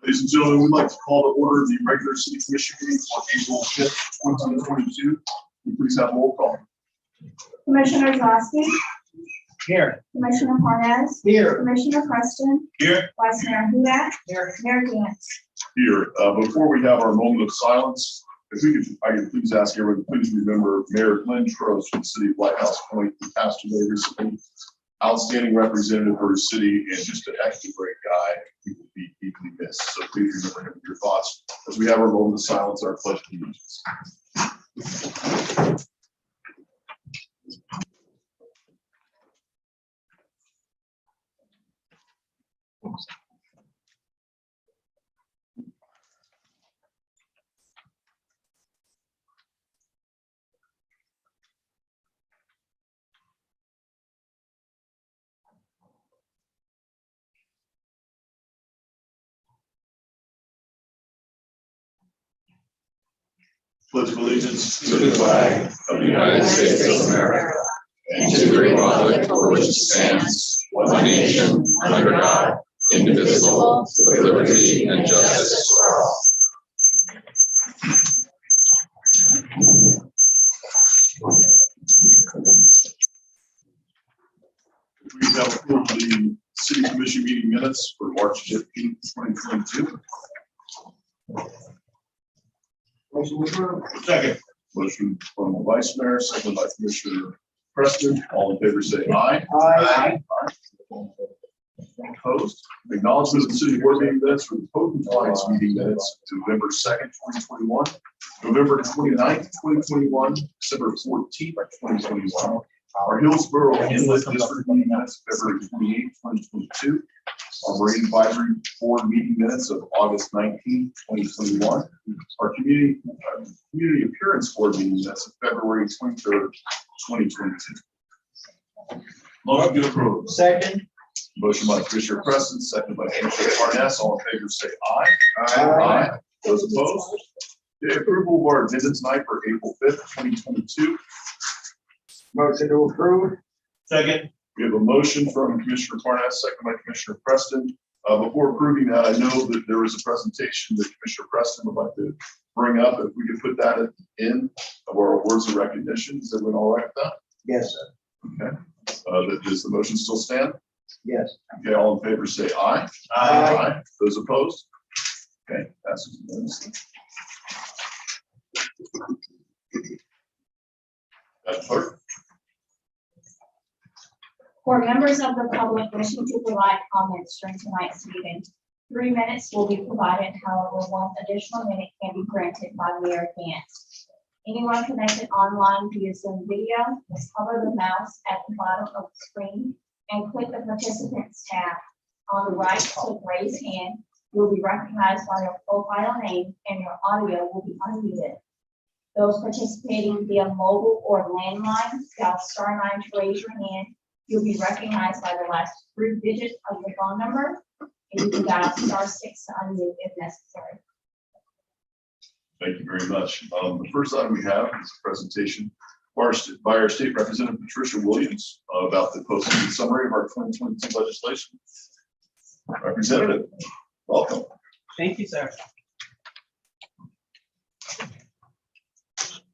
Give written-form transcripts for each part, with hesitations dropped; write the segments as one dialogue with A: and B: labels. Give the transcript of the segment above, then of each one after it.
A: Ladies and gentlemen, we'd like to call to order the regular city commission meeting for April 5th, 2022. Will you please have a roll call?
B: Commissioner Drosky.
C: Here.
B: Commissioner Parnas.
C: Here.
B: Commissioner Preston.
A: Here.
B: Vice Mayor Hudak.
C: Here.
B: Mayor Gantz.
A: Here. Before we have our moment of silence, if we could, I could please ask everyone to please remember Mayor Glenn Trost from the city of Lighthouse Point, who passed away recently. Outstanding representative for his city and just a heck of a great guy. He will be deeply missed. So please remember him in your thoughts as we have our moment of silence, our pledge of allegiance. Pledge of allegiance
D: to the flag of the United States of America and to the republic for which it stands, one nation, under God, indivisible, with liberty and justice for all.
A: We have approved the city commission meeting minutes for March 15th, 2022.
C: Motion approved.
A: Second. Motion from the vice mayor, second by Commissioner Preston. All in favor say aye.
C: Aye.
A: Opposed? Acknowledgement of the city board meeting minutes for the code compliance meeting minutes, November 2nd, 2021, November 29th, 2021, December 14th, 2021. Our Hillsborough Inlet District meeting minutes, February 28th, 2022. Our Marine Advisory Board meeting minutes of August 19th, 2021. Our community appearance board meeting minutes of February 23rd, 2022. Motion to approve.
C: Second.
A: Motion by Commissioner Preston, second by Commissioner Parnas. All in favor say aye.
C: Aye.
A: Those opposed? The approval of our attendance night for April 5th, 2022.
C: Motion to approve.
A: Second. We have a motion from Commissioner Parnas, second by Commissioner Preston. Before approving that, I know that there was a presentation that Commissioner Preston would like to bring up. If we could put that at the end of our words of recognition, is everyone all right with that?
C: Yes, sir.
A: Okay. Does the motion still stand?
C: Yes.
A: Okay, all in favor say aye.
C: Aye.
A: Those opposed? Okay, passes unanimously. Madam Clerk?
B: For members of the public wishing to provide comments during tonight's meeting, 3 minutes will be provided. However, 1 additional minute can be granted by Mayor Gantz. Anyone connected online via Zoom video must hover the mouse at the bottom of the screen and click the Participants tab. On the right, click Raise Hand. You'll be recognized by your profile name and your audio will be unmuted. Those participating via mobile or landline, dial *9 to raise your hand. You'll be recognized by the last 3 digits of your phone number, and you can dial *6 to unmute if necessary.
A: Thank you very much. The first item we have is a presentation by our State Representative Patricia Williams about the posting summary of our 2022 legislation. Representative, welcome.
E: Thank you, sir.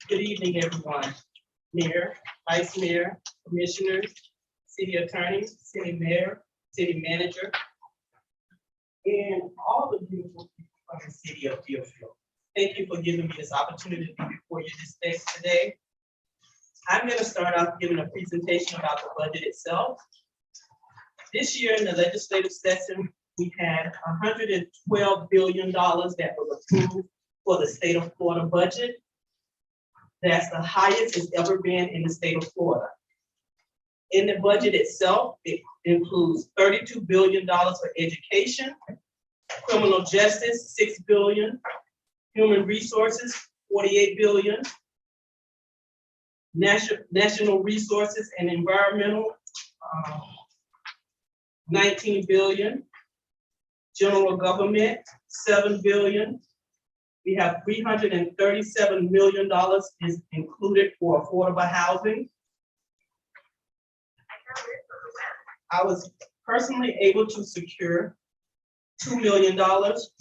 E: Good evening, everyone. Mayor, Vice Mayor, Commissioners, City Attorney, City Mayor, City Manager, and all the beautiful people from the city of Deerfield. Thank you for giving me this opportunity to be before you this space today. I'm going to start off giving a presentation about the budget itself. This year in the legislative session, we had $112 billion that was approved for the state of Florida budget. That's the highest it's ever been in the state of Florida. In the budget itself, it includes $32 billion for education, criminal justice, $6 billion, human resources, $48 billion, national resources and environmental, 19 billion, general government, 7 billion. We have $337 million is included for affordable housing. I was personally able to secure $2 million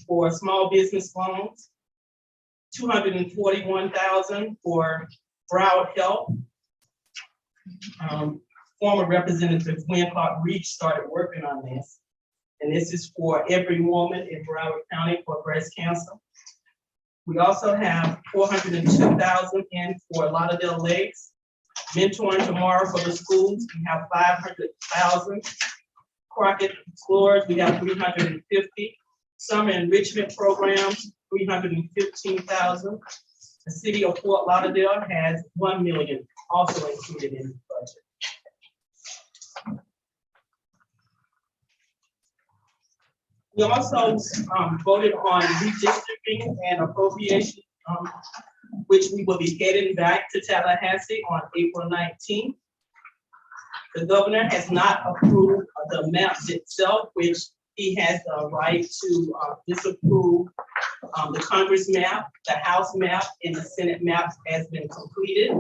E: for small business loans, $241,000 for Broward Health. Former Representative Gwen Clark Reed started working on this. And this is for every woman in Broward County for breast cancer. We also have $402,000 in for Lauderdale Lakes. Mentoring Tomorrow for the schools, we have $500,000. Crockett Explorers, we have $350,000. Summer enrichment programs, $315,000. The city of Fort Lauderdale has $1 million also included in the budget. We also voted on redistricting and appropriation, which we will be heading back to Tallahassee on April 19th. The governor has not approved the maps itself, which he has the right to disapprove. The Congress map, the House map, and the Senate map has been completed.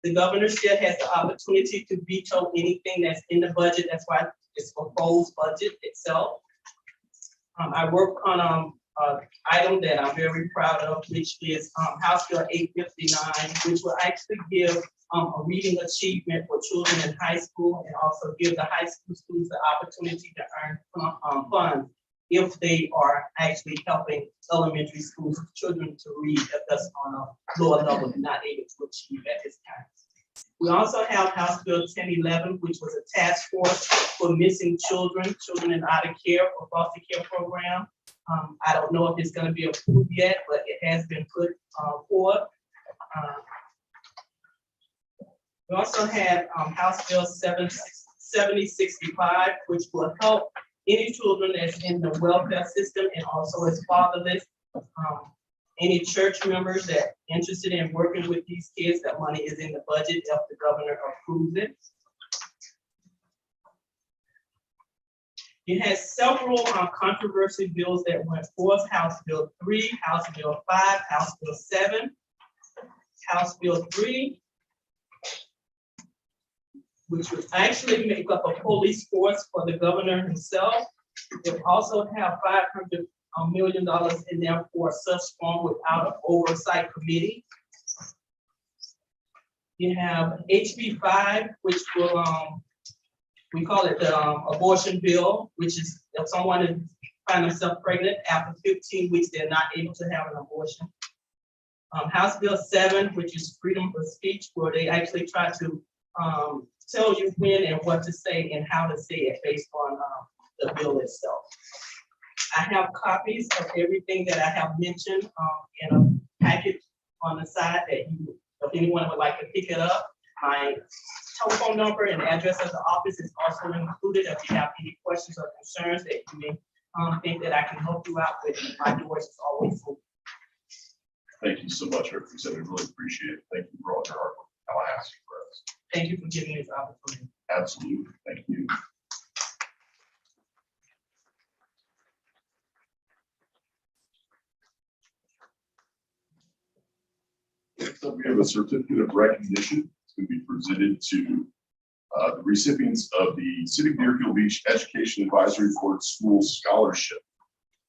E: The governor still has the opportunity to veto anything that's in the budget. That's why it's proposed budget itself. I worked on an item that I'm very proud of, which is House Bill 859, which will actually give a reading achievement for children in high school and also give the high school students the opportunity to earn funds if they are actually helping elementary school children to read if that's on a lower level and not able to achieve at this time. We also have House Bill 1011, which was a task force for missing children in out of care or foster care program. I don't know if it's going to be approved yet, but it has been put forward. We also had House Bill 7065, which will help any children that's in the welfare system and also as fatherless. Any church members that are interested in working with these kids, that money is in the budget if the governor approves it. It has several controversy bills that went forth: House Bill 3, House Bill 5, House Bill 7, House Bill 3, which would actually make up a police force for the governor himself. They also have $500 million in there for such form without an oversight committee. You have HB 5, which will, we call it the abortion bill, which is if someone finds themselves pregnant after 15 weeks, they're not able to have an abortion. House Bill 7, which is freedom of speech, where they actually try to tell you when and what to say and how to say it based on the bill itself. I have copies of everything that I have mentioned in a package on the side that you, if anyone would like to pick it up. My telephone number and address of the office is also included. If you have any questions or concerns that you may think that I can help you out with, my doors is always open.
A: Thank you so much, Representative. Really appreciate it. Thank you for all your hard work. Tallahassee for us.
E: Thank you for giving me this opportunity.
A: Absolutely. Thank you. So we have a certificate of recognition. It's going to be presented to the recipients of the City of Deerfield Beach Education Advisory Board School Scholarship.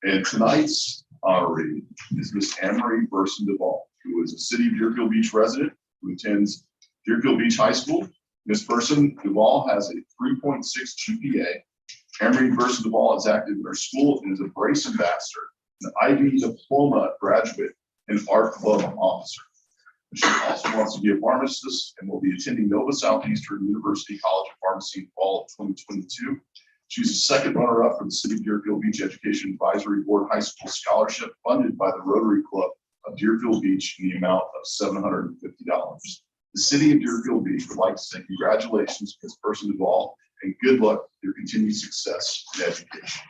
A: And tonight's honoree is Miss Anne-Marie Burson Duvall, who is a City of Deerfield Beach resident who attends Deerfield Beach High School. Miss Burson Duvall has a 3.6 GPA. Anne-Marie Burson Duvall is active in her school and is a Brace Ambassador, an IB diploma graduate, and art club officer. She also wants to be a pharmacist and will be attending Nova Southeastern University College of Pharmacy in fall of 2022. She's a second runner-up for the City of Deerfield Beach Education Advisory Board High School Scholarship funded by the Rotary Club of Deerfield Beach in the amount of $750. The City of Deerfield Beach would like to say congratulations to Ms. Burson Duvall and good luck with your continued success in education.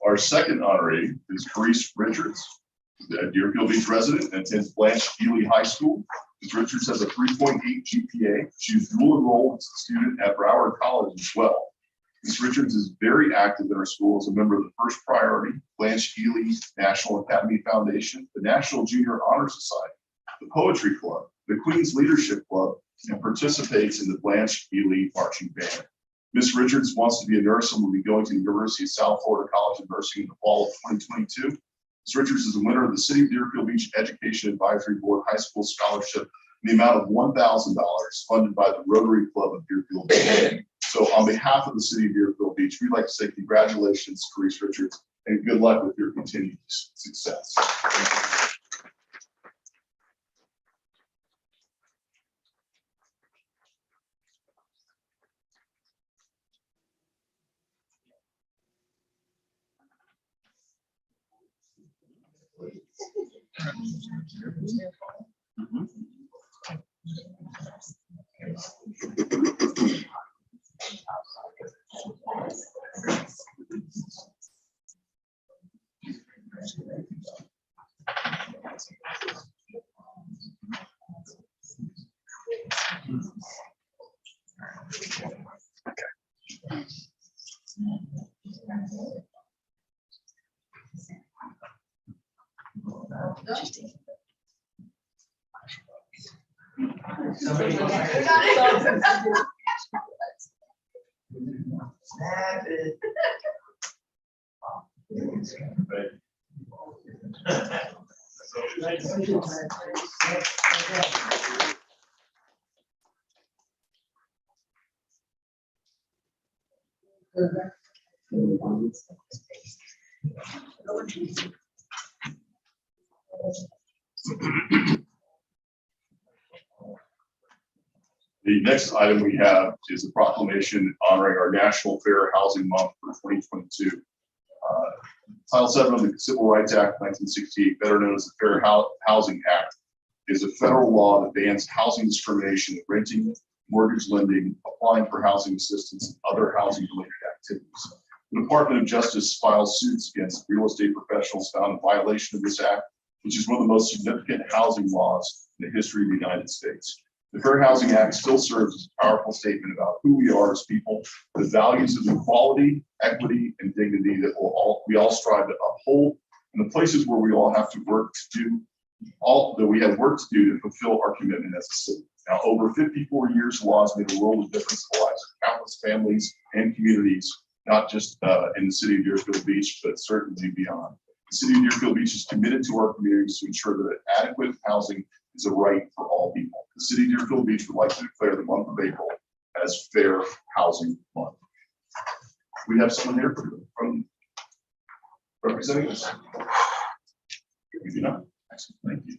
A: Our second honoree is Carice Richards, a Deerfield Beach resident and attends Blanche Ely High School. Ms. Richards has a 3.8 GPA. She's dual enrolled as a student at Broward College as well. Ms. Richards is very active in our school as a member of the First Priority, Blanche Ely National Academy Foundation, the National Junior Honor Society, the Poetry Club, the Queen's Leadership Club, and participates in the Blanche Ely Marching Band. Ms. Richards wants to be a nurse and will be going to the University of South Florida College of Nursing in the fall of 2022. Ms. Richards is a winner of the City of Deerfield Beach Education Advisory Board High School Scholarship in the amount of $1,000 funded by the Rotary Club of Deerfield Beach. So on behalf of the City of Deerfield Beach, we'd like to say congratulations, Carice Richards, and good luck with your continued success. The next item we have is a proclamation honoring our National Fair Housing Month for 2022. Title VII of the Civil Rights Act of 1968, better known as the Fair Housing Act, is a federal law that bans housing discrimination, renting, mortgage lending, applying for housing assistance, and other housing-related activities. The Department of Justice files suits against real estate professionals found in violation of this act, which is one of the most significant housing laws in the history of the United States. The Fair Housing Act still serves as a powerful statement about who we are as people, the values of equality, equity, and dignity that we all strive to uphold, and the places where we all have to work to do we have work to do to fulfill our commitment as a city. Now, over 54 years, the law has made a world of difference in the lives of countless families and communities, not just in the city of Deerfield Beach, but certainly beyond. The city of Deerfield Beach is committed to our communities to ensure that adequate housing is a right for all people. The city of Deerfield Beach would like to declare the month of April as Fair Housing Month. We have someone here from representing us. We do not. Excellent. Thank you.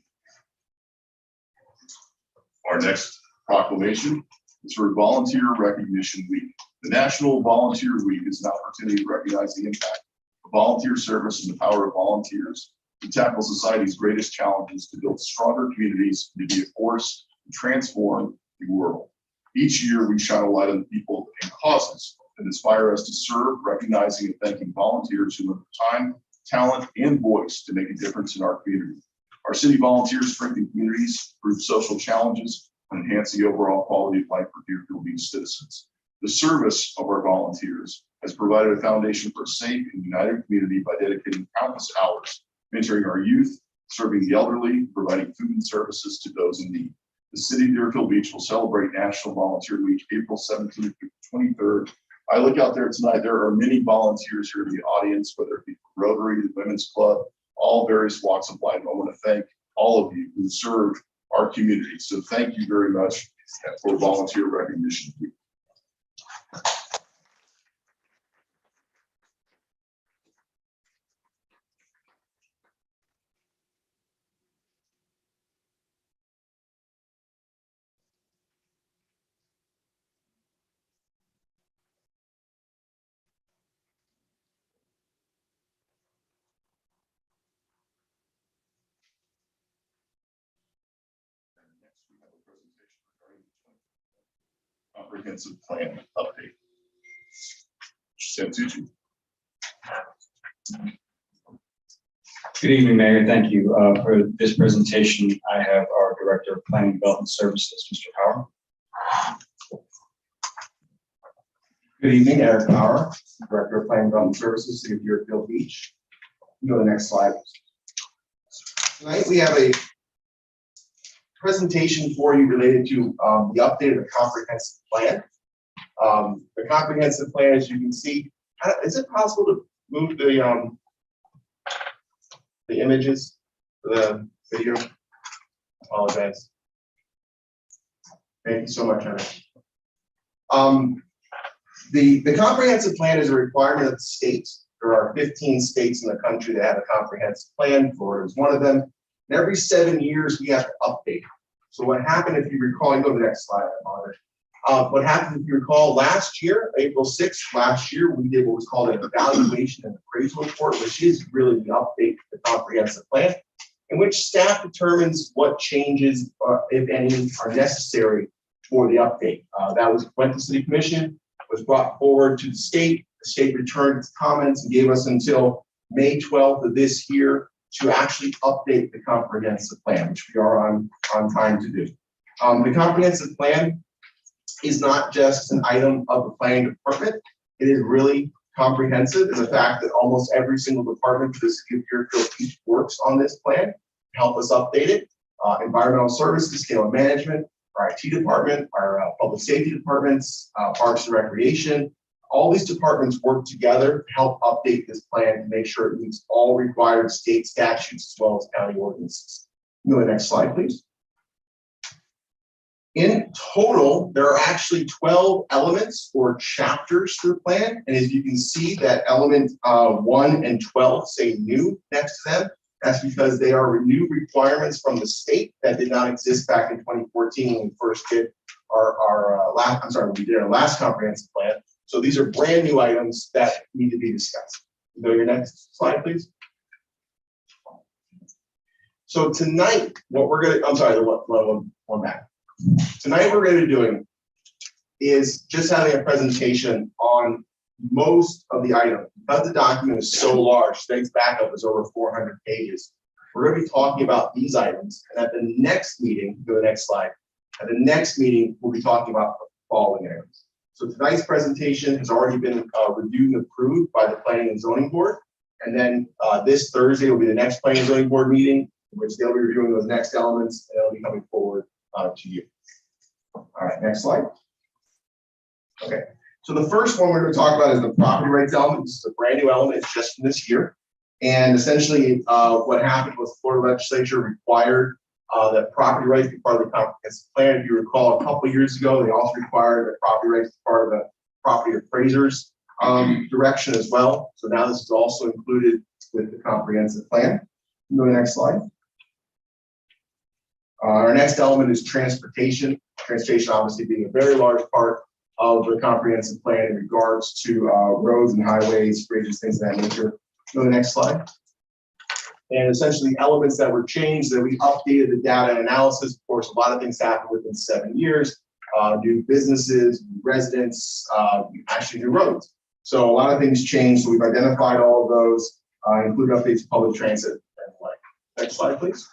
A: Our next proclamation is for Volunteer Recognition Week. The National Volunteer Week is an opportunity to recognize the impact of volunteer service and the power of volunteers to tackle society's greatest challenges, to build stronger communities, and to be a force to transform the world. Each year, we shine a light on the people and causes that inspire us to serve, recognizing and thanking volunteers who lend time, talent, and voice to make a difference in our community. Our city volunteers strengthen communities, improve social challenges, and enhance the overall quality of life for Deerfield Beach citizens. The service of our volunteers has provided a foundation for a safe and united community by dedicating countless hours mentoring our youth, serving the elderly, providing food and services to those in need. The city of Deerfield Beach will celebrate National Volunteer Week, April 17th through 23rd. I look out there tonight, there are many volunteers here in the audience, whether it be Rotary, the Women's Club, all various walks of life. I want to thank all of you who serve our community. So thank you very much for Volunteer Recognition Week. Next, we have a presentation regarding the comprehensive plan update. Santucci.
F: Good evening, Mayor. Thank you for this presentation. I have our Director of Planning and Development Services, Mr. Power.
G: Good evening, Eric Power, Director of Planning and Development Services, City of Deerfield Beach. Go to the next slide. Tonight we have a presentation for you related to the update of the comprehensive plan. The comprehensive plan, as you can see, is it possible to move the images, the video? Apologize. Thank you so much, Heather. The comprehensive plan is a requirement of the state. There are 15 states in the country that have a comprehensive plan. Florida is one of them. And every 7 years, we have to update. So what happened, if you recall, you go to the next slide, what happened, if you recall, last year, April 6th, last year, we did what was called an evaluation and appraisal report, which is really the update to the comprehensive plan, in which staff determines what changes, if any, are necessary for the update. That went to City Commission, was brought forward to the state. The state returned its comments and gave us until May 12th of this year to actually update the comprehensive plan, which we are on time to do. The comprehensive plan is not just an item of the planning department. It is really comprehensive in the fact that almost every single department for the City of Deerfield Beach works on this plan to help us update it. Environmental services, scale and management, our IT department, our public safety departments, parks and recreation. All these departments work together to help update this plan to make sure it meets all required state statutes as well as county ordinances. Go to the next slide, please. In total, there are actually 12 elements or chapters to the plan. And as you can see, that element 1 and 12 say new next to them. That's because they are new requirements from the state that did not exist back in 2014 when we first did our last comprehensive plan. So these are brand new items that need to be discussed. Go to your next slide, please. So tonight, what we're going to, I'm sorry, one back. Tonight, what we're going to be doing is just having a presentation on most of the items. Because the document is so large, today's backup is over 400 pages. We're going to be talking about these items. And at the next meeting, go to the next slide. At the next meeting, we'll be talking about the following items. So tonight's presentation has already been reviewed and approved by the Planning and Zoning Board. And then this Thursday will be the next Planning and Zoning Board meeting, in which they'll be reviewing those next elements and they'll be coming forward to you. All right, next slide. Okay, so the first one we're going to talk about is the property rights element. This is a brand new element, it's just from this year. And essentially what happened was the Florida legislature required that property rights be part of the comprehensive plan. If you recall, a couple of years ago, they also required that property rights be part of the property appraisers direction as well. So now this is also included with the comprehensive plan. Go to the next slide. Our next element is transportation. Transportation obviously being a very large part of the comprehensive plan in regards to roads and highways, bridges, things of that nature. Go to the next slide. And essentially elements that were changed, that we updated the data analysis. Of course, a lot of things happened within 7 years. New businesses, new residents, actually new roads. So a lot of things changed. So we've identified all of those, including updates to public transit and the like. Next slide, please.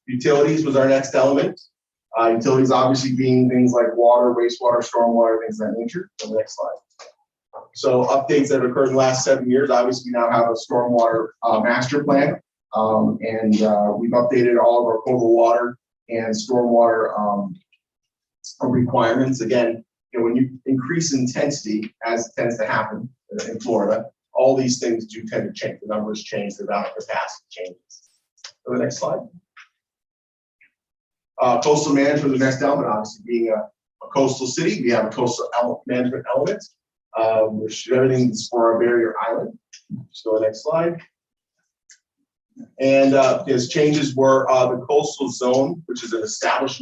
G: Utilities was our next element. Utilities obviously being things like water, wastewater, stormwater, things of that nature. So the next slide. So updates that have occurred in the last 7 years. Obviously, we now have a stormwater master plan. We've updated all of our potable water and stormwater requirements. Again, when you increase intensity, as tends to happen in Florida, all these things do tend to change. The numbers change, the amount of capacity changes. Go to the next slide. Coastal management, the next element, obviously being a coastal city, we have a coastal management element, which everything is for our barrier island. Just go to the next slide. And his changes were the coastal zone, which is an established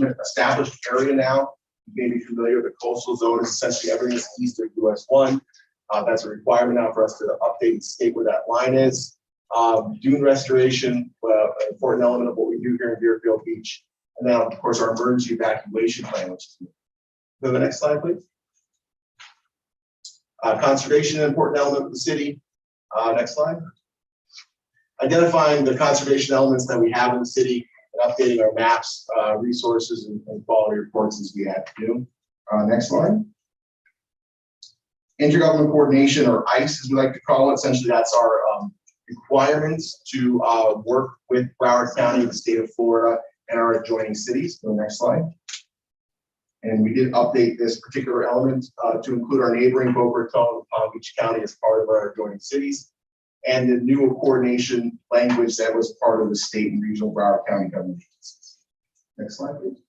G: area now. You may be familiar with the coastal zone is essentially everything that's east of US 1. That's a requirement now for us to update and state where that line is. Dune restoration, an important element of what we do here in Deerfield Beach. And then, of course, our emergency evacuation plan, which is new. Go to the next slide, please. Conservation, an important element of the city. Next slide. Identifying the conservation elements that we have in the city and updating our maps, resources, and quality reports as we have to do. Next slide. Intergovernmental coordination, or ICE, as we like to call it. Essentially, that's our requirements to work with Broward County, the state of Florida, and our adjoining cities. Go to the next slide. And we did update this particular element to include our neighboring Boca Raton, Palm Beach County as part of our adjoining cities, and the new coordination language that was part of the state and regional Broward County government agencies. Next slide, please.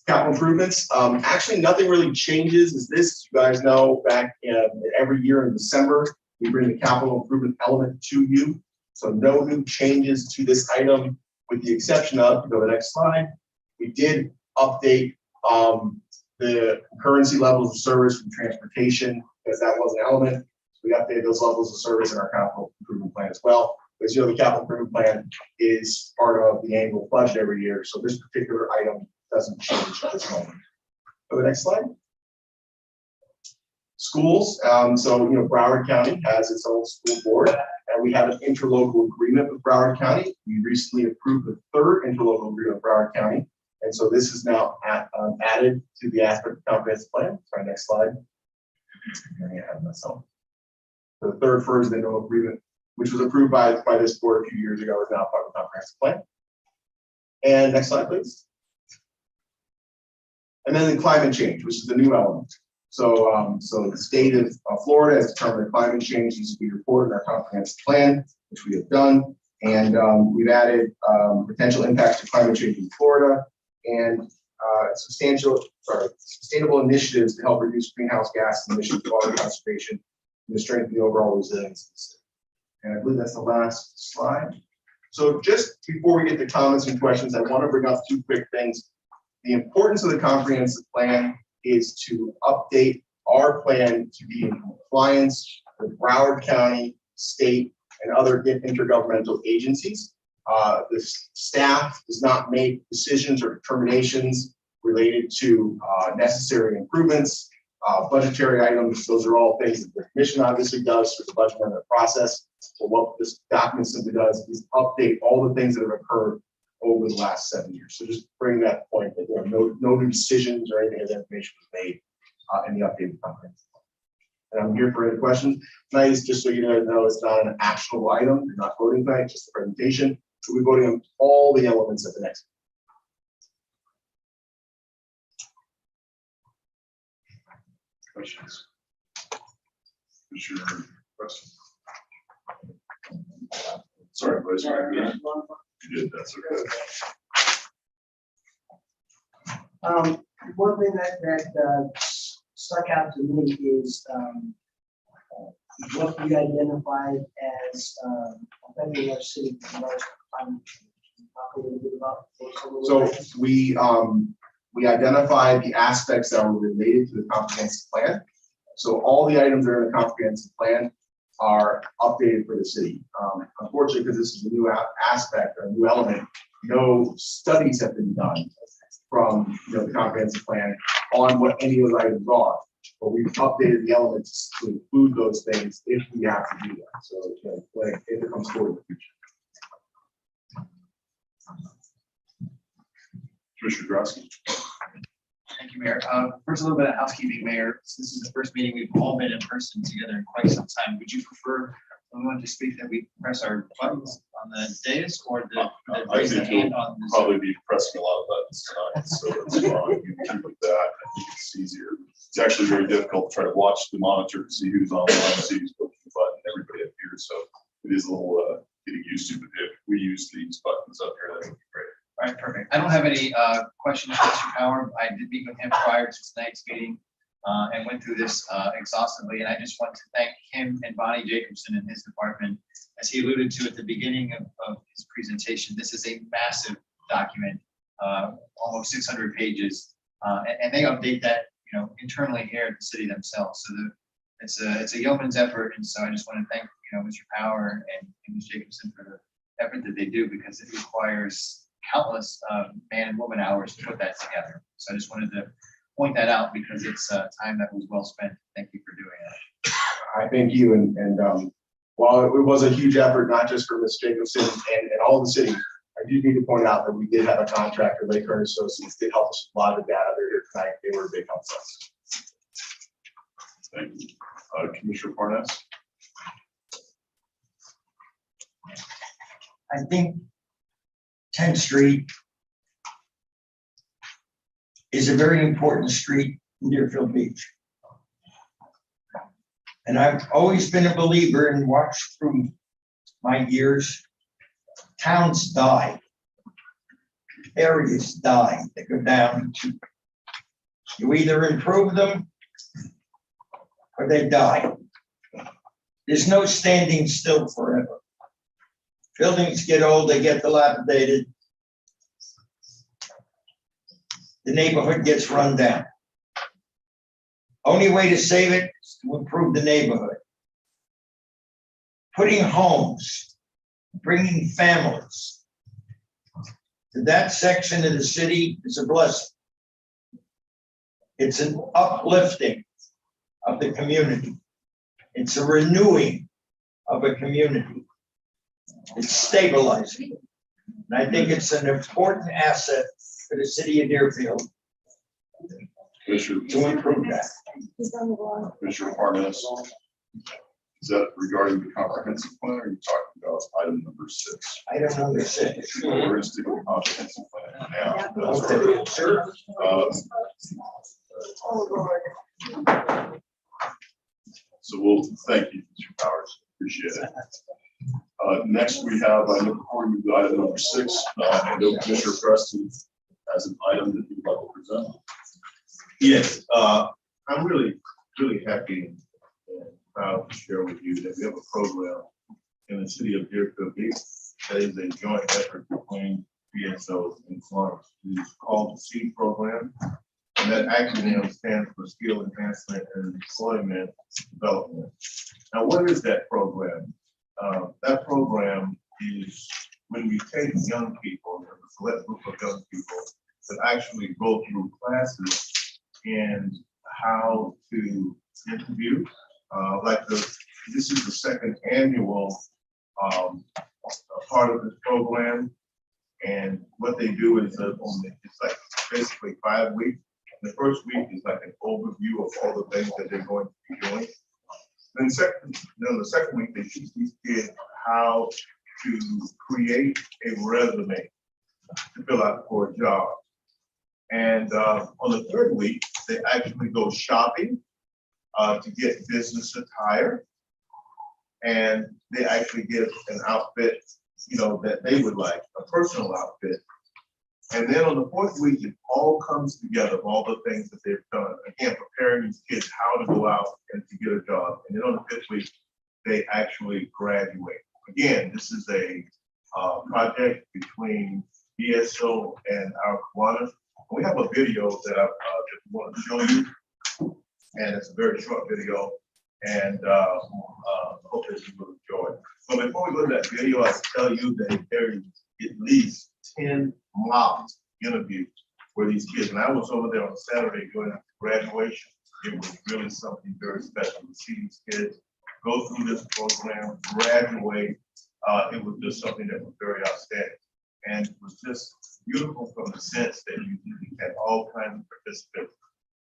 G: Capital improvements. Actually, nothing really changes. As this, you guys know, back every year in December, we bring the capital improvement element to you. So no new changes to this item, with the exception of, go to the next slide. We did update the currency levels of service from transportation, because that was an element. So we updated those levels of service in our capital improvement plan as well. As you know, the capital improvement plan is part of the annual budget every year. So this particular item doesn't change at this moment. Go to the next slide. Schools. Broward County has its own school board, and we have an interlocal agreement with Broward County. We recently approved the third interlocal agreement with Broward County. And so this is now added to the aspect of the comprehensive plan. Sorry, next slide. So the third version of the interlocal agreement, which was approved by this board a few years ago, is now part of the comprehensive plan. And next slide, please. And then the climate change, which is the new element. So the state of Florida has determined that climate change needs to be reported in our comprehensive plan, which we have done. And we've added potential impacts to climate change in Florida and sustainable initiatives to help reduce greenhouse gas emissions, water conservation, and to strengthen the overall resilience of the city. And I believe that's the last slide. So just before we get to comments and questions, I want to bring up two quick things. The importance of the comprehensive plan is to update our plan to be in compliance with Broward County, state, and other intergovernmental agencies. The staff does not make decisions or determinations related to necessary improvements, budgetary items. Those are all things that the commission obviously does through the budget amendment process. So what this document simply does is update all the things that have occurred over the last 7 years. So just bring that point that there are no new decisions or anything of that information was made in the updated comprehensive plan. And I'm here for any questions. Tonight is just so you guys know, it's not an actionable item. You're not voting tonight, it's just a presentation. So we're voting on all the elements at the next.
A: Questions? What's your question? Sorry, Vice Mayor. You did, that's okay.
H: One thing that stuck out to me is what we identified as affecting our city.
G: So we identified the aspects that were related to the comprehensive plan. So all the items that are in the comprehensive plan are updated for the city. Unfortunately, because this is a new aspect or a new element, no studies have been done from the comprehensive plan on what any of those items are. But we've updated the elements to include those things if we have to do that. So if it comes forward in the future.
A: Commissioner Grosky.
I: Thank you, Mayor. First, a little bit of housekeeping, Mayor. Since this is the first meeting we've all been in person together in quite some time, would you prefer, when we want to speak, that we press our buttons on the dais or the
A: I
I: raise the
A: think you'll
I: hand on the?
A: probably be pressing a lot of buttons tonight, so that's fine. You can keep with that. I think it's easier. It's actually very difficult to try to watch the monitor to see who's online, see who's clicking the button, everybody up here. So it is a little getting used to, but if we use these buttons up here, that would be great.
I: All right, perfect. I don't have any questions for Mr. Power. I did meet with him prior to tonight's meeting and went through this exhaustively. And I just want to thank him and Bonnie Jacobson and his department. As he alluded to at the beginning of his presentation, this is a massive document, almost 600 pages. And they update that, internally here at the city themselves. So it's a yeoman's effort. And so I just want to thank, Mr. Power and Ms. Jacobson for the effort that they do, because it requires countless man and woman hours to put that together. So I just wanted to point that out because it's time that was well spent. Thank you for doing that.
G: I thank you, and while it was a huge effort, not just for Ms. Jacobson and all the city, I do need to point out that we did have a contractor, Lake Current Associates, did help us with a lot of the data. They're here tonight. They were a big help to us.
A: Thank you. Commissioner Parnas?
H: I think 10th Street is a very important street in Deerfield Beach. And I've always been a believer and watched through my years, towns die, areas die, they go down. You either improve them or they die. There's no standing still forever. Buildings get old, they get dilapidated. The neighborhood gets run down. Only way to save it is to improve the neighborhood. Putting homes, bringing families to that section of the city is a blessing. It's an uplifting of the community. It's a renewing of a community. It's stabilizing. And I think it's an important asset for the city of Deerfield
A: Commissioner
H: to improve that.
A: Commissioner Parnas? Is that regarding the comprehensive plan, or are you talking about item number 6?
H: Item number 6.
A: We're going to stick with the comprehensive plan now.
H: Okay, sure.
A: So we'll thank you, Mr. Powers. Appreciate it. Next, we have before you item number 6, and Commissioner Preston has an item that you'd like to present.
J: Yes, I'm really happy and proud to share with you that we have a program in the city of Deerfield Beach that is a joint effort between BSO and Florence. It's called the SEED program, and that acronym stands for Skill Enhancement and Employment Development. Now, what is that program? That program is when we take young people, a select group of young people, that actually go through classes in how to interview. This is the second annual part of this program, and what they do is it's like basically 5 weeks. The first week is like an overview of all the things that they're going to be doing. Then the second week they teach these kids how to create a resume to fill out for a job. And on the third week, they actually go shopping to get business attire. And they actually get an outfit, that they would like, a personal outfit. And then on the fourth week, it all comes together, all the things that they've done. Again, preparing these kids how to go out and to get a job. And then on the 5th week, they actually graduate. Again, this is a project between BSO and our Kiwanis. We have a video that I want to show you, and it's a very short video, and hope that you will enjoy it. So before we go to that video, I'll tell you that there is at least 10 mock interviews for these kids, and I was over there on Saturday during graduation. It was really something very special to see these kids go through this program, graduate. It was just something that was very outstanding. And it was just beautiful from the sense that you had all kinds of participants.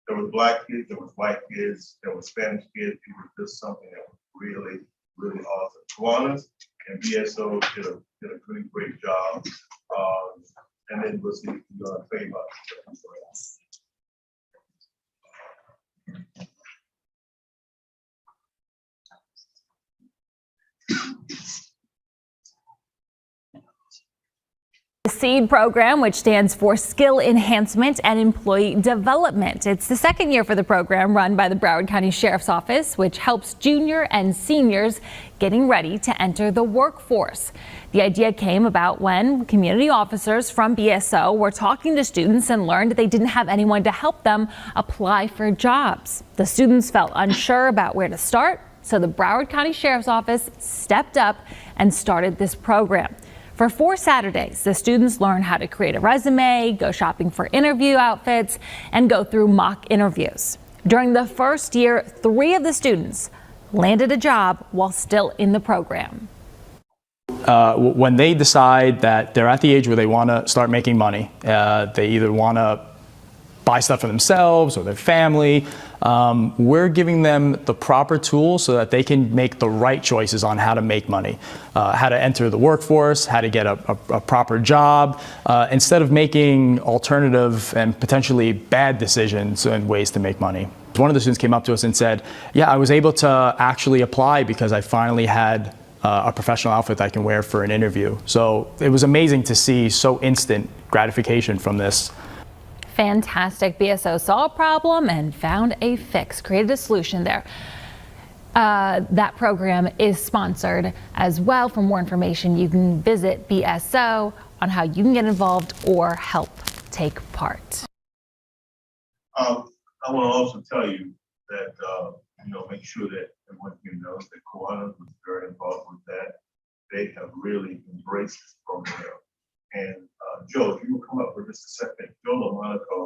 J: There were Black kids, there was white kids, there were Spanish kids. It was just something that was really, really awesome. Kiwanis, and BSO did a really great job. And then we'll see if you're gonna say about it.
K: The SEED program, which stands for Skill Enhancement and Employee Development. It's the second year for the program, run by the Broward County Sheriff's Office, which helps junior and seniors getting ready to enter the workforce. The idea came about when community officers from BSO were talking to students and learned they didn't have anyone to help them apply for jobs. The students felt unsure about where to start, so the Broward County Sheriff's Office stepped up and started this program. For 4 Saturdays, the students learn how to create a resume, go shopping for interview outfits, and go through mock interviews. During the first year, 3 of the students landed a job while still in the program.
L: When they decide that they're at the age where they want to start making money, they either want to buy stuff for themselves or their family, we're giving them the proper tools so that they can make the right choices on how to make money, how to enter the workforce, how to get a proper job, instead of making alternative and potentially bad decisions and ways to make money. One of the students came up to us and said, yeah, I was able to actually apply because I finally had a professional outfit that I can wear for an interview. So it was amazing to see so instant gratification from this.
K: Fantastic. BSO saw a problem and found a fix, created a solution there. That program is sponsored as well. For more information, you can visit BSO on how you can get involved or help take part.
J: I want to also tell you that, make sure that everyone knows that Kiwanis was very involved with that. They have really embraced this program. And Joe, if you will come up for just a second, Joe LaMonaco,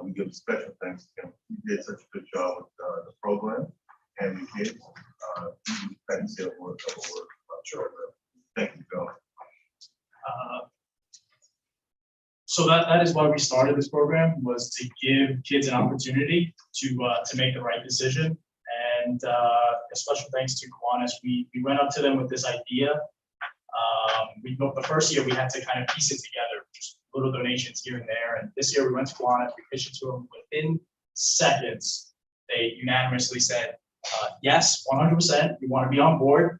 J: we give special thanks to him. He did such a good job with the program and the kids. Thanks to him for a couple words about Joe. Thank you, Joe.
M: So that is why we started this program, was to give kids an opportunity to make the right decision. And a special thanks to Kiwanis. We went up to them with this idea. The first year we had to kind of piece it together, just little donations here and there. And this year we went to Kiwanis, we pitched it to them. Within seconds, they unanimously said, yes, 100%, we want to be on board.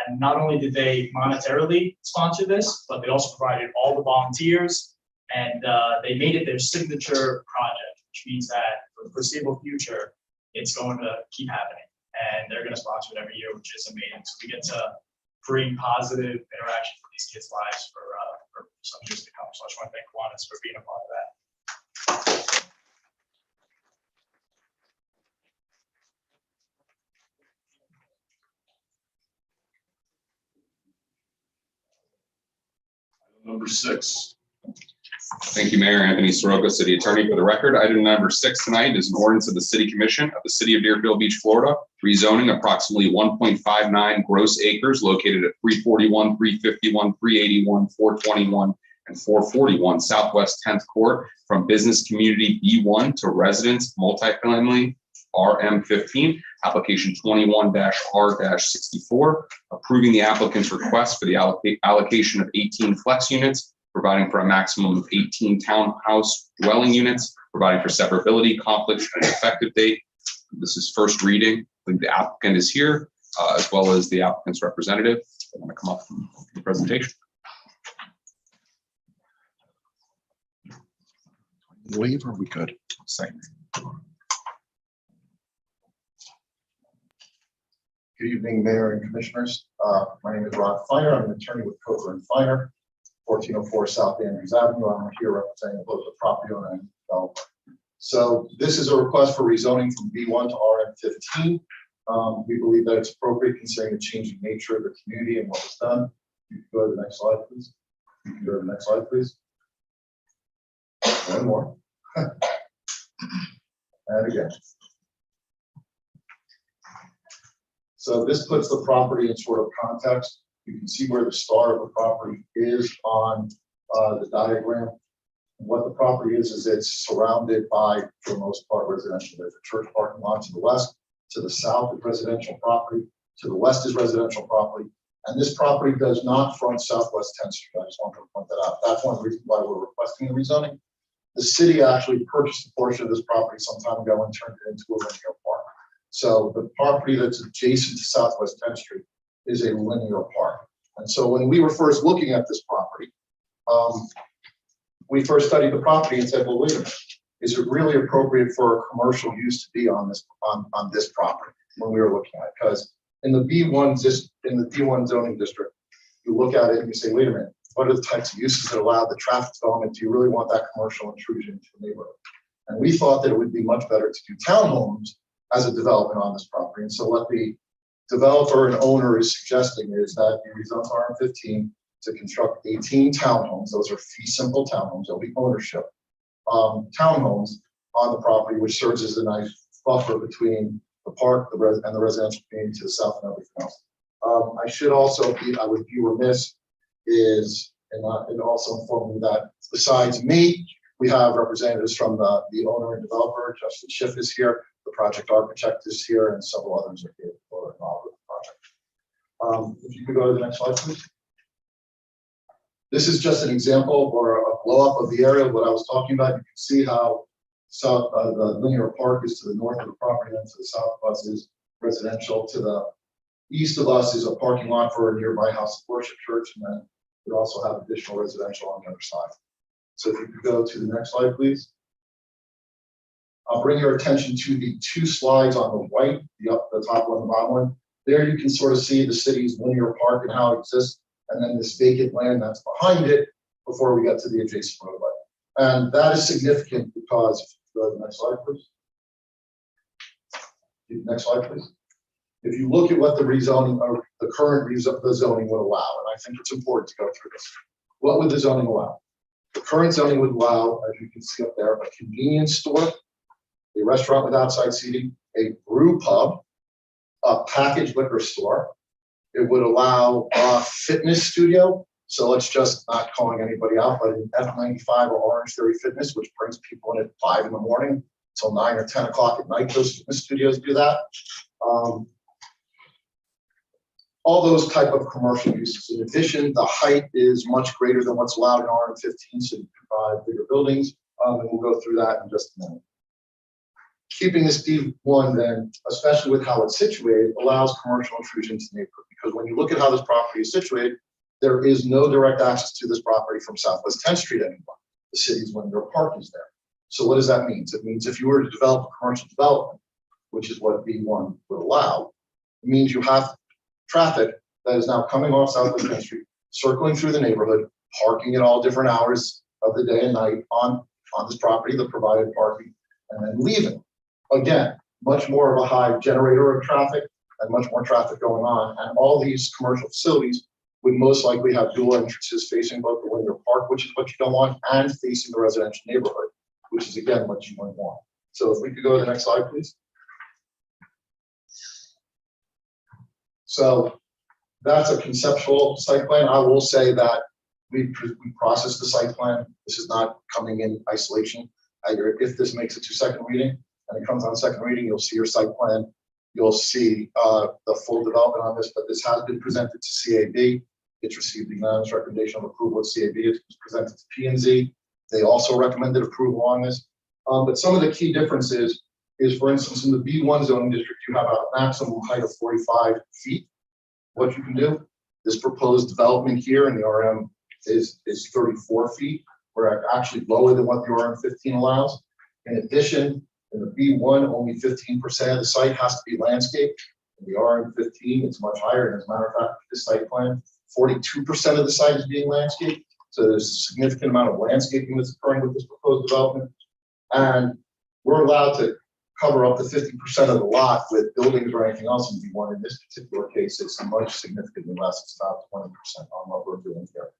M: And not only did they monetarily sponsor this, but they also provided all the volunteers, and they made it their signature project, which means that for the foreseeable future, it's going to keep happening. And they're going to sponsor it every year, which is amazing. So we get to bring positive interaction for these kids' lives for some years to come. So I just want to thank Kiwanis for being a part of that.
A: Number 6.
D: Thank you, Mayor. Anthony Soroka, City Attorney. For the record, item number 6 tonight is an ordinance of the City Commission of the City of Deerfield Beach, Florida, rezoning approximately 1.59 gross acres located at 341, 351, 381, 421, and 441 Southwest 10th Court from Business Community B1 to Residence Multifamily RM15, application 21-R-64, approving the applicant's request for the allocation of 18 flex units, providing for a maximum of 18 townhouse dwelling units, providing for severability, conflicts, and effective date. This is first reading. I think the applicant is here, as well as the applicant's representative. They want to come up for the presentation.
A: Waiver, we could.
D: Second.
G: Good evening, Mayor and Commissioners. My name is Rod Feiner. I'm an attorney with Coker and Feiner, 1404 South Andrews Avenue. I'm here representing both the property owner and developer. So this is a request for rezoning from B1 to RM15. We believe that it's appropriate considering the changing nature of the community and what was done. You can go to the next slide, please. You can go to the next slide, please. One more. And again. So this puts the property in sort of context. You can see where the start of the property is on the diagram. What the property is it's surrounded by, for the most part, residential. There's a church parking lot to the west. To the south is residential property. To the west is residential property.
N: And this property does not front Southwest 10th Street. I just want to point that out. That's one reason why we're requesting the rezoning. The city actually purchased a portion of this property some time ago and turned it into a linear park. So the property that's adjacent to Southwest 10th Street is a linear park. And so when we were first looking at this property, we first studied the property and said, well, wait a minute, is it really appropriate for a commercial use to be on this property when we were looking at it? Because in the B1 zoning district, you look at it and you say, wait a minute, what are the types of uses that allow the traffic development? Do you really want that commercial intrusion into the neighborhood? And we thought that it would be much better to do townhomes as a development on this property. And so what the developer and owner is suggesting is that you rezone to RM15 to construct 18 townhomes. Those are fee simple townhomes. They'll be ownership townhomes on the property, which serves as a nice buffer between the park and the residential community to the south and everything else. I would be remiss in also informing you that besides me, we have representatives from the owner and developer. Justin Schiff is here, the project architect is here, and several others are here who are involved with the project. If you could go to the next slide, please. This is just an example or a blow up of the area of what I was talking about. You can see how the linear park is to the north of the property, and to the south of us is residential. To the east of us is a parking lot for a nearby house of worship church, and then we also have additional residential on the other side. So if you could go to the next slide, please. I'll bring your attention to the two slides on the right, the top one, the bottom one. There you can sort of see the city's linear park and how it exists, and then this vacant land that's behind it before we get to the adjacent roadway. And that is significant because, if you go to the next slide, please. Next slide, please. If you look at what the rezoning or the current zoning would allow, and I think it's important to go through this. What would the zoning allow? The current zoning would allow, as you can see up there, a convenience store, a restaurant with outside seating, a brew pub, a packaged liquor store. It would allow a fitness studio. So let's just not calling anybody out, but in F95 or Orange Theory Fitness, which brings people in at 5 in the morning till 9 or 10 o'clock at night, those fitness studios do that. All those type of commercial uses. In addition, the height is much greater than what's allowed in RM15, so you can provide bigger buildings, and we'll go through that in just a minute. Keeping this D1 then, especially with how it's situated, allows commercial intrusion to the neighborhood, because when you look at how this property is situated, there is no direct access to this property from Southwest 10th Street anymore. The city's linear park is there. So what does that mean? It means if you were to develop a commercial development, which is what B1 would allow, it means you have traffic that is now coming off Southwest 10th Street, circling through the neighborhood, parking at all different hours of the day and night on this property, the provided parking, and then leaving. Again, much more of a high generator of traffic and much more traffic going on. And all these commercial facilities would most likely have dual entrances facing both the linear park, which is what you don't want, and facing the residential neighborhood, which is again what you don't want. So if we could go to the next slide, please. So that's a conceptual site plan. I will say that we processed the site plan. This is not coming in isolation. If this makes it to second reading and it comes on second reading, you'll see your site plan. You'll see the full development on this, but this has been presented to CAB. It's received the unanimous recommendation of approval at CAB. It's presented to P&Z. They also recommended approval on this. But some of the key differences is, for instance, in the B1 zoning district, you have a maximum height of 45 feet. What you can do, this proposed development here in the RM is 34 feet. We're actually lower than what the RM15 allows. In addition, in the B1, only 15% of the site has to be landscaped. In the RM15, it's much higher. And as a matter of fact, this site plan, 42% of the site is being landscaped. So there's a significant amount of landscaping that's occurring with this proposed development. And we're allowed to cover up to 50% of the lot with buildings or anything else in B1. In this particular case, it's much significantly less. It's about 20% on what we're doing here.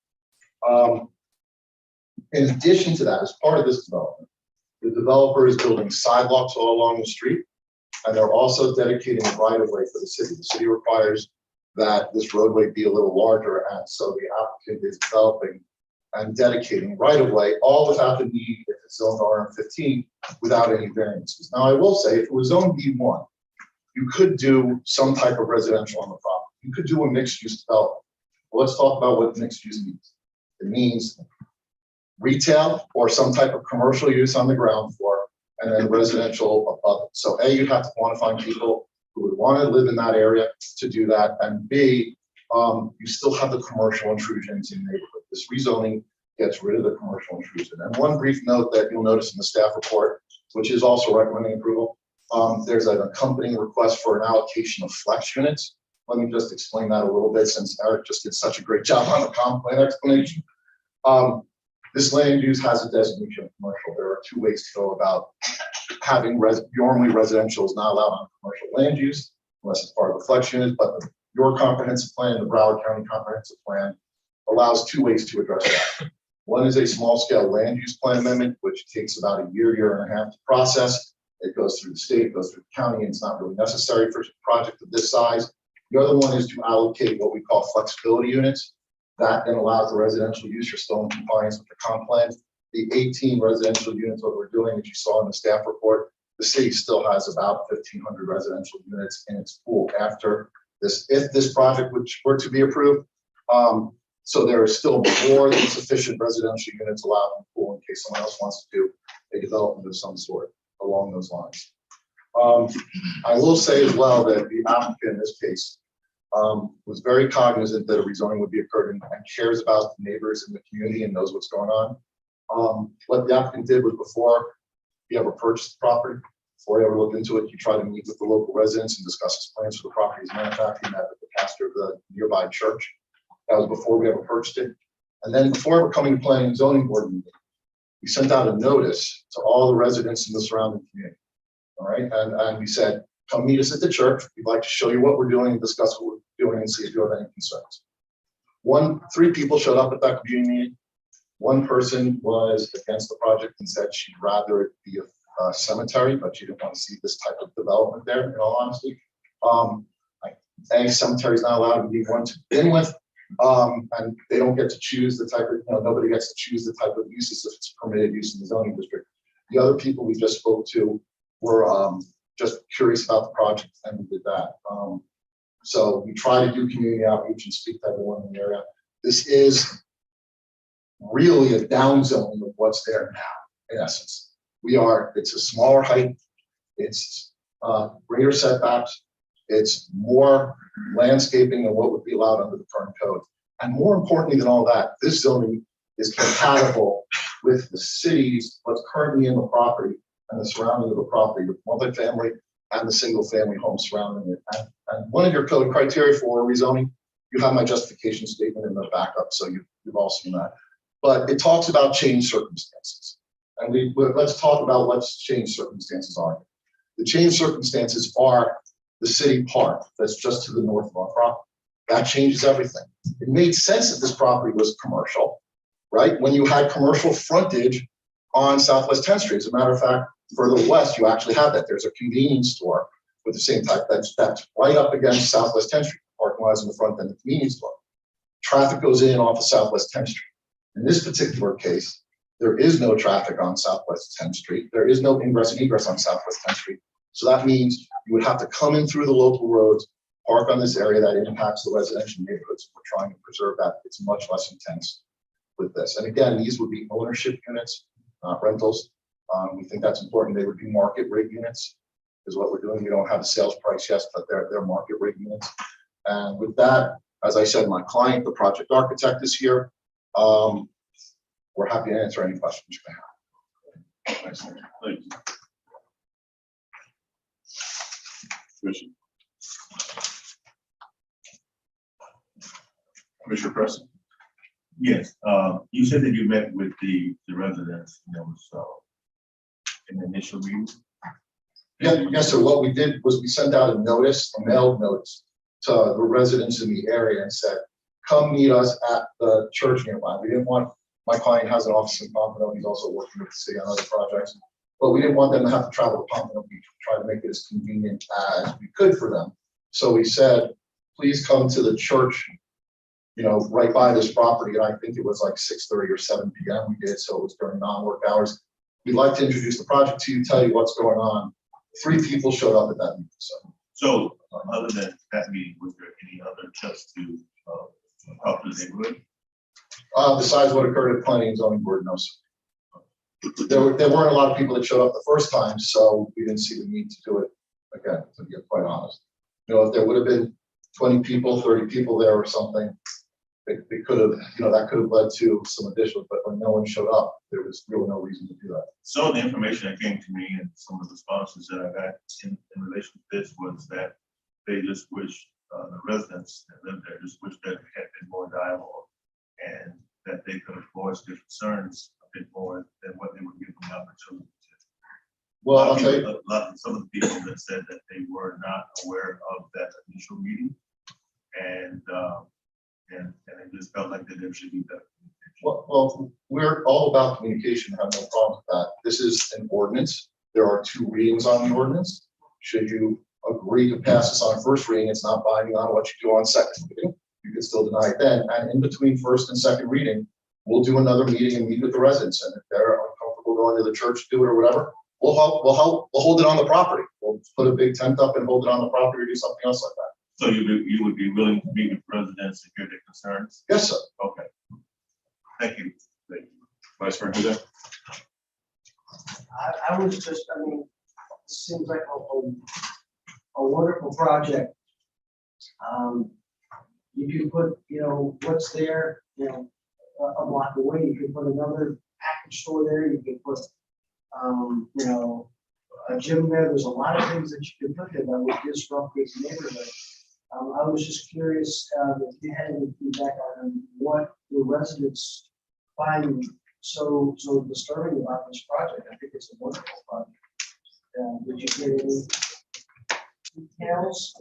N: In addition to that, as part of this development, the developer is building sidewalks all along the street, and they're also dedicating a right-of-way for the city. The city requires that this roadway be a little larger, and so the applicant is developing and dedicating right-of-way, all without the need, if it's zoned RM15, without any variances. Now, I will say, if it was zoned B1, you could do some type of residential on the property. you could do a mixed use development. Well, let's talk about what mixed use means. It means retail or some type of commercial use on the ground floor, and then residential above it. So A, you have to want to find people who would want to live in that area to do that, and B, you still have the commercial intrusions in the neighborhood. This rezoning gets rid of the commercial intrusion. And one brief note that you'll notice in the staff report, which is also recommending approval, there's an accompanying request for an allocation of flex units. Let me just explain that a little bit, since Eric just did such a great job on the comp plan explanation. This land use has a designation of commercial. There are two ways to go about having normally residential is not allowed on commercial land use unless it's part of a flex unit, but your comprehensive plan, the Broward County Comprehensive Plan, allows two ways to address that. One is a small scale land use plan amendment, which takes about a year and a half to process. It goes through the state, goes through the county, and it's not really necessary for a project of this size. The other one is to allocate what we call flexibility units. That then allows the residential use. You're still in compliance with the comp plan. The 18 residential units, what we're doing, as you saw in the staff report, the city still has about 1,500 residential units in its pool after this, if this project were to be approved. So there is still more than sufficient residential units allowed in the pool in case someone else wants to do a development of some sort along those lines. I will say as well that the applicant in this case was very cognizant that a rezoning would be occurring and cares about the neighbors in the community and knows what's going on. What the applicant did was, before he ever purchased the property, before he ever looked into it, he tried to meet with the local residents and discuss his plans for the property. As a matter of fact, he met with the pastor of the nearby church. That was before we ever purchased it. And then before ever coming to planning and zoning board meeting, we sent out a notice to all the residents in the surrounding community. All right, and we said, come meet us at the church. We'd like to show you what we're doing and discuss what we're doing and see if you have any concerns. Three people showed up at that community meeting. One person was against the project and said she'd rather it be a cemetery, but she didn't want to see this type of development there, in all honesty. A cemetery is not allowed to be one to begin with. And they don't get to choose the type of, nobody gets to choose the type of uses if it's permitted use in the zoning district. The other people we just spoke to were just curious about the project, and we did that. So we try to do community outreach and speak to everyone in the area. This is really a downzoning of what's there now, in essence. It's a smaller height, it's greater setbacks, it's more landscaping than what would be allowed under the current code. And more importantly than all that, this zoning is compatible with the city's, what's currently in the property and the surrounding of the property, with multifamily and the single family homes surrounding it. And one of your code criteria for rezoning, you have my justification statement in the backup, so you've all seen that. But it talks about changed circumstances. And let's talk about what changed circumstances are. The changed circumstances are the city park that's just to the north of our property. That changes everything. It made sense that this property was commercial, right? When you had commercial frontage on Southwest 10th Street. As a matter of fact, further west, you actually have that. There's a convenience store with the same type that's right up against Southwest 10th Street. Parking lots in the front, then the convenience store. Traffic goes in off of Southwest 10th Street. In this particular case, there is no traffic on Southwest 10th Street. There is no ingress and egress on Southwest 10th Street. So that means you would have to come in through the local roads, park on this area that impacts the residential neighborhoods. We're trying to preserve that. It's much less intense with this. And again, these would be ownership units, not rentals. We think that's important. They would be market rate units is what we're doing. We don't have a sales price yet, but they're market rate units. And with that, as I said, my client, the project architect, is here. We're happy to answer any questions you may have. Thanks.
A: Thank you. Commissioner. Commissioner Preston.
J: Yes, you said that you met with the residents, so in the initial meeting.
N: Yes, sir. What we did was we sent out a notice, a mailed notice to the residents in the area and said, come meet us at the church nearby. We didn't want, my client has an office in Pompano. He's also working with the city on other projects, but we didn't want them to have to travel to Pompano Beach. We tried to make it as convenient as we could for them. So we said, please come to the church, right by this property. And I think it was like 6:30 or 7 p.m. we did, so it was during non-work hours. We'd like to introduce the project to you, tell you what's going on. 3 people showed up at that meeting.
J: So other than that meeting, was there any other just to help the neighborhood?
N: Besides what occurred at planning and zoning board, no, sir. There weren't a lot of people that showed up the first time, so we didn't see the need to do it again, to be quite honest. You know, if there would have been 20 people, 30 people there or something, it could have, you know, that could have led to some additional, but when no one showed up, there was really no reason to do that.
J: Some of the information that came to me and some of the responses that I got in relation to this was that they just wish the residents that live there just wish that there had been more dialogue and that they could have voiced their concerns a bit more than what they were given the opportunity to.
N: Well, I'll tell you,
J: Some of the people that said that they were not aware of that initial meeting and it just felt like that there should be better communication.
N: well, we're all about communication, have no problem with that. This is an ordinance. There are 2 readings on the ordinance. Should you agree to pass this on first reading, it's not binding on what you do on second reading. You can still deny it then. And in between first and second reading, we'll do another meeting and meet with the residents. And if they're uncomfortable going to the church to do it or whatever, we'll hold it on the property. We'll put a big tent up and hold it on the property or do something else like that.
J: So you would be willing to meet with residents and hear their concerns?
N: Yes, sir.
J: Okay. Thank you.
A: Vice Mayor Huda?
C: I was just, I mean, it seems like a wonderful project. You can put, you know, what's there, you know, a block away, you can put another package store there, you can put, you know, a gym there, there's a lot of things that you can put there that would disrupt this neighborhood. I was just curious if you had any feedback on what the residents find so disturbing about this project. I think it's a wonderful project. Did you get any details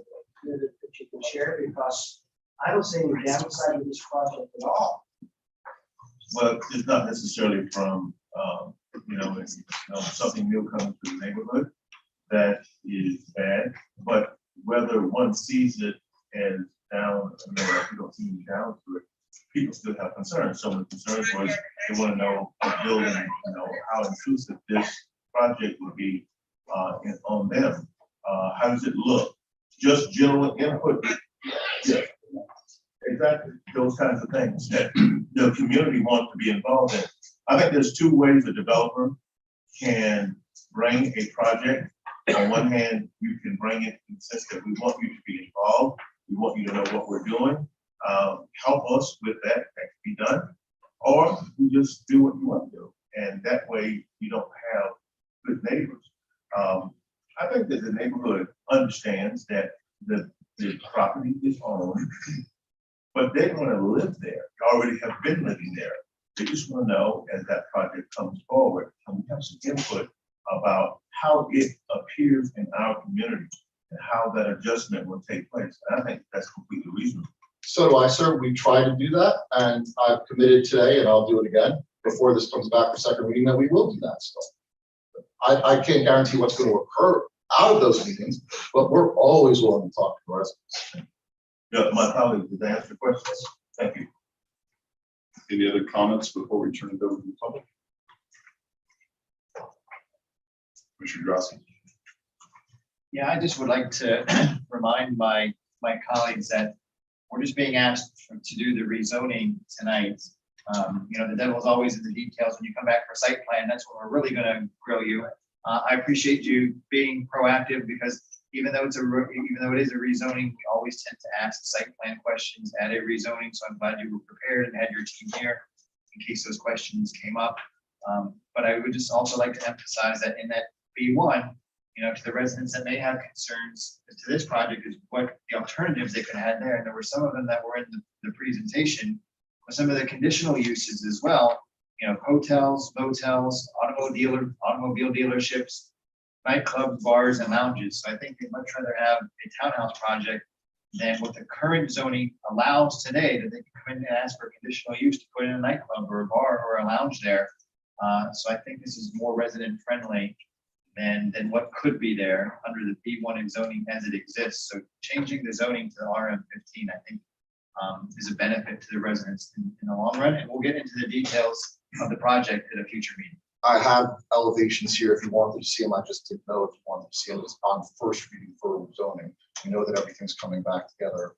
C: that you can share? Because I don't see any downside to this project at all.
J: Well, it's not necessarily from, something new coming to the neighborhood that is bad, but whether one sees it as down, if you don't see it down to it, people still have concerns. Some of the concerns was they want to know the building, how intrusive this project would be on them. How does it look? Just general input. Yeah, exactly. Those kinds of things that the community wants to be involved in. I think there's 2 ways a developer can bring a project. On one hand, you can bring it in the sense that we want you to be involved. We want you to know what we're doing. Help us with that. That can be done. Or you just do what you want to do. And that way you don't have good neighbors. I think that the neighborhood understands that the property is owned, but they want to live there. They already have been living there. They just want to know as that project comes forward, can we have some input about how it appears in our community and how that adjustment will take place. And I think that's completely reasonable.
N: So do I, sir. We try to do that, and I've committed today, and I'll do it again before this comes back for second reading, that we will do that stuff. I can't guarantee what's going to occur out of those meetings, but we're always willing to talk to the residents.
J: Yeah, my colleague, did they answer questions? Thank you.
A: Any other comments before we turn it over to the public? Commissioner Grassi.
I: Yeah, I just would like to remind my colleagues that we're just being asked to do the rezoning tonight. The devil's always in the details. When you come back for site plan, that's when we're really going to grill you. I appreciate you being proactive because even though it is a rezoning, we always tend to ask site plan questions at a rezoning. So I'm glad you were prepared and had your team here in case those questions came up. But I would just also like to emphasize that in that B1, to the residents that may have concerns to this project is what the alternatives they could have had there. And there were some of them that were in the presentation, with some of the conditional uses as well. Hotels, motels, automobile dealerships, nightclubs, bars, and lounges. So I think they'd much rather have a townhouse project than what the current zoning allows today, that they can come in and ask for conditional use to put in a nightclub or a bar or a lounge there. So I think this is more resident friendly than what could be there under the B1 zoning as it exists. So changing the zoning to RM15, I think, is a benefit to the residents in the long run. And we'll get into the details of the project at a future meeting.
N: I have elevations here if you wanted to see them. I just didn't know if you wanted to see them on first reading for zoning. You know that everything's coming back together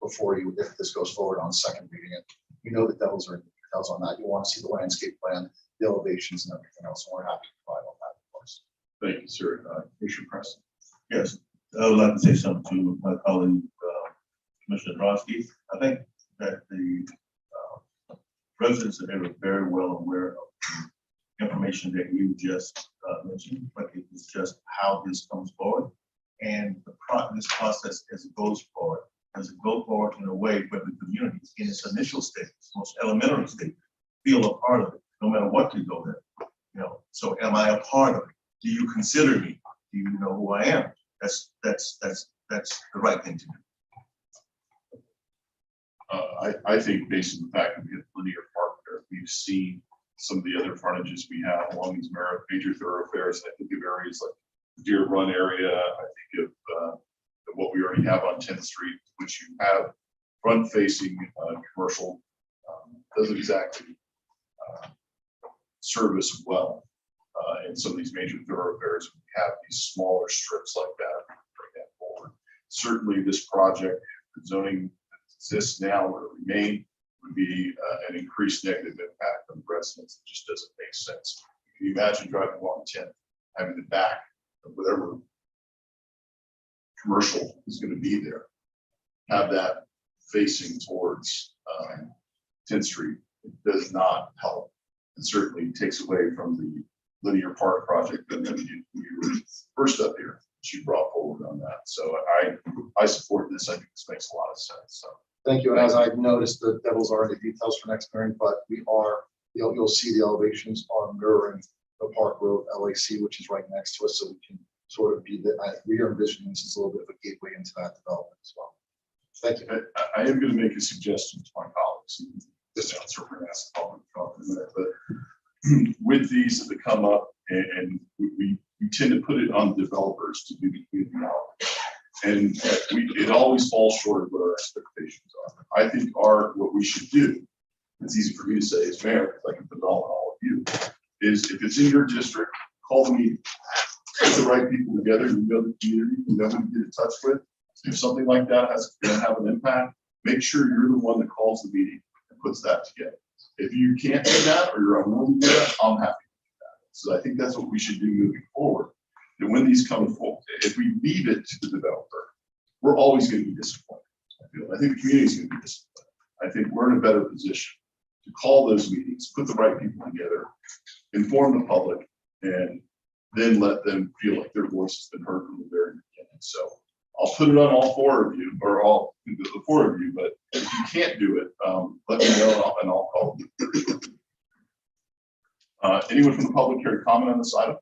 N: before you, if this goes forward on second reading. And you know the devils are in the details on that. You want to see the landscape plan, the elevations and everything else. And we're happy to provide all that, of course.
A: Thank you, sir. Commissioner Preston.
J: Yes, I would like to say something to my colleague, Commissioner Drosky. I think that the residents are very well aware of the information that you just mentioned, but it is just how this comes forward. And this process as it goes forward, in a way where the community in its initial stage, most elementary stage, feel a part of it, no matter what you go there. You know, so am I a part of it? Do you consider me? Do you know who I am? That's the right thing to do.
A: I think based on the fact that we have linear park there, we've seen some of the other frontages we have along these major thoroughfares. I think of areas like the Deer Run area. I think of what we already have on 10th Street, which you have front-facing commercial, doesn't exactly service well. In some of these major thoroughfares, we have these smaller strips like that. Bring that forward. Certainly, this project, the zoning that exists now or remain, would be an increased negative impact on the residents. It just doesn't make sense. Can you imagine driving along 10th, having the back of whatever commercial is going to be there, have that facing towards 10th Street? It does not help. It certainly takes away from the linear park project that you were first up here, that you brought forward on that. So I support this. I think this makes a lot of sense. So
N: Thank you. And as I've noticed, the devils are in the details for next hearing, but we are, you'll see the elevations on mirroring the Park Road LAC, which is right next to us. So we can sort of be we are envisioning this as a little bit of a gateway into that development as well. Thank you.
A: I am going to make a suggestion to my colleagues. This answer for ask public comment in there, but with these that come up, and we tend to put it on developers to do the community outreach, and it always falls short of what our expectations are. I think what we should do, it's easy for me to say as mayor, because I can put it all on all of you, is if it's in your district, call the meeting, get the right people together, you know the community, you know who to get in touch with. If something like that has going to have an impact, make sure you're the one that calls the meeting and puts that together. If you can't do that or you're unwilling to do that, I'm happy to do that. So I think that's what we should do moving forward. And when these come forward, if we leave it to the developer, we're always going to be disappointed. I think the community is going to be disappointed. I think we're in a better position to call those meetings, put the right people together, inform the public, and then let them feel like their voice has been heard from the very beginning. So I'll put it on all four of you, or all the four of you, but if you can't do it, let me know and I'll call you. Anyone from the public care to comment on this item?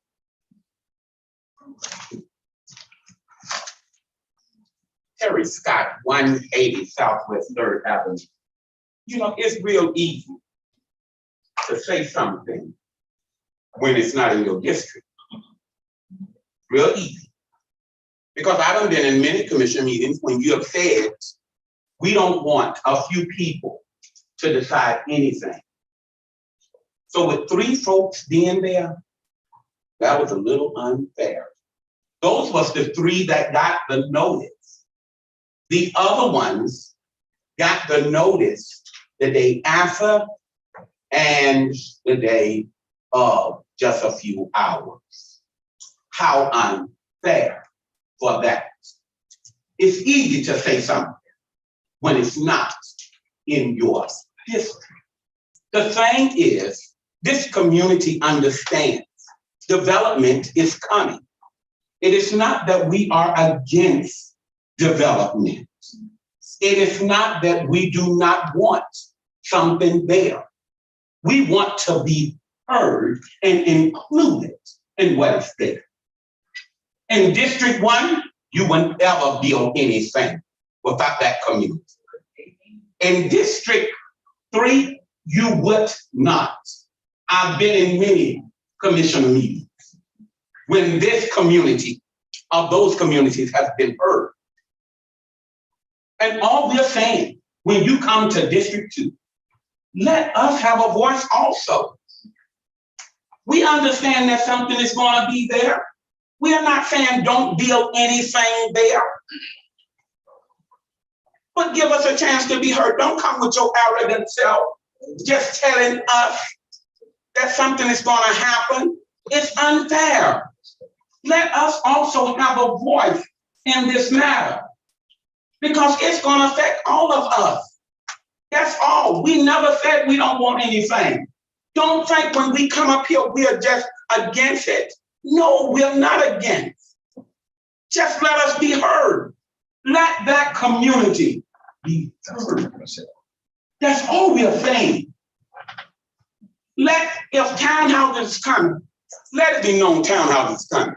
O: Terry Scott, 180 Southwest 3rd Avenue. You know, it's real easy to say something when it's not in your district. Real easy. Because I've been in many commission meetings when you have said, we don't want a few people to decide anything. So with 3 folks being there, that was a little unfair. Those was the 3 that got the notice. The other ones got the notice the day after and the day of just a few hours. How unfair for that. It's easy to say something when it's not in your district. The thing is, this community understands development is coming. It is not that we are against development. It is not that we do not want something there. We want to be heard and included in what is there. In District 1, you wouldn't ever build anything without that community. In District 3, you would not. I've been in many commission meetings when this community of those communities has been heard. And all we're saying, when you come to District 2, let us have a voice also. We understand that something is gonna be there. We are not saying don't build anything there. But give us a chance to be heard. Don't come with your arrogant self, just telling us that something is gonna happen. It's unfair. Let us also have a voice in this matter, because it's gonna affect all of us. That's all. We never said we don't want anything. Don't think when we come up here, we are just against it. No, we're not against. Just let us be heard. Let that community be heard. That's all we are saying. If townhouses is coming, let it be known townhouses is coming.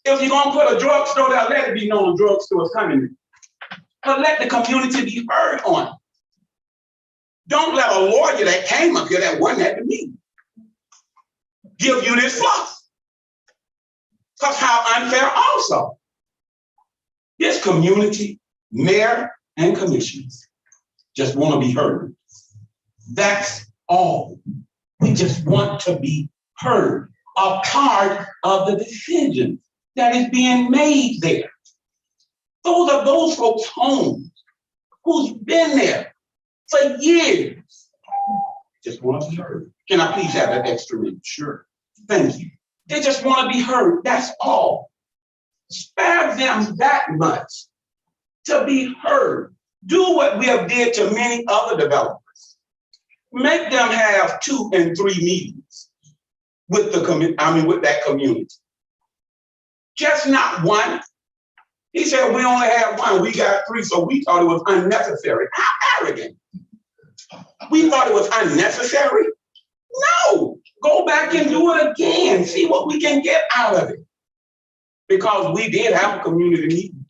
O: If you're gonna put a drugstore there, let it be known a drugstore is coming. But let the community be heard on it. Don't let a lawyer that came up here that wasn't at the meeting give you this fluff. Because how unfair also. This community, mayor and commissioners, just want to be heard. That's all. We just want to be heard, a part of the decision that is being made there. Those are those folks' homes who's been there for years. Just want to be heard. Can I please have that extra minute? Sure. Thank you. They just want to be heard. That's all. Spare them that much to be heard. Do what we have did to many other developers. Make them have 2 and 3 meetings with with that community. Just not one. He said we only have 1. We got 3, so we thought it was unnecessary. How arrogant. We thought it was unnecessary? No. Go back and do it again. See what we can get out of it. Because we did have a community meeting.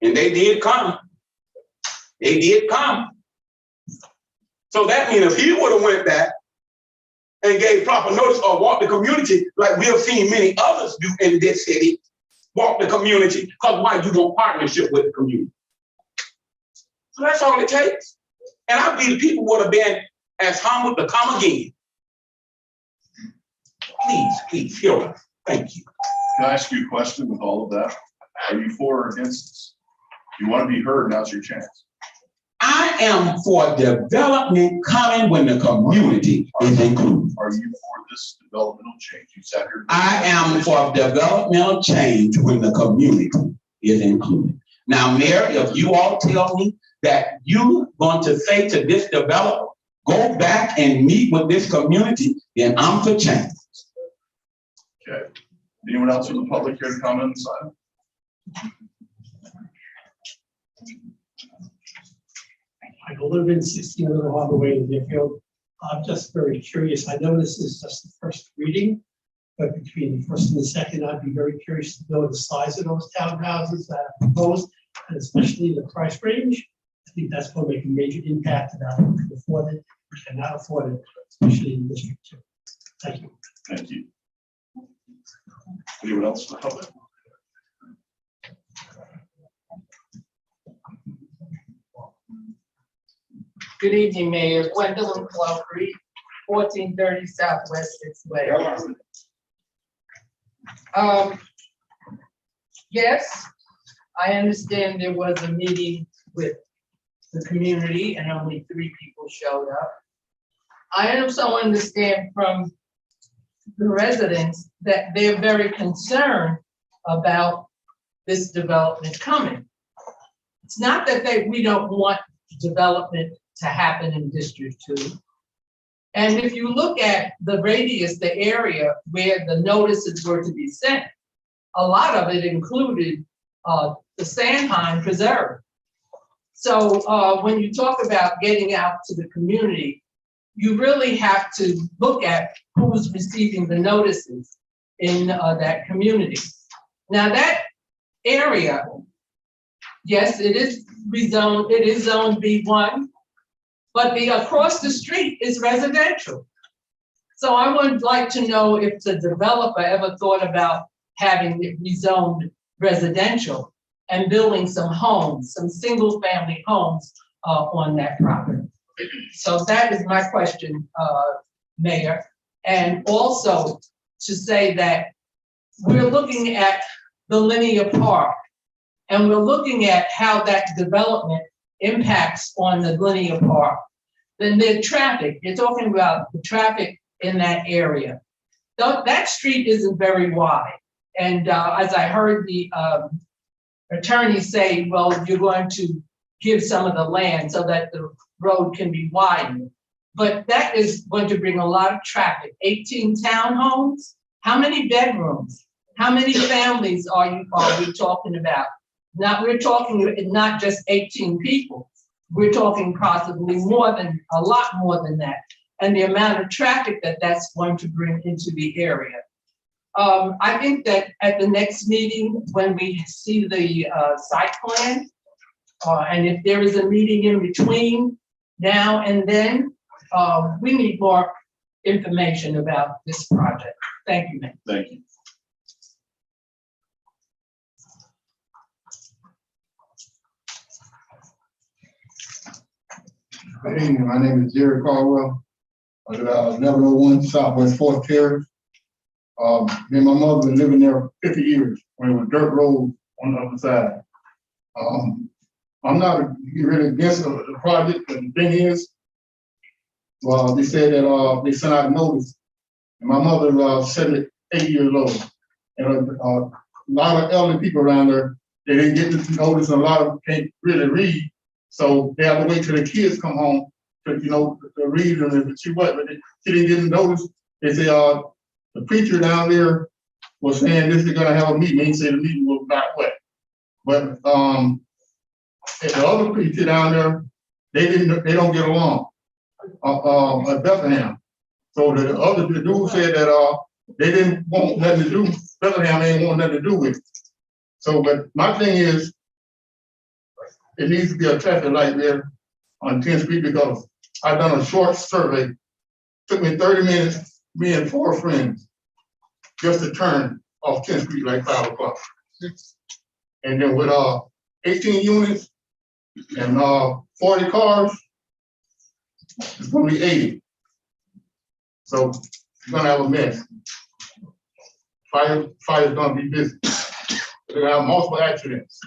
O: And they did come. They did come. So that means if he would have went back and gave proper notice or walked the community, like we have seen many others do in this city, walk the community, because why? You want partnership with the community. So that's all it takes. And I believe people would have been as humble to come again. Please, hear us. Thank you.
A: Can I ask you a question with all of that? Are you for or against this? You want to be heard, now's your chance.
O: I am for development coming when the community is included.
A: Are you for this developmental change? You sat here.
O: I am for developmental change when the community is included. Now, Mayor, if you all tell me that you want to say to this developer, go back and meet with this community, then I'm for change.
A: Okay. Anyone else from the public here to comment on this item?
P: I live in 16 Little Harbor Way in Deerfield. I'm just very curious. I know this is just the first reading, but between the first and the second, I'd be very curious to know the size of those townhouses that are proposed, and especially the price range. I think that's going to make a major impact on who can afford it, who cannot afford it, especially in District 2. Thank you.
A: Thank you. Anyone else from the public?
E: Good evening, Mayor. Gwendolyn Cloughery, 1430 Southwest 6th Way. Yes, I understand there was a meeting with the community and only 3 people showed up. I also understand from the residents that they're very concerned about this development coming. It's not that we don't want development to happen in District 2. And if you look at the radius, the area where the notices were to be sent, a lot of it included the Sandpine Preserve. So when you talk about getting out to the community, you really have to look at who's receiving the notices in that community. Now that area, yes, it is rezoned, it is zoned B1, but across the street is residential. So I would like to know if the developer ever thought about having it rezoned residential and building some homes, some single family homes on that property. So that is my question, Mayor. And also to say that we're looking at the linear park, and we're looking at how that development impacts on the linear park. Then the traffic, you're talking about the traffic in that area. That street isn't very wide. And as I heard the attorney say, well, you're going to give some of the land so that the road can be widened. But that is going to bring a lot of traffic. 18 townhomes, how many bedrooms? How many families are we talking about? We're talking not just 18 people. We're talking possibly a lot more than that. And the amount of traffic that that's going to bring into the area. I think that at the next meeting, when we see the site plan, and if there is a meeting in between now and then, we need more information about this project. Thank you, ma'am.
A: Thank you.
Q: Good evening, my name is Jerry Caldwell. I live 1101 Southwest 4th Terrace. Me and my mother been living there 50 years when it was dirt road on the other side. I'm not really against the project, but the thing is, well, they said that they sent out a notice, and my mother 78 years old, and a lot of elderly people around there, they didn't get this notice, and a lot of them can't really read, so they have to wait till the kids come home to, to read them. And she didn't get the notice. They say the preacher down there was saying this is gonna have a meeting. He said the meeting was not wet, but the other preacher down there, they don't get along. At Bethlehem. So the dude said that they didn't want nothing to do. Bethlehem ain't want nothing to do with it. So, but my thing is, it needs to be a traffic light there on 10th Street, because I've done a short survey. Took me 30 minutes, me and 4 friends, just to turn off 10th Street like 5 o'clock. And then with 18 units and 40 cars, it's gonna be 80. So you're gonna have a mess. Fire's gonna be busy. They're gonna have multiple accidents.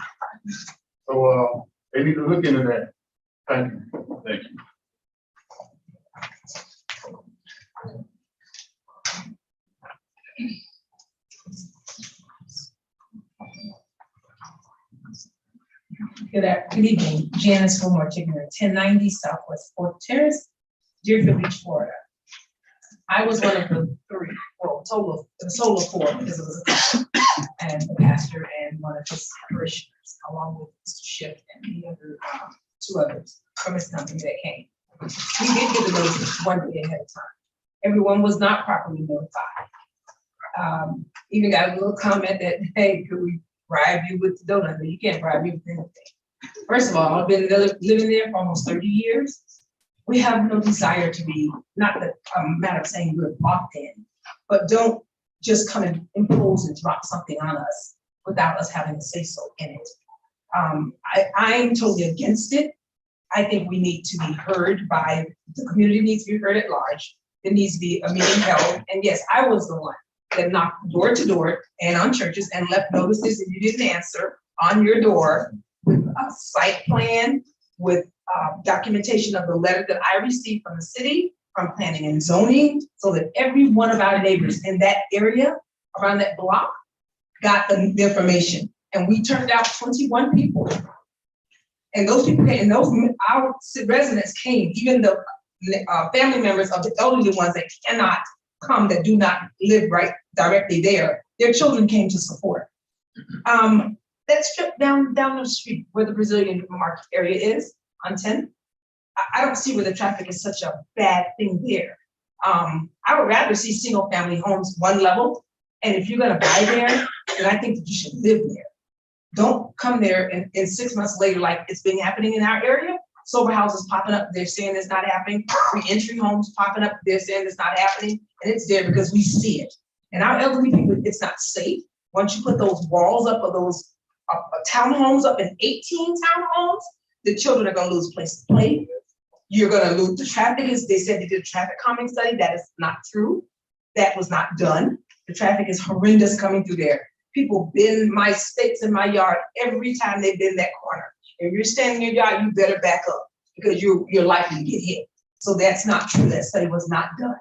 Q: So they need to look into that. Thank you.
A: Thank you.
R: Good evening, Janice Wilmore Tigner, 1090 Southwest 4th Terrace, Deerfield Beach, Florida. I was one of the 3, well, total of 4, because it was a couple, and the pastor and one of his parishioners, along with Mr. Schiff and the other 2 others from his company that came. We did get the notice 1 day ahead of time. Everyone was not properly notified. Even got a little comment that, hey, could we bribe you with the donut? You can't bribe me with anything. First of all, I've been living there for almost 30 years. We have no desire to be, not that a matter of saying we're locked in, but don't just come and impose and drop something on us without us having a say so in it. I'm totally against it. I think we need to be heard by, the community needs to be heard at large. There needs to be a meeting held. And yes, I was the one that knocked door to door and on churches and left notices if you didn't answer on your door with a site plan, with documentation of the letter that I received from the city, from planning and zoning, so that every one of our neighbors in that area around that block got the information. And we turned out 21 people. And those people came, and our residents came, even the family members of the elderly ones that cannot come, that do not live right directly there, their children came to support. That strip down the street where the Brazilian market area is on 10th, I don't see where the traffic is such a bad thing there. I would rather see single family homes 1 level. And if you're gonna buy there, then I think that you should live there. Don't come there and 6 months later, like it's been happening in our area, sober houses popping up, they're saying it's not happening, re-entry homes popping up, they're saying it's not happening, and it's there because we see it. And our elderly people, it's not safe. Once you put those walls up of those townhomes up in 18 townhomes, the children are gonna lose place to play. You're gonna lose the traffic. They said they did a traffic calming study. That is not true. That was not done. The traffic is horrendous coming through there. People bend my stakes in my yard every time they bend that corner. If you're standing in your yard, you better back up because you're likely to get hit. So that's not true. That study was not done.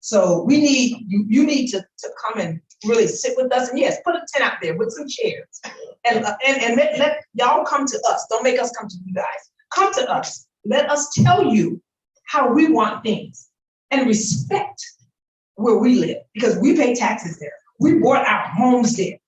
R: So we need, you need to come and really sit with us, and yes, put a tent out there with some chairs. And let y'all come to us. Don't make us come to you guys. Come to us. Let us tell you how we want things and respect where we live, because we pay taxes there. We bought our homes there.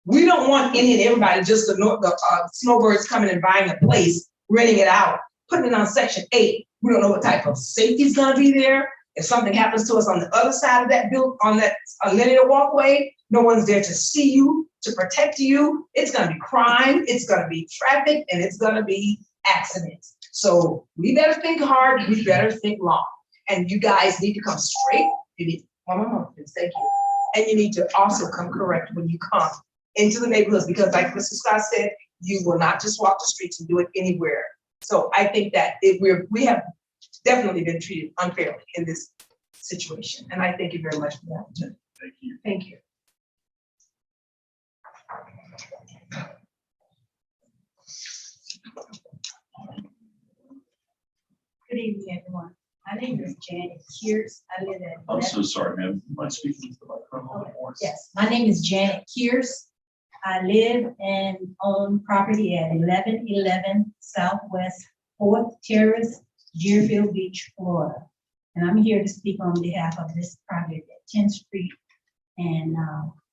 R: We don't want any and everybody, just the snowbirds coming and buying a place, renting it out, putting it on Section 8. We don't know what type of safety is gonna be there. If something happens to us on the other side of that on that linear walkway, no one's there to see you, to protect you. It's gonna be crime, it's gonna be traffic, and it's gonna be accidents. So we better think hard, we better think long. And you guys need to come straight. You need, thank you. And you need to also come correct when you come into the neighborhoods, because like Mr. Scott said, you will not just walk the streets and do it anywhere. So I think that we have definitely been treated unfairly in this situation. And I thank you very much for that.
A: Thank you.
R: Thank you.
S: Good evening, everyone. My name is Janet Kears. I live at.
A: I'm so sorry, ma'am. You mind speaking to the microphone a little more?
S: Yes, my name is Janet Kears. I live and own property at 1111 Southwest 4th Terrace, Deerfield Beach, Florida. And I'm here to speak on behalf of this project at 10th Street and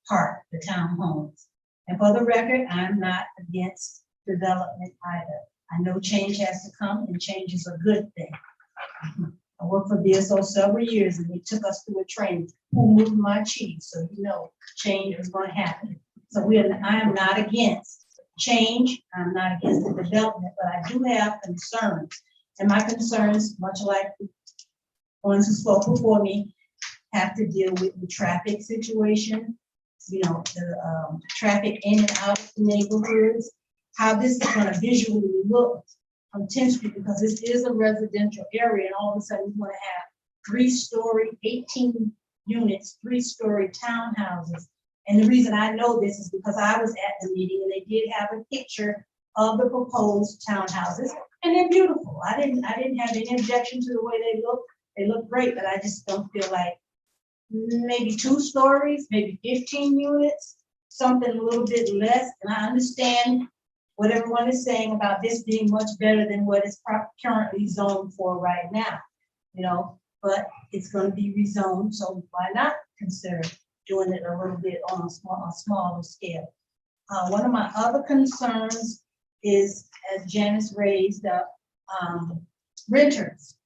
S: Park, the townhomes. And for the record, I'm not against development either. I know change has to come, and change is a good thing. I worked for BSO several years, and they took us through a training. Who moved my cheese? So you know change is going to happen. So I am not against change. I'm not against the development, but I do have concerns. And my concerns, much like the ones who spoke before me, have to deal with the traffic situation, you know, the traffic in and out of the neighborhoods, how this is going to visually look on 10th Street, because this is a residential area, and all of a sudden we want to have 3-story, 18 units, 3-story townhouses. And the reason I know this is because I was at the meeting and they did have a picture of the proposed townhouses, and they're beautiful. I didn't have any objection to the way they look. They look great, but I just don't feel like maybe 2 stories, maybe 15 units, something a little bit less. And I understand what everyone is saying about this being much better than what is currently zoned for right now, you know, but it's going to be rezoned. So why not consider doing it a little bit on a smaller scale? One of my other concerns is, as Janice raised up, renters.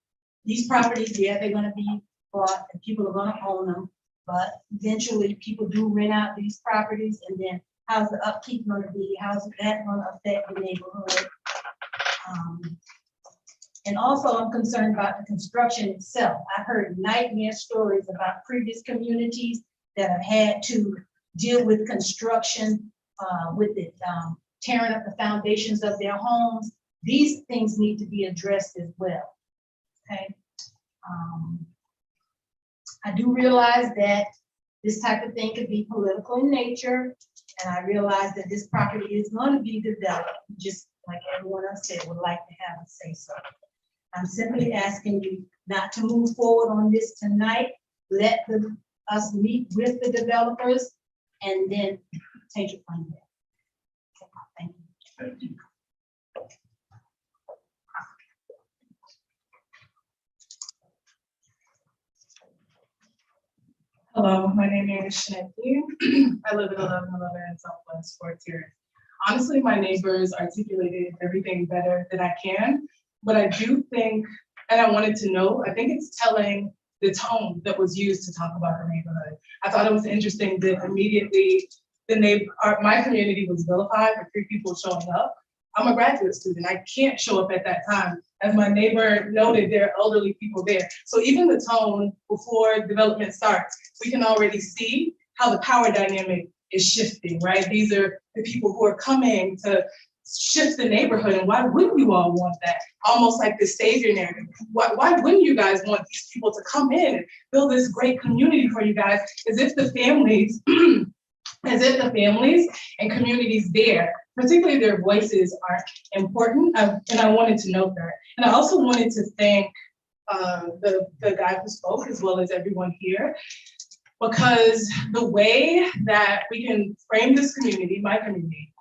S: These properties, yeah, they're going to be bought and people are going to own them, but eventually people do rent out these properties, and then how's the upkeep going to be? How's that going to affect the neighborhood? And also I'm concerned about the construction itself. I've heard nightmare stories about previous communities that have had to deal with construction, with it tearing up the foundations of their homes. These things need to be addressed as well. Okay. I do realize that this type of thing could be political in nature, and I realize that this property is going to be developed, just like everyone else said, would like to have a say so. I'm simply asking you not to move forward on this tonight. Let us meet with the developers and then take it from there. Thank you.
A: Thank you.
T: Hello, my name is Shanette. I live at 1111 in Southwest 4th Terrace. Honestly, my neighbors articulated everything better than I can, but I do think, and I wanted to know, I think it's telling the tone that was used to talk about the neighborhood. I thought it was interesting that immediately my community was vilified for 3 people showing up. I'm a graduate student. I can't show up at that time. As my neighbor noted, there are elderly people there. So even the tone before development starts, we can already see how the power dynamic is shifting, right? These are the people who are coming to shift the neighborhood, and why wouldn't you all want that? Almost like the savior narrative. Why wouldn't you guys want these people to come in and build this great community for you guys, as if the families and communities there, particularly their voices, are important, and I wanted to note that. And I also wanted to thank the guy who spoke, as well as everyone here, because the way that we can frame this community, my community,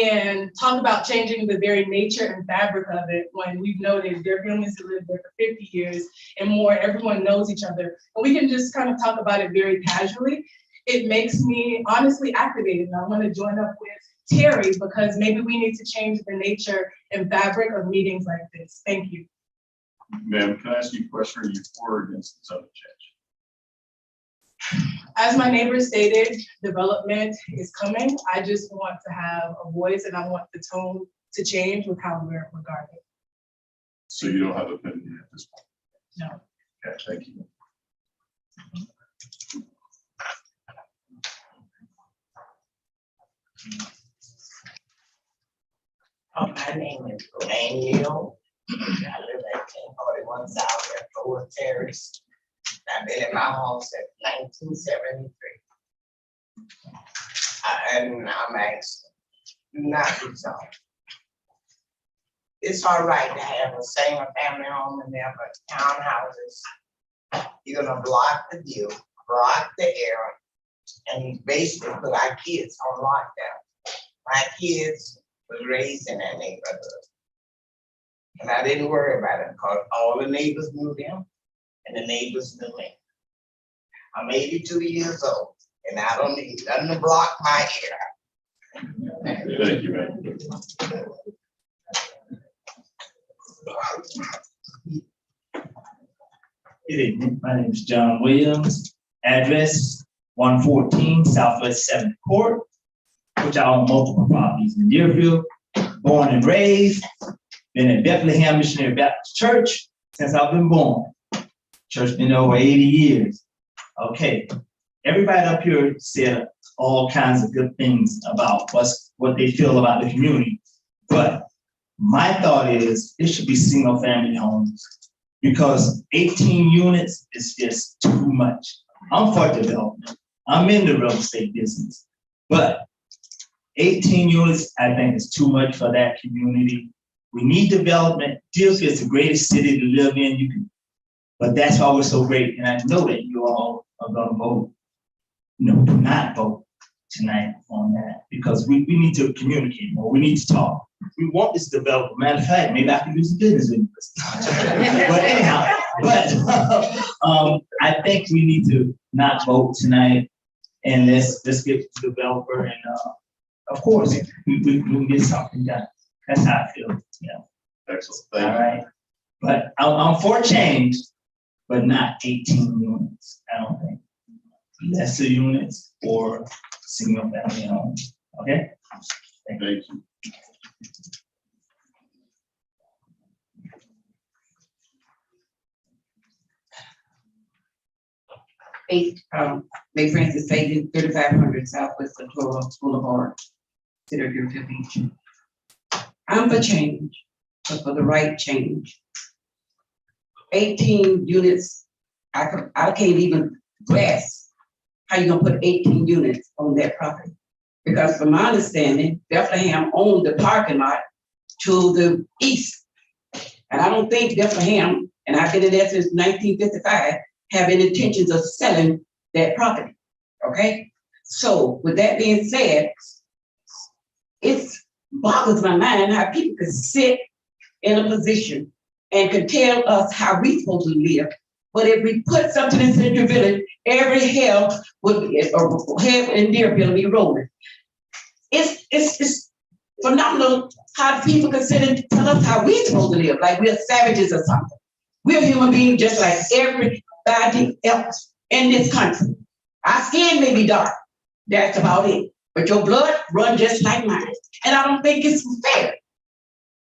T: and talk about changing the very nature and fabric of it, when we've noted there are families who lived there for 50 years and more, everyone knows each other, and we can just kind of talk about it very casually. It makes me honestly activated, and I want to join up with Terry, because maybe we need to change the nature and fabric of meetings like this. Thank you.
A: Ma'am, can I ask you a question? Are you for or against the zoning change?
T: As my neighbor stated, development is coming. I just want to have a voice, and I want the tone to change with how we're regarded.
A: So you don't have an opinion at this point?
T: No.
A: Okay, thank you.
U: My name is Daniel. I live at 1041 South at Fort Terrace. I've been in my house since 1973. And I'm asking, not resolved. It's all right to have a single family home in there, but townhouses, you're gonna block the view, block the air, and basically put our kids on lockdown. My kids was raised in that neighborhood. And I didn't worry about it because all the neighbors knew them and the neighbors knew me. I'm 82 years old and I don't need nothing to block my ear.
A: Thank you, ma'am.
V: Good evening. My name is John Williams. Address 114 Southwest 7th Court, which I own multiple properties in Deerfield. Born and raised, been at Bethlehem Missionary Baptist Church since I've been born. Church been over 80 years. Okay, everybody up here said all kinds of good things about what they feel about the community. But my thought is it should be single family homes, because 18 units is just too much. I'm for development. I'm in the real estate business, but 18 units, I think, is too much for that community. We need development. Deerfield is the greatest city to live in. But that's why we're so great. And I know that you all are going to vote. No, do not vote tonight on that, because we need to communicate more. We need to talk. We want this development. Matter of fact, maybe I can do some business in this. But anyhow, I think we need to not vote tonight, and let's get the developer, and of course we can get something done. That's how I feel. Yeah.
A: Excellent.
V: All right. But I'm for change, but not 18 units. I don't think. Lesser units or single family homes. Okay.
A: Thank you.
W: May Francis Fagan, 3500 Southwest Florida Boulevard, City of Deerfield Beach. I'm for change, but for the right change. 18 units, I can't even grasp how you gonna put 18 units on that property. Because from my understanding, Bethlehem owned the parking lot to the east. And I don't think Bethlehem, and I've been in there since 1955, have any intentions of selling that property, okay? So with that being said, it boggles my mind how people can sit in a position and can tell us how we supposed to live. But if we put something in Central Village, every hell would be, or hell in Deerfield will be rolling. It's phenomenal how people can sit and tell us how we supposed to live, like we're savages or something. We're human beings just like everybody else in this country. Our skin may be dark, that's about it. But your blood runs just like mine. And I don't think it's fair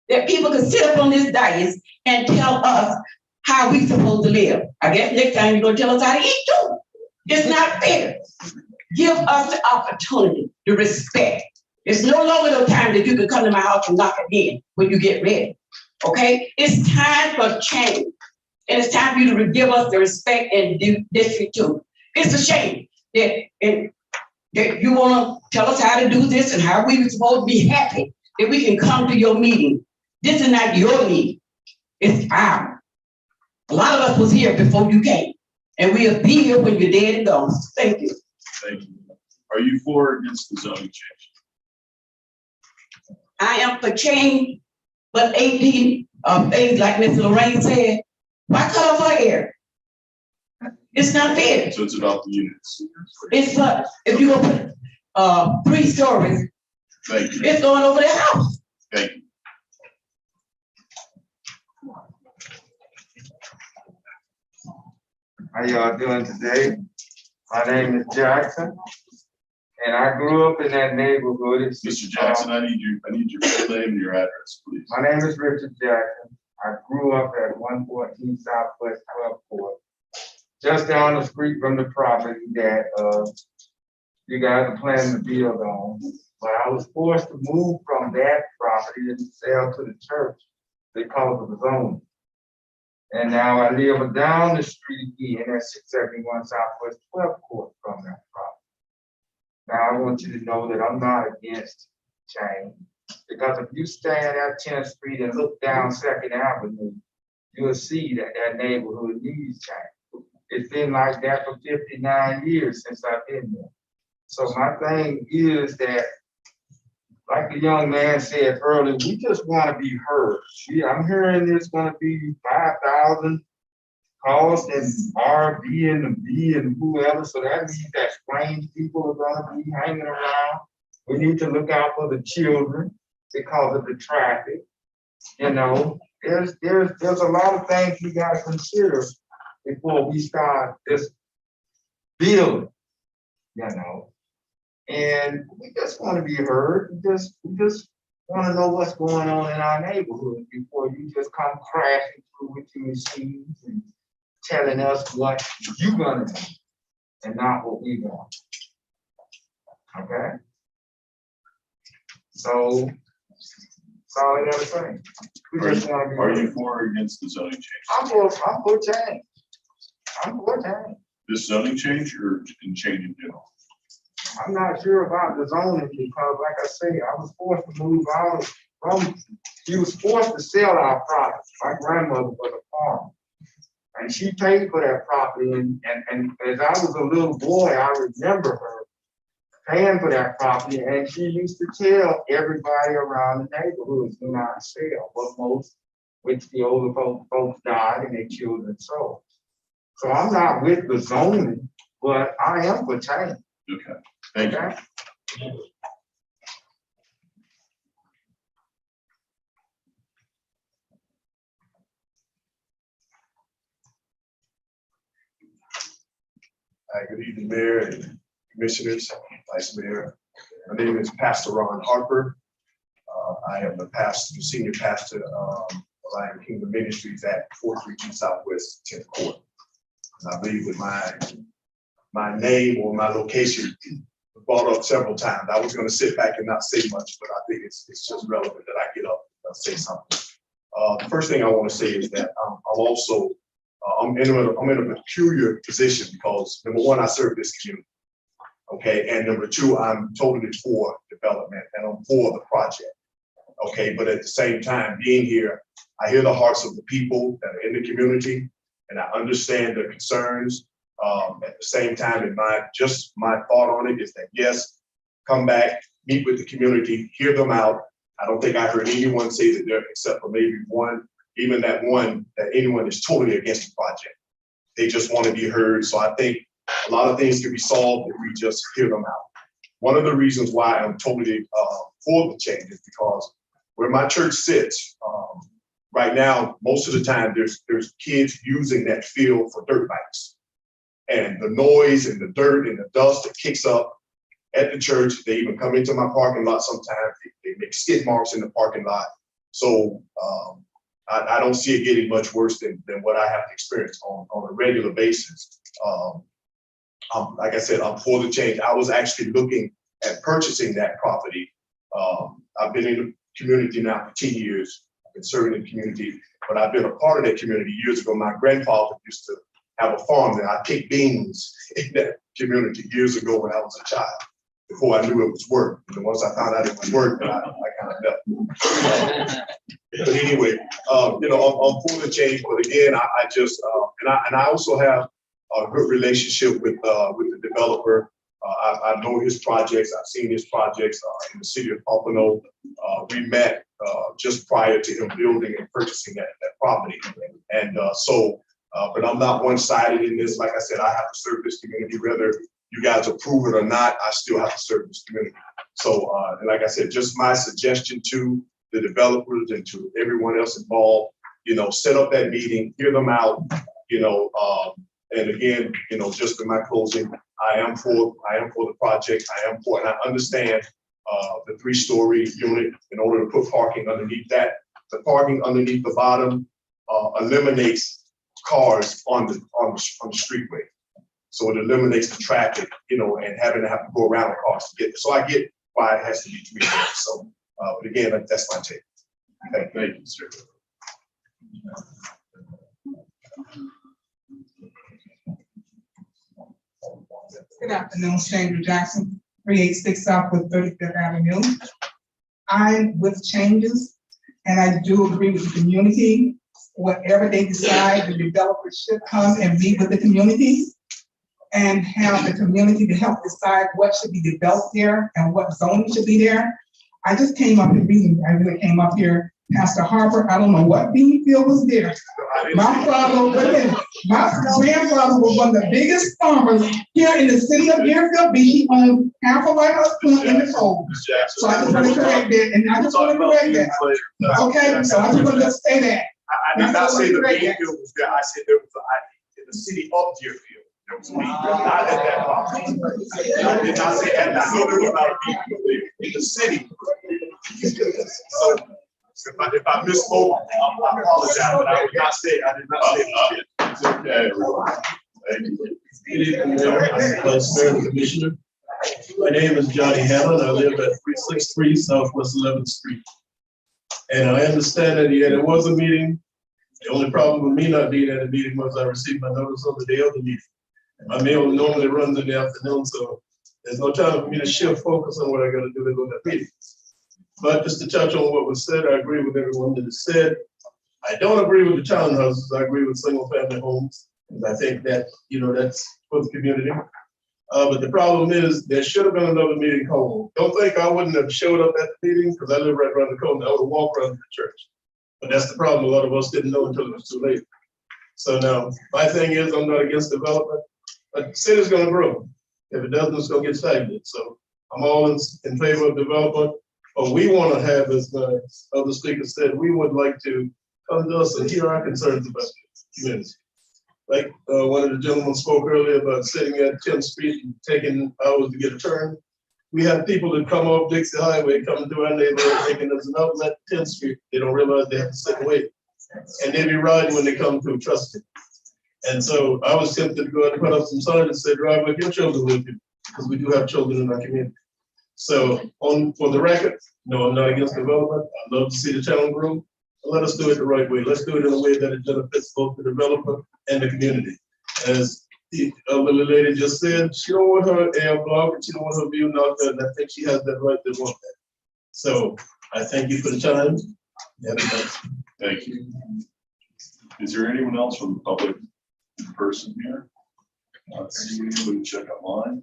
W: that people can sit up on this dais and tell us how we supposed to live. I guess next time you're gonna tell us how to eat too. It's not fair. Give us the opportunity, the respect, It's no longer the time that you can come to my house and knock again when you get ready. Okay? It's time for change. And it's time for you to give us the respect and district too. It's a shame that you want to tell us how to do this and how we supposed to be happy that we can come to your meeting. This is not your meeting. It's ours. A lot of us was here before you came. And we'll be here when you're dead and gone. Thank you.
A: Thank you. Are you for or against the zoning change?
W: I am for change, but 18 things like Mr. Lorraine said, why cut off her hair? It's not fair.
A: So it's about the units.
W: It's if you put 3 stories,
A: Thank you.
W: it's going over their house.
A: Thank you.
B: How y'all doing today? My name is Jackson, and I grew up in that neighborhood.
A: Mr. Jackson, I need your full name and your address, please.
B: My name is Richard Jackson. I grew up at 114 Southwest 12th Court, just down the street from the property that you guys are planning to build on. But I was forced to move from that property and sell to the church because of the zoning. And now I live down the street again at 671 Southwest 12th Court from that property. Now I want you to know that I'm not against change, because if you stand at 10th Street and look down 2nd Avenue, you'll see that that neighborhood needs change. It's been like that for 59 years since I've been there. So my thing is that, like the young man said earlier, we just want to be heard. I'm hearing there's going to be 5,000 calls and RV and the B and whoever. So that means that strange people are going to be hanging around. We need to look out for the children because of the traffic. You know, there's a lot of things we got to consider before we start this building. You know. And we just want to be heard. We just want to know what's going on in our neighborhood before you just come crashing through with your machines and telling us what you're gonna do and not what we want. Okay? So that's all I gotta say. We just want to be heard.
A: Are you for or against the zoning change?
B: I'm for change. I'm for change.
A: This zoning change or in change in general?
B: I'm not sure about the zoning because, like I say, I was forced to move out from. She was forced to sell our property. My grandmother was a farmer, and she paid for that property. And as I was a little boy, I remember her paying for that property, and she used to tell everybody around the neighborhood, "Do not sell." But most, which the older folks died and their children sold. So I'm not with the zoning, but I am for change.
A: Okay. Thank you.
F: Good evening, Mayor and Commissioners, Vice Mayor. My name is Pastor Ron Harper. I am the senior pastor of Lion Kingdom Ministries at 432 Southwest 10th Court. And I believe that my name or my location was brought up several times. I was going to sit back and not say much, but I think it's just relevant that I get up and say something. The first thing I want to say is that I'm in a peculiar position because, number one, I serve this community. Okay, and number two, I'm totally for development and I'm for the project. Okay, but at the same time, being here, I hear the hearts of the people that are in the community, and I understand their concerns. At the same time, my thought on it is that yes, come back, meet with the community, hear them out. I don't think I heard anyone say that they're, except for maybe one, even that anyone is totally against the project. They just want to be heard. So I think a lot of things can be solved if we just hear them out. One of the reasons why I'm totally for the change is because where my church sits, right now, most of the time there's kids using that field for dirt bikes. And the noise and the dirt and the dust that kicks up at the church, they even come into my parking lot sometimes. They make skid marks in the parking lot. So I don't see it getting much worse than what I have to experience on a regular basis. Like I said, I'm for the change. I was actually looking at purchasing that property I've been in the community now for 10 years. I've been serving the community, but I've been a part of that community years ago. My grandfather used to have a farm there. I picked beans in that community years ago when I was a child, before I knew it was work. And once I found out it was work, then I kind of left. But anyway, I'm for the change, but again, I just, and I also have a good relationship with the developer. I know his projects. I've seen his projects in the city of Pompano. We met just prior to him building and purchasing that property. And but I'm not one-sided in this. Like I said, I have to serve this community, whether you guys approve it or not. I still have to serve this community. So, and like I said, just my suggestion to the developers and to everyone else involved, set up that meeting, hear them out, and again, just in my closing, I am for the project. I am for, and I understand the 3-story unit in order to put parking underneath that. The parking underneath the bottom eliminates cars on the streetway. So it eliminates the traffic, and having to go around the cars to get there. So I get why it has to be 3 stories. So, but again, that's my take.
A: Thank you, sir.
H: Good afternoon, Sandra Jackson, 386 Southwest 35th Avenue. I'm with changes, and I do agree with the community. Whatever they decide, the developers should come and meet with the community and have the community to help decide what should be developed there and what zoning should be there. I just came up and I really came up here. Pastor Harper, I don't know what bean field was there. My father, my grandfather was one of the biggest farmers here in the city of Deerfield Beach. He owned half of our house in the cold. So I just want to correct that, and I just want to correct that. Okay, so I just want to say that.
F: I did not say the bean field was there. I said there was in the city of Deerfield. There was a bean field, not at that property. I did not say that. I know there was not a bean field there in the city. So if I misspoke, I apologize, but I did not say that.
A: It's okay, everyone. Thank you. Good evening, Mayor, Vice Mayor and Commissioner. My name is Johnny Hammond. I live at 363 Southwest 11th Street. And I understand that there was a meeting. The only problem with me not being at a meeting was I received my notice on the day of the meeting. And my mail normally runs in the afternoon, so there's no time for me to shift focus on what I got to do to go to that meeting. But just to touch on what was said, I agree with everyone that has said. I don't agree with the townhouses. I agree with single family homes. I think that, that's for the community. But the problem is there should have been another meeting called. Don't think I wouldn't have showed up at the meeting because I live right around the corner. I would have walked around to the church. But that's the problem. A lot of us didn't know until it was too late. So now my thing is I'm not against development, but the city's going to grow. If it doesn't, it's going to get stagnant. So I'm all in favor of development. But we want to have, as the other speaker said, we would like to come to us and hear our concerns about the community. Like one of the gentlemen spoke earlier about sitting at 10th Street and taking hours to get a turn. We have people that come off Dixie Highway coming through our neighborhood thinking there's an outlet 10th Street. They don't realize they have to sit and wait. And they be riding when they come through Trusted. And so I was tempted to go out and put up some signs and say, drive with your children with you, because we do have children in our community. So for the record, no, I'm not against development. I'd love to see the town grow. Let us do it the right way. Let's do it in a way that it benefits both the developer and the community. As the elderly lady just said, she don't want her air blocked and she don't want her view knocked out. And I think she has that right to want that. So I thank you for the time. Thank you. Is there anyone else from the public in person here? Let's see, we check online.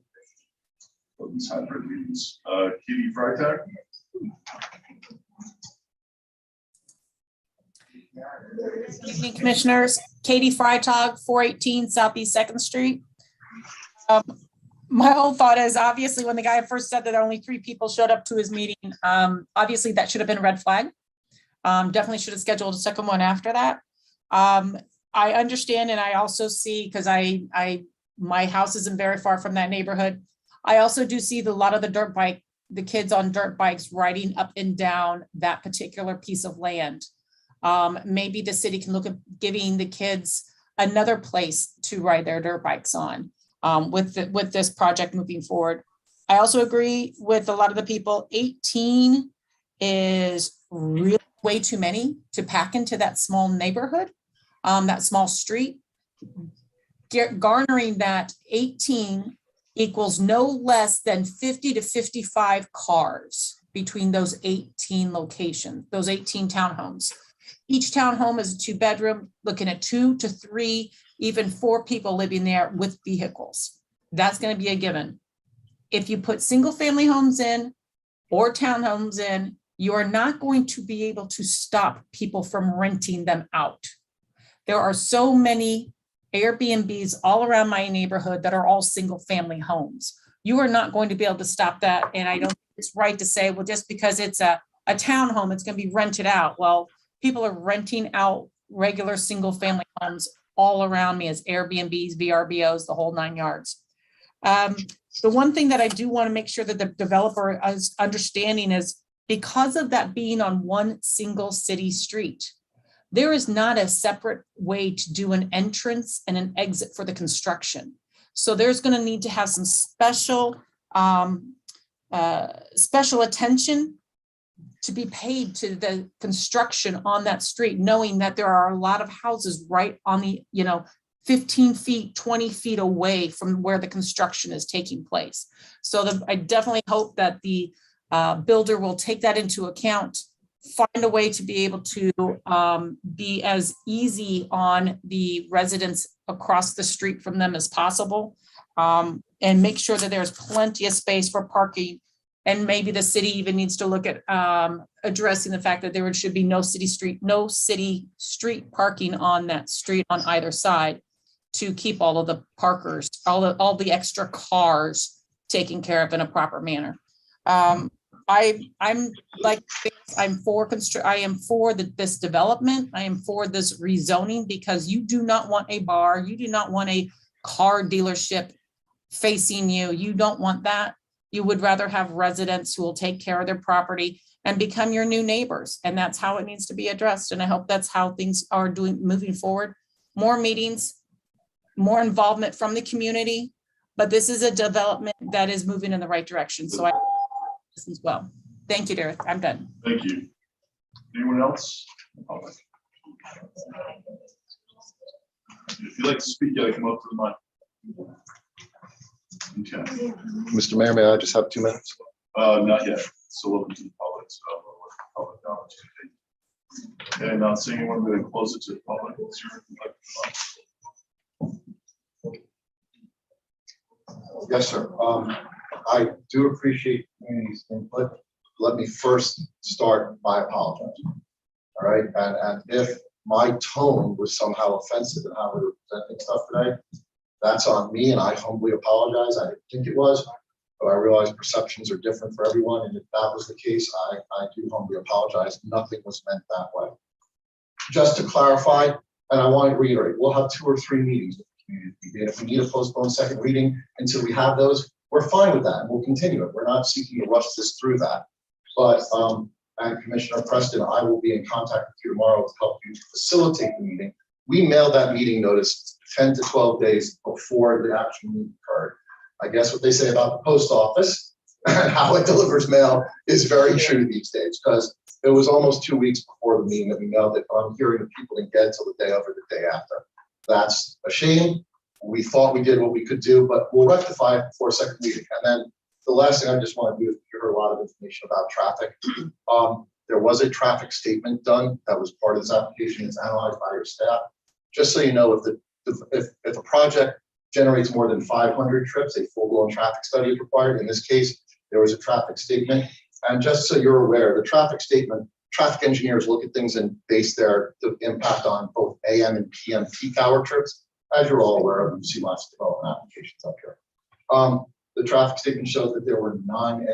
A: These hybrid meetings. Katie Freitag.
K: Good evening, Commissioners. Katie Freitag, 418 Southeast 2nd Street. My whole thought is obviously when the guy first said that only 3 people showed up to his meeting, obviously that should have been a red flag. Definitely should have scheduled a second one after that. I understand, and I also see, because my house isn't very far from that neighborhood. I also do see a lot of the kids on dirt bikes riding up and down that particular piece of land. Maybe the city can look at giving the kids another place to ride their dirt bikes on with this project moving forward. I also agree with a lot of the people, 18 is really way too many to pack into that small neighborhood, that small street. Garnering that 18 equals no less than 50 to 55 cars between those 18 locations, those 18 townhomes. Each townhome is a 2-bedroom, looking at 2 to 3, even 4 people living there with vehicles. That's going to be a given. If you put single family homes in or townhomes in, you are not going to be able to stop people from renting them out. There are so many Airbnbs all around my neighborhood that are all single family homes. You are not going to be able to stop that. And I don't think it's right to say, well, just because it's a townhome, it's going to be rented out. Well, people are renting out regular single family homes all around me as Airbnbs, VRBOs, the whole 9 yards. The one thing that I do want to make sure that the developer is understanding is because of that being on one single city street, there is not a separate way to do an entrance and an exit for the construction. So there's going to need to have some special attention to be paid to the construction on that street, knowing that there are a lot of houses right on the, 15 feet, 20 feet away from where the construction is taking place. So I definitely hope that the builder will take that into account, find a way to be able to be as easy on the residents across the street from them as possible, and make sure that there's plenty of space for parking. And maybe the city even needs to look at addressing the fact that there should be no city street parking on that street on either side to keep all of the parkers, all the extra cars taken care of in a proper manner. I'm for this development. I am for this rezoning because you do not want a bar. You do not want a car dealership facing you. You don't want that. You would rather have residents who will take care of their property and become your new neighbors. And that's how it needs to be addressed. And I hope that's how things are moving forward. More meetings, more involvement from the community, but this is a development that is moving in the right direction. So I this as well. Thank you, Derek. I'm done.
A: Thank you. Anyone else? If you'd like to speak, you gotta come up to the mic. Okay.
N: Mr. Mayor, may I just have 2 minutes?
A: Not yet. Still open to the public, so public knowledge. Okay, not seeing anyone, I'm going to close it to the public.
N: Yes, sir. I do appreciate community's input. Let me first start by apologizing. All right, and if my tone was somehow offensive in how we were presenting stuff today, that's on me, and I humbly apologize. I didn't think it was, but I realize perceptions are different for everyone, and if that was the case, I do humbly apologize. Nothing was meant that way. Just to clarify, and I want to reiterate, we'll have 2 or 3 meetings with the community. And if we need to postpone second reading until we have those, we're fine with that, and we'll continue it. We're not seeking to rush this through that. But, and Commissioner Preston, I will be in contact with you tomorrow to help you facilitate the meeting. We mailed that meeting notice 10 to 12 days before the actual meeting occurred. I guess what they say about the post office and how it delivers mail is very true these days, because it was almost 2 weeks before the meeting that we mailed it. I'm hearing that people didn't get it till the day of or the day after. That's a shame. We thought we did what we could do, but we'll rectify it before second meeting. And then the last thing I just want to do is you heard a lot of information about traffic. There was a traffic statement done that was part of this application. It's analyzed by your staff. Just so you know, if a project generates more than 500 trips, a full-blown traffic study is required. In this case, there was a traffic statement. And just so you're aware, the traffic statement, traffic engineers look at things and base their impact on both AM and PM peak hour trips. As you're all aware of, you see lots of development applications up here. The traffic statement shows that there were 9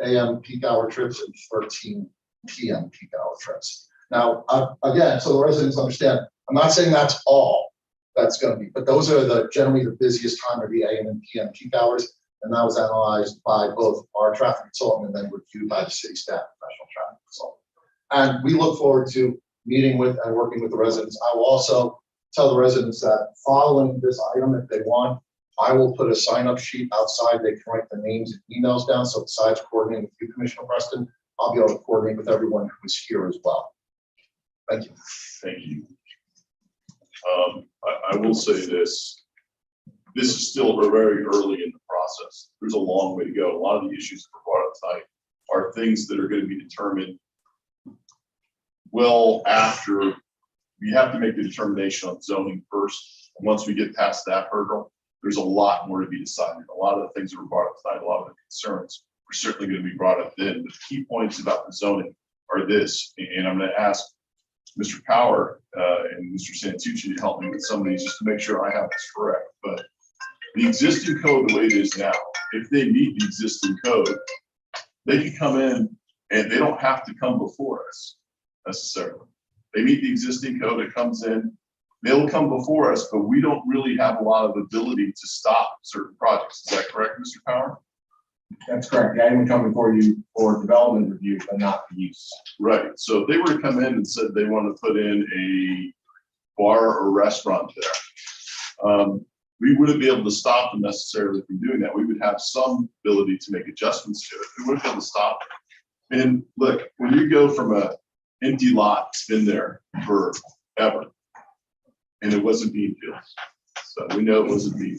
N: AM peak hour trips and 13 PM peak hour trips. Now, again, so the residents understand, I'm not saying that's all that's going to be, but those are generally the busiest time of the AM and PM peak hours. And that was analyzed by both our traffic consultant and then reviewed by the city staff, professional traffic consultant. And we look forward to meeting with and working with the residents. I will also tell the residents that following this item, if they want, I will put a sign-up sheet outside. They can write the names and emails down. So besides coordinating with you, Commissioner Preston, I'll be able to coordinate with everyone who is here as well. Thank you.
A: Thank you. I will say this. This is still very early in the process. There's a long way to go. A lot of the issues that were brought up tonight are things that are going to be determined well after we have to make the determination on zoning first. And once we get past that hurdle, there's a lot more to be decided. A lot of the things that were brought up tonight, a lot of the concerns are certainly going to be brought up then. But the key points about the zoning are this, and I'm going to ask Mr. Power and Mr. Santucci to help me with some of these just to make sure I have this correct. But the existing code, the way it is now, if they meet the existing code, they can come in and they don't have to come before us necessarily. They meet the existing code, it comes in, they'll come before us, but we don't really have a lot of ability to stop certain projects. Is that correct, Mr. Power?
F: That's correct. I even come before you for development review, but not for use.
A: Right. So if they were to come in and said they want to put in a bar or restaurant there, we wouldn't be able to stop them necessarily from doing that. We would have some ability to make adjustments to it. We wouldn't be able to stop it. And look, when you go from a empty lot that's been there forever, and it wasn't bean fields. So we know it wasn't bean.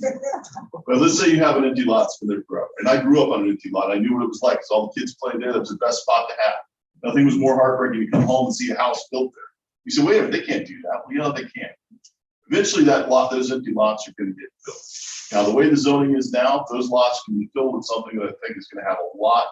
A: But let's say you have an empty lot that's been there forever. And I grew up on an empty lot. I knew what it was like because all the kids played there. That was the best spot to have. Nothing was more heartbreaking to come home and see a house built there. You say, wait a minute, they can't do that. Well, you know, they can't. Eventually that lot, those empty lots are going to get filled. Now, the way the zoning is now, those lots can be filled with something that I think is going to have a lot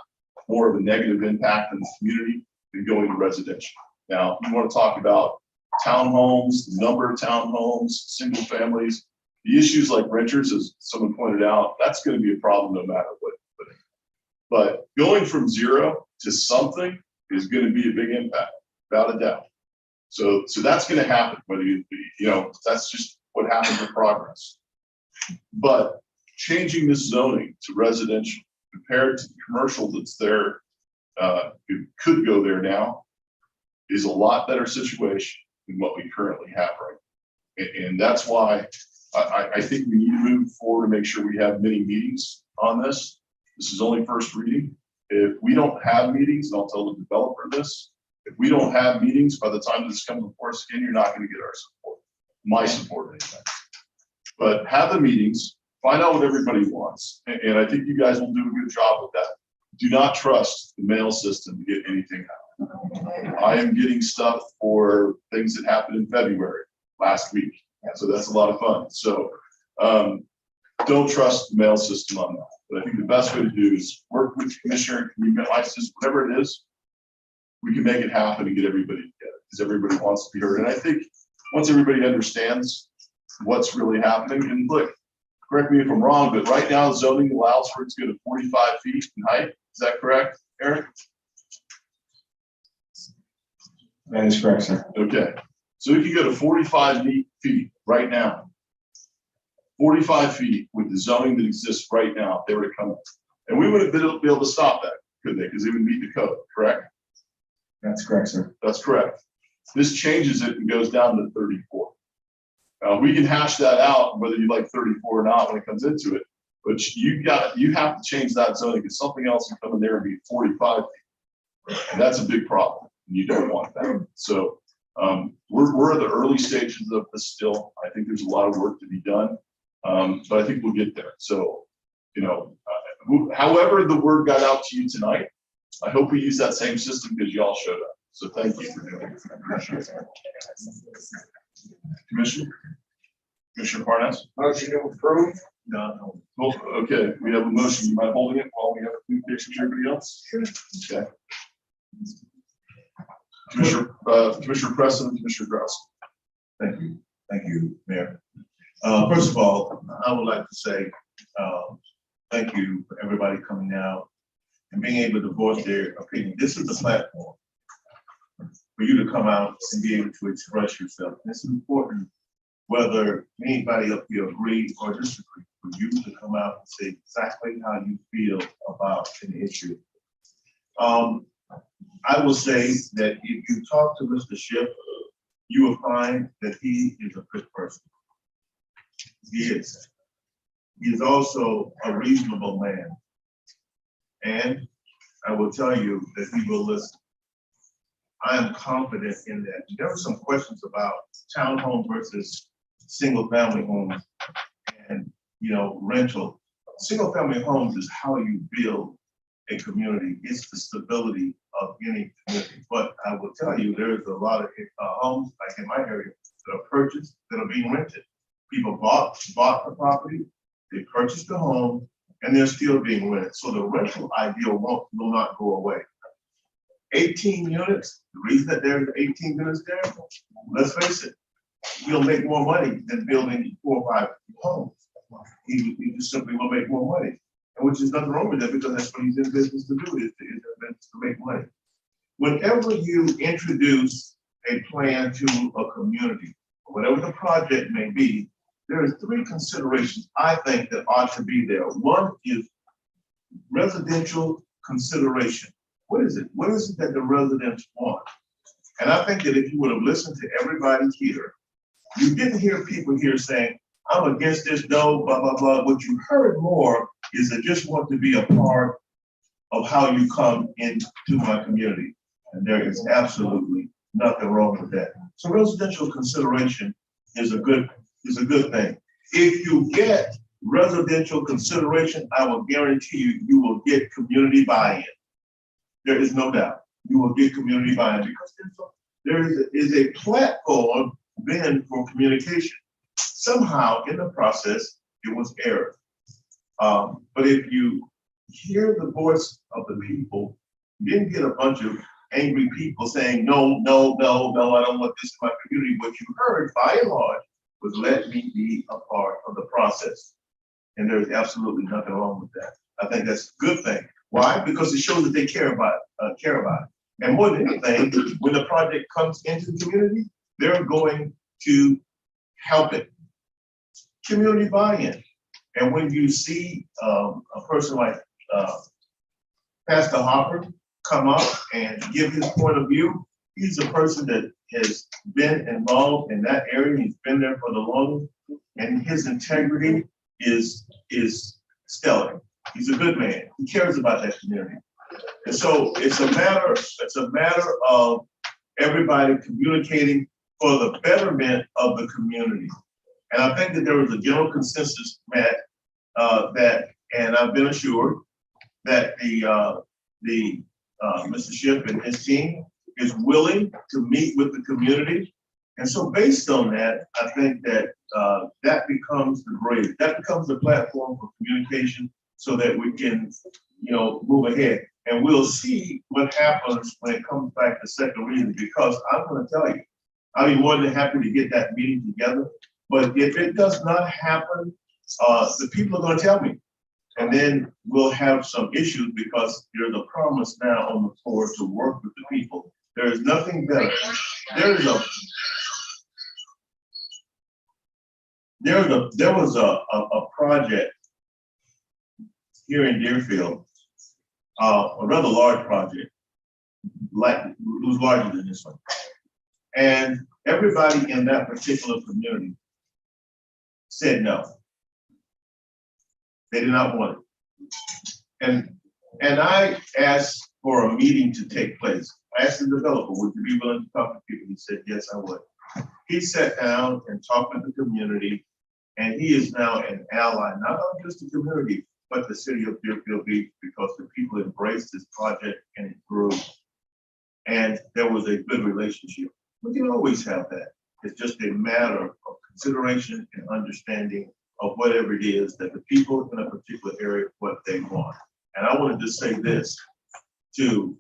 A: more of a negative impact on the community than going to residential. Now, you want to talk about townhomes, the number of townhomes, single families, the issues like renters, as someone pointed out, that's going to be a problem no matter what. But going from zero to something is going to be a big impact, without a doubt. So that's going to happen, whether you know, that's just what happens with progress. But changing this zoning to residential compared to the commercial that's there, it could go there now, is a lot better situation than what we currently have right now. And that's why I think we need to move forward to make sure we have many meetings on this. This is only first reading. If we don't have meetings, and I'll tell the developer this, if we don't have meetings by the time this comes before us again, you're not going to get our support, my support anyway. But have the meetings, find out what everybody wants. And I think you guys will do a good job with that. Do not trust the mail system to get anything out. I am getting stuff for things that happened in February last week. So that's a lot of fun. So don't trust the mail system on that. But I think the best way to do is work with the commissioner, community license, whatever it is, we can make it happen and get everybody together because everybody wants to be heard. And I think once everybody understands what's really happening, and look, correct me if I'm wrong, but right now zoning allows for it to go to 45 feet in height. Is that correct, Eric?
F: That is correct, sir.
A: Okay. So we can go to 45 feet right now. 45 feet with the zoning that exists right now, if they were to come in. And we wouldn't be able to stop that, could they? Because it would meet the code, correct?
F: That's correct, sir.
A: That's correct. This changes it and goes down to 34. We can hash that out, whether you like 34 or not when it comes into it. But you have to change that zoning because something else can come in there and be 45 feet. And that's a big problem. And you don't want that. So we're at the early stages of this still. I think there's a lot of work to be done. But I think we'll get there. So, you know, however the word got out to you tonight, I hope we use that same system because you all showed up. So thank you for doing it. Commissioner Parnas?
B: Motion to approve?
A: No. Okay, we have a motion. You mind holding it while we have a communication with everybody else? Sure. Okay. Commissioner Preston and Commissioner Gross.
J: Thank you, Mayor. First of all, I would like to say thank you for everybody coming out and being able to voice their opinion. This is a platform for you to come out and be able to express yourself. It's important whether anybody up here agree or disagree, for you to come out and say exactly how you feel about an issue. I will say that if you talk to Mr. Schiff, you will find that he is a good person. He is. He is also a reasonable man. And I will tell you that he will listen. I am confident in that. There were some questions about townhome versus single family homes and, rental. Single family homes is how you build a community. It's the stability of any community. But I will tell you, there is a lot of homes, like in my area, that are purchased, that are being rented. People bought the property, they purchased the home, and they're still being rented. So the rental idea will not go away. 18 units, the reason that there's 18 units there, let's face it, he'll make more money than building 4 or 5 homes. He just simply will make more money. And which is nothing wrong with that, because that's what he's in business to do, is to make money. Whenever you introduce a plan to a community, whatever the project may be, there are 3 considerations I think that ought to be there. One is residential consideration. What is it? What is it that the residents want? And I think that if you would have listened to everybody here, you didn't hear people here saying, I'm against this, no, blah, blah, blah. What you heard more is I just want to be a part of how you come into my community. And there is absolutely nothing wrong with that. So residential consideration is a good thing. If you get residential consideration, I will guarantee you, you will get community buy-in. There is no doubt you will get community buy-in, because there is a platform then for communication. Somehow in the process, it was error. But if you hear the voice of the people, you didn't get a bunch of angry people saying, no, no, no, no, I don't want this in my community. What you heard by and large was, let me be a part of the process. And there's absolutely nothing wrong with that. I think that's a good thing. Why? Because it shows that they care about it. And more than anything, when the project comes into the community, they're going to help it. Community buy-in. And when you see a person like Pastor Harper come up and give his point of view, he's a person that has been involved in that area. He's been there for the longest, and his integrity is stellar. He's a good man. He cares about that community. And so it's a matter of everybody communicating for the betterment of the community. And I think that there was a general consensus, Matt, and I've been assured that Mr. Schiff and his team is willing to meet with the community. And so based on that, I think that that becomes the bridge, that becomes the platform for communication, so that we can, move ahead. And we'll see what happens when it comes back to second reading, because I'm going to tell you, I'll be more than happy to get that meeting together. But if it does not happen, the people are going to tell me. And then we'll have some issues, because there's a promise now on the floor to work with the people. There is nothing better. There was a project here in Deerfield, a rather large project, like it was larger than this one. And everybody in that particular community said no. They did not want it. And I asked for a meeting to take place. I asked the developer, would you be willing to talk to people? He said, yes, I would. He sat down and talked with the community, and he is now an ally, not only just the community, but the city of Deerfield Beach, because the people embraced this project and it grew. And there was a good relationship. We can always have that. It's just a matter of consideration and understanding of whatever it is that the people in a particular area, what they want. And I want to just say this to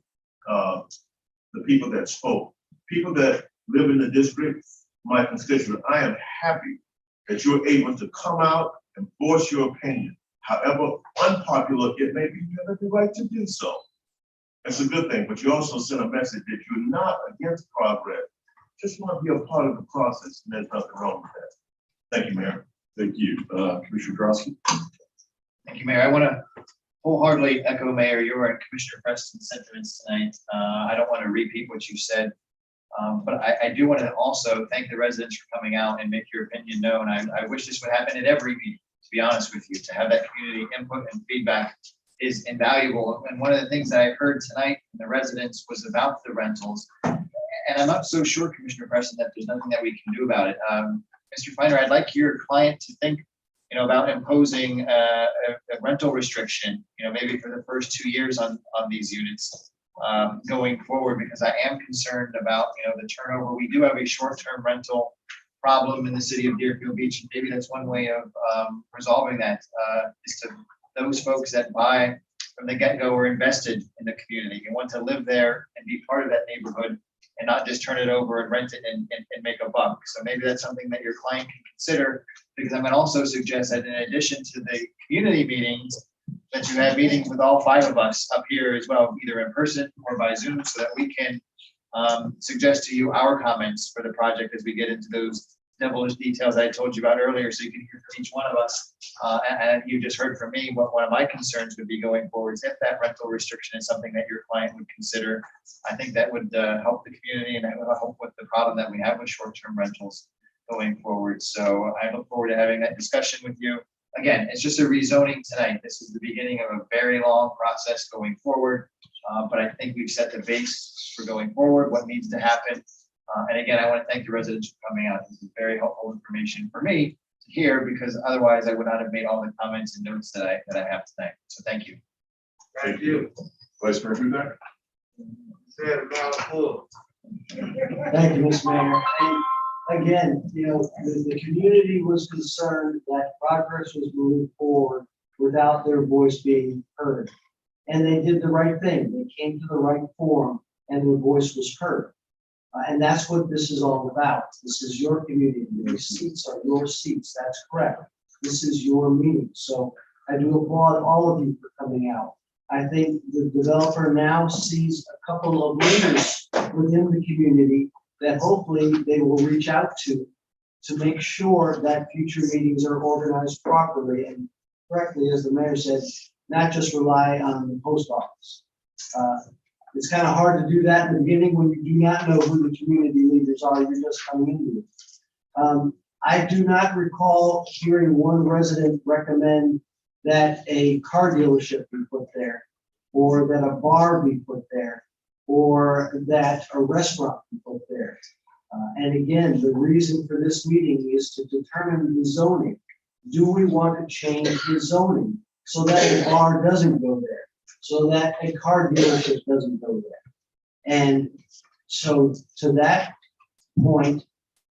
J: the people that spoke, people that live in the district, my constituents. I am happy that you're able to come out and voice your opinion. However unpopular it may be, you have the right to do so. It's a good thing, but you also send a message that you're not against progress. Just want to be a part of the process, and there's nothing wrong with that. Thank you, Mayor.
A: Thank you. Commissioner Drosky.
I: Thank you, Mayor. I want to wholeheartedly echo Mayor, your and Commissioner Preston's sentiments tonight. I don't want to repeat what you said, but I do want to also thank the residents for coming out and make your opinion known. I wish this would happen at every meeting, to be honest with you. To have that community input and feedback is invaluable. And one of the things that I heard tonight from the residents was about the rentals. And I'm not so sure, Commissioner Preston, that there's nothing that we can do about it. Mr. Feiner, I'd like your client to think, about imposing a rental restriction, maybe for the first 2 years on these units going forward, because I am concerned about, the turnover. We do have a short-term rental problem in the city of Deerfield Beach. And maybe that's one way of resolving that, is to those folks that buy from the get-go are invested in the community and want to live there and be part of that neighborhood and not just turn it over and rent it and make a buck. So maybe that's something that your client can consider, because I'm gonna also suggest that in addition to the community meetings, that you have meetings with all 5 of us up here as well, either in person or by Zoom, so that we can suggest to you our comments for the project as we get into those devilish details I told you about earlier, so you can hear from each one of us. And you just heard from me what one of my concerns would be going forward is if that rental restriction is something that your client would consider. I think that would help the community, and that would help with the problem that we have with short-term rentals going forward. So I look forward to having that discussion with you. Again, it's just a rezoning tonight. This is the beginning of a very long process going forward. But I think we've set the base for going forward, what needs to happen. And again, I want to thank the residents for coming out. This is very helpful information for me to hear, because otherwise I would not have made all the comments and notes that I have tonight. So thank you.
B: Thank you.
A: Vice Mayor Hudak?
B: Said about full.
C: Thank you, Mr. Mayor. And again, the community was concerned that progress was moving forward without their voice being heard. And they did the right thing. They came to the right forum and their voice was heard. And that's what this is all about. This is your community. Your seats are your seats. That's correct. This is your meeting. So I do applaud all of you for coming out. I think the developer now sees a couple of leaders within the community that hopefully they will reach out to make sure that future meetings are organized properly and correctly, as the mayor said, not just rely on the post office. It's kind of hard to do that in the beginning when you do not know who the community leaders are. You're just coming into it. I do not recall hearing one resident recommend that a car dealership be put there, or that a bar be put there, or that a restaurant be put there. And again, the reason for this meeting is to determine the zoning. Do we want to change the zoning so that a bar doesn't go there? So that a car dealership doesn't go there. And so to that point,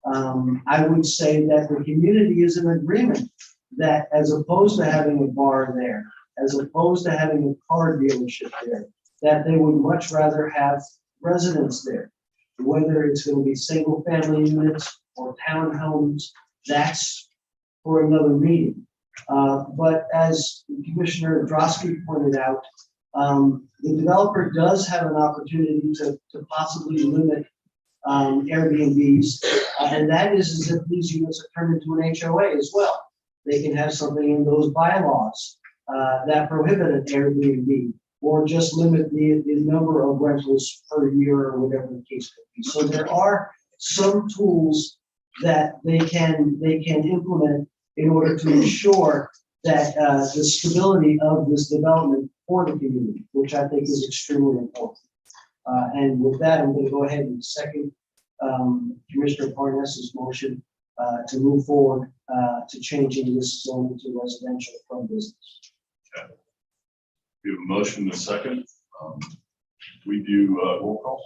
C: I would say that the community is in agreement that as opposed to having a bar there, as opposed to having a car dealership there, that they would much rather have residents there. Whether it's going to be single family units or townhomes, that's for another meeting. But as Commissioner Drosky pointed out, the developer does have an opportunity to possibly limit Airbnbs, and that is if these units are turned into an HOA as well. They can have something in those bylaws that prohibit an Airbnb, or just limit the number of rentals per year, or whatever the case may be. So there are some tools that they can implement in order to ensure that the stability of this development for the community, which I think is extremely important. And with that, I'm going to go ahead and second Commissioner Parnas's motion to move forward to changing this zone to residential from business.
A: Okay. We have a motion and a second. We do roll call.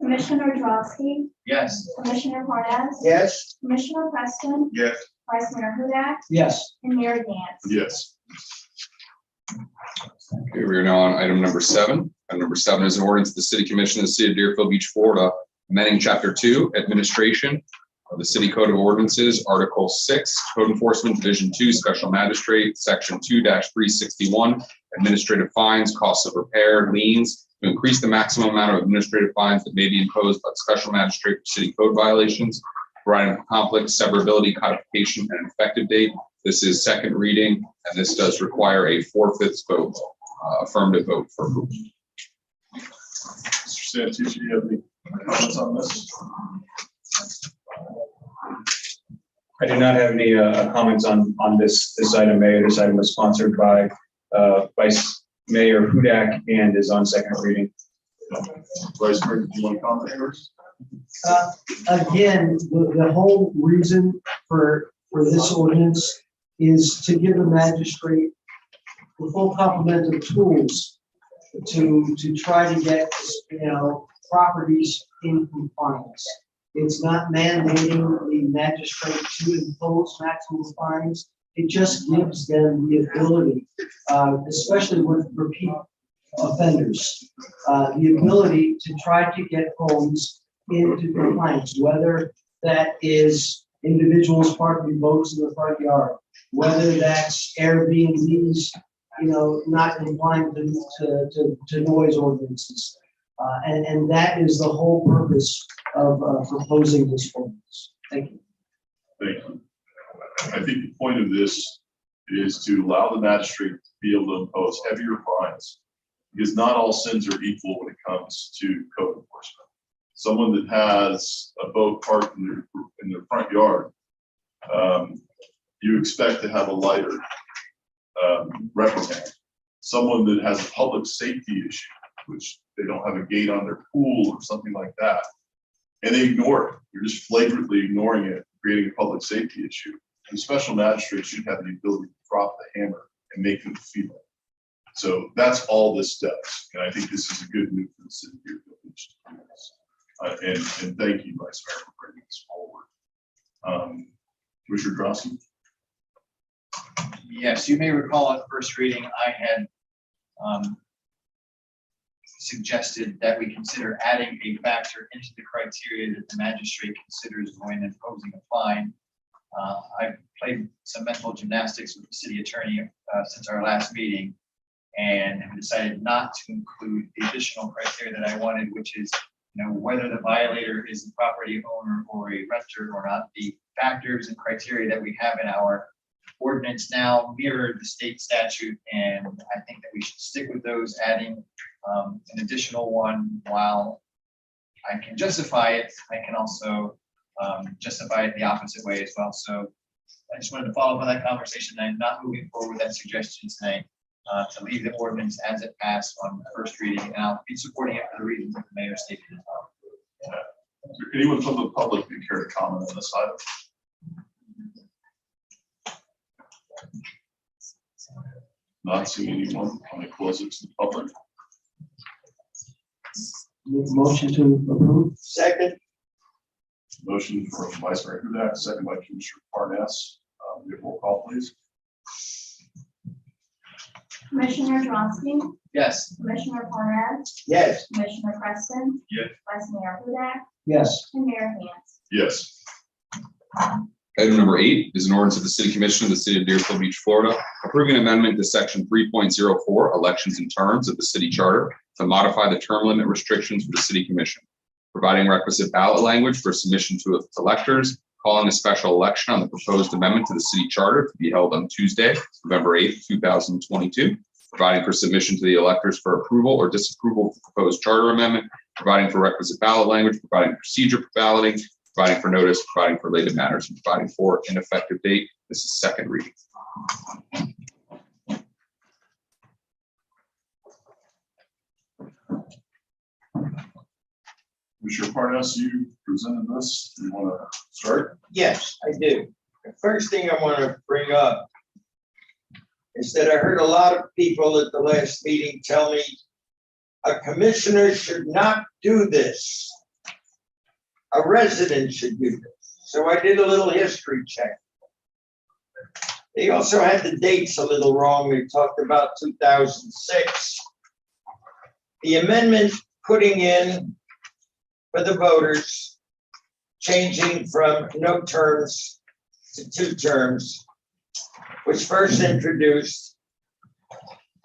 D: Commissioner Drosky,
I: Yes.
D: Commissioner Parnas.
C: Yes.
D: Commissioner Preston,
J: Yes.
D: Vice Mayor Hudak,
C: Yes.
D: and Mayor Dance.
A: Yes.
L: Okay, we are now on item number 7. Item number 7 is an ordinance of the City Commission of the City of Deerfield Beach, Florida, amending Chapter 2, Administration of the City Code of Ordinances, Article 6, Code Enforcement, Division 2, Special Magistrate, Section 2-361, Administrative Fines, Costs of Repair, Liens, to increase the maximum amount of administrative fines that may be imposed by the Special Magistrate for city code violations, providing for conflict, severability, codification, and an effective date. This is second reading, and this does require a 4/5 vote, affirmative vote for approval.
A: Mr. Santucci, do you have any comments on this?
G: I do not have any comments on this item, Mayor. This item was sponsored by Vice Mayor Hudak and is on second reading.
A: Vice Mayor, do you want to comment first?
C: Again, the whole reason for this ordinance is to give the magistrate the full complement of tools to try to get, properties in compliance. It's not mandating the magistrate to impose maximum fines. It just gives them the ability, especially with repeat offenders, the ability to try to get homes into compliance, whether that is individuals parking boats in the front yard, whether that's Airbnbs, not complying to noise ordinances. And that is the whole purpose of proposing this ordinance. Thank you.
A: Thank you. I think the point of this is to allow the magistrate to be able to impose heavier fines, because not all sins are equal when it comes to code enforcement. Someone that has a boat parked in their front yard, you expect to have a lighter reprimand. Someone that has a public safety issue, which they don't have a gate on their pool or something like that, and they ignore it. You're just flagrantly ignoring it, creating a public safety issue. And the special magistrate should have the ability to drop the hammer and make them feel it. So that's all this does. And I think this is a good move for the city of Deerfield Beach to do this. And thank you, Vice Mayor, for bringing this forward. Commissioner Drosky?
I: Yes, you may recall at first reading, I had suggested that we consider adding a factor into the criteria that the magistrate considers when imposing a fine. I played some mental gymnastics with the city attorney since our last meeting, and have decided not to include the additional criteria that I wanted, which is, whether the violator is the property owner or a renter or not. The factors and criteria that we have in our ordinance now mirror the state statute, and I think that we should stick with those, adding an additional one. While I can justify it, I can also justify it the opposite way as well. So I just wanted to follow up on that conversation. I'm not moving forward with that suggestion tonight, to leave the ordinance as it passed on first reading, and I'll be supporting it for the reasons that the mayor stated as well.
A: Is there anyone from the public who care to comment on this item? Not seeing anyone. I'm going to close it to the public.
C: Motion to approve.
U: Second.
A: Motion from Vice Mayor Hudak, second by Commissioner Parnas. We have roll call, please.
D: Commissioner Drosky,
I: Yes.
D: Commissioner Parnas,
U: Yes.
D: Commissioner Preston,
L: Yes.
D: Vice Mayor Hudak,
C: Yes.
D: and Mayor Hans.
A: Yes.
L: Item number 8 is an ordinance of the City Commission of the City of Deerfield Beach, Florida, approving an amendment to section 3.04, elections and terms of the city charter to modify the term limit restrictions for the City Commission, providing requisite ballot language for submission to electors, calling a special election on the proposed amendment to the city charter to be held on Tuesday, November 8th, 2022, providing for submission to the electors for approval or disapproval of the proposed charter amendment, providing for requisite ballot language, providing procedure for balloting, providing for notice, providing for related matters, and providing for an effective date. This is second reading.
A: Commissioner Parnas, you presented this. Do you want to start?
U: Yes, I do. The first thing I want to bring up is that I heard a lot of people at the last meeting tell me a commissioner should not do this. A resident should do this. So I did a little history check. They also had the dates a little wrong. They talked about 2006. The amendment putting in for the voters, changing from no terms to 2 terms, was first introduced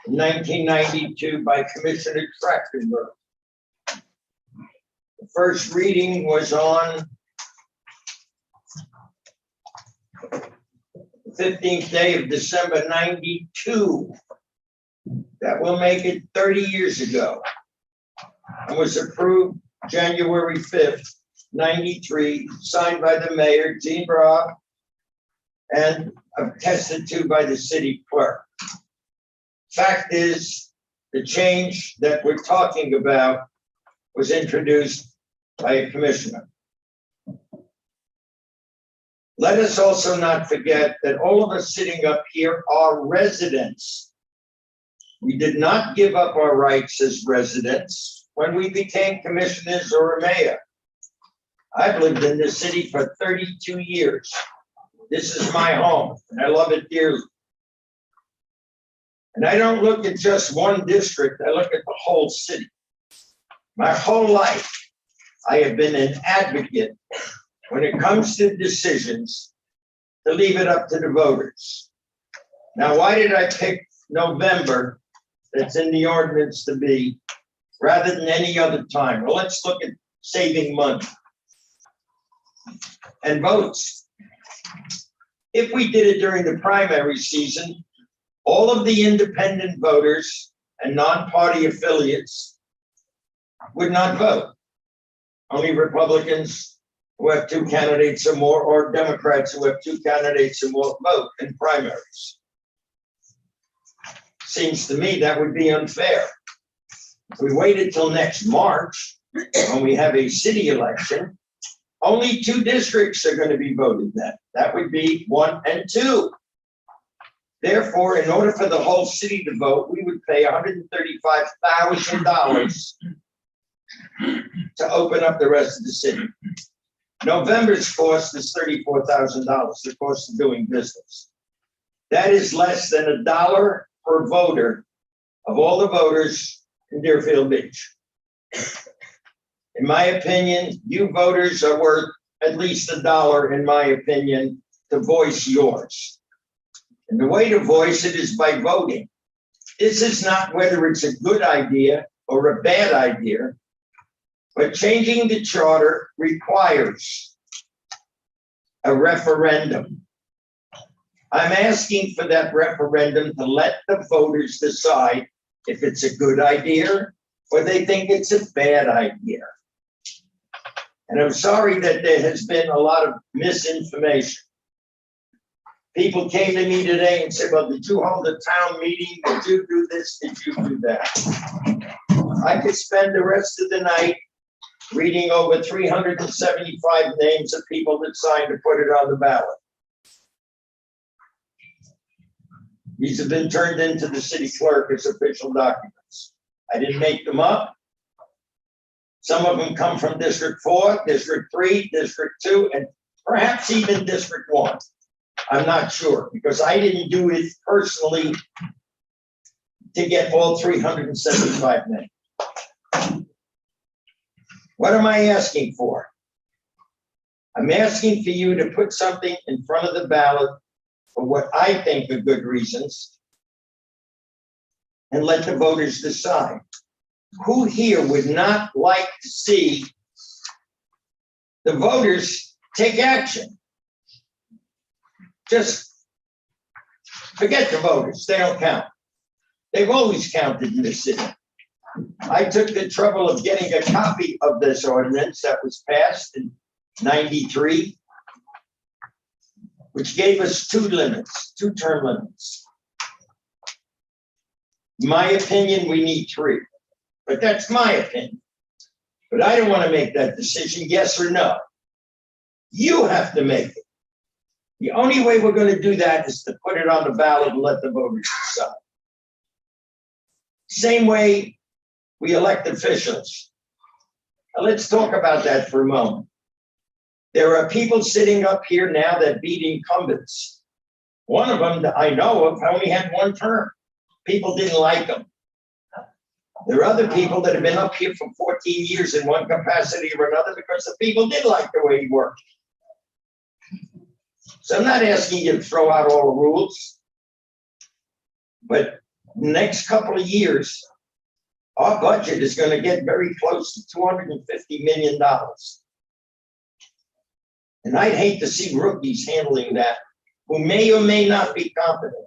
U: in 1992 by Commissioner Trachtenberg. The first reading was on the 15th day of December 92. That will make it 30 years ago. And was approved January 5th, 93, signed by the mayor, Gene Brock,
M: and attested to by the city clerk. Fact is, the change that we're talking about was introduced by a commissioner. Let us also not forget that all of us sitting up here are residents. We did not give up our rights as residents when we became commissioners or a mayor. I've lived in this city for 32 years. This is my home, and I love it dearly. And I don't look at just one district, I look at the whole city. My whole life, I have been an advocate when it comes to decisions to leave it up to the voters. Now, why did I pick November that's in the ordinance to be rather than any other time? Well, let's look at saving money and votes. If we did it during the primary season, all of the independent voters and non-party affiliates would not vote. Only Republicans who have 2 candidates or more, or Democrats who have 2 candidates or more vote in primaries. Seems to me that would be unfair. If we waited till next March, when we have a city election, only 2 districts are going to be voted then. That would be 1 and 2. Therefore, in order for the whole city to vote, we would pay $135,000 to open up the rest of the city. November's cost is $34,000, the cost of doing business. That is less than $1 per voter of all the voters in Deerfield Beach. In my opinion, you voters are worth at least $1, in my opinion, to voice yours. And the way to voice it is by voting. This is not whether it's a good idea or a bad idea, but changing the charter requires a referendum. I'm asking for that referendum to let the voters decide if it's a good idea or they think it's a bad idea. And I'm sorry that there has been a lot of misinformation. People came to me today and said, well, did you hold a town meeting? Did you do this? Did you do that? I could spend the rest of the night reading over 375 names of people that signed to put it on the ballot. These have been turned into the city clerk as official documents. I didn't make them up. Some of them come from District 4, District 3, District 2, and perhaps even District 1. I'm not sure, because I didn't do it personally to get all 375 names. What am I asking for? I'm asking for you to put something in front of the ballot for what I think are good reasons and let the voters decide. Who here would not like to see the voters take action? Just forget the voters, they don't count. They've always counted in this city. I took the trouble of getting a copy of this ordinance that was passed in '93, which gave us 2 limits, 2 term limits. In my opinion, we need 3, but that's my opinion. But I don't want to make that decision, yes or no. You have to make it. The only way we're going to do that is to put it on the ballot and let the voters decide. Same way we elect officials. Now let's talk about that for a moment. There are people sitting up here now that beat incumbents. One of them that I know of only had 1 term. People didn't like him. There are other people that have been up here for 14 years in one capacity or another because the people did like the way he worked. So I'm not asking you to throw out all the rules, but next couple of years, our budget is going to get very close to $250 million. And I'd hate to see rookies handling that who may or may not be competent.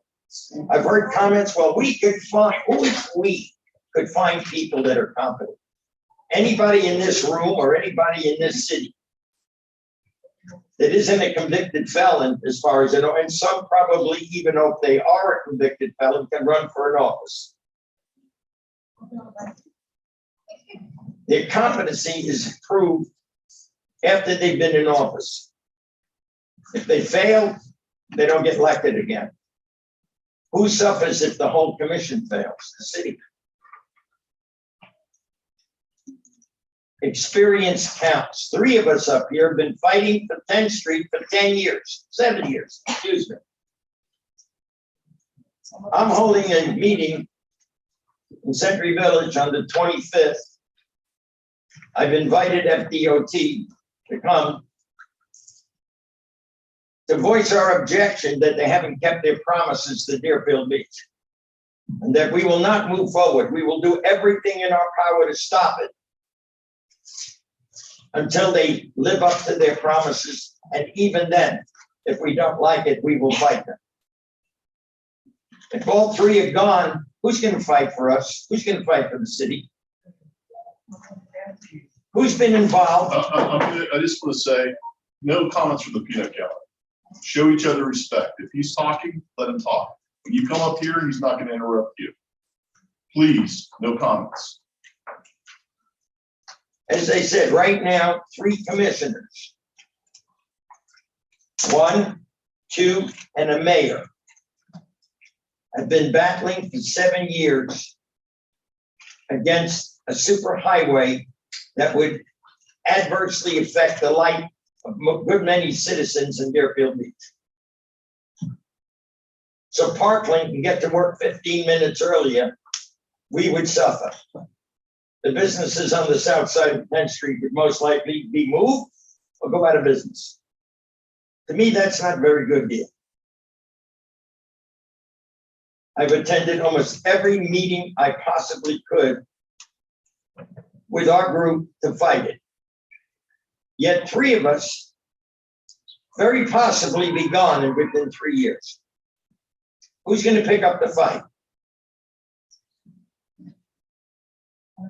M: I've heard comments, well, we could find, who if we could find people that are competent? Anybody in this room or anybody in this city? that isn't a convicted felon, as far as I know, and some probably, even though if they are a convicted felon, can run for an office. Their competency is proved after they've been in office. If they fail, they don't get elected again. Who suffers if the whole commission fails? The city. Experience counts. 3 of us up here have been fighting for 10th Street for 10 years, 7 years, excuse me. I'm holding a meeting in Century Village on the 25th. I've invited FDOT to come to voice our objection that they haven't kept their promises to Deerfield Beach, and that we will not move forward. We will do everything in our power to stop it until they live up to their promises. And even then, if we don't like it, we will fight them. If all 3 are gone, who's going to fight for us? Who's going to fight for the city? Who's been involved?
A: I just want to say, no comments from the peanut gallery. Show each other respect. If he's talking, let him talk. When you come up here, he's not going to interrupt you. Please, no comments.
M: As I said, right now, 3 commissioners. 1, 2, and a mayor. I've been battling for 7 years against a superhighway that would adversely affect the life of a good many citizens in Deerfield Beach. So Parkland can get to work 15 minutes earlier, we would suffer. The businesses on the south side of 10th Street would most likely be moved or go out of business. To me, that's not a very good deal. I've attended almost every meeting I possibly could with our group to fight it. Yet 3 of us very possibly be gone within 3 years. Who's going to pick up the fight?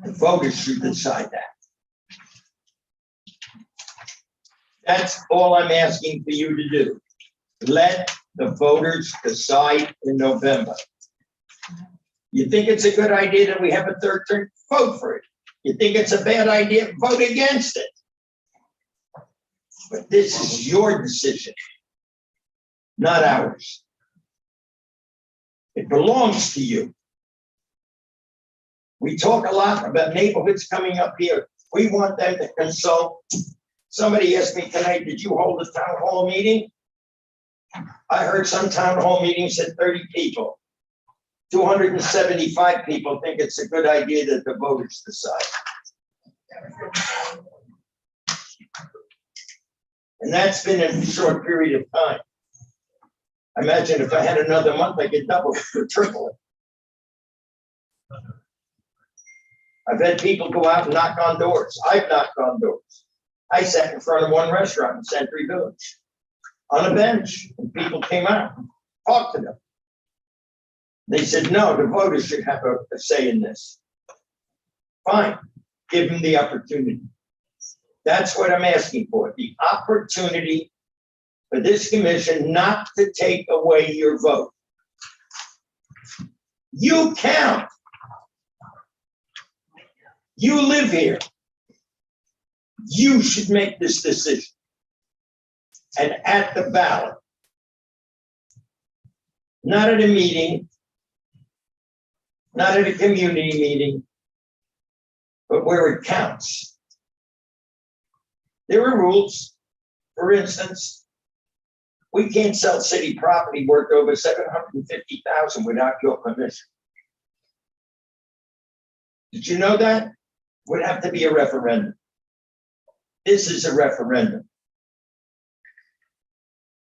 M: The voters should decide that. That's all I'm asking for you to do. Let the voters decide in November. You think it's a good idea that we have a 3rd term? Vote for it. You think it's a bad idea? Vote against it. But this is your decision, not ours. It belongs to you. We talk a lot about neighborhoods coming up here. We want them to consult. Somebody asked me tonight, did you hold a town hall meeting? I heard some town hall meetings had 30 people. 275 people think it's a good idea that the voters decide. And that's been in a short period of time. Imagine if I had another month, I could double it or triple it. I've had people go out and knock on doors. I've knocked on doors. I sat in front of one restaurant in Century Village on a bench, and people came out and talked to them. They said, no, the voters should have a say in this. Fine, give them the opportunity. That's what I'm asking for, the opportunity for this commission not to take away your vote. You count. You live here. You should make this decision. And at the ballot, not at a meeting, not at a community meeting, but where it counts. There are rules. For instance, we can't sell city property worth over $750,000 without your permission. Did you know that? Would have to be a referendum. This is a referendum.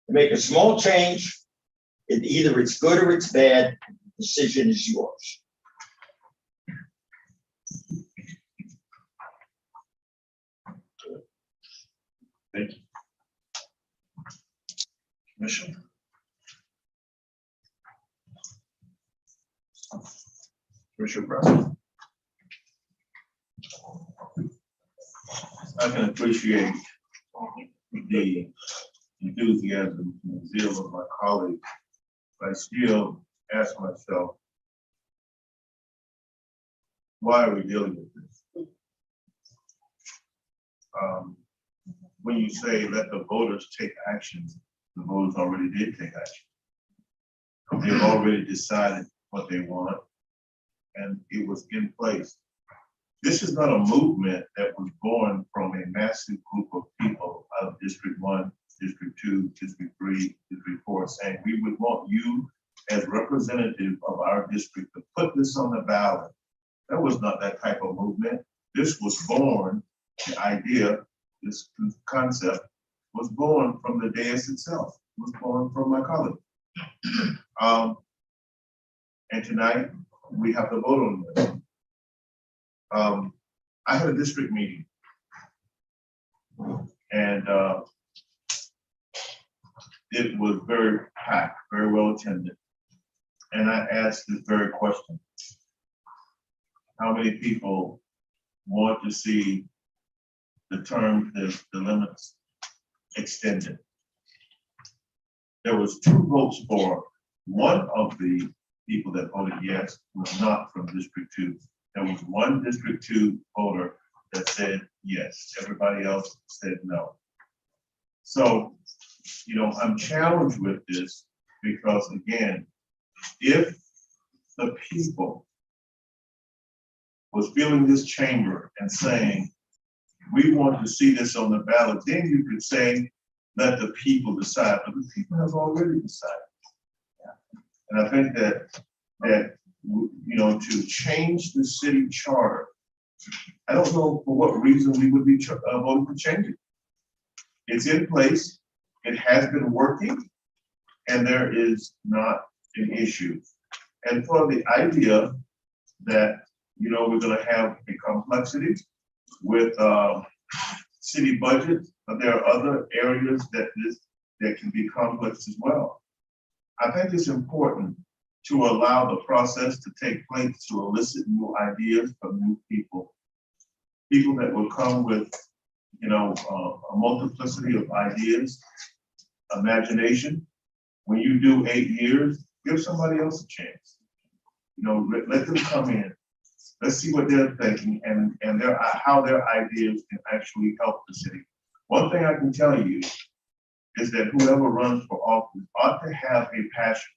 M: To make a small change, either it's good or it's bad, the decision is yours.
A: Thank you. Commission. Commissioner Preston.
J: I can appreciate the enthusiasm and zeal of my colleagues, I still ask myself, why are we dealing with this? When you say let the voters take action, the voters already did take action. They've already decided what they want, and it was in place. This is not a movement that was born from a massive group of people out of District 1, District 2, District 3, District 4, saying we would want you as representative of our district to put this on the ballot. That was not that type of movement. This was born, the idea, this concept was born from the dais itself, was born from my colleague. And tonight we have to vote on this. I had a district meeting, and it was very packed, very well attended. And I asked this very question: how many people want to see the term, the limits extended? There was 2 votes for. One of the people that voted yes was not from District 2. There was 1 District 2 voter that said yes. Everybody else said no. So, you know, I'm challenged with this because, again, if the people was filling this chamber and saying, we want to see this on the ballot, then you could say, let the people decide, but the people have already decided. And I think that you know, to change the city charter, I don't know for what reason we would be voting to change it. It's in place, it has been working, and there is not an issue. And for the idea that, you know, we're gonna have a complexity with city budget, but there are other areas that can be complex as well. I think it's important to allow the process to take place to elicit new ideas from new people. People that will come with, you know, a multiplicity of ideas, imagination. When you do 8 years, give somebody else a chance. You know, let them come in. Let's see what they're thinking and how their ideas can actually help the city. One thing I can tell you is that whoever runs for office ought to have a passion.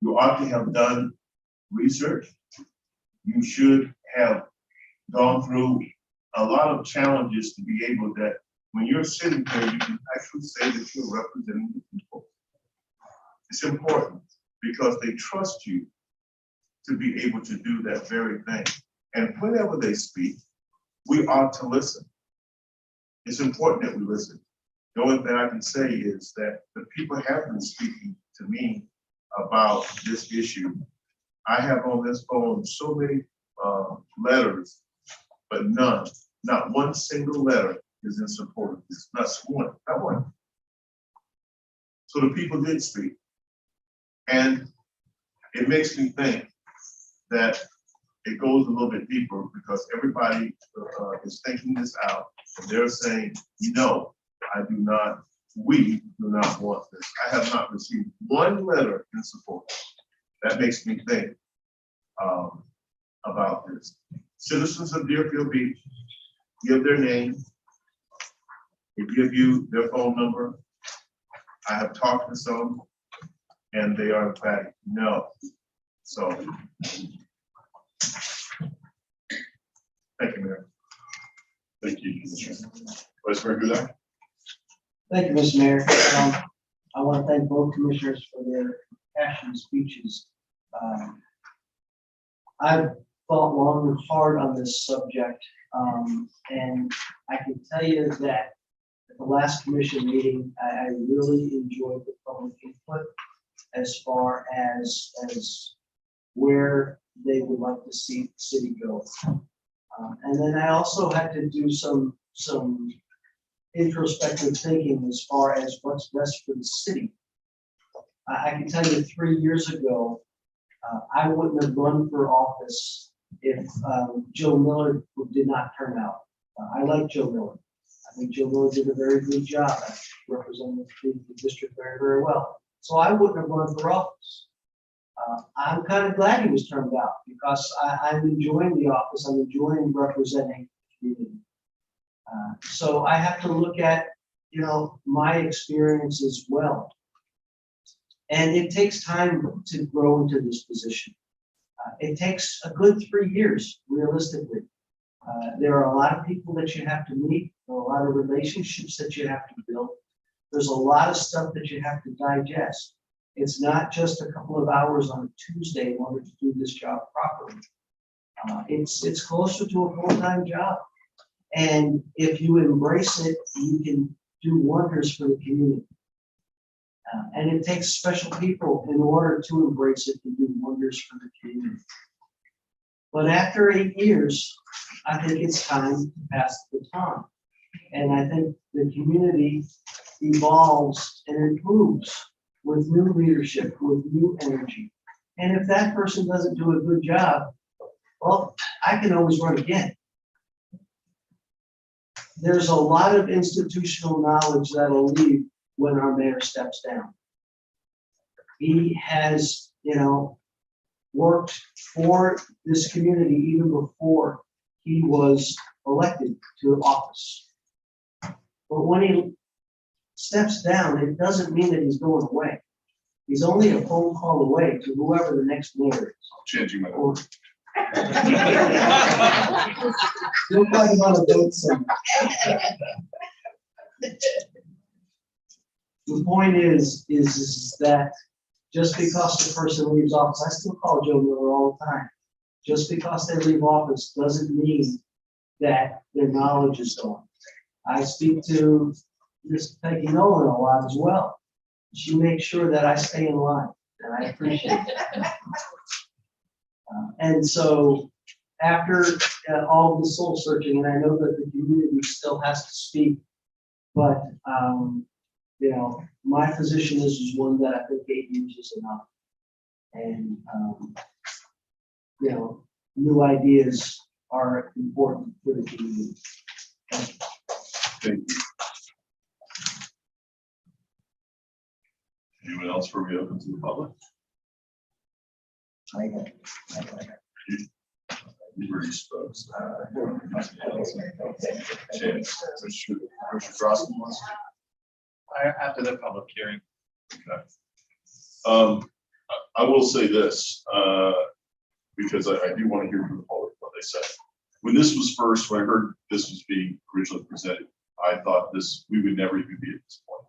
J: You ought to have done research. You should have gone through a lot of challenges to be able that when you're sitting here, you can actually say that you're representing the people. It's important because they trust you to be able to do that very thing. And whenever they speak, we ought to listen. It's important that we listen. The only thing I can say is that the people have been speaking to me about this issue. I have on this phone so many letters, but not one single letter is in support of this. Not one. So the people did speak. And it makes me think that it goes a little bit deeper because everybody is thinking this out. And they're saying, no, we do not want this. I have not received one letter in support. That makes me think about this. Citizens of Deerfield Beach give their name. They give you their phone number. I have talked to some, and they are emphatic, no. So, thank you, Mayor.
A: Thank you, Commissioner. Vice Mayor Hudak.
C: Thank you, Mr. Mayor. I want to thank both commissioners for their passionate speeches. I've thought long and hard on this subject, and I can tell you that at the last commission meeting, I really enjoyed the public input as far as where they would like to see the city go. And then I also had to do some introspective thinking as far as what's best for the city. I can tell you 3 years ago, I wouldn't have run for office if Joe Miller did not turn out. I like Joe Miller. think Joe Miller did a very good job at representing the district very, very well. So I wouldn't have run for office. I'm kind of glad he was turned out because I'm enjoying the office. I'm enjoying representing the community. So I have to look at, my experience as well. And it takes time to grow into this position. It takes a good 3 years, realistically. There are a lot of people that you have to meet, a lot of relationships that you have to build. There's a lot of stuff that you have to digest. It's not just a couple of hours on a Tuesday in order to do this job properly. It's closer to a full-time job. And if you embrace it, you can do wonders for the community. And it takes special people in order to embrace it and do wonders for the community. But after 8 years, I think it's time to pass the baton. And I think the community evolves and improves with new leadership, with new energy. And if that person doesn't do a good job, well, I can always run again. There's a lot of institutional knowledge that'll leave when our mayor steps down. He has, worked for this community even before he was elected to office. But when he steps down, it doesn't mean that he's going away. He's only a phone call away to whoever the next mayor is.
A: Changing my order.
C: We'll talk about a vote soon. The point is that just because the person leaves office, I still call Joe Miller all the time. Just because they leave office doesn't mean that their knowledge is gone. I speak to Ms. Peggy Nolan a lot as well. She makes sure that I stay in line, and I appreciate it. And so after all the soul searching, and I know that the community still has to speak, but my position is one that I think 8 years is enough. And new ideas are important for the community.
A: Thank you. Anyone else before we open to the public? You already spoke. Mr. Crossan wants to-
I: After the public hearing.
A: Okay. I will say this, because I do want to hear from the public what they say. When I heard this was being originally presented, I thought we would never even be at this point.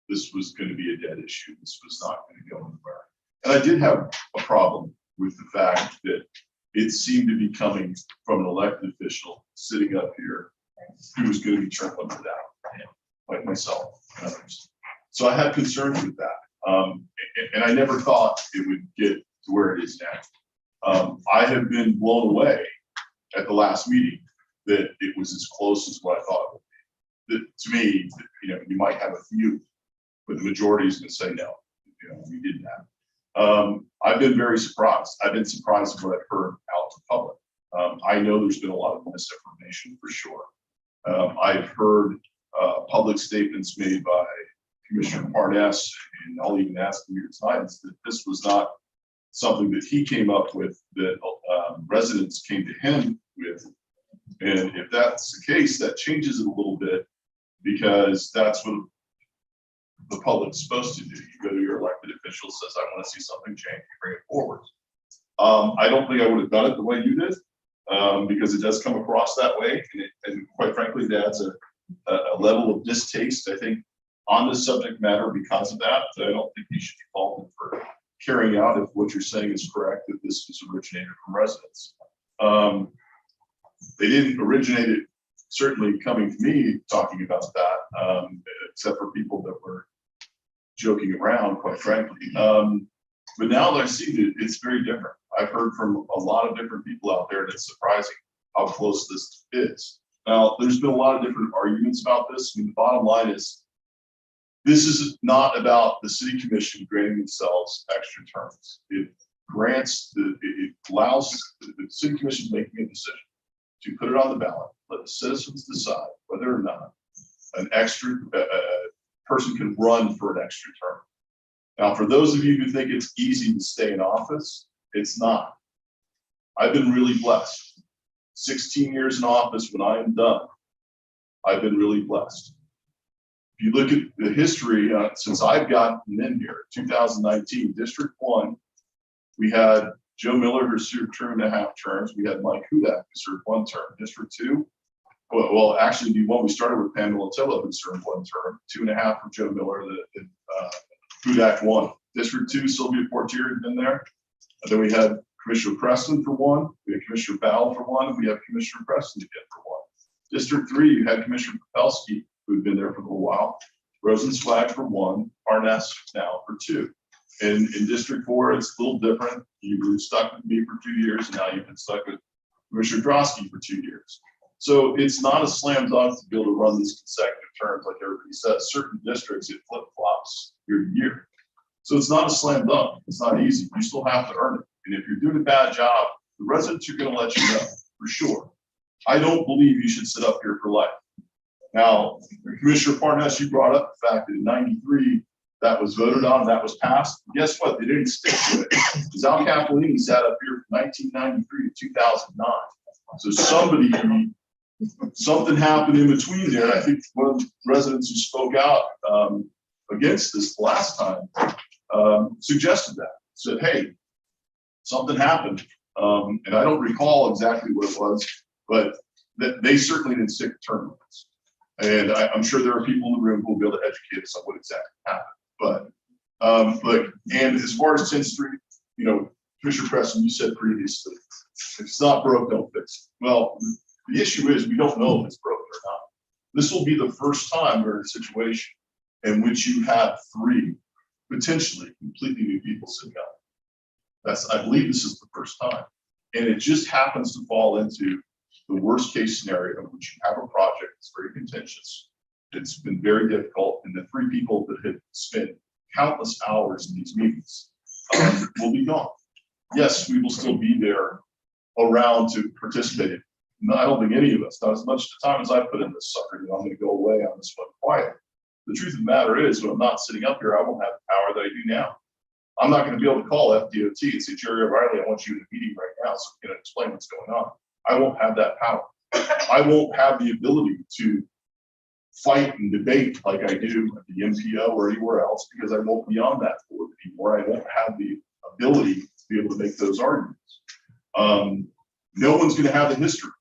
A: This was going to be a dead issue. This was not going to go anywhere. And I did have a problem with the fact that it seemed to be coming from an elected official sitting up here who was going to be trembling it down, like myself and others. So I had concerns with that. And I never thought it would get to where it is now. I have been blown away at the last meeting that it was as close as what I thought it would be. That, to me, you might have a few, but the majority is going to say no. We didn't have. I've been very surprised. I've been surprised at what I've heard out to the public. I know there's been a lot of misinformation for sure. I've heard public statements made by Commissioner Parnas, and I'll even ask him here tonight, that this was not something that he came up with, that residents came to him with. And if that's the case, that changes it a little bit, because that's what the public's supposed to do. You go to your elected official, says, I want to see something change, you bring it forward. I don't think I would have done it the way you did, because it does come across that way. And quite frankly, it adds a level of distaste, I think, on this subject matter because of that. I don't think you should be faulted for carrying out, if what you're saying is correct, that this was originated from residents. They didn't originate it, certainly coming to me talking about that, except for people that were joking around, quite frankly. But now that I see it, it's very different. I've heard from a lot of different people out there, and it's surprising how close this is. Now, there's been a lot of different arguments about this. I mean, the bottom line is, this is not about the city commission granting themselves extra terms. It allows the city commission making a decision to put it on the ballot, let the citizens decide whether or not an extra person can run for an extra term. Now, for those of you who think it's easy to stay in office, it's not. I've been really blessed. 16 years in office, when I am done, I've been really blessed. If you look at the history, since I've gotten in here, 2019, District 1, we had Joe Miller, who served 2.5 terms. We had Mike Hudak, who served 1 term. District 2, well, actually, D1, we started with Pamela Tillo, who served 1 term, 2.5 for Joe Miller, Hudak 1. District 2, Sylvia Portier had been there. And then we had Commissioner Preston for 1, we had Commissioner Bowell for 1, and we have Commissioner Preston again for 1. District 3, you had Commissioner Popelski, who had been there for a little while, Rosenzweig for 1, Parnas now for 2. And in District 4, it's a little different. You were stuck with me for 2 years, and now you've been stuck with Commissioner Drosky for 2 years. So it's not a slam dunk to be able to run these consecutive terms like everybody says. Certain districts, it flip-flops year to year. So it's not a slam dunk. It's not easy. You still have to earn it. And if you're doing a bad job, the residents are going to let you know, for sure. I don't believe you should sit up here for life. Now, Commissioner Parnas, you brought up the fact that in '93, that was voted on, that was passed. Guess what? They didn't stick to it. Zal Capolini sat up here from 1993 to 2009. So something happened in between there. I think one of the residents who spoke out against this last time suggested that, said, hey, something happened. And I don't recall exactly what it was, but they certainly didn't stick to term limits. And I'm sure there are people in the room who will be able to educate us on what exactly happened. But and as far as 10th Street, you know, Commissioner Preston, you said previously, if it's not broke, don't fix it. Well, the issue is we don't know if it's broken or not. This will be the first time we're in a situation in which you have 3 potentially completely new people sitting on. I believe this is the first time. And it just happens to fall into the worst case scenario in which you have a project that's very contentious. It's been very difficult, and the 3 people that have spent countless hours in these meetings will be gone. Yes, we will still be there around to participate. No, I don't think any of us, not as much time as I put in this sucker, I'm going to go away on this one quiet. The truth of the matter is, when I'm not sitting up here, I won't have the power that I do now. I'm not going to be able to call FDOT and say, Jerry O'Reilly, I want you in a meeting right now so we can explain what's going on. I won't have that power. I won't have the ability to fight and debate like I do at the MPO or anywhere else, because I won't be on that board anymore. I won't have the ability to be able to make those arguments. No one's going to have the history.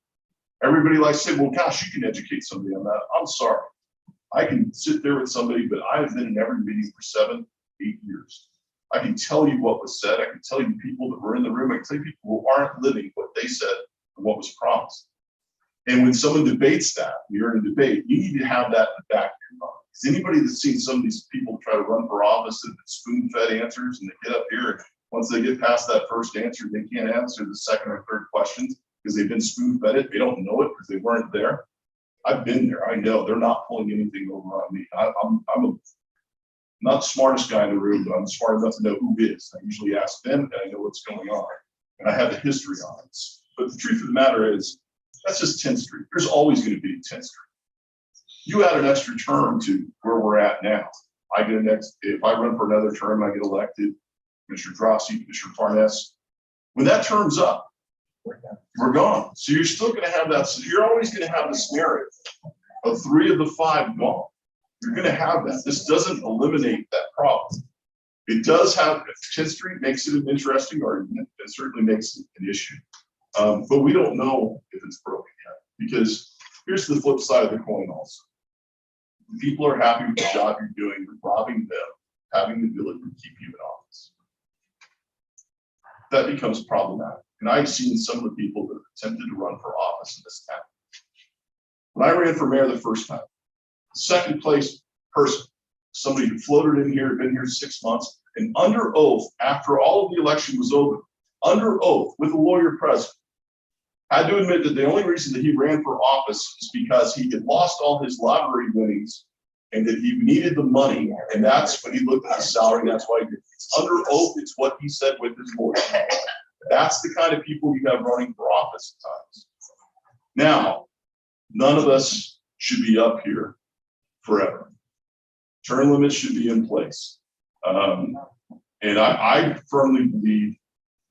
A: Everybody likes to say, well, gosh, you can educate somebody on that. I'm sorry. I can sit there with somebody, but I have been in every meeting for 7, 8 years. I can tell you what was said. I can tell you people that were in the room. I can tell you people who aren't living what they said and what was promised. And when someone debates that, you're in a debate, you need to have that in the back of your mind. Because anybody that's seen some of these people try to run for office and spoon-fed answers, and they get up here, and once they get past that first answer, they can't answer the second or third questions because they've been spoon-fed it. They don't know it because they weren't there. I've been there. I know they're not pulling anything over on me. I'm not the smartest guy in the room, but I'm smart enough to know who is. I usually ask them, and I know what's going on, and I have the history on it. But the truth of the matter is, that's just 10th Street. There's always going to be 10th Street. You add an extra term to where we're at now. I get if I run for another term, I get elected. Commissioner Drosky, Commissioner Parnas. When that term's up, we're gone. So you're still going to have that. So you're always going to have the scenario of 3 of the 5 gone. You're going to have that. This doesn't eliminate that problem. It does have, 10th Street makes it an interesting argument. It certainly makes it an issue. But we don't know if it's broken yet, because here's the flip side of the coin also. People are happy with the job you're doing, you're robbing them, having the ability to keep you in office. That becomes problematic. And I've seen some of the people that have attempted to run for office in this town. When I ran for mayor the first time, second place person, somebody who floated in here, had been here 6 months, and under oath, after all of the election was over, under oath with a lawyer present, had to admit that the only reason that he ran for office is because he had lost all his lottery winnings and that he needed the money. And that's when he looked at his salary. That's why it's under oath. It's what he said with his lawyer. That's the kind of people you have running for office at times. Now, none of us should be up here forever. Turn limits should be in place. And I firmly believe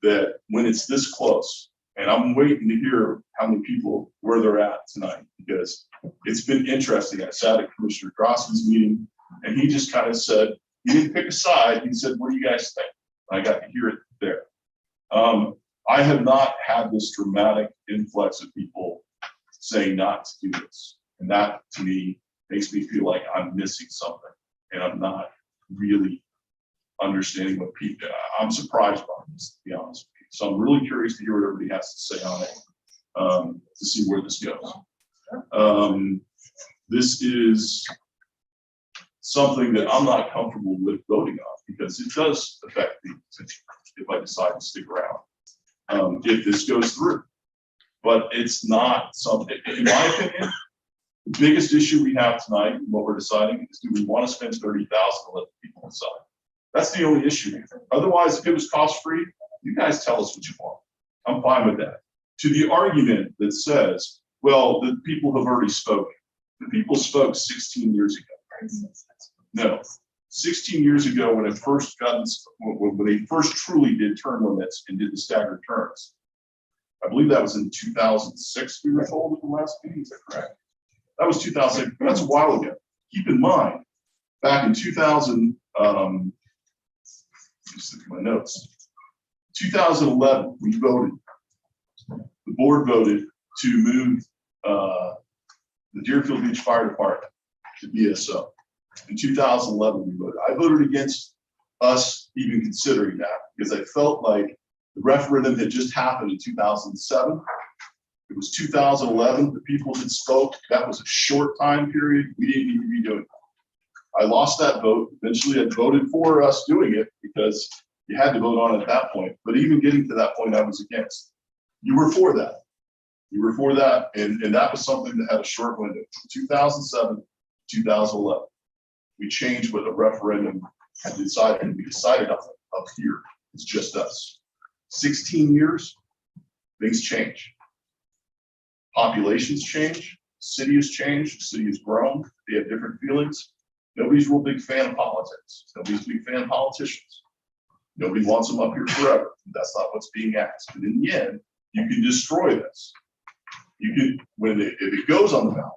A: that when it's this close, and I'm waiting to hear how many people, where they're at tonight, because it's been interesting. I sat at Commissioner Grossman's meeting, and he just kind of said, he didn't pick a side. He said, what do you guys think? And I got to hear it there. I have not had this dramatic influx of people saying not to do this. And that, to me, makes me feel like I'm missing something, and I'm not really understanding what people, I'm surprised by this, to be honest with you. So I'm really curious to hear what everybody has to say on it, to see where this goes. This is something that I'm not comfortable with voting on, because it does affect me if I decide to stick around, if this goes through. But it's not something, in my opinion, the biggest issue we have tonight, what we're deciding is, do we want to spend $30,000 to let the people decide? That's the only issue. Otherwise, if it was cost-free, you guys tell us what you want. I'm fine with that. To the argument that says, well, the people have already spoken. The people spoke 16 years ago. No, 16 years ago, when it first got, when they first truly did term limits and did the staggered terms. I believe that was in 2006, we were told at the last meeting. Is that correct? That was 2006. That's a while ago. Keep in mind, back in 2000, just look at my notes. 2011, we voted. The board voted to move the Deerfield Beach Fire Department to BSO. In 2011, we voted. I voted against us even considering that, because I felt like the referendum had just happened in 2007. It was 2011. The people that spoke, that was a short time period. We didn't need to be doing it. I lost that vote. Eventually, I voted for us doing it because you had to vote on it at that point. But even getting to that point, I was against. You were for that. You were for that. And that was something that had a short window. 2007, 2011. We changed what the referendum had decided, and we decided up here. It's just us. 16 years, things change. Populations change. City has changed. City has grown. They have different feelings. Nobody's a real big fan of politics. Nobody's a big fan of politicians. Nobody wants them up here forever. That's not what's being asked. But in the end, you can destroy this. You can, if it goes on the ballot,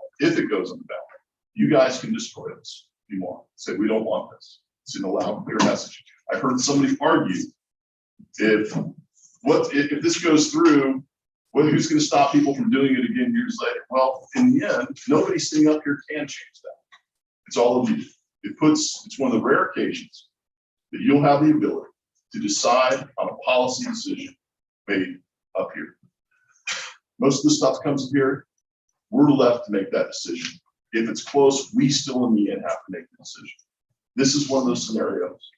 A: you guys can destroy this if you want. Say, we don't want this. It's an loud, clear message. I heard somebody argue, if this goes through, who's going to stop people from doing it again years later? Well, in the end, nobody sitting up here can change that. It's all of you. It's one of the rare occasions that you'll have the ability to decide on a policy decision made up here. Most of the stuff comes up here, we're left to make that decision. If it's close, we still in the end have to make the decision. This is one of those scenarios.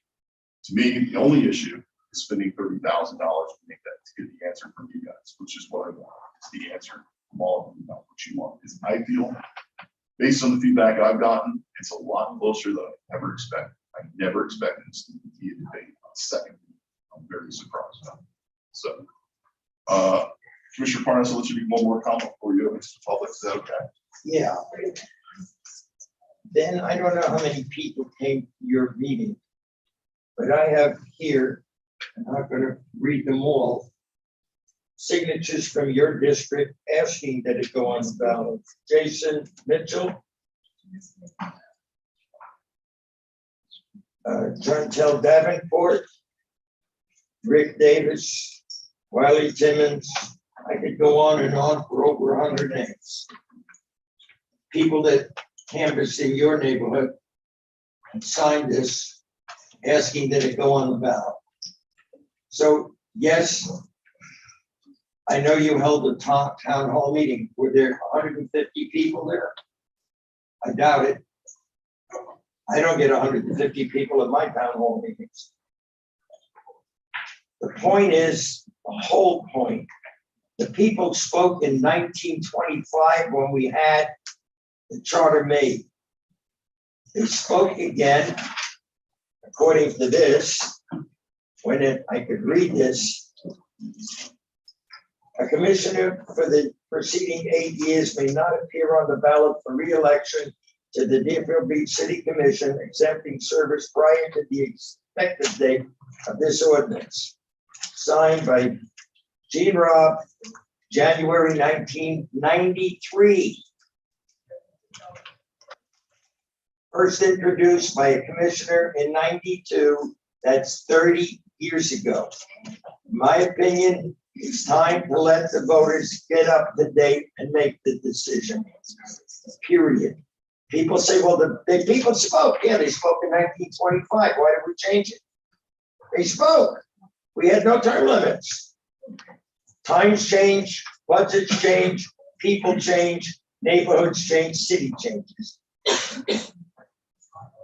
A: To me, the only issue is spending $30,000 to make that, to get the answer from you guys, which is what I want. It's the answer from all of you about what you want. Because I feel, based on the feedback I've gotten, it's a lot closer than I ever expected. I never expected this to be a debate on second. I'm very surprised about it. So, Commissioner Parnas, I'll let you do one more comment for you. It's the public. Is that okay?
M: Yeah. Then I don't know how many people came to your meeting, but I have here, I'm not going to read them all, signatures from your district asking that it go on the ballot. Jason Mitchell, Chantel Davenport, Rick Davis, Wiley Timmons. I could go on and on for over 100 names. People that canvassed in your neighborhood and signed this, asking that it go on the ballot. So yes, I know you held a town hall meeting. Were there 150 people there? I doubt it. I don't get 150 people at my town hall meetings. The point is, the whole point, the people spoke in 1925 when we had the charter made. They spoke again, according to this, when I could read this. A commissioner for the preceding 8 years may not appear on the ballot for re-election to the Deerfield Beach City Commission, exempting service prior to the expected date of this ordinance. Signed by Gene Robb, January 1993. First introduced by a commissioner in 92, that's 30 years ago. In my opinion, it's time to let the voters get up to date and make the decision, period. People say, well, the people spoke. Yeah, they spoke in 1925. Why did we change it? They spoke. We had no term limits. Times change, budgets change, people change, neighborhoods change, city changes.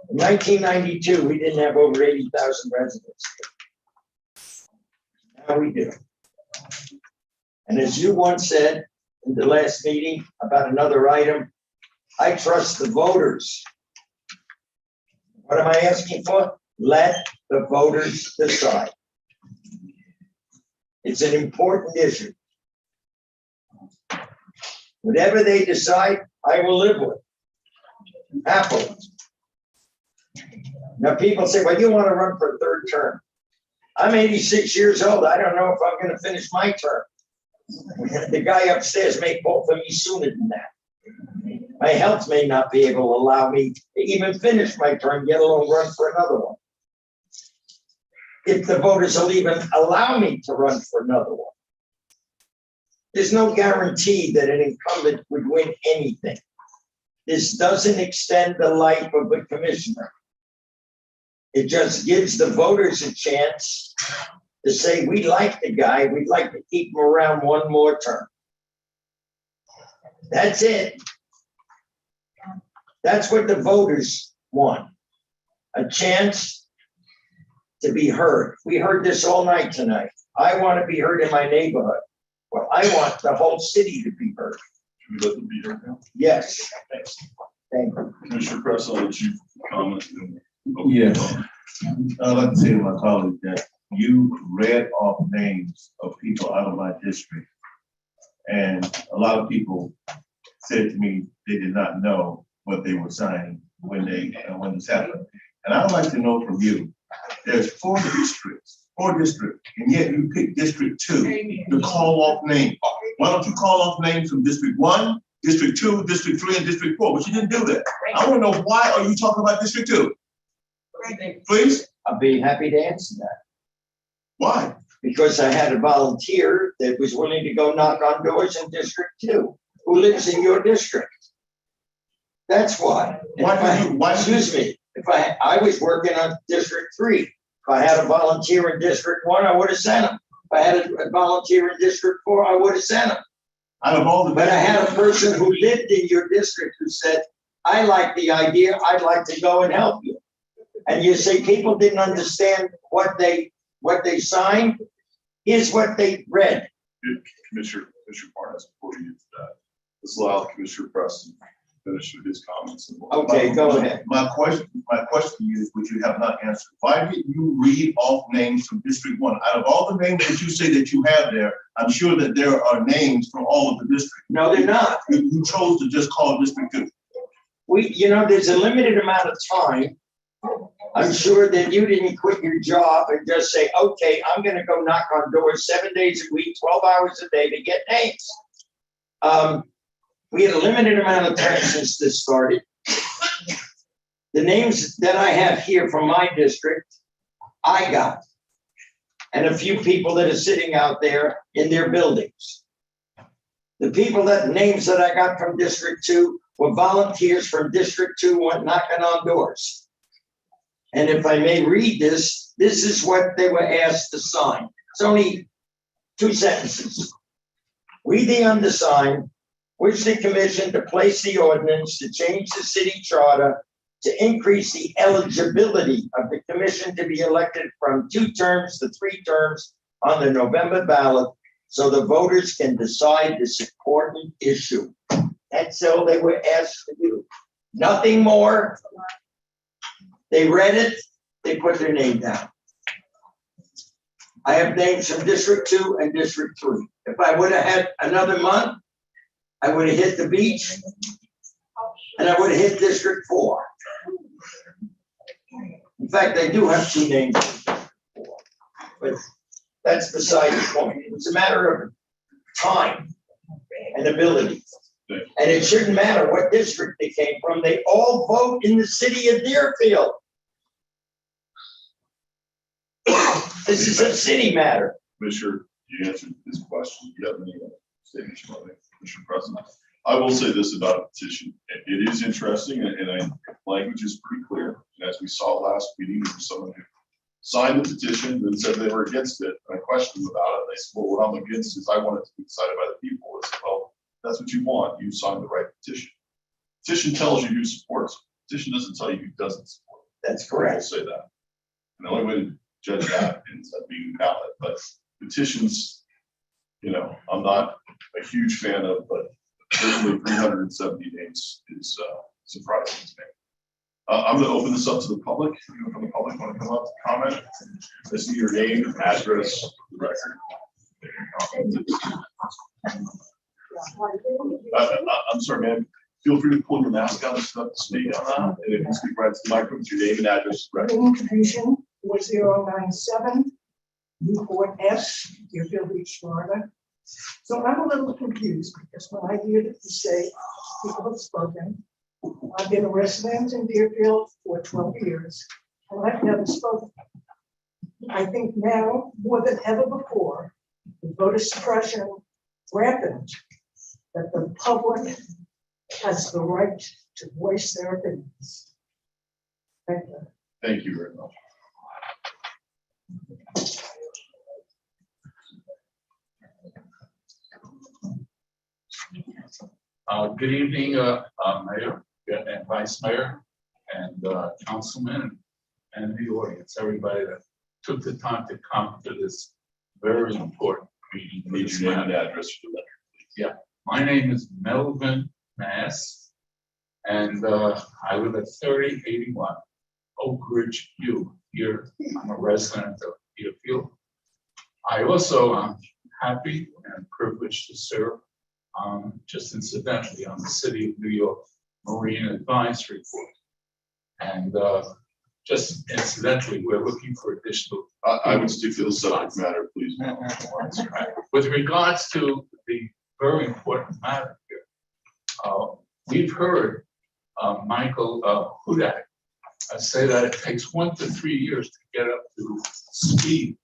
M: In 1992, we didn't have over 80,000 residents. Now we do. And as you once said in the last meeting about another item, I trust the voters. What am I asking for? Let the voters decide. It's an important issue. Whatever they decide, I will live with. Happily. Now people say, well, you want to run for a third term. I'm 86 years old. I don't know if I'm going to finish my term. The guy upstairs may vote for me sooner than that. My health may not be able to allow me to even finish my term, let alone run for another one. If the voters will even allow me to run for another one. There's no guarantee that an incumbent would win anything. This doesn't extend the life of a commissioner. It just gives the voters a chance to say, we like the guy, we'd like to keep him around one more term. That's it. That's what the voters want. A chance to be heard. We heard this all night tonight. I want to be heard in my neighborhood. Well, I want the whole city to be heard.
A: Should we let them be here now?
M: Yes. Thank you.
A: Commissioner Press, I'll let you comment.
J: Yes. I'd like to say to my colleague that you read off names of people out of my district. And a lot of people said to me they did not know what they were signing when this happened. And I'd like to know from you, there's 4 districts, and yet you pick District 2 to call off names. Why don't you call off names from District 1, District 2, District 3, and District 4? But you didn't do that. I want to know, why are you talking about District 2? Please?
M: I'll be happy to answer that.
J: Why?
M: Because I had a volunteer that was willing to go knock on doors in District 2, who lives in your district. That's why. Excuse me, if I was working on District 3, if I had a volunteer in District 1, I would have sent him. If I had a volunteer in District 4, I would have sent him.
J: Out of all the.
M: But I had a person who lived in your district who said, I like the idea, I'd like to go and help you. And you say people didn't understand what they signed. Here's what they read.
A: Commissioner Barnes, before you let's allow Commissioner Preston finish with his comments.
M: Okay, go ahead.
J: My question to you is, which you have not answered. Why didn't you read off names from District 1? Out of all the names that you say that you have there, I'm sure that there are names from all of the districts.
M: No, they're not.
J: You chose to just call District 2.
M: There's a limited amount of time. I'm sure that you didn't quit your job and just say, okay, I'm going to go knock on doors 7 days a week, 12 hours a day to get names. We had a limited amount of time since this started. The names that I have here from my district, I got. And a few people that are sitting out there in their buildings. The names that I got from District 2 were volunteers from District 2 went knocking on doors. And if I may read this is what they were asked to sign. It's only 2 sentences. We, the undersigned, wish the commission to place the ordinance to change the city charter to increase the eligibility of the commission to be elected from 2 terms to 3 terms on the November ballot, so the voters can decide this important issue. That's all they were asked to do. Nothing more. They read it, they put their name down. I have names from District 2 and District 3. If I would have had another month, I would have hit the beach and I would have hit District 4. In fact, I do have 2 names. But that's beside the point. It's a matter of time and ability. And it shouldn't matter what district they came from. They all vote in the city of Deerfield. This is a city matter.
A: Commissioner, you answered this question. You have any statements you want to make, Commissioner President? I will say this about a petition. It is interesting and language is pretty clear. And as we saw last meeting, there was someone who signed the petition and said they were against it. And I questioned them about it. They said, well, what I'm against is I want it to be decided by the people. I said, well, that's what you want. You signed the right petition. Petition tells you who supports. Petition doesn't tell you who doesn't support.
M: That's correct.
A: I'll say that. And the only way to judge that is being valid. But petitions, I'm not a huge fan of, but certainly 370 days is surprising to me. I'm going to open this up to the public. Anyone from the public want to come up to comment? I see your name, address, for the record. I'm sorry, man. Feel free to pull your mask out and stuff to speak on that. And if you speak right to the microphone, with your name and address, for the record.
E: Information 4097 Newport S, Deerfield Beach, Florida. So I'm a little confused because when I hear that you say people have spoken, I've been a resident in Deerfield for 12 years and I've never spoken. I think now more than ever before, with voter suppression rampant, that the public has the right to voice their opinions. Thank you.
A: Thank you very much.
O: Good evening, Mayor and Vice Mayor and Councilman and the audience, everybody that took the time to come to this very important meeting.
A: Need your name and address for the record, please.
O: Yeah, my name is Melvin Mass, and I live at 3081 Oak Ridge View. Here, I'm a resident of Deerfield. I also am happy and privileged to serve, just incidentally, on the City of New York Marine Advisory Board. And just incidentally, we're looking for additional.
A: I would stick to the subject matter, please.
O: With regards to the very important matter here, we've heard Michael Hudak say that it takes 1 to 3 years to get up to speed.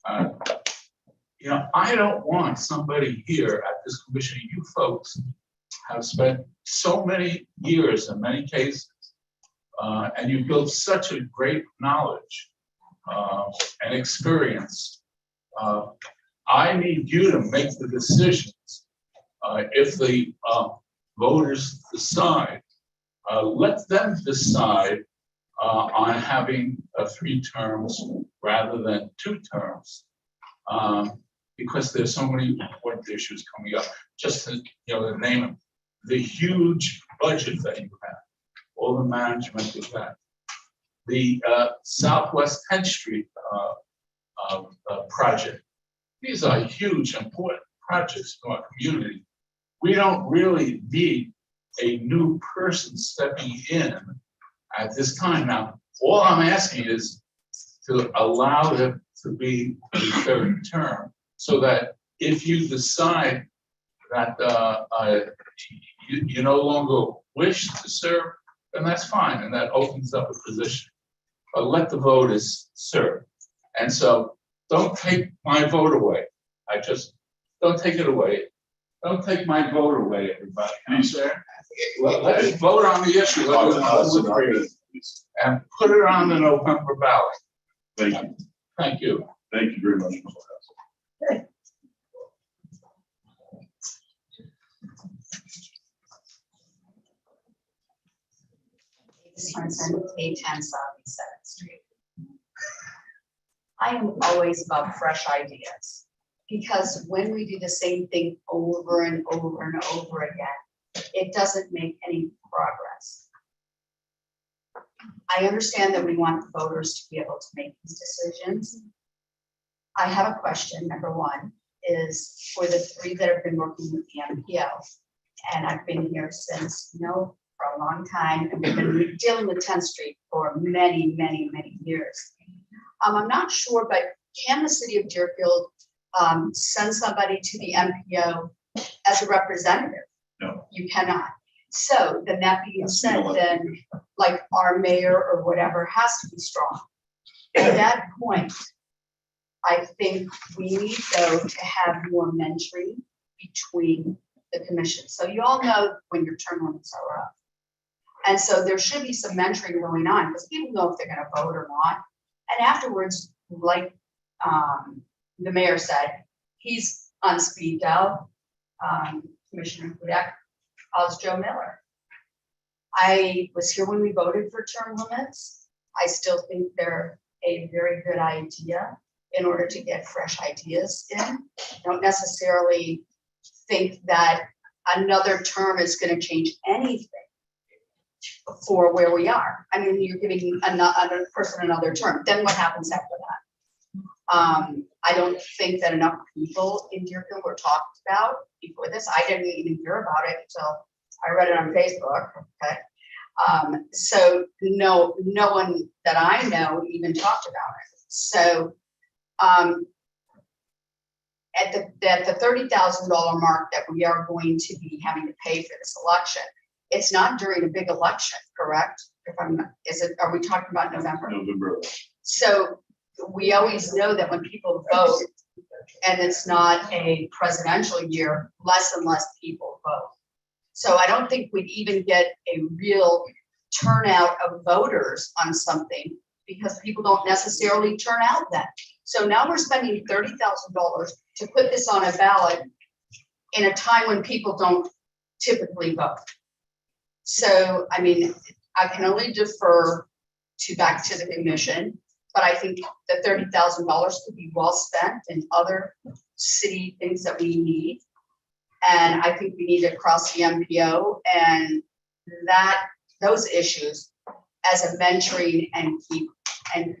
O: I don't want somebody here at this commission, you folks have spent so many years in many cases, and you built such a great knowledge and experience. I need you to make the decisions. If the voters decide, let them decide on having 3 terms rather than 2 terms. Because there's so many important issues coming up. Just to name them, the huge budget that you have, all the management of that, the Southwest 10th Street project. These are huge, important projects for our community. We don't really need a new person stepping in at this time. Now, all I'm asking is to allow them to be the 3rd term, so that if you decide that you no longer wish to serve, then that's fine, and that opens up a position. But let the voters serve. And so don't take my vote away. Don't take it away. Don't take my vote away, everybody. Let's vote on the issue. And put it on the November ballot.
A: Thank you.
O: Thank you.
A: Thank you very much, Mr. Hassel.
P: Swenson, 810 Southeast 7th Street. I am always about fresh ideas, because when we do the same thing over and over and over again, it doesn't make any progress. I understand that we want the voters to be able to make these decisions. I have a question. Number 1, is for the three that have been working with the MPO. And I've been here since, for a long time, and we've been dealing with 10th Street for many, many, many years. I'm not sure, but can the city of Deerfield send somebody to the MPO as a representative?
A: No.
P: You cannot. So then that being said, then like our mayor or whatever has to be strong. At that point, I think we need though to have more mentoring between the commission. So you all know when your term limits are up. And so there should be some mentoring going on because people know if they're going to vote or not. And afterwards, like the mayor said, he's on speed dial. Commissioner Hudak calls Joe Miller. I was here when we voted for term limits. I still think they're a very good idea in order to get fresh ideas in. I don't necessarily think that another term is going to change anything for where we are. I mean, you're giving another person another term. Then what happens after that? I don't think that enough people in Deerfield were talked about before this. I didn't even hear about it until I read it on Facebook. Okay. So no one that I know even talked about it. So at the $30,000 mark that we are going to be having to pay for this election, it's not during a big election, correct? If I'm not, are we talking about November?
A: November.
P: So we always know that when people vote and it's not a presidential year, less and less people vote. So I don't think we'd even get a real turnout of voters on something because people don't necessarily turn out then. So now we're spending $30,000 to put this on a ballot in a time when people don't typically vote. So, I mean, I can only defer back to the commission, but I think the $30,000 could be well spent in other city things that we need. And I think we need to cross the MPO and those issues as a mentoring and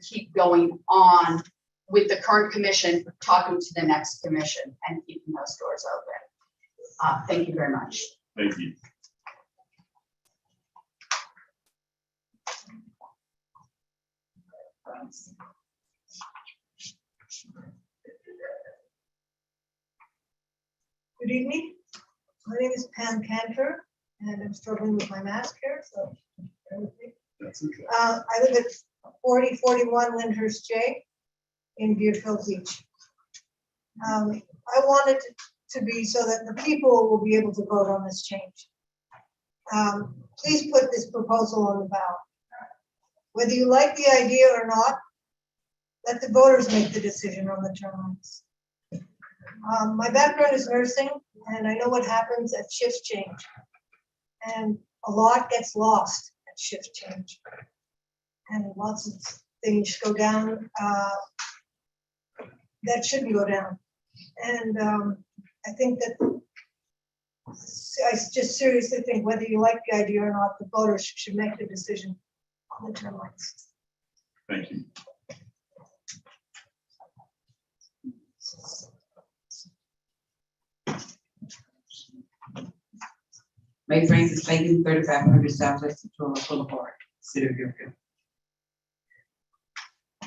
P: keep going on with the current commission, talking to the next commission and keeping those doors open. Thank you very much.
A: Thank you.
E: Good evening. My name is Pam Cantor, and I'm struggling with my mask here, so bear with me.
A: That's okay.
E: I live at 4041 Lyndhurst J in Deerfield Beach. I wanted to be so that the people will be able to vote on this change. Please put this proposal on the ballot. Whether you like the idea or not, let the voters make the decision on the term limits. My background is nursing, and I know what happens at shift change. And a lot gets lost at shift change. And lots of things go down that shouldn't go down. And I think that, I just seriously think whether you like the idea or not, the voters should make the decision on the term limits.
A: Thank you.
W: May Francis Fagan, 3500 Southwest Victoria Boulevard, City of Deerfield.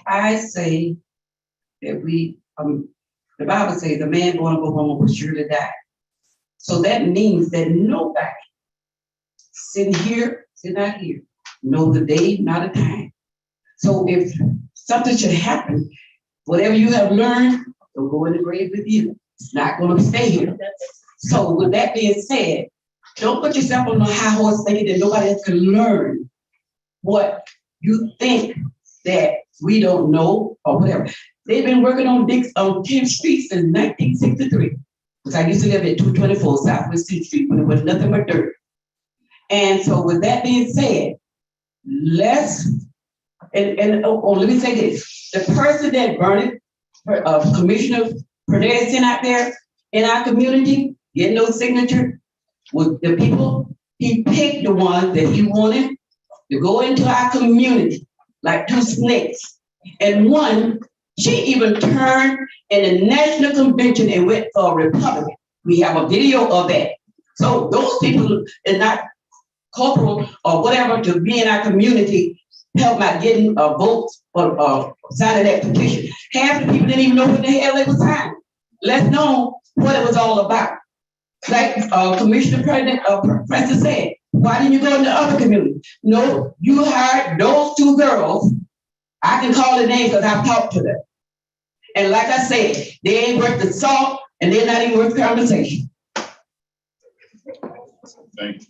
W: I say that the Bible says the man born of a woman will surely die. So that means that nobody sitting out here, know the day, not a time. So if something should happen, whatever you have learned will go in the grave with you. It's not going to stay here. So with that being said, don't put yourself on a high horse thinking that nobody else can learn what you think that we don't know or whatever. They've been working on 10th Street since 1963. Because I used to live at 224 Southwest 10th Street when it was nothing but dirt. And so with that being said, let me say this. The person that burned it, Commissioner Perdez sent out there in our community, getting those signatures, with the people, he picked the ones that he wanted to go into our community, like two snakes. And one She even turned in the national convention and went for a Republican. We have a video of that. So those people are not corporal or whatever to be in our community, help out getting a vote or signing that petition. Half the people didn't even know what the hell they were signing. Let's know what it was all about. Like Commissioner Preston said, why didn't you go in the other community? No, you hired those two girls. I can call their names because I've talked to them. And like I said, they ain't worth the salt and they're not even worth conversation.
L: Thank you.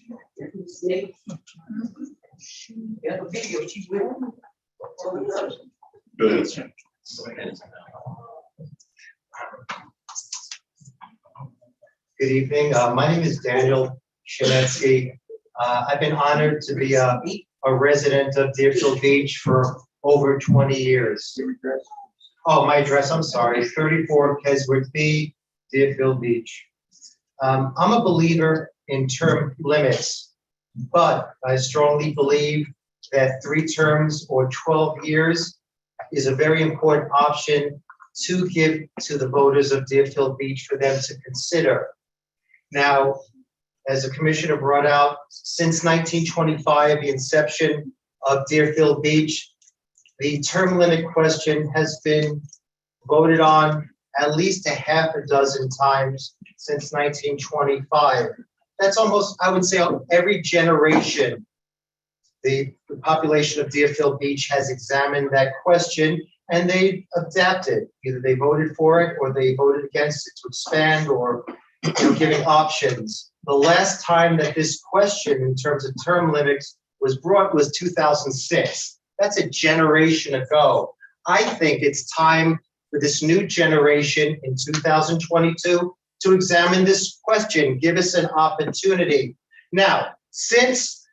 A: Go ahead, sir.
Q: Good evening. My name is Daniel Shinetsky. I've been honored to be a resident of Deerfield Beach for over 20 years. Oh, my address, I'm sorry, 34 Keswick B, Deerfield Beach. I'm a believer in term limits, but I strongly believe that 3 terms or 12 years is a very important option to give to the voters of Deerfield Beach for them to consider. Now, as the commissioner brought out, since 1925, the inception of Deerfield Beach, the term limit question has been voted on at least a half a dozen times since 1925. That's almost, I would say, every generation. The population of Deerfield Beach has examined that question and they adapted. Either they voted for it or they voted against it to expand or giving options. The last time that this question in terms of term limits was brought was 2006. That's a generation ago. I think it's time for this new generation in 2022 to examine this question, give us an opportunity. Now, since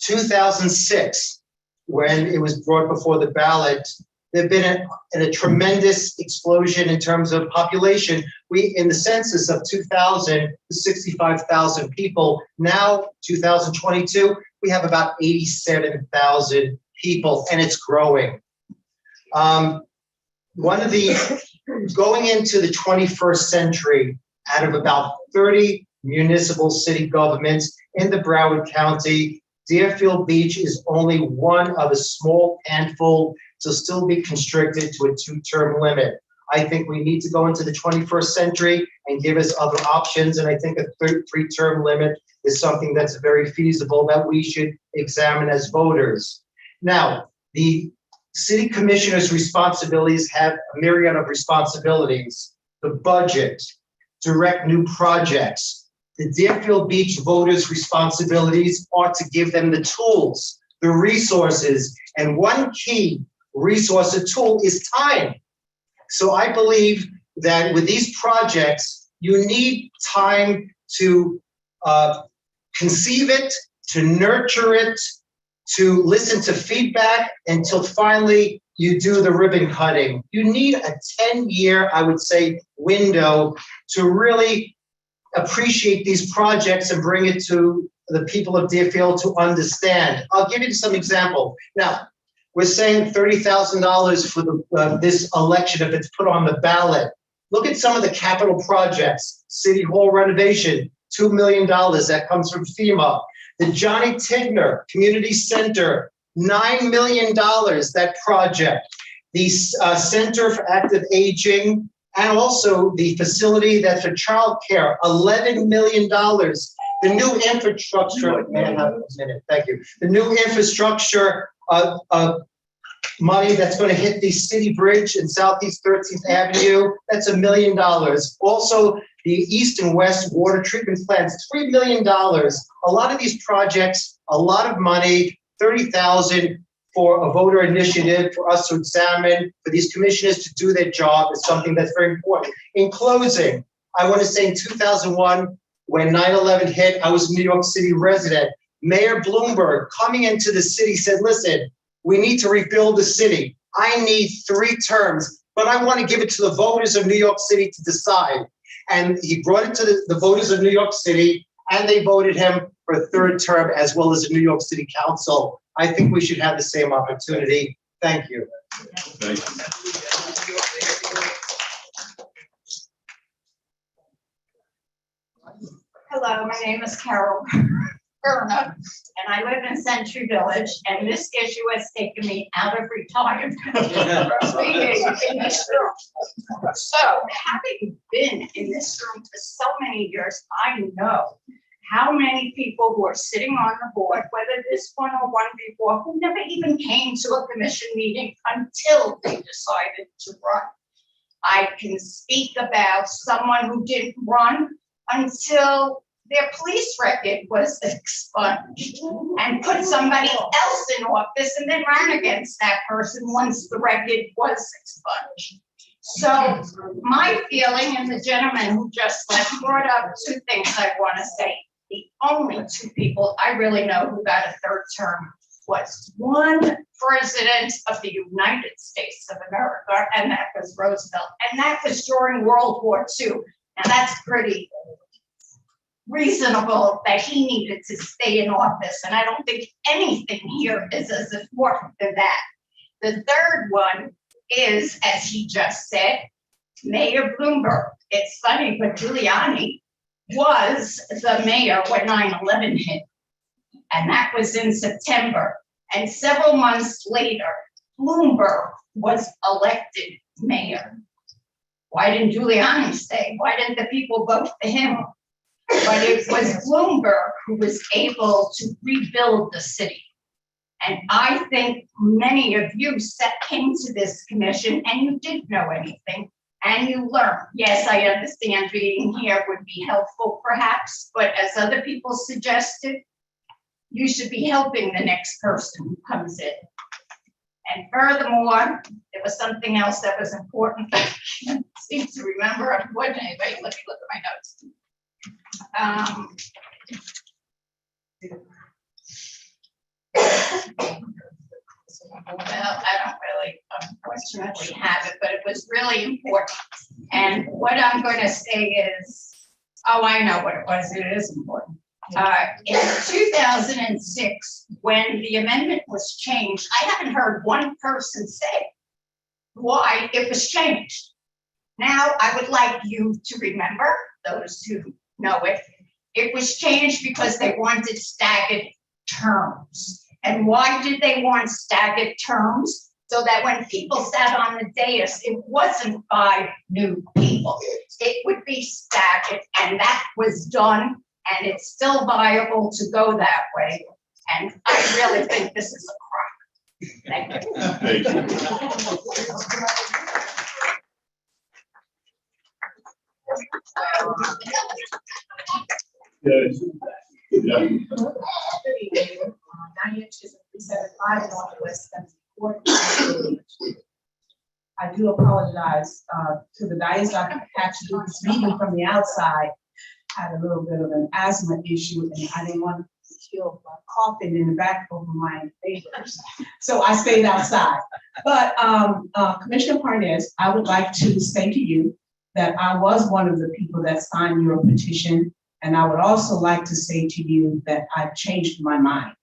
Q: 2006, when it was brought before the ballot, there's been a tremendous explosion in terms of population. We, in the census of 2000, 65,000 people. Now, 2022, we have about 87,000 people, and it's growing. Going into the 21st century, out of about 30 municipal city governments in the Broward County, Deerfield Beach is only one of a small handful to still be constricted to a 2-term limit. I think we need to go into the 21st century and give us other options, and I think a 3-term limit is something that's very feasible that we should examine as voters. Now, the city commissioner's responsibilities have a myriad of responsibilities: the budget, direct new projects. The Deerfield Beach voters' responsibilities are to give them the tools, the resources, and one key resource or tool is time. So I believe that with these projects, you need time to conceive it, to nurture it, to listen to feedback until finally you do the ribbon cutting. You need a 10-year, I would say, window to really appreciate these projects and bring it to the people of Deerfield to understand. I'll give you some example. Now, we're saying $30,000 for this election if it's put on the ballot. Look at some of the capital projects. City Hall renovation, $2 million, that comes from FEMA. The Johnny Tigner Community Center, $9 million, that project. The Center for Active Aging, and also the facility that's for childcare, $11 million. The new infrastructure, may I have a minute? Thank you. The new infrastructure money that's going to hit the City Bridge in Southeast 13th Avenue, that's $1 million. Also, the East and West water treatment plants, $3 million. A lot of these projects, a lot of money, $30,000 for a voter initiative for us to examine, for these commissioners to do their job is something that's very important. In closing, I want to say in 2001, when 9/11 hit, I was a New York City resident. Mayor Bloomberg coming into the city said, listen, we need to rebuild the city. I need 3 terms, but I want to give it to the voters of New York City to decide. And he brought it to the voters of New York City, and they voted him for a 3rd term as well as the New York City Council. I think we should have the same opportunity. Thank you.
A: Thank you.
R: Hello, my name is Carol Erna, and I live in Century Village, and this issue has taken me out of retirement. Being in this room. So, having been in this room for so many years, I know how many people who are sitting on the board, whether this one or one before, who never even came to a commission meeting until they decided to run. I can speak about someone who didn't run until their police record was expunged and put somebody else in office and then ran against that person once the record was expunged. So my feeling, and the gentleman who just left brought up two things I want to say. The only two people I really know who got a third term was one president of the United States of America, and that was Roosevelt. And that was during World War II. And that's pretty reasonable that he needed to stay in office. And I don't think anything here is as important than that. The third one is, as he just said, Mayor Bloomberg. It's funny, but Giuliani was the mayor when 9/11 hit. And that was in September. And several months later, Bloomberg was elected mayor. Why didn't Giuliani stay? Why didn't the people vote for him? But it was Bloomberg who was able to rebuild the city. And I think many of you came to this commission and you didn't know anything and you learned. Yes, I understand being here would be helpful perhaps, but as other people suggested, you should be helping the next person who comes in. And furthermore, there was something else that was important. I can't seem to remember. Unfortunately, wait, let me look at my notes. Well, I don't really unfortunately have it, but it was really important. And what I'm going to say is, oh, I know what it was. It is important. In 2006, when the amendment was changed, I haven't heard one person say why it was changed. Now, I would like you to remember, those who know it, it was changed because they wanted staggered terms. And why did they want staggered terms? So that when people sat on the dais, it wasn't 5 new people. It would be staggered, and that was done. And it's still viable to go that way. And I really think this is a crime. Thank you.
W: I do apologize to the dais. I had to do this meeting from the outside. Had a little bit of an asthma issue and I didn't want to kill coughing in the back of my neighbors. So I stayed outside. But Commissioner Parnes, I would like to say to you that I was one of the people that signed your petition. And I would also like to say to you that I've changed my mind.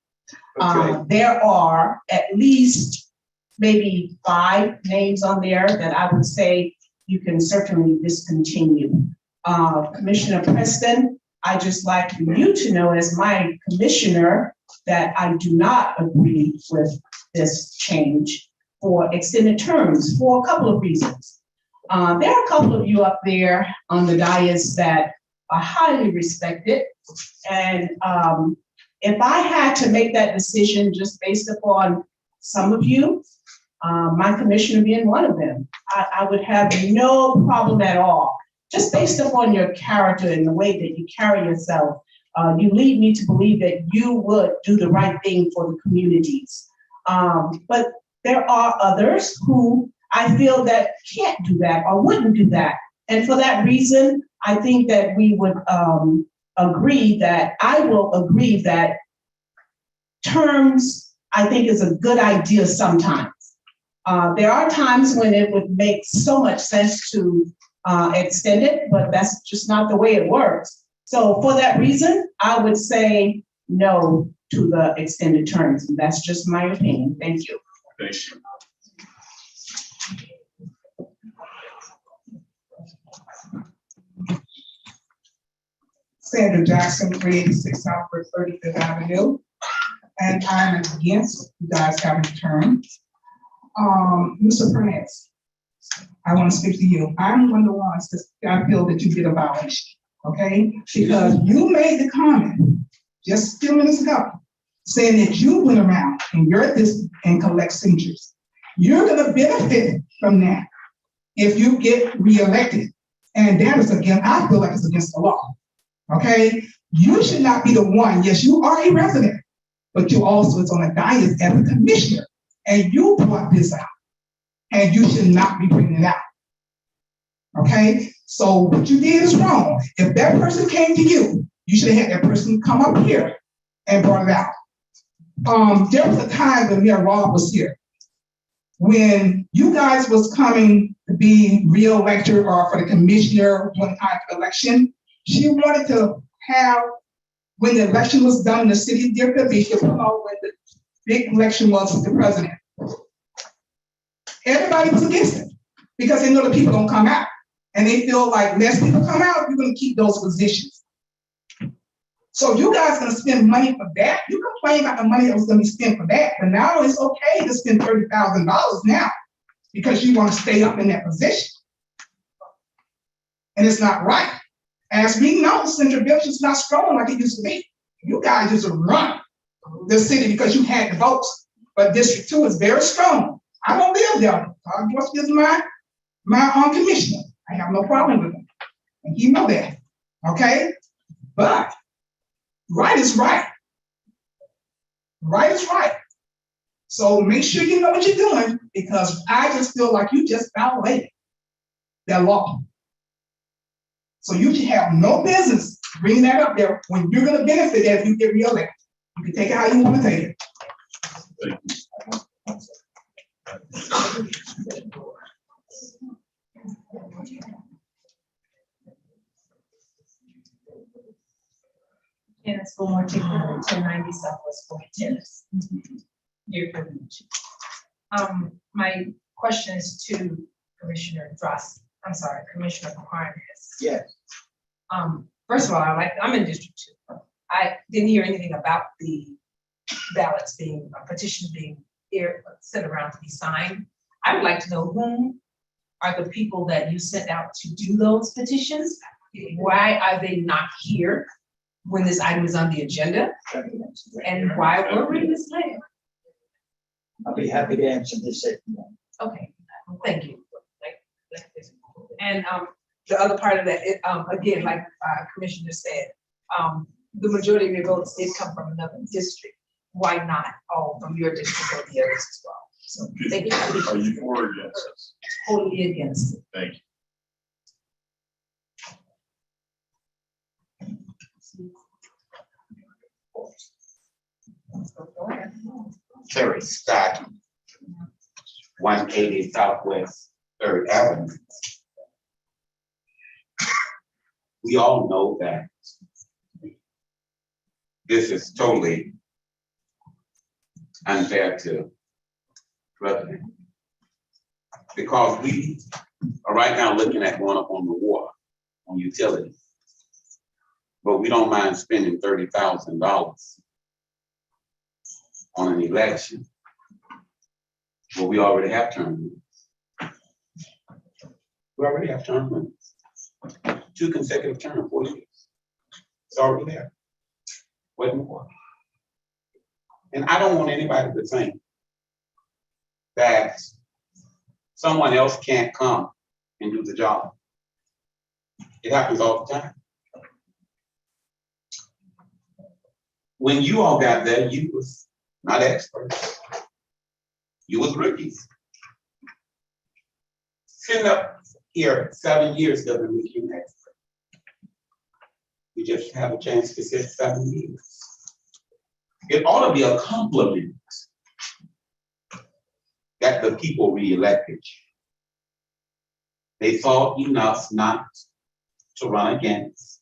W: Okay. There are at least maybe 5 names on there that I would say you can certainly discontinue. Commissioner Preston, I just like you to know as my commissioner that I do not agree with this change for extended terms for a couple of reasons. There are a couple of you up there on the dais that are highly respected. And if I had to make that decision just based upon some of you, my commissioner being one of them, I would have no problem at all. Just based upon your character and the way that you carry yourself, you lead me to believe that you would do the right thing for the communities. But there are others who I feel that can't do that or wouldn't do that. And for that reason, I think that we would I will agree that terms, I think, is a good idea sometimes. There are times when it would make so much sense to extend it, but that's just not the way it works. So for that reason, I would say no to the extended terms. And that's just my opinion. Thank you.
A: Thank you.
H: Sandra Jackson, 386 Southwest 35th Avenue. And I'm against you guys having a term. Mr. Prince, I want to speak to you. I'm one of the ones that I feel that you get abolished, okay? Because you made the comment just a few minutes ago, saying that you went around in your district and collect signatures. You're gonna benefit from that if you get reelected. And that is against, I feel like it's against the law, okay? You should not be the one, yes, you are a resident, but you also is on a dais as a commissioner, and you brought this out, and you should not be bringing it out, okay? So what you did is wrong. If that person came to you, you should have had that person come up here and brought it out. There was a time when Mayor Rob was here, when you guys was coming to be reelected or for the commissioner one time election, she wanted to have, when the election was done in the city of Deerfield Beach, to promote when the big election was with the president. Everybody was against it because they know the people don't come out. And they feel like less people come out, you're gonna keep those positions. So you guys gonna spend money for that? You complain about the money that was gonna be spent for that, but now it's okay to spend $30,000 now because you wanna stay up in that position. And it's not right. As we know, Central Village is not strong like it used to be. You guys used to run the city because you had the votes, but District 2 is very strong. I don't live there. Todd Joyce is my commissioner. I have no problem with him. And he know that, okay? But right is right. Right is right. So make sure you know what you're doing, because I just feel like you just violated that law. So you should have no business bringing that up there when you're gonna benefit if you get reelected. You can take it how you want to take it.
S: Janice Gilmore, 1090 Southwest 40 Terrace. Deerfield Beach. My question is to Commissioner Dross. I'm sorry, Commissioner Harness.
M: Yes.
S: First of all, I'm in District 2. I didn't hear anything about the ballots being, petitions being sent around to be signed. I would like to know whom are the people that you sent out to do those petitions? Why are they not here when this item is on the agenda? And why were we misled?
M: I'll be happy to answer this.
S: Okay, thank you. And the other part of that, again, like Commissioner said, the majority of your votes did come from another district. Why not all from your district or the others as well? So thank you.
A: Are you for or against this?
S: Totally against it.
A: Thank you.
T: Terry Scott, 180 Southwest 3rd Avenue. We all know that this is totally unfair to residents, because we are right now looking at going up on the water, on utilities, but we don't mind spending $30,000 on an election. Well, we already have term limits. We already have term limits. 2 consecutive terms, 4 years. It's already there. What more? And I don't want anybody to think that someone else can't come and do the job. It happens all the time. When you all got there, you was not experts. You was rookies. Sitting up here 7 years doesn't make you an expert. You just have a chance to sit 7 years. It ought to be a compliment that the people reelected you. They thought enough not to run against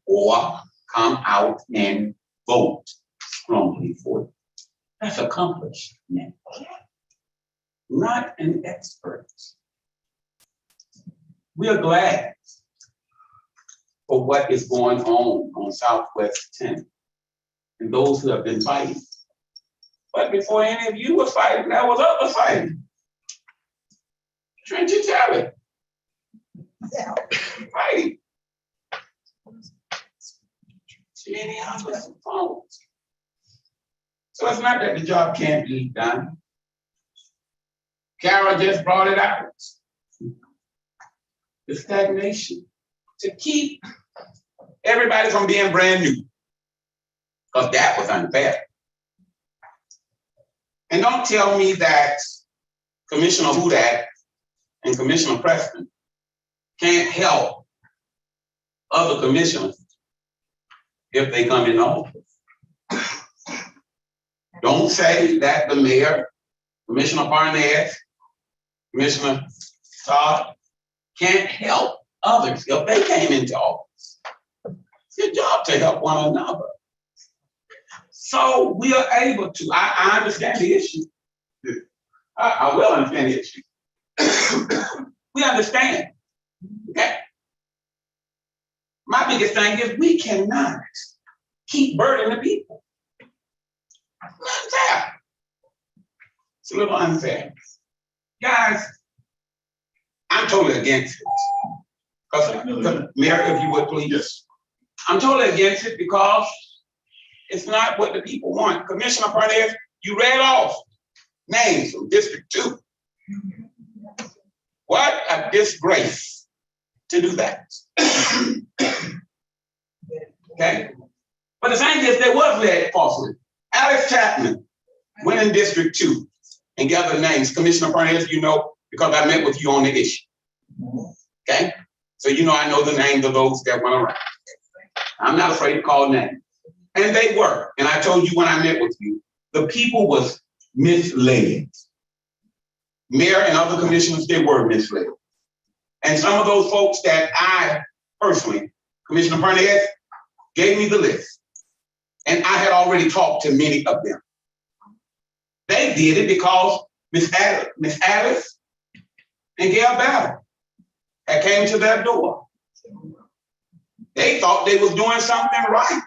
T: or come out and vote strongly for you. That's accomplishment. Not an expert. We are glad for what is going on Southwest 10 and those who have been fighting. But before any of you were fighting, there was other fighting. Trench and Terry. Fighting. Many others phones. So it's not that the job can't be done. Carol just brought it out. The stagnation. To keep everybody from being brand new. Because that was unfair. And don't tell me that Commissioner Hudak and Commissioner Preston can't help other commissioners if they come in office. Don't say that the mayor, Commissioner Barnett, Commissioner Todd can't help others if they came into office. It's your job to help one another. So we are able to, I understand the issue. I will understand the issue. We understand, okay? My biggest thing is we cannot keep burdening the people. It's unfair. It's a little unfair. Guys, I'm totally against it. Because, Mayor, if you would please. Yes. I'm totally against it because it's not what the people want. Commissioner Parnes, you read off names from District 2. What a disgrace to do that. Okay? But the thing is, there was led falsely. Alex Chapman went in District 2 and gathered names. Commissioner Parnes, you know, because I met with you on the issue. Okay? So you know I know the names of those that went around. I'm not afraid to call names. And they were. And I told you when I met with you, the people was misled. Mayor and other commissioners, they were misled. And some of those folks that I personally, Commissioner Parnes, gave me the list. And I had already talked to many of them. They did it because Miss Alice and Gail Battle had came to their door. They thought they was doing something right.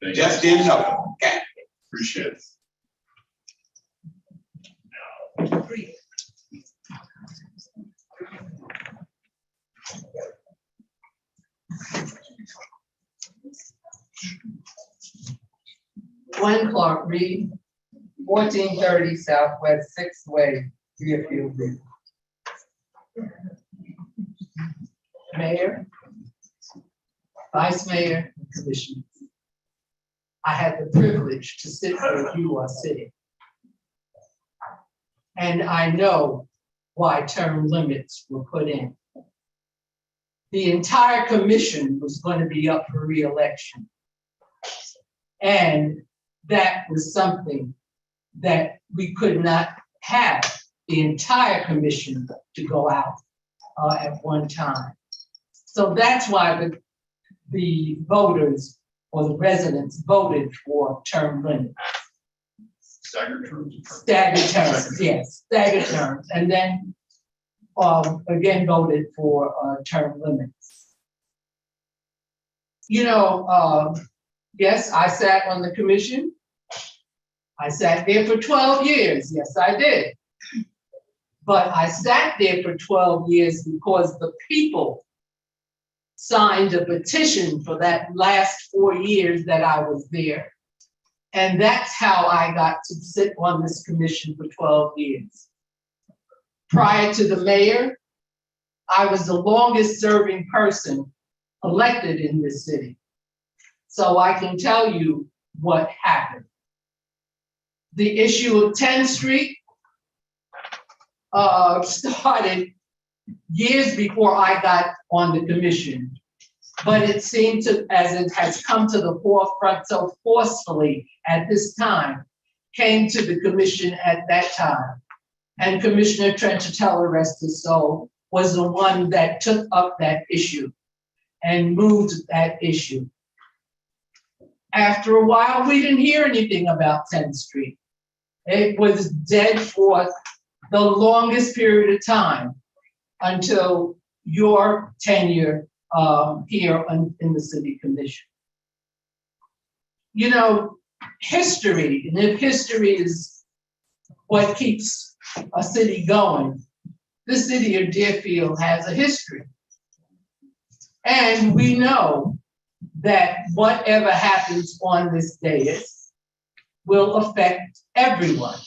T: They just didn't know. Okay.
A: Appreciate it.
K: Gwen Clark Reed, 1430 Southwest 6th Way, Deerfield Beach. Mayor, Vice Mayor, and Commissioners. I had the privilege to sit where you are sitting. And I know why term limits were put in. The entire commission was going to be up for re-election. And that was something that we could not have the entire commission to go out at one time. So that's why the voters or the residents voted for term limits.
A: Staggered terms.
K: Staggered terms, yes, staggered terms. And then again voted for term limits. You know, yes, I sat on the commission. I sat there for 12 years. Yes, I did. But I sat there for 12 years because the people signed a petition for that last 4 years that I was there. And that's how I got to sit on this commission for 12 years. Prior to the mayor, I was the longest serving person elected in this city. So I can tell you what happened. The issue of 10th Street started years before I got on the commission. But it seemed to, as it has come to the forefront so forcefully at this time, came to the commission at that time. And Commissioner Trenchatello, rest his soul, was the one that took up that issue and moved that issue. After a while, we didn't hear anything about 10th Street. It was dead for the longest period of time until your tenure here in the city commission. You know, history, and if history is what keeps a city going, the city of Deerfield has a history. And we know that whatever happens on this dais will affect everyone.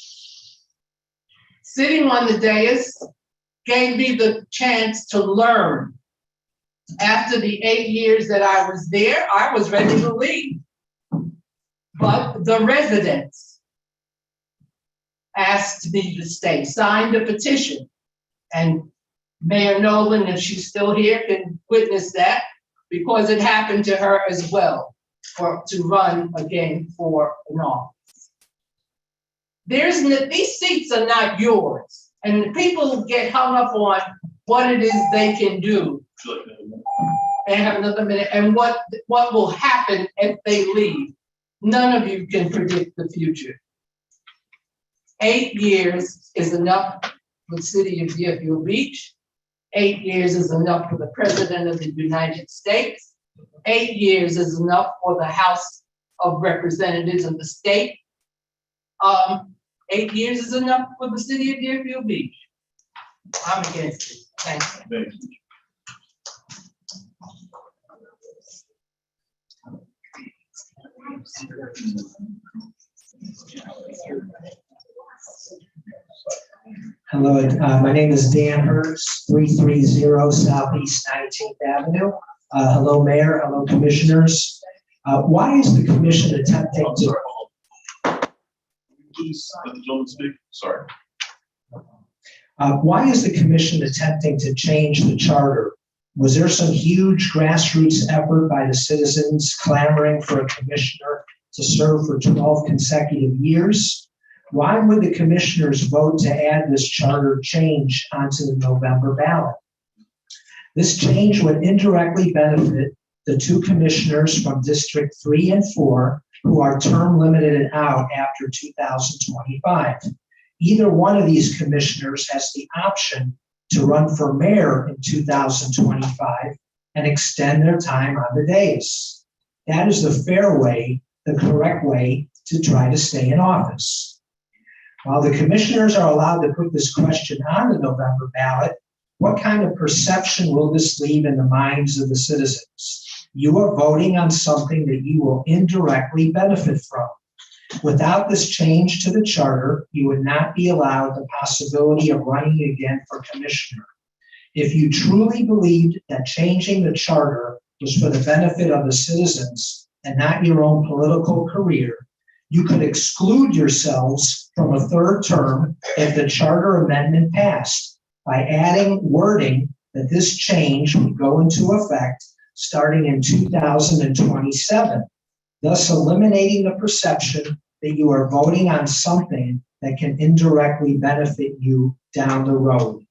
K: Sitting on the dais gave me the chance to learn. After the 8 years that I was there, I was ready to leave. But the residents asked me to stay, signed a petition. And Mayor Nolan, if she's still here, can witness that, because it happened to her as well, to run again for an office. These seats are not yours, and people get hung up on what it is they can do. They have another minute, and what will happen if they leave. None of you can predict the future. 8 years is enough for the city of Deerfield Beach. 8 years is enough for the President of the United States. 8 years is enough for the House of Representatives of the state. 8 years is enough for the city of Deerfield Beach. I'm against it. Thank you.
A: Thank you.
Q: Hello, my name is Dan Hurst, 330 Southeast 19th Avenue. Hello, Mayor. Hello, Commissioners. Why is the commission attempting
A: I'm sorry, hold on. Please let the gentleman speak. Sorry.
Q: Why is the commission attempting to change the charter? Was there some huge grassroots effort by the citizens clamoring for a commissioner to serve for 12 consecutive years? Why would the commissioners vote to add this charter change onto the November ballot? This change would indirectly benefit the 2 commissioners from District 3 and 4 who are term limited out after 2025. Either one of these commissioners has the option to run for mayor in 2025 and extend their time on the dais. That is the fair way, the correct way to try to stay in office. While the commissioners are allowed to put this question on the November ballot, what kind of perception will this leave in the minds of the citizens? You are voting on something that you will indirectly benefit from. Without this change to the charter, you would not be allowed the possibility of running again for commissioner. If you truly believed that changing the charter was for the benefit of the citizens and not your own political career, you could exclude yourselves from a 3rd term if the charter amendment passed by adding wording that this change would go into effect starting in 2027, thus eliminating the perception that you are voting on something that can indirectly benefit you down the road.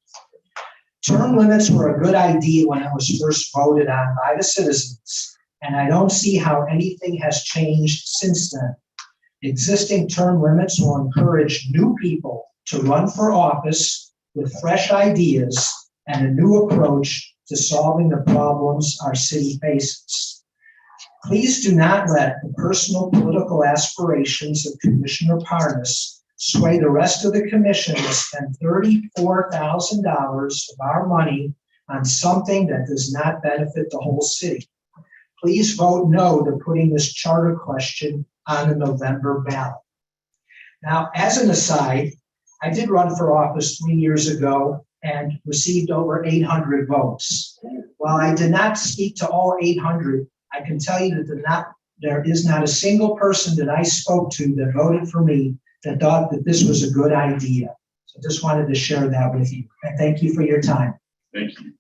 Q: Term limits were a good idea when it was first voted on by the citizens, and I don't see how anything has changed since then. Existing term limits will encourage new people to run for office with fresh ideas and a new approach to solving the problems our city faces. Please do not let the personal political aspirations of Commissioner Parnas sway the rest of the commission to spend $34,000 of our money on something that does not benefit the whole city. Please vote no to putting this charter question on the November ballot. Now, as an aside, I did run for office 3 years ago and received over 800 votes. While I did not speak to all 800, I can tell you that there is not a single person that I spoke to that voted for me that thought that this was a good idea. So just wanted to share that with you. And thank you for your time.
A: Thank you.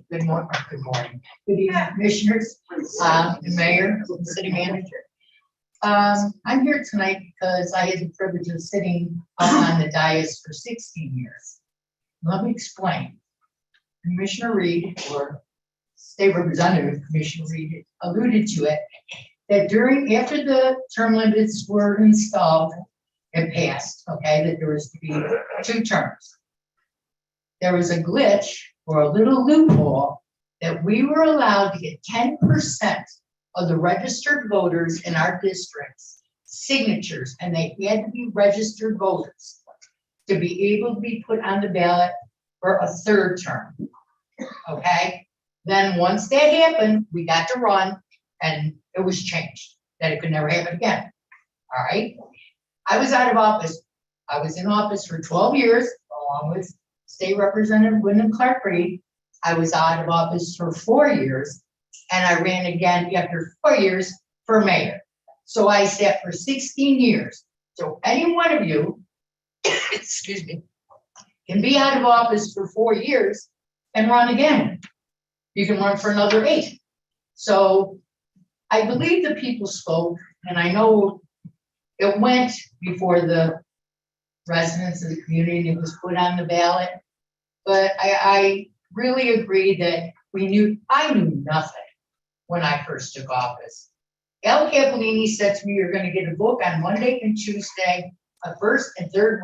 R: Good morning. Good evening, commissioners, the mayor, the city manager. I'm here tonight because I had the privilege of sitting on the dais for 16 years. Let me explain. Commissioner Reed, or State Representative Commissioner Reed, alluded to it, that after the term limits were installed and passed, okay, that there was to be 2 terms. There was a glitch or a little loophole that we were allowed to get 10% of the registered voters in our districts signatures, and they had to be registered voters to be able to be put on the ballot for a 3rd term. Okay, then once that happened, we got to run, and it was changed that it could never happen again. All right, I was out of office. I was in office for 12 years, along with State Representative Wyndham Clark Reed. I was out of office for 4 years, and I ran again after 4 years for mayor. So I sat for 16 years. So any one of you, excuse me, can be out of office for 4 years and run again. You can run for another 8. So I believe the people spoke, and I know it went before the residents of the community, and it was put on the ballot. But I really agree that I knew nothing when I first took office. Al Capolini said to me, you're gonna get a book on Monday and Tuesday, a first and third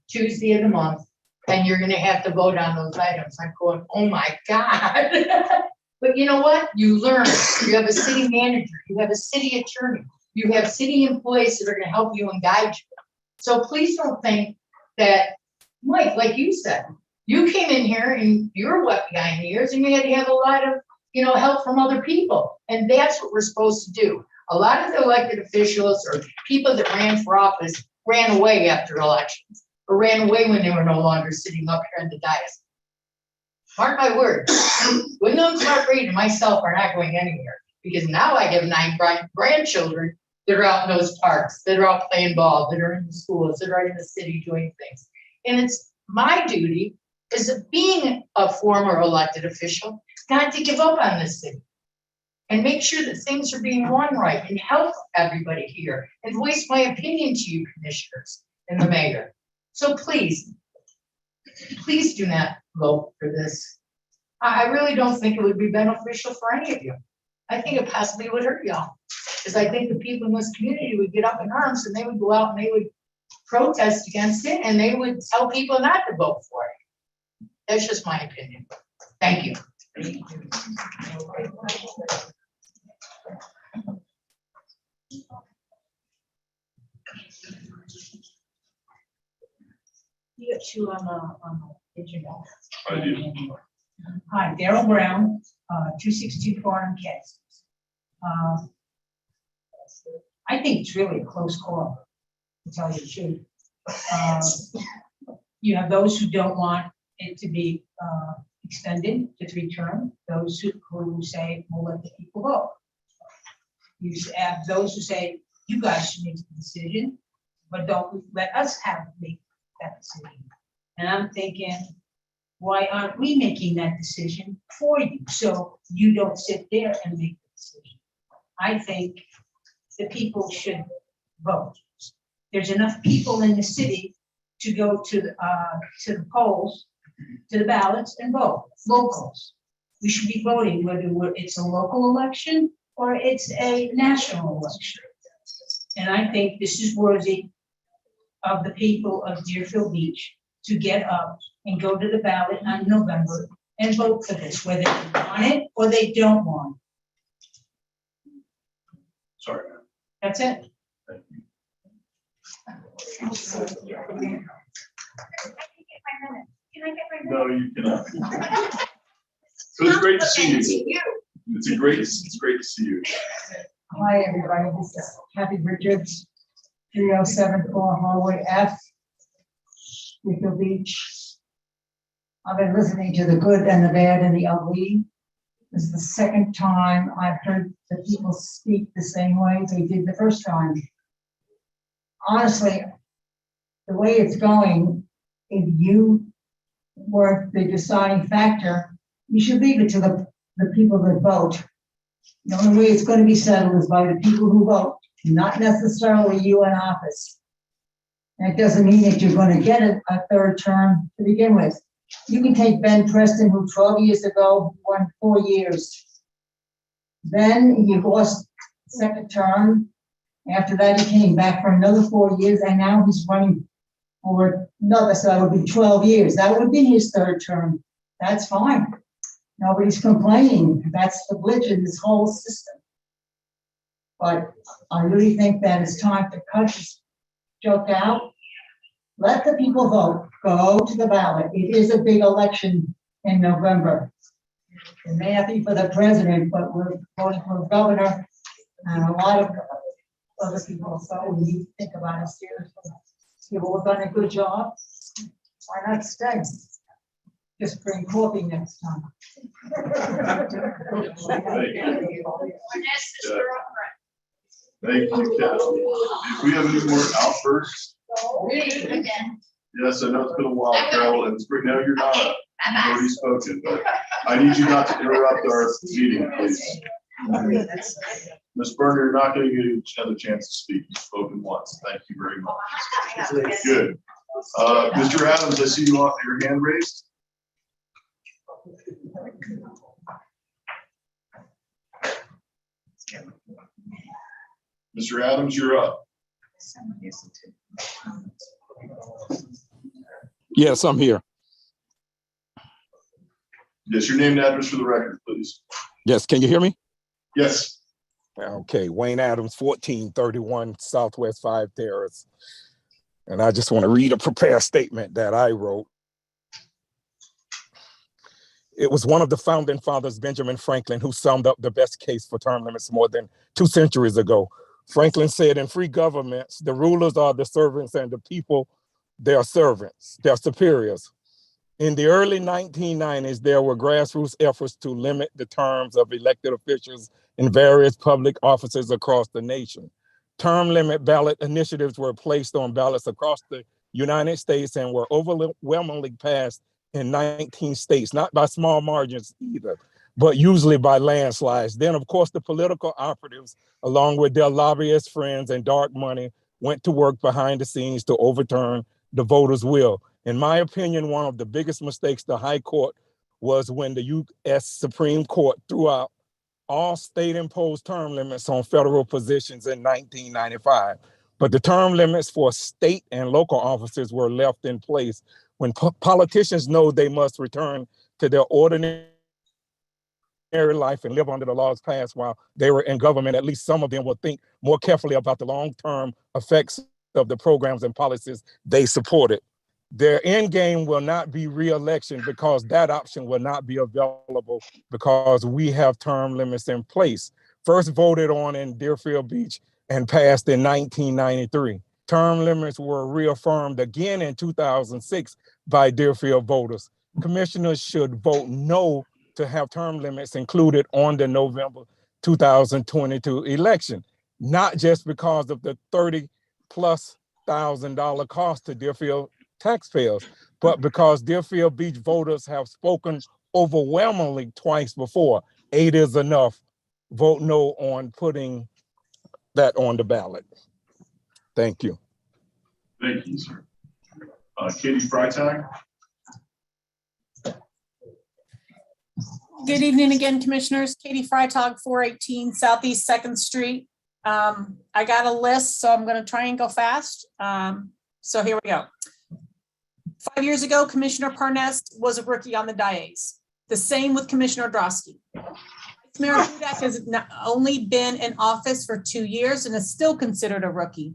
R: Tuesday of the month, and you're gonna have to vote on those items. I'm going, oh my God. But you know what? You learn. You have a city manager, you have a city attorney, you have city employees that are gonna help you and guide you. So please don't think that, Mike, like you said, you came in here and you're a wet guy in the ears, and you had to have a lot of, help from other people. And that's what we're supposed to do. A lot of the elected officials or people that ran for office ran away after elections, or ran away when they were no longer sitting up here in the dais. Mark my words, Wyndham Clark Reed and myself are not going anywhere, because now I have 9 grandchildren that are out in those parks, that are out playing ball, that are in the schools, that are in the city doing things. And it's my duty as being a former elected official, not to give up on this city and make sure that things are being run right and help everybody here and voice my opinion to you commissioners and the mayor. So please do not vote for this. I really don't think it would be beneficial for any of you. I think it possibly would hurt y'all, because I think the people in this community would get up in arms and they would go out and they would protest against it, and they would tell people not to vote for it. That's just my opinion. Thank you.
S: You got 2 on the agenda.
A: I do.
S: Hi, Daryl Brown, 262 Farnham, Kansas. I think it's really a close call, to tell you the truth. You have those who don't want it to be extended to 3 terms, those who say, we'll let the people vote. You have those who say, you guys should make the decision, but don't let us make that decision. And I'm thinking, why aren't we making that decision for you? So you don't sit there and make the decision. I think the people should vote. There's enough people in the city to go to the polls, to the ballots and vote, locals. We should be voting whether it's a local election or it's a national election. And I think this is worthy of the people of Deerfield Beach to get up and go to the ballot on November and vote for this, whether they want it or they don't want it.
A: Sorry, man.
S: That's it.
D: Can I get my minute?
A: No, you cannot. So it's great to see you. It's great to see you.
F: Hi, everybody. This is Kathy Richards, 3074 Hallway F, Deerfield Beach. I've been listening to the good and the bad and the ugly. This is the second time I've heard the people speak the same way they did the first time. Honestly, the way it's going, if you were the deciding factor, you should leave it to the people that vote. The only way it's going to be settled is by the people who vote, not necessarily you in office. That doesn't mean that you're going to get a 3rd term to begin with. You can take Ben Preston, who 12 years ago won 4 years. Then he lost second term. After that, he came back for another 4 years, and now he's running for another, so that would be 12 years. That would be his third term. That's fine. Nobody's complaining. That's the glitch in this whole system. But I really think that it's time to cut this joke out. Let the people vote. Go to the ballot. It is a big election in November. It may not be for the president, but we're voting for a governor and a lot of other people. So we need to think about it seriously. People have done a good job. Why not stay? Just bring coffee next time.
A: Thank you, Kathy. Do we have any more outbursts? Yes, I know it's been a while, Carol, and spring, now you're not up. You've already spoken, but I need you not to interrupt our meeting, please. Ms. Berner, you're not going to get another chance to speak. You've spoken once. Thank you very much. Good. Mr. Adams, I see you want your hand raised. Mr. Adams, you're up.
B: Yes, I'm here.
A: Yes, your name and address for the record, please.
B: Yes, can you hear me?
A: Yes.
B: Okay, Wayne Adams, 1431 Southwest 5 Terrace. And I just want to read a prepared statement that I wrote. It was one of the founding fathers, Benjamin Franklin, who summed up the best case for term limits more than 2 centuries ago. Franklin said, in free governments, the rulers are the servants and the people, their servants, their superiors. In the early 1990s, there were grassroots efforts to limit the terms of elected officials in various public offices across the nation. Term limit ballot initiatives were placed on ballots across the United States and were overwhelmingly passed in 19 states, not by small margins either, but usually by landslides. Then, of course, the political operatives, along with their lobbyist friends and dark money, went to work behind the scenes to overturn the voters' will. In my opinion, one of the biggest mistakes the High Court was when the U.S. Supreme Court threw out all state-imposed term limits on federal positions in 1995. But the term limits for state and local officers were left in place when politicians know they must return to their ordinary life and live under the laws passed while they were in government. At least some of them will think more carefully about the long-term effects of the programs and policies they supported. Their end game will not be re-election because that option will not be available because we have term limits in place. First voted on in Deerfield Beach and passed in 1993. Term limits were reaffirmed again in 2006 by Deerfield voters. Commissioners should vote no to have term limits included on the November 2022 election, not just because of the $30,000+ cost to Deerfield taxpayers, but because Deerfield Beach voters have spoken overwhelmingly twice before. 8 is enough. Vote no on putting that on the ballot. Thank you.
A: Thank you, sir. Katie Freitag.
N: Good evening again, Commissioners. Katie Freitag, 418 Southeast 2nd Street. I got a list, so I'm going to try and go fast. So here we go. 5 years ago, Commissioner Parnas was a rookie on the dais. The same with Commissioner Drosky. Mayor Hudak has only been in office for 2 years and is still considered a rookie.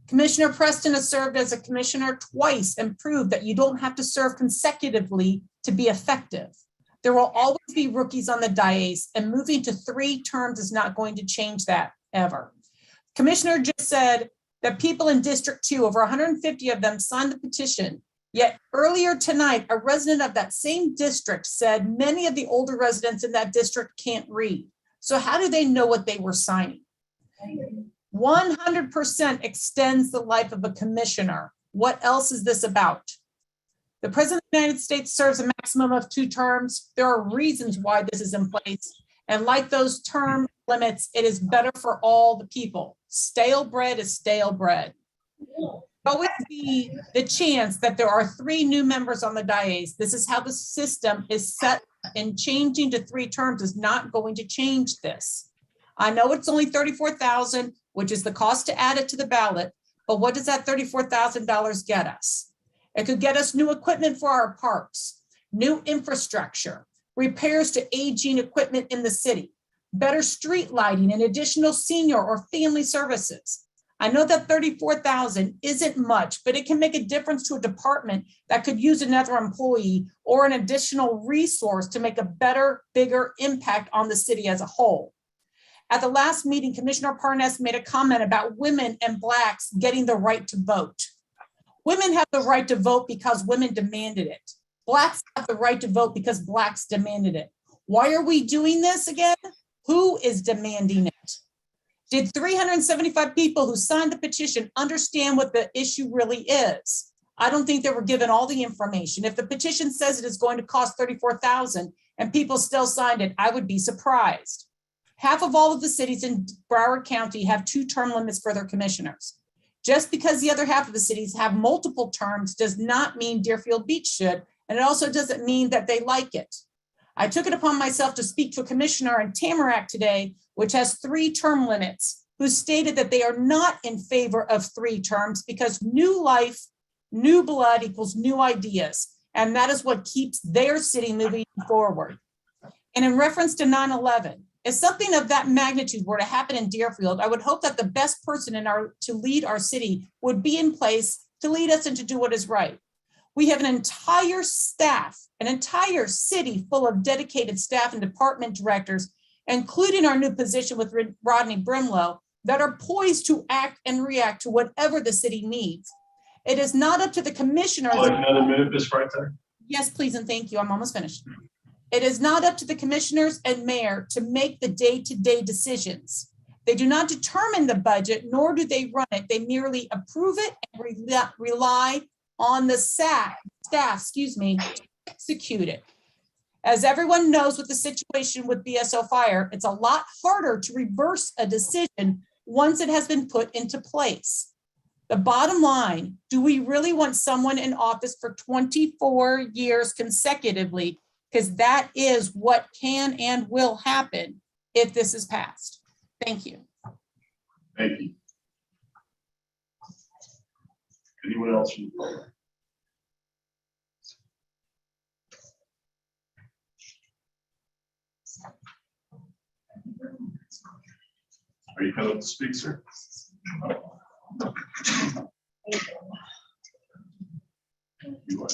N: Commissioner Preston has served as a commissioner twice and proved that you don't have to serve consecutively to be effective. There will always be rookies on the dais, and moving to 3 terms is not going to change that ever. Commissioner just said that people in District 2, over 150 of them, signed the petition. Yet earlier tonight, a resident of that same district said many of the older residents in that district can't read. So how do they know what they were signing? 100% extends the life of a commissioner. What else is this about? The President of the United States serves a maximum of 2 terms. There are reasons why this is in place. And like those term limits, it is better for all the people. Stale bread is stale bread. Always be the chance that there are 3 new members on the dais. This is how the system is set and changing to 3 terms is not going to change this. I know it's only $34,000, which is the cost to add it to the ballot, but what does that $34,000 get us? It could get us new equipment for our parks, new infrastructure, repairs to aging equipment in the city, better street lighting and additional senior or family services. I know that $34,000 isn't much, but it can make a difference to a department that could use another employee or an additional resource to make a better, bigger impact on the city as a whole. At the last meeting, Commissioner Parnas made a comment about women and Blacks getting the right to vote. Women have the right to vote because women demanded it. Blacks have the right to vote because Blacks demanded it. Why are we doing this again? Who is demanding it? Did 375 people who signed the petition understand what the issue really is? I don't think they were given all the information. If the petition says it is going to cost $34,000 and people still signed it, I would be surprised. Half of all of the cities in Broward County have 2 term limits for their commissioners. Just because the other half of the cities have multiple terms does not mean Deerfield Beach should, and it also doesn't mean that they like it. I took it upon myself to speak to a commissioner in Tamarack today, which has 3 term limits, who stated that they are not in favor of 3 terms because new life, new blood equals new ideas. And that is what keeps their city moving forward. And in reference to 9/11, if something of that magnitude were to happen in Deerfield, I would hope that the best person to lead our city would be in place to lead us and to do what is right. We have an entire staff, an entire city full of dedicated staff and department directors, including our new position with Rodney Brimlow, that are poised to act and react to whatever the city needs. It is not up to the commissioners.
A: Like another minute, Ms. Freitag?
N: Yes, please, and thank you. I'm almost finished. It is not up to the commissioners and mayor to make the day-to-day decisions. They do not determine the budget, nor do they run it. They merely approve it and rely on the staff, to execute it. As everyone knows with the situation with BSO Fire, it's a lot harder to reverse a decision once it has been put into place. The bottom line, do we really want someone in office for 24 years consecutively? Because that is what can and will happen if this is passed. Thank you.
A: Thank you. Anyone else from the public? Are you coming up to speak, sir? You are.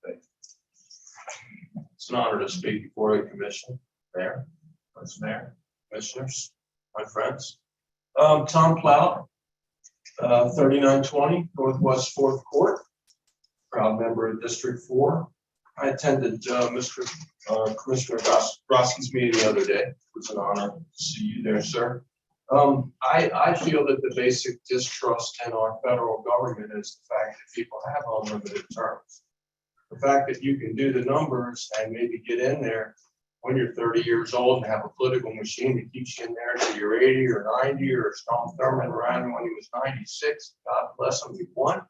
A: Thank you.
G: It's an honor to speak before the commission, Mayor, Vice Mayor, Commissioners, my friends. Tom Plow, 3920 Northwest 4th Court, proud member of District 4. I attended Commissioner Grosky's meeting the other day. It was an honor to see you there, sir. I feel that the basic distrust in our federal government is the fact that people have unlimited terms. The fact that you can do the numbers and maybe get in there when you're 30 years old and have a political machine that keeps you in there until you're 80 or 90, or Strom Thurmond ran when he was 96, God bless him, he won,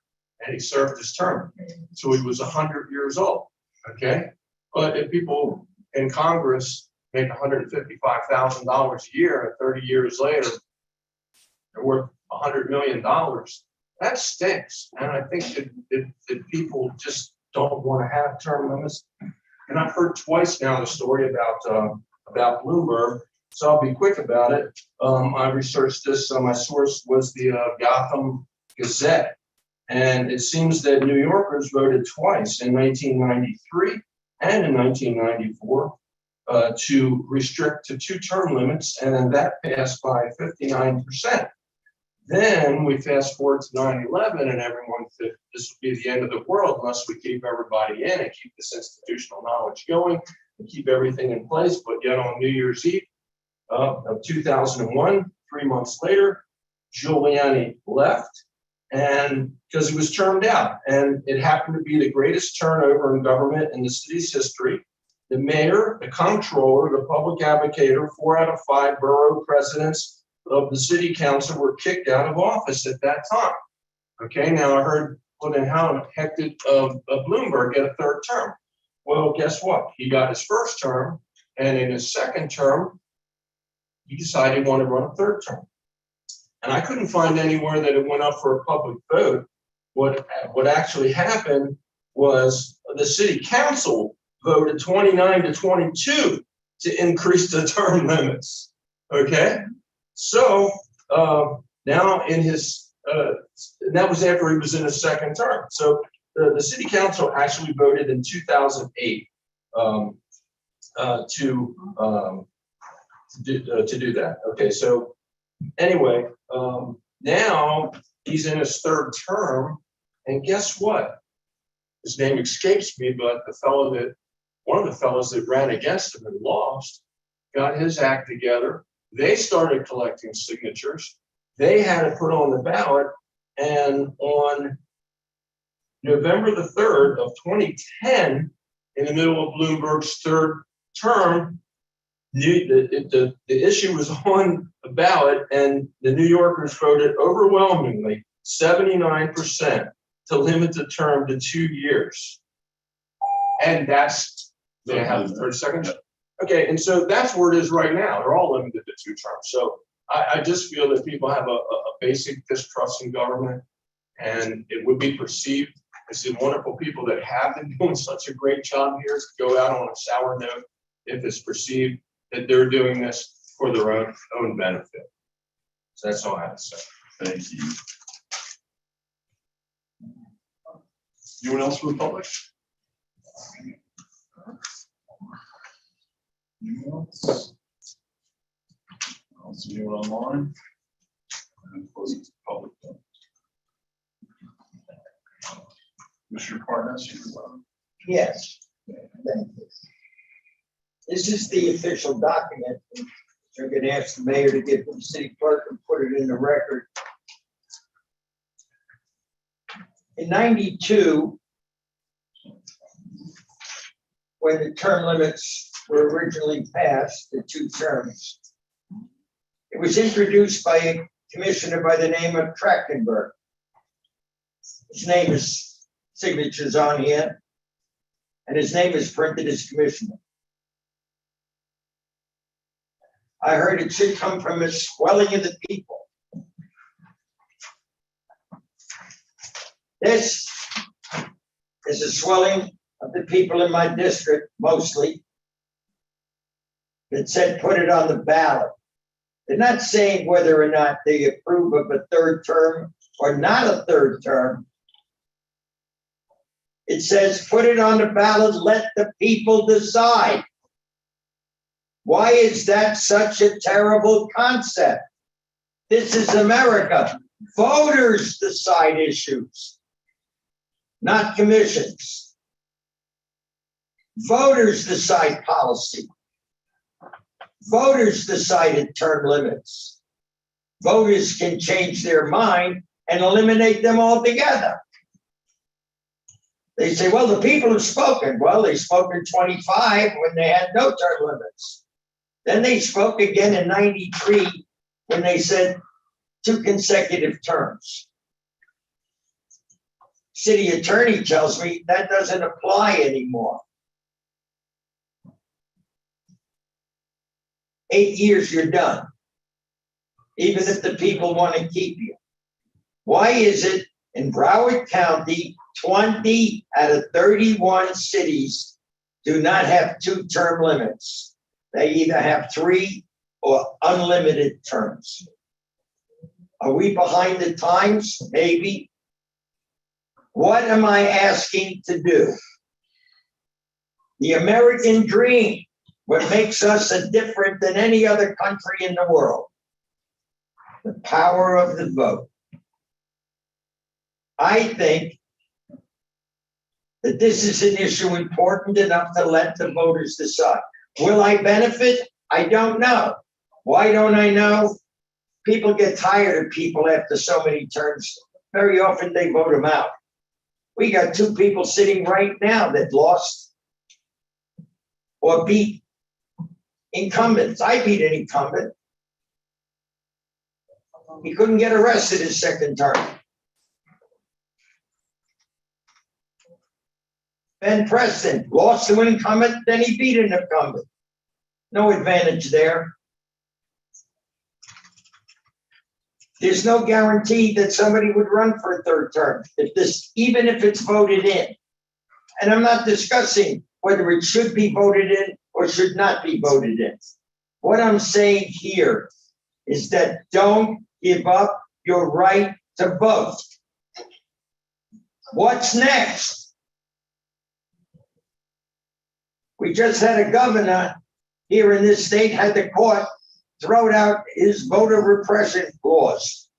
G: and he served his term. So he was 100 years old, okay? But if people in Congress make $155,000 a year, and 30 years later, they're worth $100 million, that stinks. And I think that people just don't want to have term limits. And I've heard twice now the story about Bloomberg, so I'll be quick about it. I researched this. My source was the Gotham Gazette, and it seems that New Yorkers voted twice, in 1993 and in 1994, to restrict to 2 term limits, and then that passed by 59%. Then we fast forward to 9/11, and everyone said this will be the end of the world unless we keep everybody in and keep this institutional knowledge going and keep everything in place. But yet on New Year's Eve of 2001, 3 months later, Giuliani left, and because he was termed out, and it happened to be the greatest turnover in government in the city's history. The mayor, the comptroller, the public advocator, 4 out of 5 borough presidents of the city council were kicked out of office at that time. Okay, now I heard, well, then how the heck did Bloomberg get a 3rd term? Well, guess what? He got his first term, and in his second term, he decided he wanted to run a third term. And I couldn't find anywhere that it went up for a public vote. What actually happened was the city council voted 29 to 22 to increase the term limits. Okay, so now in his that was after he was in his second term. So the city council actually voted in 2008 to do that. Okay, so anyway, now he's in his third term, and guess what? His name escapes me, but one of the fellows that ran against him and lost, got his act together. They started collecting signatures. They had it put on the ballot, and on November the 3rd of 2010, in the middle of Bloomberg's third term, the issue was on the ballot, and the New Yorkers voted overwhelmingly, 79%, to limit the term to 2 years. And that's, may I have 30 seconds? Okay, and so that's where it is right now. They're all limited to 2 terms. So I just feel that people have a basic distrust in government, and it would be perceived. I see wonderful people that have been doing such a great job here to go out on a sour note if it's perceived that they're doing this for their own benefit. So that's all I have to say.
A: Thank you. Anyone else from the public? Anyone else? I don't see anyone online. And close it to public. Mr. Carnes, you're
M: Yes. Thank you. This is the official document. You're going to ask the mayor to give the city clerk and put it in the record. In '92, when the term limits were originally passed, the 2 terms, it was introduced by a commissioner by the name of Trachtenberg. His name is, signatures on here, and his name is printed as commissioner. I heard it should come from a swelling of the people. This is a swelling of the people in my district, mostly, that said put it on the ballot. They're not saying whether or not they approve of a third term or not a third term. It says put it on the ballot, let the people decide. Why is that such a terrible concept? This is America. Voters decide issues, not commissions. Voters decide policy. Voters decided term limits. Voters can change their mind and eliminate them altogether. They say, well, the people have spoken. Well, they spoke in 25 when they had no term limits. Then they spoke again in 93 when they said 2 consecutive terms. City attorney tells me that doesn't apply anymore. 8 years, you're done. Even if the people want to keep you. Why is it in Broward County, 20 out of 31 cities do not have 2 term limits? They either have 3 or unlimited terms. Are we behind the times? Maybe. What am I asking to do? The American dream, what makes us different than any other country in the world. The power of the vote. I think that this is an issue important enough to let the voters decide. Will I benefit? I don't know. Why don't I know? People get tired of people after so many terms. Very often they vote them out. We got 2 people sitting right now that lost or beat incumbents. I beat an incumbent. He couldn't get arrested his second term. Ben Preston lost to an incumbent, then he beat an incumbent. No advantage there. There's no guarantee that somebody would run for a third term, even if it's voted in. And I'm not discussing whether it should be voted in or should not be voted in. What I'm saying here is that don't give up your right to vote. What's next? We just had a governor here in this state had the court throw out his voter repression laws.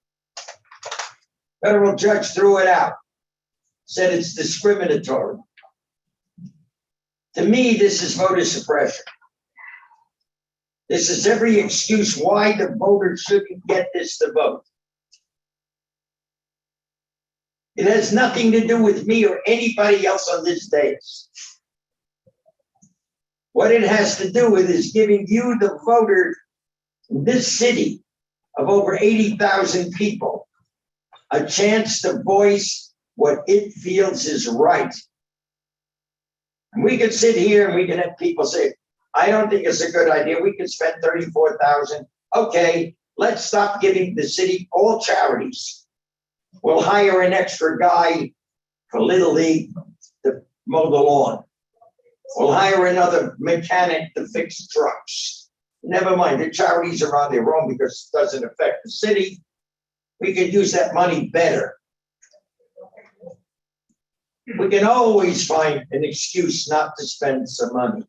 M: Federal judge threw it out, said it's discriminatory. To me, this is voter suppression. This is every excuse why the voters shouldn't get this to vote. It has nothing to do with me or anybody else on this dais. What it has to do with is giving you, the voter in this city of over 80,000 people, a chance to voice what it feels is right. And we could sit here and we can have people say, I don't think it's a good idea. We could spend $34,000. Okay, let's stop giving the city all charities. We'll hire an extra guy for Little League to mow the lawn. We'll hire another mechanic to fix trucks. Never mind, the charities are on their own because it doesn't affect the city. We could use that money better. We can always find an excuse not to spend some money.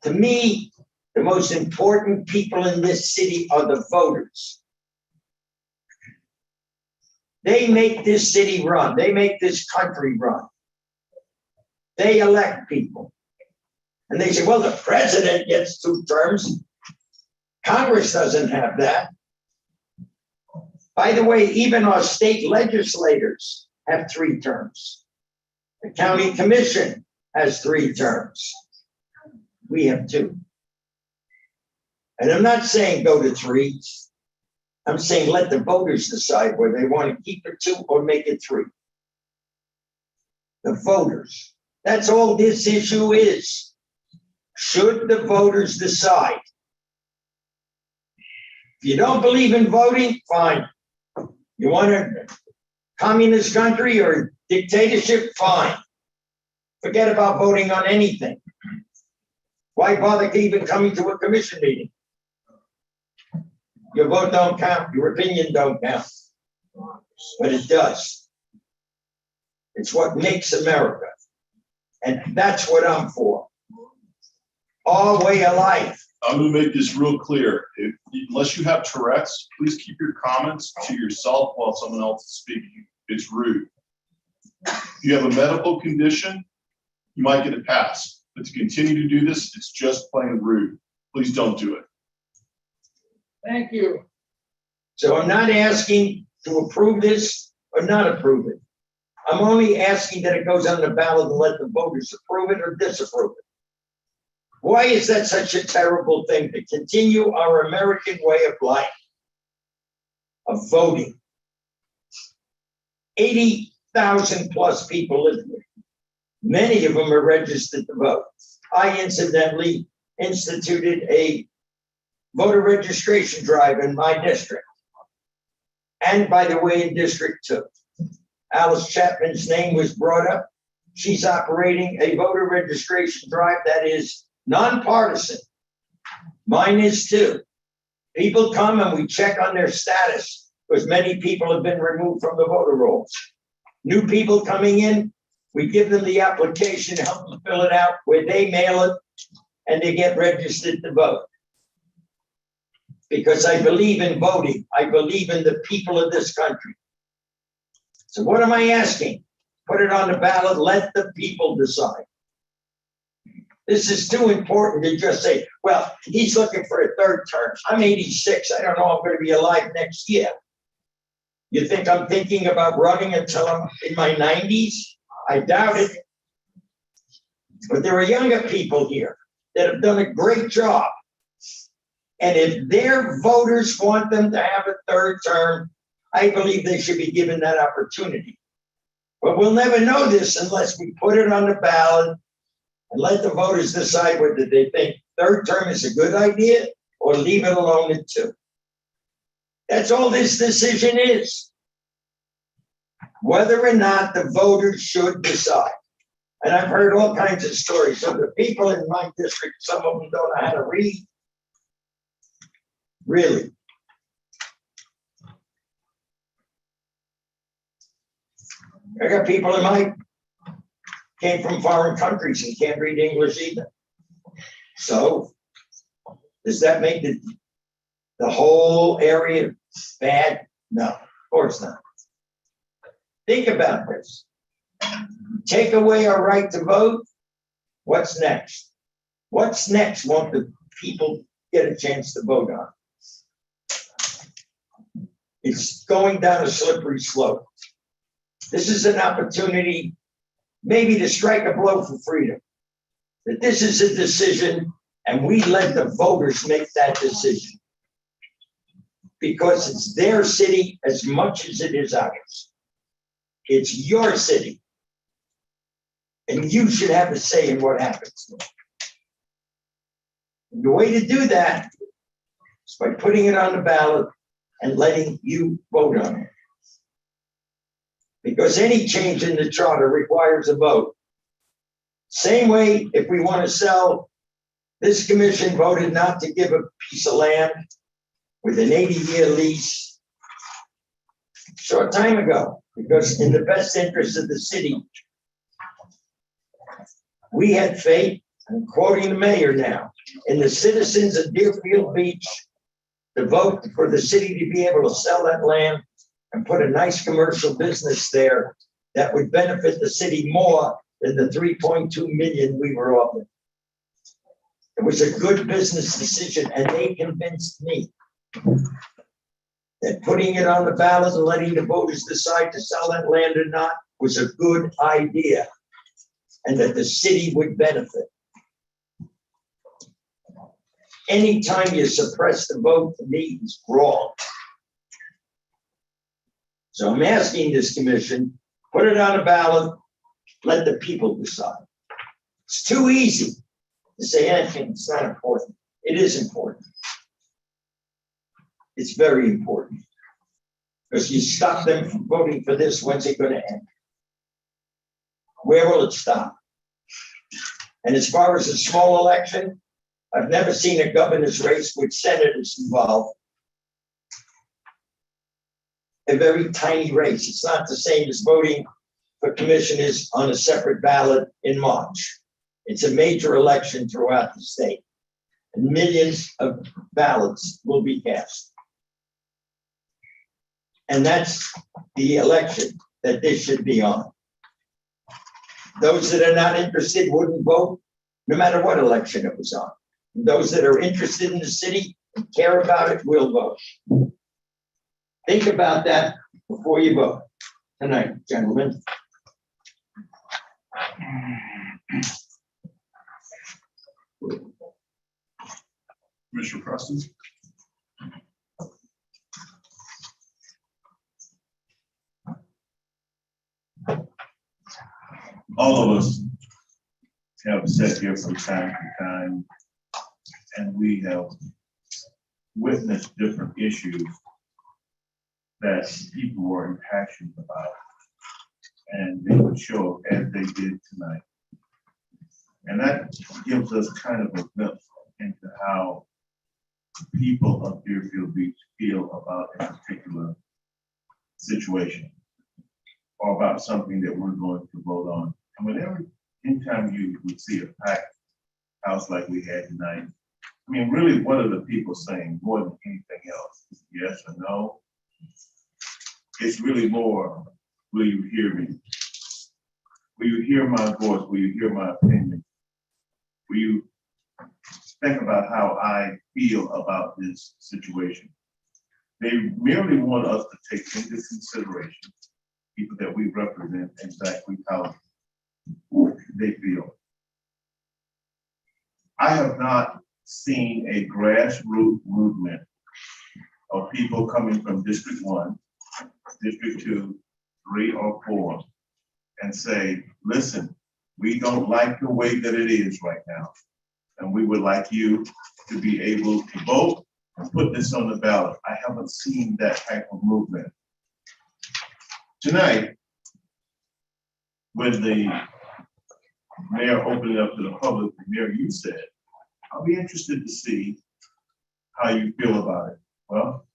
M: To me, the most important people in this city are the voters. They make this city run. They make this country run. They elect people. And they say, well, the president gets 2 terms. Congress doesn't have that. By the way, even our state legislators have 3 terms. The county commission has 3 terms. We have 2. And I'm not saying go to 3. I'm saying let the voters decide whether they want to keep it 2 or make it 3. The voters. That's all this issue is. Should the voters decide? If you don't believe in voting, fine. You want a communist country or dictatorship? Fine. Forget about voting on anything. Why bother even coming to a commission meeting? Your vote don't count, your opinion don't count. But it does. It's what makes America. And that's what I'm for. Our way of life.
A: I'm gonna make this real clear. Unless you have Tourette's, please keep your comments to yourself while someone else is speaking. It's rude. If you have a medical condition, you might get a pass. But to continue to do this, it's just plain rude. Please don't do it.
E: Thank you.
M: So I'm not asking to approve this or not approve it. I'm only asking that it goes on the ballot and let the voters approve it or disapprove it. Why is that such a terrible thing to continue our American way of life, of voting? 80,000 plus people live here. Many of them are registered to vote. I incidentally instituted a voter registration drive in my district. And by the way, in District 2. Alice Chapman's name was brought up. She's operating a voter registration drive that is nonpartisan. Mine is too. People come and we check on their status because many people have been removed from the voter rolls. New people coming in, we give them the application, help them fill it out, where they mail it, and they get registered to vote. Because I believe in voting. I believe in the people of this country. So what am I asking? Put it on the ballot, let the people decide. This is too important to just say, well, he's looking for a 3rd term. I'm 86. I don't know if I'm going to be alive next year. You think I'm thinking about running until I'm in my 90s? I doubt it. But there are younger people here that have done a great job. And if their voters want them to have a 3rd term, I believe they should be given that opportunity. But we'll never know this unless we put it on the ballot and let the voters decide whether they think third term is a good idea or leave it alone at 2. That's all this decision is. Whether or not the voters should decide. And I've heard all kinds of stories. So the people in my district, some of them don't know how to read. Really. I got people in my, came from foreign countries and can't read English either. So does that make the whole area bad? No, of course not. Think about this. Take away our right to vote. What's next? What's next? Won't the people get a chance to vote on? It's going down a slippery slope. This is an opportunity maybe to strike a blow for freedom. That this is a decision and we let the voters make that decision. Because it's their city as much as it is ours. It's your city. And you should have a say in what happens. And the way to do that is by putting it on the ballot and letting you vote on it. Because any change in the charter requires a vote. Same way, if we want to sell, this commission voted not to give a piece of land with an 80-year lease a short time ago, because in the best interest of the city, we had faith, I'm quoting the mayor now, in the citizens of Deerfield Beach to vote for the city to be able to sell that land and put a nice commercial business there that would benefit the city more than the 3.2 million we were offered. It was a good business decision, and they convinced me that putting it on the ballot and letting the voters decide to sell that land or not was a good idea, and that the city would benefit. Anytime you suppress the vote, to me, is wrong. So I'm asking this commission, put it on a ballot, let the people decide. It's too easy to say anything, it's not important. It is important. It's very important. Because you stop them from voting for this, when's it going to end? Where will it stop? And as far as a small election, I've never seen a governor's race with senators involved. A very tiny race. It's not the same as voting for commissioners on a separate ballot in March. It's a major election throughout the state. And millions of ballots will be cast. And that's the election that this should be on. Those that are not interested wouldn't vote, no matter what election it was on. And those that are interested in the city and care about it will vote. Think about that before you vote tonight, gentlemen.
A: Commissioner Preston?
J: All of us have sat here from time to time, and we have witnessed different issues that people were impassioned about, and they would show up as they did tonight. And that gives us kind of a glimpse into how people of Deerfield Beach feel about a particular situation or about something that we're going to vote on. And whenever, anytime you would see a packed house like we had tonight, I mean, really, what are the people saying more than anything else? Yes or no? It's really more, will you hear me? Will you hear my voice? Will you hear my opinion? Will you think about how I feel about this situation? They merely want us to take into consideration people that we represent exactly how they feel. I have not seen a grassroots movement of people coming from District 1, District 2, 3, or 4 and say, listen, we don't like the way that it is right now. And we would like you to be able to vote and put this on the ballot. I haven't seen that type of movement. Tonight, when the mayor opened it up to the public, the mayor, you said, I'll be interested to see how you feel about it. Well,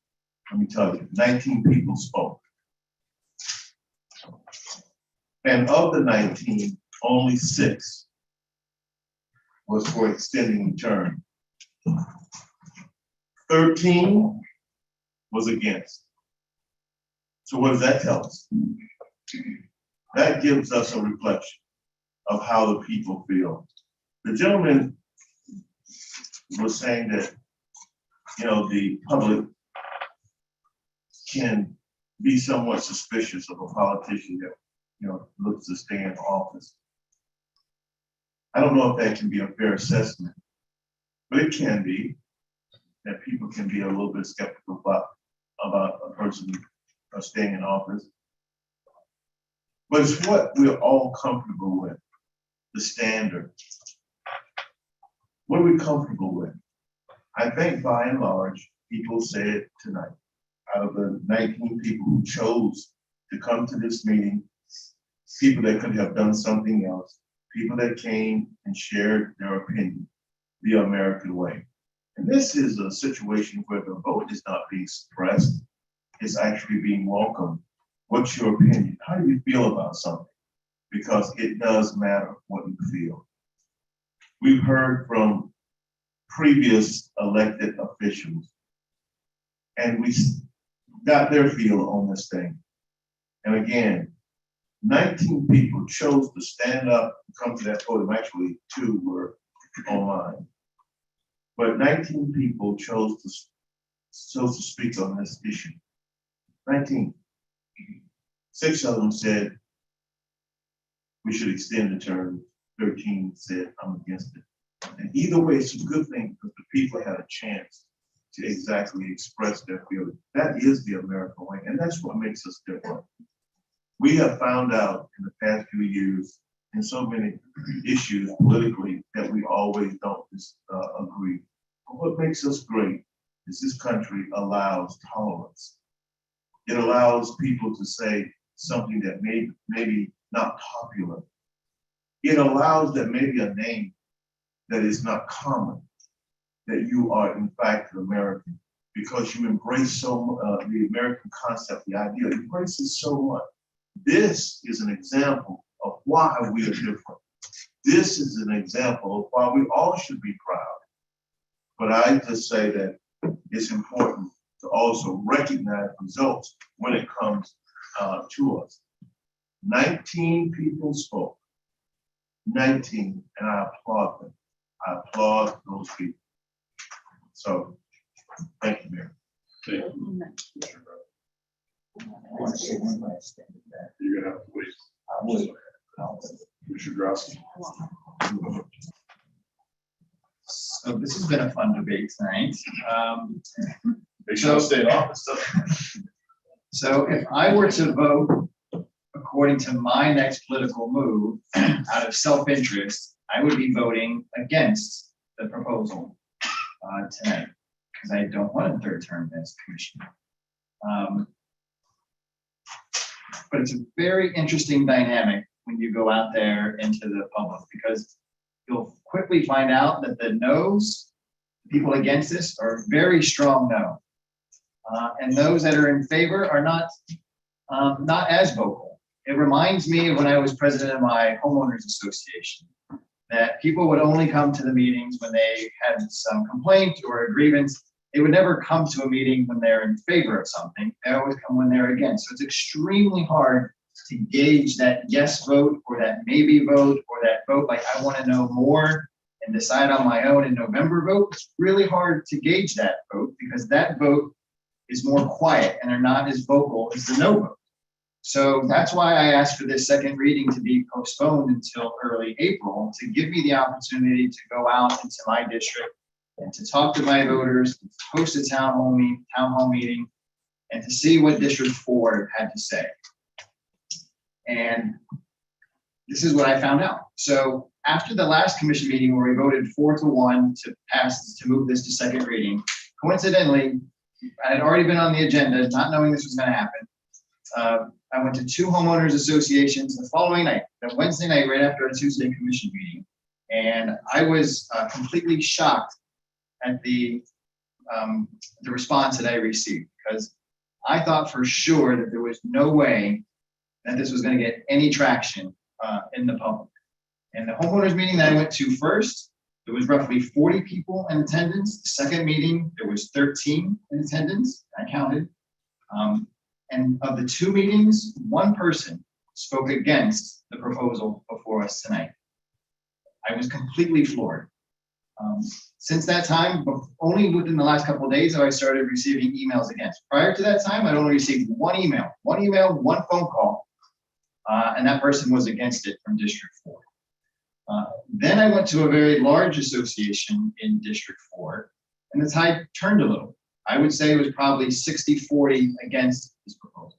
J: let me tell you, 19 people spoke. And of the 19, only 6 was for extending the term. 13 was against. So what does that tell us? That gives us a reflection of how the people feel. The gentleman was saying that, you know, the public can be somewhat suspicious of a politician that, you know, looks to stay in office. I don't know if that can be a fair assessment, but it can be that people can be a little bit skeptical about a person staying in office. But it's what we're all comfortable with, the standard. What are we comfortable with? I think by and large, people said tonight, out of the 19 people who chose to come to this meeting, people that could have done something else, people that came and shared their opinion, the American way. And this is a situation where the vote is not being suppressed, it's actually being welcomed. What's your opinion? How do you feel about something? Because it does matter what you feel. We've heard from previous elected officials, and we got their feel on this thing. And again, 19 people chose to stand up and come to that podium. Actually, 2 were online. But 19 people chose to speak on this issue. 19. 6 of them said we should extend the term. 13 said I'm against it. And either way, it's a good thing because the people had a chance to exactly express their feelings. That is the American way, and that's what makes us different. We have found out in the past few years in so many issues politically that we always don't agree. But what makes us great is this country allows tolerance. It allows people to say something that maybe not popular. It allows that maybe a name that is not common, that you are in fact an American, because you embrace the American concept, the idea, you embrace it so much. This is an example of why we are different. This is an example of why we all should be proud. But I just say that it's important to also recognize results when it comes to us. 19 people spoke. 19, and I applaud them. I applaud those people. So, thank you, Mayor.
A: Thank you. You're gonna have to wait. Commissioner Grossi.
I: So this has been a fun debate tonight.
A: They should stay in office.
I: So if I were to vote according to my next political move, out of self-interest, I would be voting against the proposal tonight, because I don't want a 3rd term as commissioner. But it's a very interesting dynamic when you go out there into the public, because you'll quickly find out that the no's, people against this, are very strong no. And those that are in favor are not as vocal. It reminds me of when I was president of my homeowners association, that people would only come to the meetings when they had some complaint or a grievance. They would never come to a meeting when they're in favor of something. They always come when they're against. So it's extremely hard to gauge that yes vote or that maybe vote or that vote like I want to know more and decide on my own in November vote. It's really hard to gauge that vote because that vote is more quiet and they're not as vocal as the no vote. So that's why I asked for this 2nd reading to be postponed until early April, to give me the opportunity to go out into my district and to talk to my voters, to host a town hall meeting, and to see what District 4 had to say. And this is what I found out. So after the last commission meeting where we voted 4-1 to move this to second reading, coincidentally, I had already been on the agenda, not knowing this was going to happen. I went to 2 homeowners associations the following night, the Wednesday night, right after a Tuesday commission meeting. And I was completely shocked at the response that I received, because I thought for sure that there was no way that this was going to get any traction in the public. And the homeowners meeting that I went to first, there was roughly 40 people in attendance. The second meeting, there was 13 in attendance. I counted. And of the 2 meetings, 1 person spoke against the proposal before us tonight. I was completely floored. Since that time, only within the last couple of days have I started receiving emails against. Prior to that time, I'd only received 1 email, 1 phone call, and that person was against it from District 4. Then I went to a very large association in District 4, and the tide turned a little. I would say it was probably 60-40 against this proposal.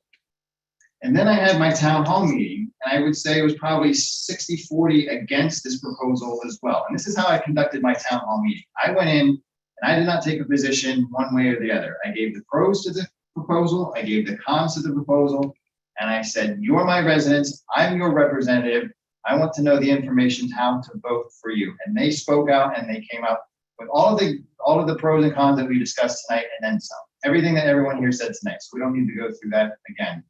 I: And then I had my town hall meeting, and I would say it was probably 60-40 against this proposal as well. And this is how I conducted my town hall meeting. I went in and I did not take a position one way or the other. I gave the pros to the proposal, I gave the cons to the proposal, and I said, you're my residents, I'm your representative. I want to know the information how to vote for you. And they spoke out and they came out with all of the pros and cons that we discussed tonight, and then some. Everything that everyone here said tonight. So we don't need to go through that again.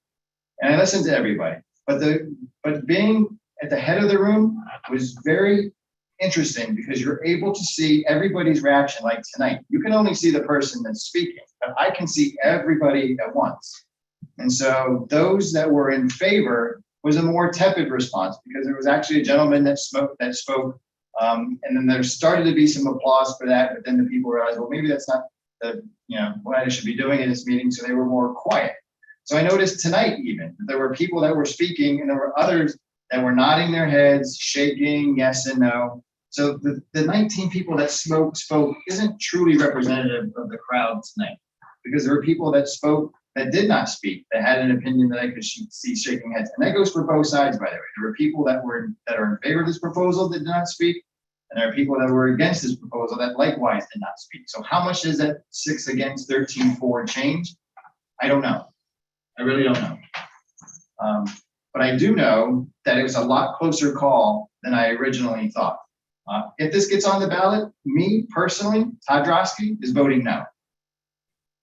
I: And I listened to everybody. But being at the head of the room was very interesting, because you're able to see everybody's reaction. Like tonight, you can only see the person that's speaking, but I can see everybody at once. And so those that were in favor was a more tepid response, because there was actually a gentleman that spoke, and then there started to be some applause for that, but then the people realized, well, maybe that's not what I should be doing in this meeting, so they were more quiet. So I noticed tonight even, that there were people that were speaking, and there were others that were nodding their heads, shaking yes and no. So the 19 people that spoke isn't truly representative of the crowd tonight, because there were people that spoke that did not speak, that had an opinion that I could see shaking heads. And that goes for both sides, by the way. There were people that are in favor of this proposal that did not speak, and there are people that were against this proposal that likewise did not speak. So how much does that 6 against 13 for change? I don't know. I really don't know. But I do know that it was a lot closer call than I originally thought. If this gets on the ballot, me personally, Todd Drosky, is voting no.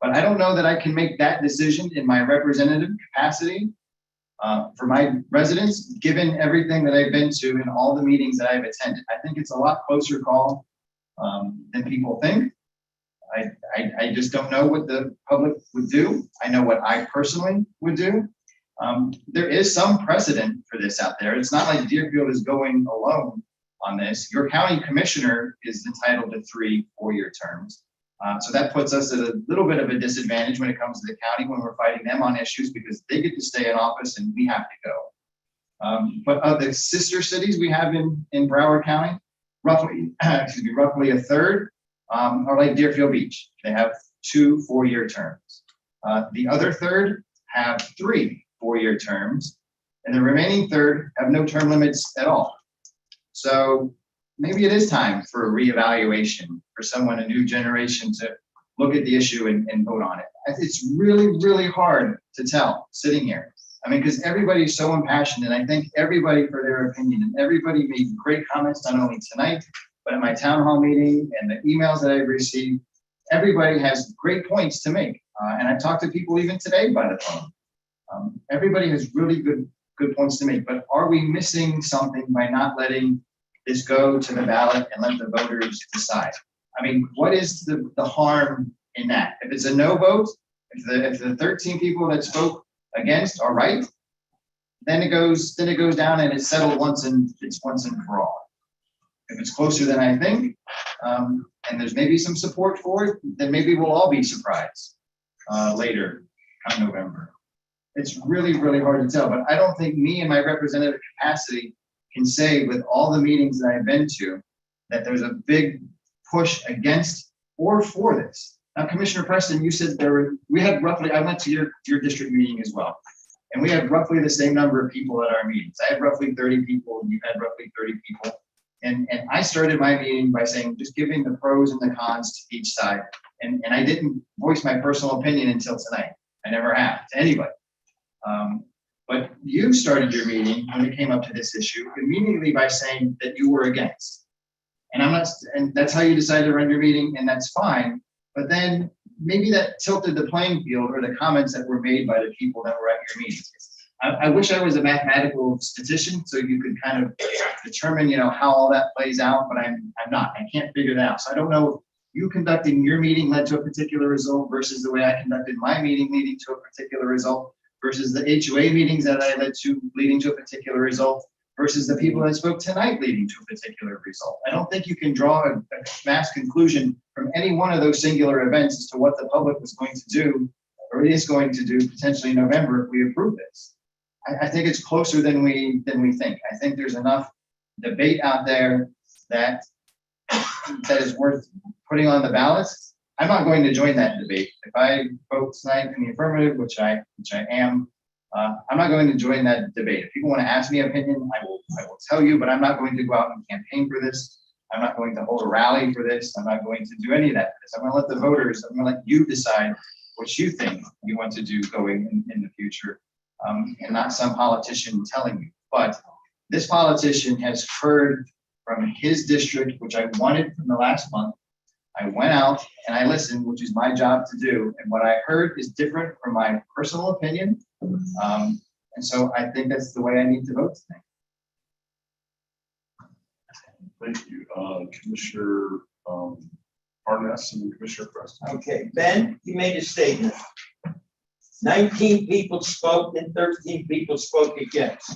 I: But I don't know that I can make that decision in my representative capacity for my residents, given everything that I've been to and all the meetings that I've attended. I think it's a lot closer call than people think. I just don't know what the public would do. I know what I personally would do. There is some precedent for this out there. It's not like Deerfield is going alone on this. Your county commissioner is entitled to 3 4-year terms. So that puts us at a little bit of a disadvantage when it comes to the county, when we're fighting them on issues, because they get to stay in office and we have to go. But of the sister cities we have in Broward County, roughly a third are like Deerfield Beach. They have 2 4-year terms. The other third have 3 4-year terms, and the remaining third have no term limits at all. So maybe it is time for a reevaluation for someone, a new generation, to look at the issue and vote on it. It's really, really hard to tell sitting here. I mean, because everybody's so impassioned, and I thank everybody for their opinion, and everybody made great comments, not only tonight, but at my town hall meeting and the emails that I've received. Everybody has great points to make. And I've talked to people even today by the phone. Everybody has really good points to make, but are we missing something by not letting this go to the ballot and let the voters decide? I mean, what is the harm in that? If it's a no vote, if the 13 people that spoke against are right, then it goes down and it's settled once and for all. If it's closer than I think, and there's maybe some support for it, then maybe we'll all be surprised later come November. It's really, really hard to tell, but I don't think me in my representative capacity can say with all the meetings that I've been to that there's a big push against or for this. Now, Commissioner Preston, you said we had roughly, I went to your district meeting as well, And we had roughly the same number of people at our meetings. I had roughly 30 people, and you had roughly 30 people. And I started my meeting by saying, just giving the pros and the cons to each side. And I didn't voice my personal opinion until tonight. I never have to anybody. But you started your meeting when it came up to this issue immediately by saying that you were against. And I'm not, and that's how you decided to run your meeting, and that's fine. But then maybe that tilted the playing field, or the comments that were made by the people that were at your meetings. I wish I was a mathematical statistician so you could kind of determine, how all that plays out, but I'm not. I can't figure that out. So I don't know if you conducting your meeting led to a particular result versus the way I conducted my meeting leading to a particular result versus the HOA meetings that I led to leading to a particular result versus the people that spoke tonight leading to a particular result. I don't think you can draw a mass conclusion from any one of those singular events as to what the public was going to do or is going to do potentially in November if we approve this. I think it's closer than we think. I think there's enough debate out there that is worth putting on the ballots. I'm not going to join that debate. If I vote tonight in the affirmative, which I am, I'm not going to join that debate. If people want to ask me opinion, I will tell you, but I'm not going to go out and campaign for this. I'm not going to hold a rally for this. I'm not going to do any of that for this. I'm going to let the voters, I'm going to let you decide what you think you want to do going in the future. And not some politician telling you. But this politician has heard from his district, which I wanted from the last month. I went out and I listened, which is my job to do. And what I heard is different from my personal opinion. And so I think that's the way I need to vote tonight.
A: Thank you. Commissioner Arness and Commissioner Preston.
M: Okay, Ben, you made a statement. 19 people spoke and 13 people spoke against.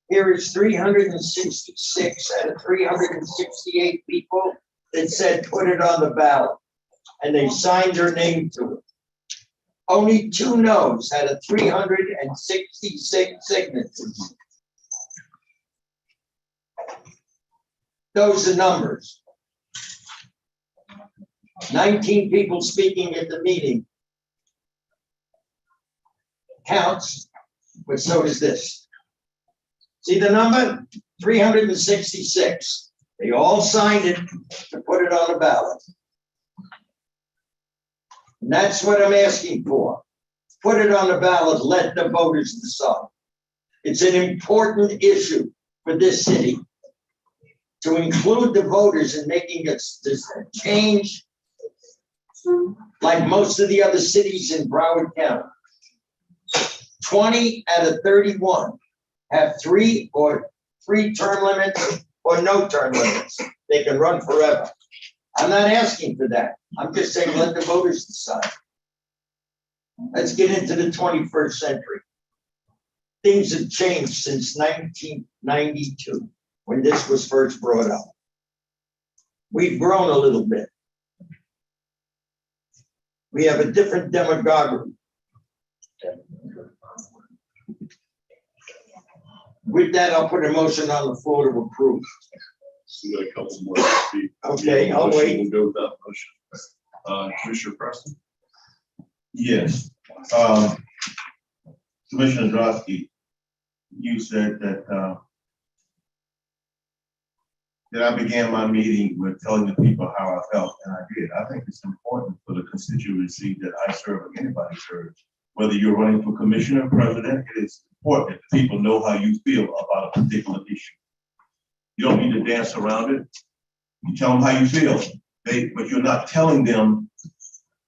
M: Here is 366 out of 368 people that said put it on the ballot, and they signed their name to it. Only 2 no's out of 366 signatures. Those are numbers. 19 people speaking at the meeting counts, but so does this. See the number? 366. They all signed it to put it on the ballot. And that's what I'm asking for. Put it on the ballot, let the voters decide. It's an important issue for this city to include the voters in making this change like most of the other cities in Broward County. 20 out of 31 have 3 term limits or no term limits. They can run forever. I'm not asking for that. I'm just saying let the voters decide. Let's get into the 21st century. Things have changed since 1992 when this was first brought up. We've grown a little bit. We have a different demographic. With that, I'll put a motion on the floor to approve.
A: We got a couple more to speak.
M: Okay, I'll wait.
A: We'll go with that motion. Commissioner Preston?
J: Yes. Commissioner Drosky, you said that I began my meeting with telling the people how I felt, and I did. I think it's important for the constituency that I serve or anybody serves. Whether you're running for commissioner or president, it is important that people know how you feel about a particular issue. You don't need to dance around it. You tell them how you feel, but you're not telling them,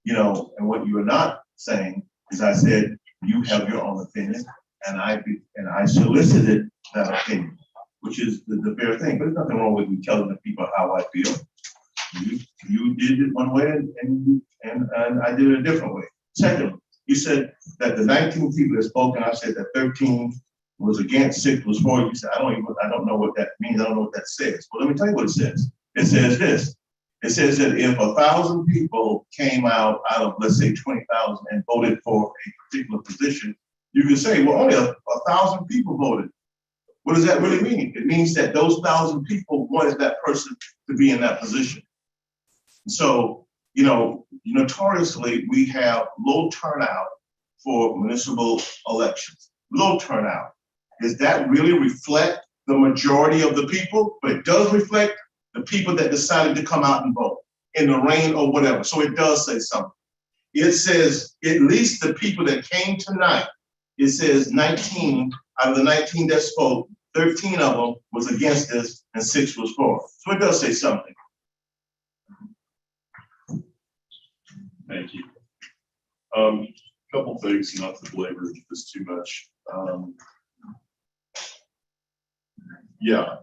J: and what you are not saying is I said, you have your own opinion, and I solicited that opinion, which is the fair thing. But there's nothing wrong with me telling the people how I feel. You did it one way and I did it a different way. Second, you said that the 19 people that spoke, and I said that 13 was against, 6 was for. You said, I don't know what that means. I don't know what that says. Well, let me tell you what it says. It says this. It says that if 1,000 people came out of, let's say, 20,000 and voted for a particular position, you can say, well, only 1,000 people voted. What does that really mean? It means that those 1,000 people wanted that person to be in that position. So, notoriously, we have low turnout for municipal elections. Low turnout. Does that really reflect the majority of the people? But it does reflect the people that decided to come out and vote in the rain or whatever. So it does say something. It says at least the people that came tonight, it says 19 out of the 19 that spoke, 13 of them was against this and 6 was for. So it does say something.
A: Thank you. Couple things, not to belabor this too much. Yeah,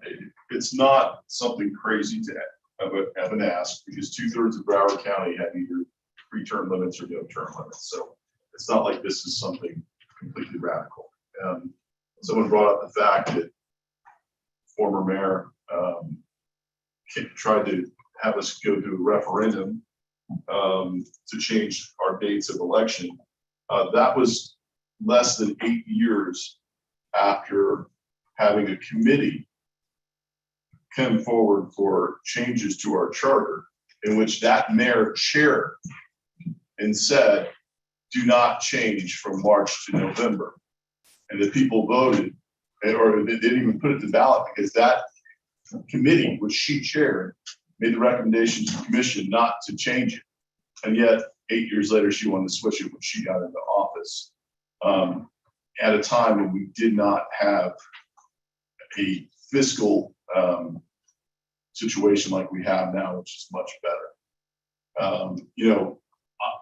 A: it's not something crazy to have an ask because 2/3 of Broward County have either free term limits or no term limits. So it's not like this is something completely radical. Someone brought up the fact that former mayor tried to have us go to a referendum to change our dates of election. That was less than 8 years after having a committee come forward for changes to our charter, in which that mayor chaired and said, do not change from March to November. And the people voted, or they didn't even put it to ballot because that committee, which she chaired, made the recommendation to the commission not to change it. And yet 8 years later, she wanted to switch it when she got into office, at a time when we did not have a fiscal situation like we have now, which is much better. You know,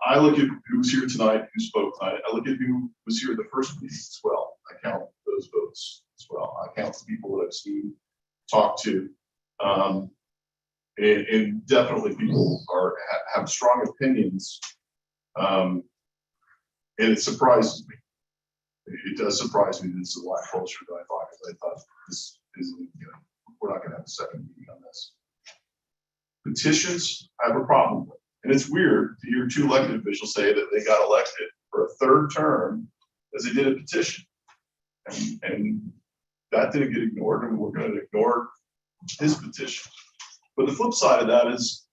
A: I look at who's here tonight, who spoke tonight. I look at who was here at the first meeting as well. I count those votes as well. I count the people that I've seen, talked to, and definitely people have strong opinions. And it surprises me. It does surprise me that it's a lot closer than I thought, because I thought this is, you know, we're not going to have a second meeting on this. Petitions, I have a problem with. And it's weird to hear 2 elected officials say that they got elected for a 3rd term as they did a petition. And that didn't get ignored, and we're going to ignore his petition. But the flip side of that is,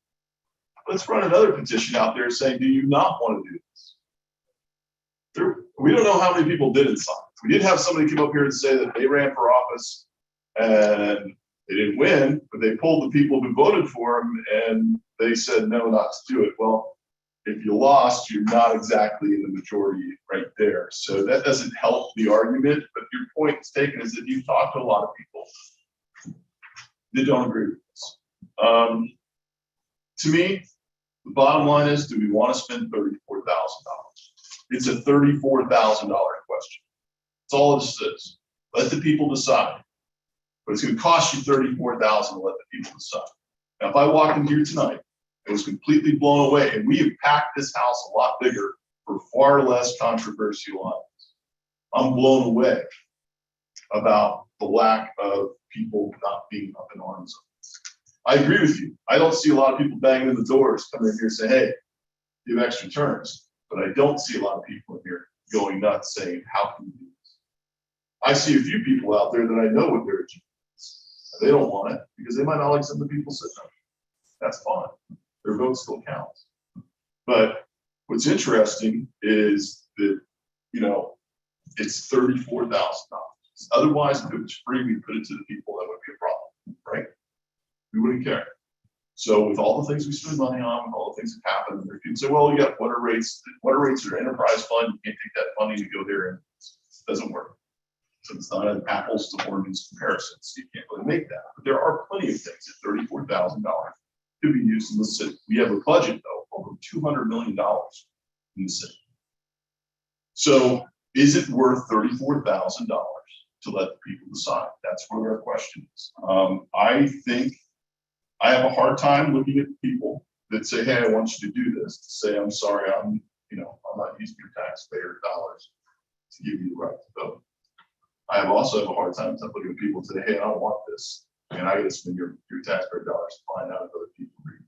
A: let's run another petition out there saying, do you not want to do this? We don't know how many people didn't sign. We did have somebody come up here and say that they ran for office and they didn't win, but they pulled the people who voted for them and they said no, not to do it. Well, if you lost, you're not exactly in the majority right there. So that doesn't help the argument, but your point is taken is that you've talked to a lot of people that don't agree with this. To me, the bottom line is, do we want to spend $34,000? It's a $34,000 question. That's all it is. Let the people decide. But it's going to cost you $34,000 to let the people decide. Now, if I walked in here tonight and was completely blown away, and we have packed this house a lot bigger for far less controversial items, I'm blown away about the lack of people not being up in arms on this. I agree with you. I don't see a lot of people banging in the doors coming in here saying, hey, give extra terms. But I don't see a lot of people in here going nuts saying, how can we do this? I see a few people out there that I know what their agenda is. They don't want it because they might not like some of the people sitting there. That's fine. Their vote still counts. But what's interesting is that, you know, it's $34,000. Otherwise, if it was free, we put it to the people, that would be a problem, right? We wouldn't care. So with all the things we spend money on, with all the things that happen, people say, well, you got water rates are enterprise fund, you can't take that money to go there, and it doesn't work. So it's not an apples to oranges comparison, so you can't really make that. But there are plenty of things at $34,000 to be used in the city. We have a budget, though, over $200 million in the city. So is it worth $34,000 to let the people decide? That's where our question is. I think I have a hard time looking at people that say, hey, I want you to do this, to say, I'm sorry, I'm not using your taxpayer dollars to give you the right to vote. I also have a hard time looking at people and say, hey, I don't want this, and I got to spend your taxpayer dollars to find out if other people agree.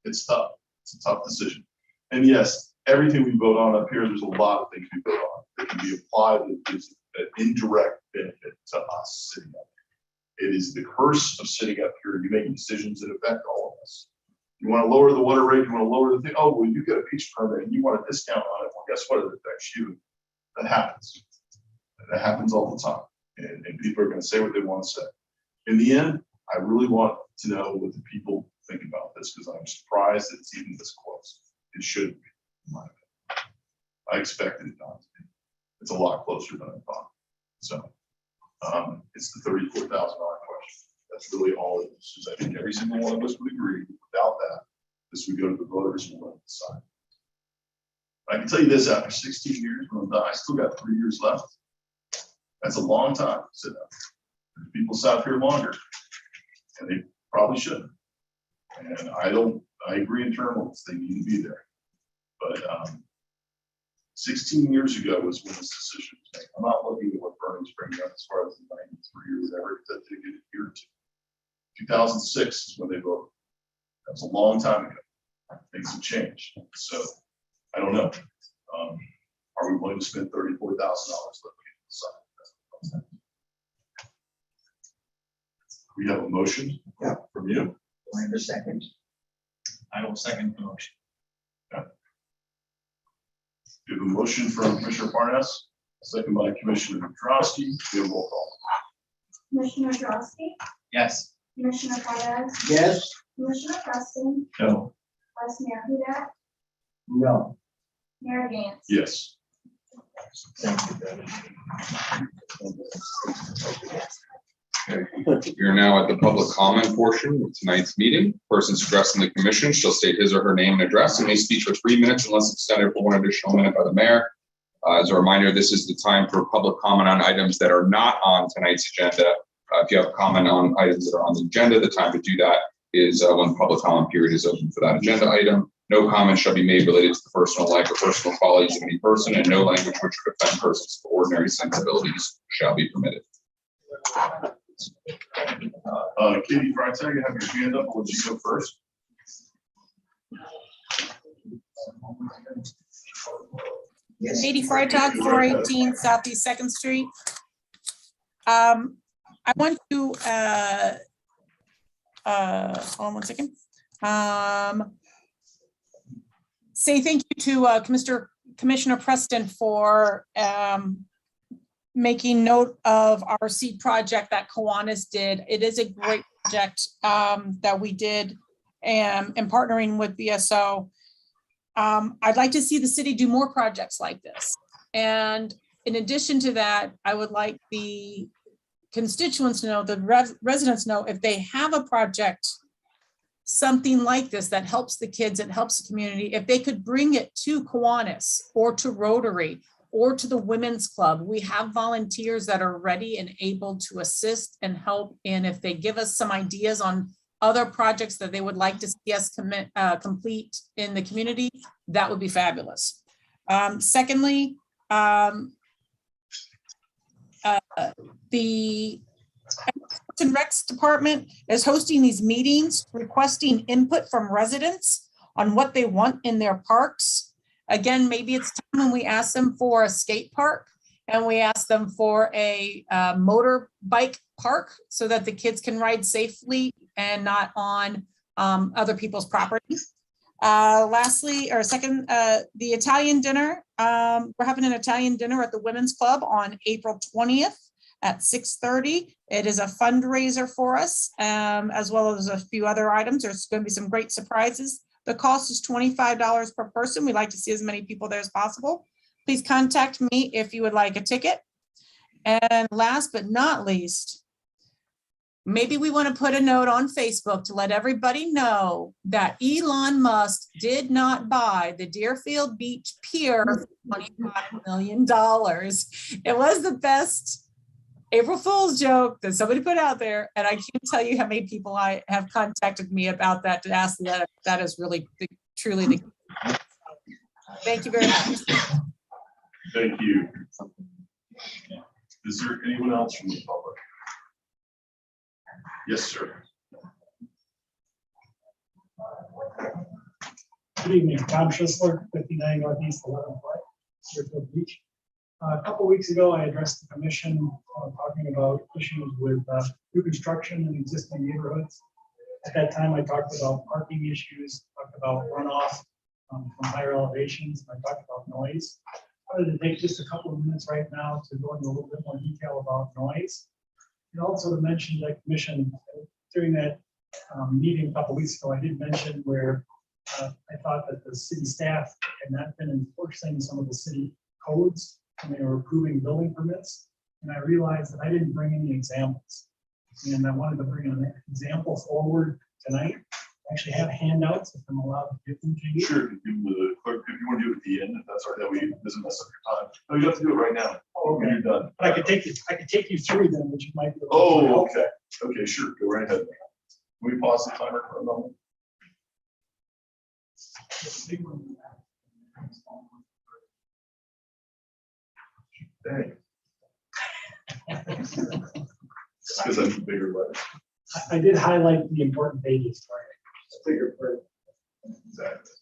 A: It's tough. It's a tough decision. And yes, everything we vote on up here, there's a lot of things we vote on that can be applied that gives an indirect benefit to us sitting up here. It is the curse of sitting up here and you making decisions that affect all of us. You want to lower the water rate, you want to lower the thing, oh, well, you get a beach permit and you want a discount on it, well, guess what, it affects you. That happens. That happens all the time, and people are gonna say what they want to say. In the end, I really want to know what the people think about this, because I'm surprised that it's even this close. It shouldn't be, in my opinion. I expected it not to be. It's a lot closer than I thought. So, it's the $34,000 question. That's really all it is. I think every single one of us would agree, without that, this would go to the voters and let them decide. I can tell you this, after 16 years, when I'm done, I still got 3 years left. That's a long time to sit down. There's people sat here longer, and they probably shouldn't. And I agree in terms, they need to be there. But 16 years ago was when this decision was made. I'm not looking at what Bernie's bringing up as far as the 93 or whatever that they get adhered to. 2006 is when they voted. That's a long time ago. Things have changed. So I don't know. Are we willing to spend $34,000? We have a motion from you.
M: I have a second.
I: I will second the motion.
A: We have a motion from Commissioner Parnas, second by Commissioner Drosky. We have a roll call.
D: Commissioner Drosky,
I: Yes.
D: Commissioner Parnas,
M: Yes?
D: Commissioner Preston,
A: No.
D: Vice Mayor Huda,
M: No.
D: Mayor Gantz.
A: Yes.
L: We are now at the public comment portion of tonight's meeting. Persons addressing the commission shall state his or her name and address and may speak for 3 minutes unless extended for 1 additional minute by the mayor. As a reminder, this is the time for public comment on items that are not on tonight's agenda. If you have a comment on items that are on the agenda, the time to do that is when the public comment period is open for that agenda item. No comment shall be made related to the personal life or personal qualities of any person, and no language which would offend persons of ordinary sensibilities shall be permitted.
A: Katie Freitag, you have your hand up. I'll let you go first.
N: Katie Freitag, 418 Southeast Second Street. I want to, hold on 1 second. Say thank you to Commissioner Preston for making note of our seed project that Kiwanis did. It is a great project that we did and partnering with BSO. I'd like to see the city do more projects like this. And in addition to that, I would like the constituents to know, the residents know, if they have a project, something like this that helps the kids, it helps the community, if they could bring it to Kiwanis or to Rotary or to the Women's Club. We have volunteers that are ready and able to assist and help. And if they give us some ideas on other projects that they would like to see us complete in the community, that would be fabulous. Secondly, the Parks and Recs Department is hosting these meetings, requesting input from residents on what they want in their parks. Again, maybe it's time when we ask them for a skate park and we ask them for a motorbike park so that the kids can ride safely and not on other people's property. Lastly, or second, the Italian dinner. We're having an Italian dinner at the Women's Club on April 20th at 6:30. It is a fundraiser for us, as well as a few other items. There's going to be some great surprises. The cost is $25 per person. We'd like to see as many people there as possible. Please contact me if you would like a ticket. And last but not least, maybe we want to put a note on Facebook to let everybody know that Elon Musk did not buy the Deerfield Beach Pier for $25 million. It was the best April Fool's joke that somebody put out there. And I can't tell you how many people I have contacted me about that to ask that. That is really truly the. Thank you very much.
A: Thank you. Is there anyone else from the public? Yes, sir.
C: Good evening, Tom Schisler, 59 Northeast 11th Way, Deerfield Beach. A couple weeks ago, I addressed the commission talking about issues with new construction in existing neighborhoods. At that time, I talked about parking issues, talked about runoff from higher elevations, and I talked about noise. I wanted to take just a couple of minutes right now to go into a little bit more detail about noise. And also to mention that commission, during that meeting a couple of weeks ago, I did mention where I thought that the city staff had not been enforcing some of the city codes when they were approving building permits. And I realized that I didn't bring any examples. And I wanted to bring an example forward tonight. I actually have handouts if I'm allowed to give them to you.
A: Sure, if you, the clerk, if you want to do it at the end, if that's all right, that way it doesn't mess up your time. No, you have to do it right now.
C: Oh, okay.
A: When you're done.
C: But I could take you through them, which you might be.
A: Oh, okay. Okay, sure. Go right ahead. Can we pause the timer for a moment? Dang. It's because I'm bigger letters.
C: I did highlight the important pages for you.
A: Bigger print. Exactly.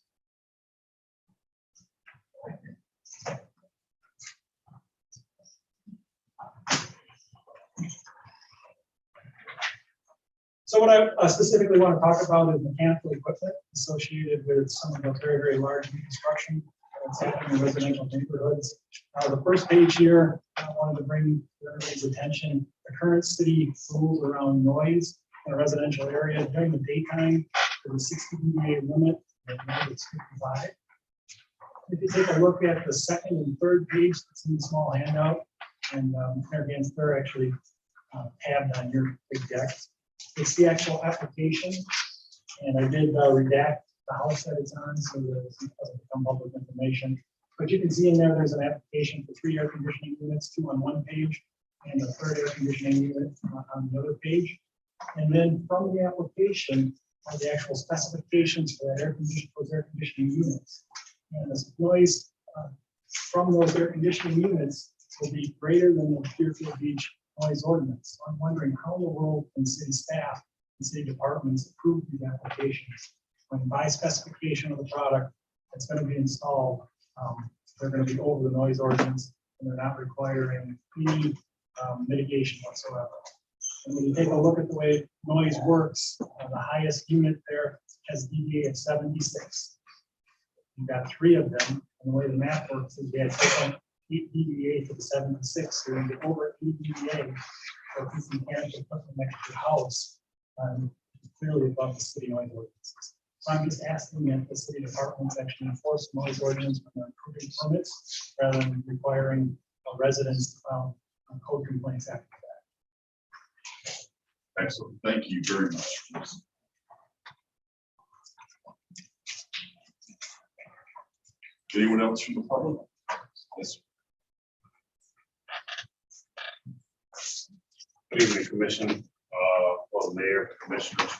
C: So what I specifically want to talk about is mechanical equipment associated with some of the very, very large construction that's happening in residential neighborhoods. The first page here, I wanted to bring everybody's attention, the current city rules around noise in a residential area during the daytime, there's a 60 dBA limit, and now it's 55. If you take a look at the second and third page, that's in the small handout, and they're actually tabbed on your big deck. It's the actual application, and I did redact the house that it's on so that it doesn't become public information. But you can see in there, there's an application for 3 air conditioning units, 2 on one page, and a 3rd air conditioning unit on the other page. And then from the application are the actual specifications for that those air conditioning units. And the noise from those air conditioning units will be greater than the Deerfield Beach noise ordinance. I'm wondering how in the world can city staff and city departments approve these applications when by specification of the product that's going to be installed, they're going to be over the noise ordinance and they're not requiring any mitigation whatsoever. And when you take a look at the way noise works, the highest unit there has dBA of 76. You've got 3 of them, and the way the math works is you have 8 dBA to the 76, so you're going to get over 8 dBA. So if this mechanical equipment next to your house, clearly above the city noise ordinances. So I'm just asking that the city departments actually enforce noise ordinance when they're approving permits, rather than requiring residents to file code complaints after that.
A: Excellent. Thank you very much. Anyone else from the public? Yes.
O: Good evening, Commission, well, Mayor, Commissioners,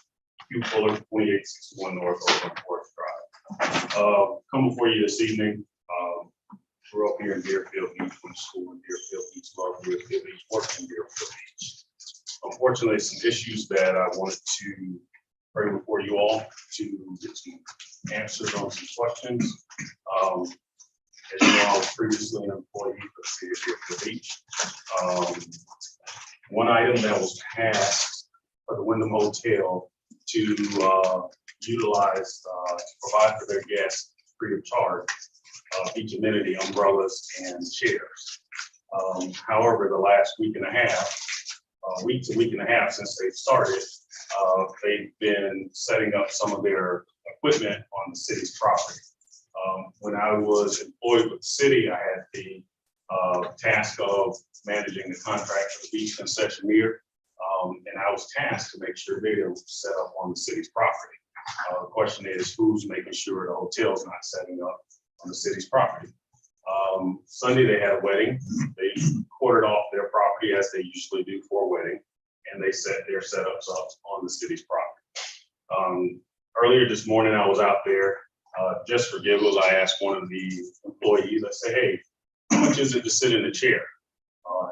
O: Hugh Fuller, 2861 North Oakland Forest Drive. Come before you this evening. We're up here in Deerfield Beach, from school in Deerfield Beach, love Deerfield Beach, work in Deerfield Beach. Unfortunately, some issues that I wanted to bring before you all to get some answers on some questions. As you know, I was previously an employee for the city of Deerfield Beach. One item that was passed for the Wyndham Hotel to utilize, to provide for their guests free of charge, beach amenity umbrellas and chairs. However, the last week and a half since they've started, they've been setting up some of their equipment on the city's property. When I was employed with the city, I had the task of managing the contract for the beach concessionaire, and I was tasked to make sure they were set up on the city's property. The question is, who's making sure the hotel's not setting up on the city's property? Sunday, they had a wedding. They quartered off their property as they usually do for a wedding, and they set their setups up on the city's property. Earlier this morning, I was out there just for giggles. I asked one of the employees, I said, hey, how much is it to sit in a chair?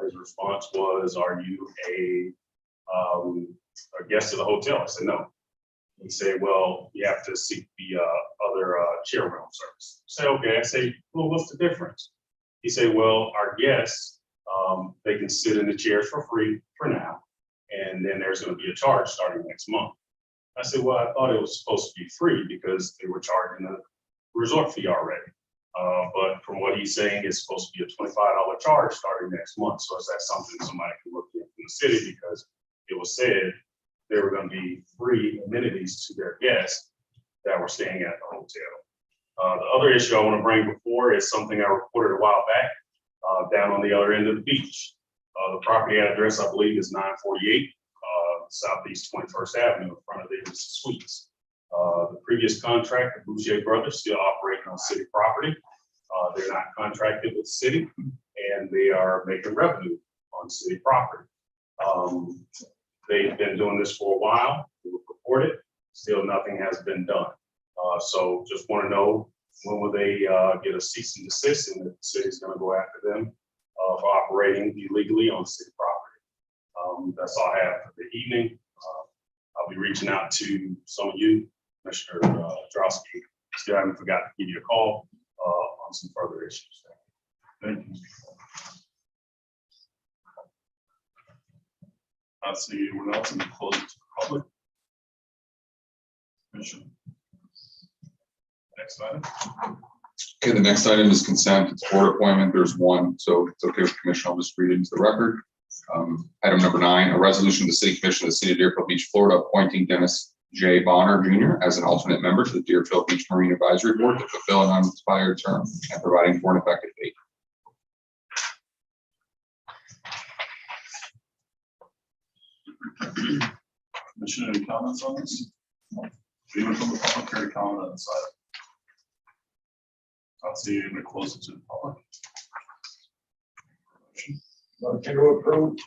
O: His response was, are you a guest of the hotel? I said, no. He said, well, you have to seek the other chair rental service. I said, okay. I say, well, what's the difference? He said, well, our guests, they can sit in the chairs for free for now. And then there's going to be a charge starting next month. I said, well, I thought it was supposed to be free because they were charging a resort fee already. But from what he's saying, it's supposed to be a $25 charge starting next month. So is that something somebody can look at in the city? Because it was said there were going to be free amenities to their guests that were staying at the hotel. The other issue I want to bring before is something I reported a while back down on the other end of the beach. The property address, I believe, is 948 Southeast 21st Avenue in front of the Suites. The previous contract, the Boucher Brothers, still operating on city property. They're not contracted with the city, and they are making revenue on city property. They've been doing this for a while. It was reported. Still, nothing has been done. So just want to know, when will they get a cease and desist, and if the city's going to go after them for operating illegally on city property. That's all I have for the evening. I'll be reaching out to some of you, Commissioner Drosky. Still haven't forgot to give you a call on some further issues. Thank you.
A: I don't see anyone else in the close to the public. Commission. Next item.
L: Okay, the next item is consent. It's board appointment. There's one, so it's okay with the commission. I'll just read it into the record. Item number 9, a resolution of the City Commission of the City of Deerfield Beach, Florida, appointing Dennis J. Bonner Jr. as an alternate member to the Deerfield Beach Marine Advisory Board to fulfill an unexpired term and providing for an effective date.
A: Commissioner, any comments on this? Anyone from the public care to comment on this item? I'll see you in the close it to the public.
M: Motion to approve.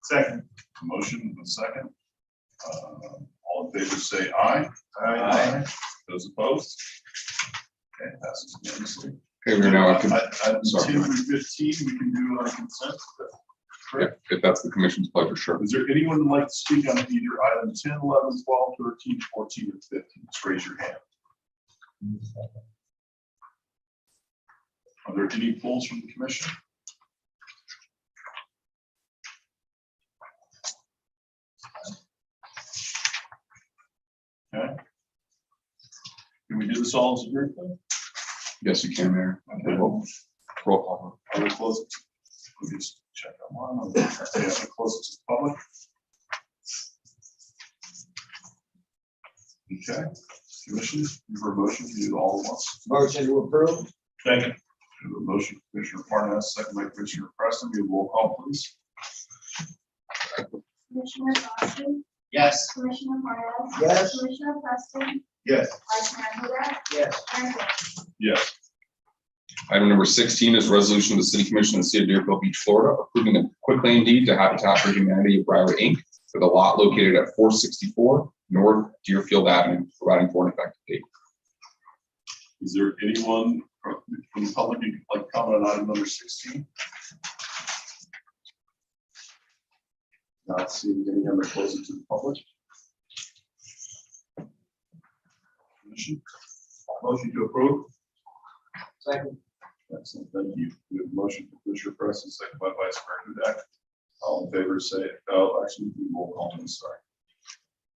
A: Second. Motion and a second. All in favor say aye. Aye. Those opposed? Okay, passes unanimously.
L: Okay, we're now up to,
A: Item
L: sorry.
A: 10 through 15, we can do on consent.
L: if that's the commission's pleasure, sure.
A: Is there anyone who'd like to speak on either item 10, 11, 12, 13, 14, or 15? Just raise your hand. Are there any polls from the commission? Okay. Can we do this all as a group then?
L: Yes, you can, Mayor.
A: Okay.
L: Roll call.
A: I will close it. We'll just check on one. Okay, I have to close it to the public. Okay, commission, for a motion to do all at once.
M: Motion to approve.
A: Second. We have a motion, Commissioner Parnas, second by Commissioner Preston. Be a roll call, please.
D: Commissioner Boston,
I: Yes.
D: Commissioner Morales.
M: Yes.
D: Commissioner Preston,
J: Yes.
D: Vice Mayor Huda,
M: Yes.
D: Mayor Gantz.
A: Yes.
L: Item number 16 is a resolution of the City Commission of the City of Deerfield Beach, Florida, approving a quitclaim deed to Habitat for Humanity of Broward, Inc. for the lot located at 464 North Deerfield Avenue, providing for an effective date.
A: Is there anyone from the public who'd like to comment on item number 16? Not seeing any other close it to the public. Commission. Motion to approve.
M: Second.
A: Excellent, thank you. We have a motion for Commissioner Preston, second by Vice Mayor Hudak. All in favor, say, actually, we will call them, sorry.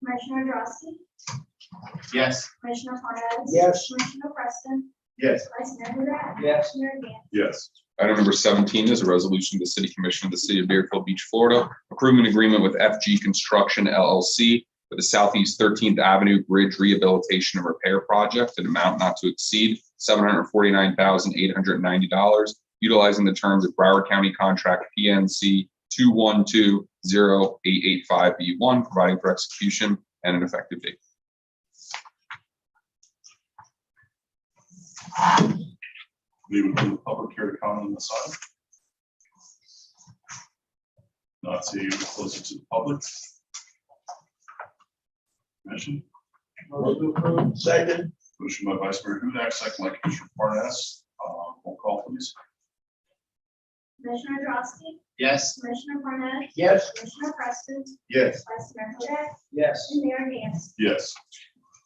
D: Commissioner Drosky,
I: Yes.
D: Commissioner Morales.
M: Yes.
D: Commissioner Preston,
J: Yes.
D: Vice Mayor Huda.
M: Yes.
D: Mayor Gantz.
A: Yes.
L: Item number 17 is a resolution of the City Commission of the City of Deerfield Beach, Florida, approving an agreement with FG Construction LLC for the Southeast 13th Avenue Bridge Rehabilitation and Repair Project, an amount not to exceed $749,890, utilizing the terms of Broward County Contract PNC 2120885B1, providing for execution and an effective date.
A: Anyone from the public here to comment on this item? Not seeing you, close it to the public. Commission.
M: Motion to approve. Second.
A: Motion by Vice Mayor Hudak, second by Commissioner Parnas. Roll call, please.
D: Commissioner Drosky,
I: Yes.
D: Commissioner Morales.
M: Yes.
D: Commissioner Preston,
J: Yes.
D: Vice Mayor Huda,
M: Yes.
D: and Mayor Gantz.
A: Yes.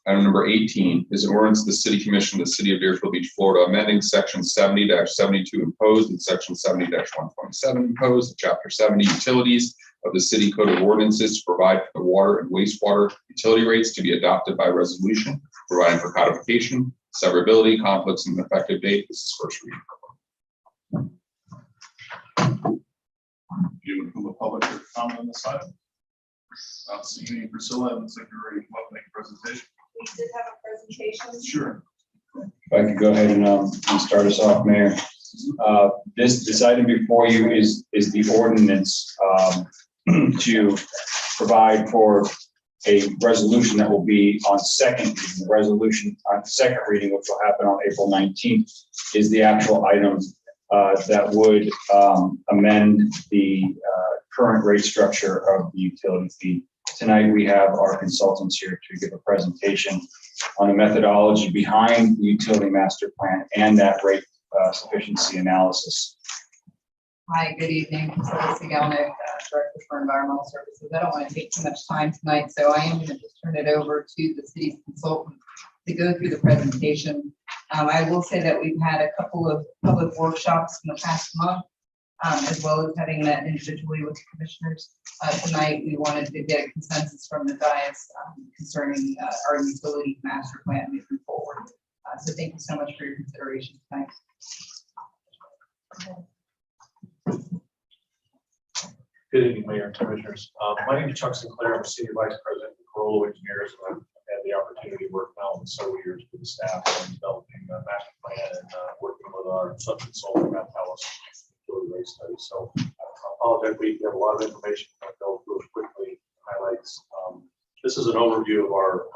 L: Item number 18 is an ordinance of the City Commission of the City of Deerfield Beach, Florida, amending section 70-72 imposed and section 70-127 imposed, chapter 70 utilities of the City Code of Ordinances to provide for the water and wastewater utility rates to be adopted by resolution, providing for codification, severability, conflicts, and an effective date. This is first reading.
A: Do you have a public comment on this item? Not seeing any. Priscilla, it looks like you're ready to come up and make a presentation.
D: We did have a presentation.
A: Sure.
P: If I could go ahead and start us off, Mayor. This item before you is the ordinance to provide for a resolution that will be on second reading. The resolution on second reading, which will happen on April 19th, is the actual item that would amend the current rate structure of the utility fee. Tonight, we have our consultants here to give a presentation on the methodology behind the utility master plan and that rate sufficiency analysis.
U: Hi, good evening. Priscilla Sigalnik, Director for Environmental Services. I don't want to take too much time tonight, so I am going to just turn it over to the city's consultant to go through the presentation. I will say that we've had a couple of public workshops in the past month, as well as having met individually with the commissioners. Tonight, we wanted to get a consensus from the dais concerning our utility master plan moving forward. So thank you so much for your consideration tonight.
V: Good evening, Mayor and Commissioners. My name is Chuck Sinclair. I'm a Senior Vice President of Corolla Engineers, and I've had the opportunity to work now with several years with the staff on developing a master plan and working with our sub-consultant, Matt Ellis, utility rate study. So I apologize, we have a lot of information. I'll go through it quickly, highlights. This is an overview of our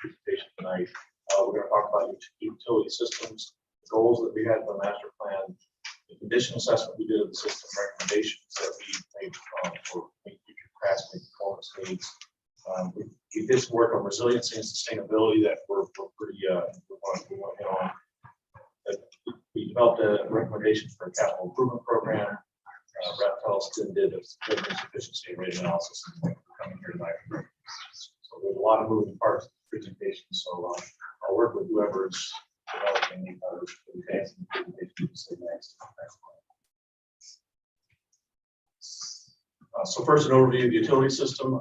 V: presentation tonight. We're going to talk about utility systems, the goals that we had for the master plan, the condition assessment we did of the system, recommendations that we made for future capacity performance needs. We did some work on resiliency and sustainability that we're pretty we want to hit on. We developed a recommendation for a capital improvement program. Raptels did a sufficiency and rate analysis coming here tonight. So there's a lot of moving parts in the presentation. So I'll work with whoever is developing the advancing the presentation to say next. So first, an overview of the utility system.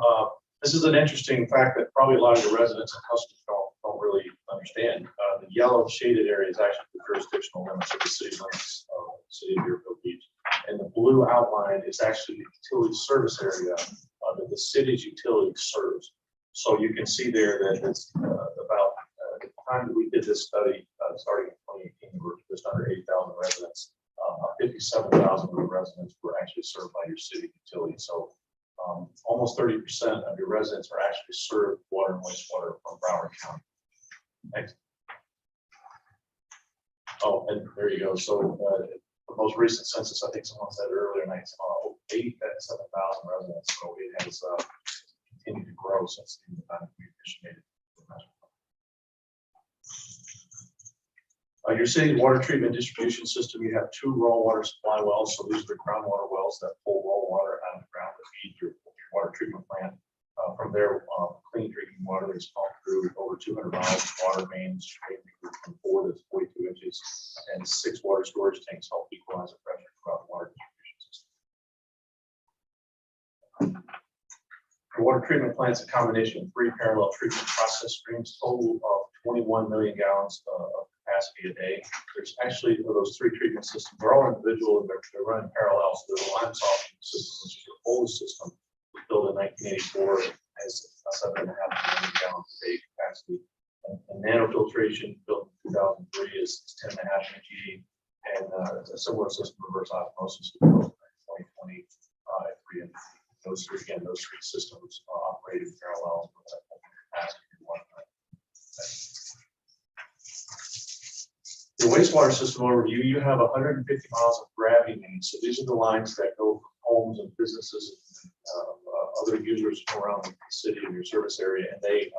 V: This is an interesting fact that probably a lot of the residents and customers don't really understand. The yellow shaded area is actually the jurisdictional limits of the city limits of the city of Deerfield Beach. And the blue outline is actually the utility service area that the city's utility serves. So you can see there that it's about the time that we did this study, starting in 2018, we were just under 8,000 residents. 57,000 of the residents were actually served by your city utility. So almost 30% of your residents are actually served water and wastewater from Broward County. Next. Oh, and there you go. So the most recent census, I think someone said earlier tonight, 87,000 residents. So it has continued to grow since the time we initiated. Your city's water treatment distribution system, you have 2 raw water supply wells. So these are the groundwater wells that pull raw water out of the ground to feed your water treatment plant. From there, clean drinking water is pumped through over 200 miles of water mains from 4 to 42 inches, and 6 water storage tanks help equalize the pressure throughout the water distribution system. The water treatment plant is a combination of 3 parallel treatment process streams, total of 21 million gallons of capacity a day. There's actually, those 3 treatment systems are all individual and they're running parallel. So there's a lime softening system, which is your oldest system, built in 1984, has 7.5 million gallons a day capacity. And nanofiltration, built in 2003, is 10.5 MGD, and a similar system, reverse osmosis, built in 2020 at 3 MGD. Those 3 systems operate in parallel with that capacity. The wastewater system overview, you have 150 miles of gravity mains. So these are the lines that go from homes and businesses and other users around the city and your service area, and they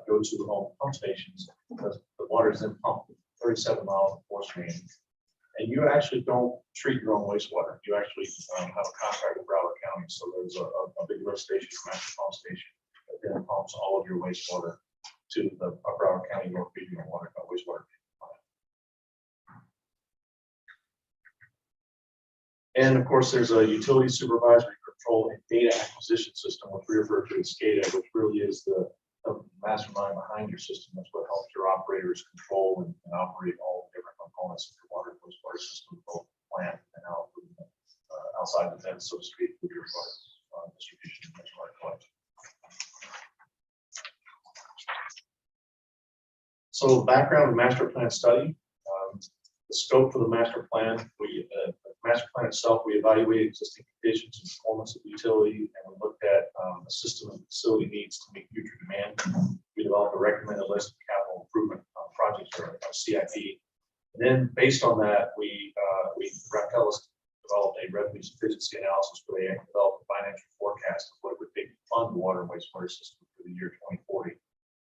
V: go to the home pump stations because the water is then pumped 37 miles of force main. And you actually don't treat your own wastewater. You actually have a contract with Broward County. So there's a big lift station, master pump station, that then pumps all of your wastewater to the Broward County North Regional Wastewater. And of course, there's a utility supervisory control and data acquisition system, which we refer to as SCADA, which really is the mastermind behind your system. That's what helps your operators control and operate all the different components of your water and wastewater system, both plant and out outside the fence, so to speak, with your water distribution and wastewater collection. So background of master plan study. The scope for the master plan, the master plan itself, we evaluated existing conditions and performance of the utility, and we looked at the system and facility needs to meet future demand. We developed a recommended list of capital improvement projects, or CIP. And then based on that, Raquel developed a revenue sufficiency analysis where they developed a financial forecast of what it would take to fund the water and wastewater system for the year 2040.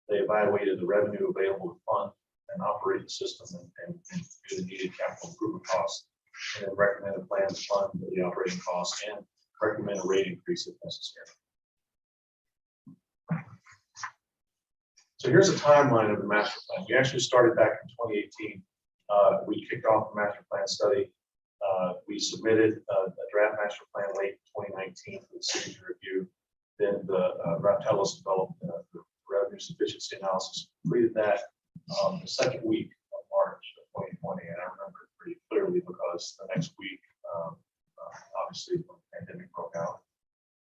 V: They evaluated the revenue available to fund and operate the system and do the needed capital improvement costs, and then recommend a plan to fund the operating costs and recommend a rate increase if necessary. So here's a timeline of the master plan. We actually started back in 2018. We kicked off the master plan study. We submitted a draft master plan late 2019 for the city to review. Then the Raptelis developed the revenue sufficiency analysis, completed that the second week of March of 2020, and I remember it pretty clearly because the next week, obviously, the pandemic broke out.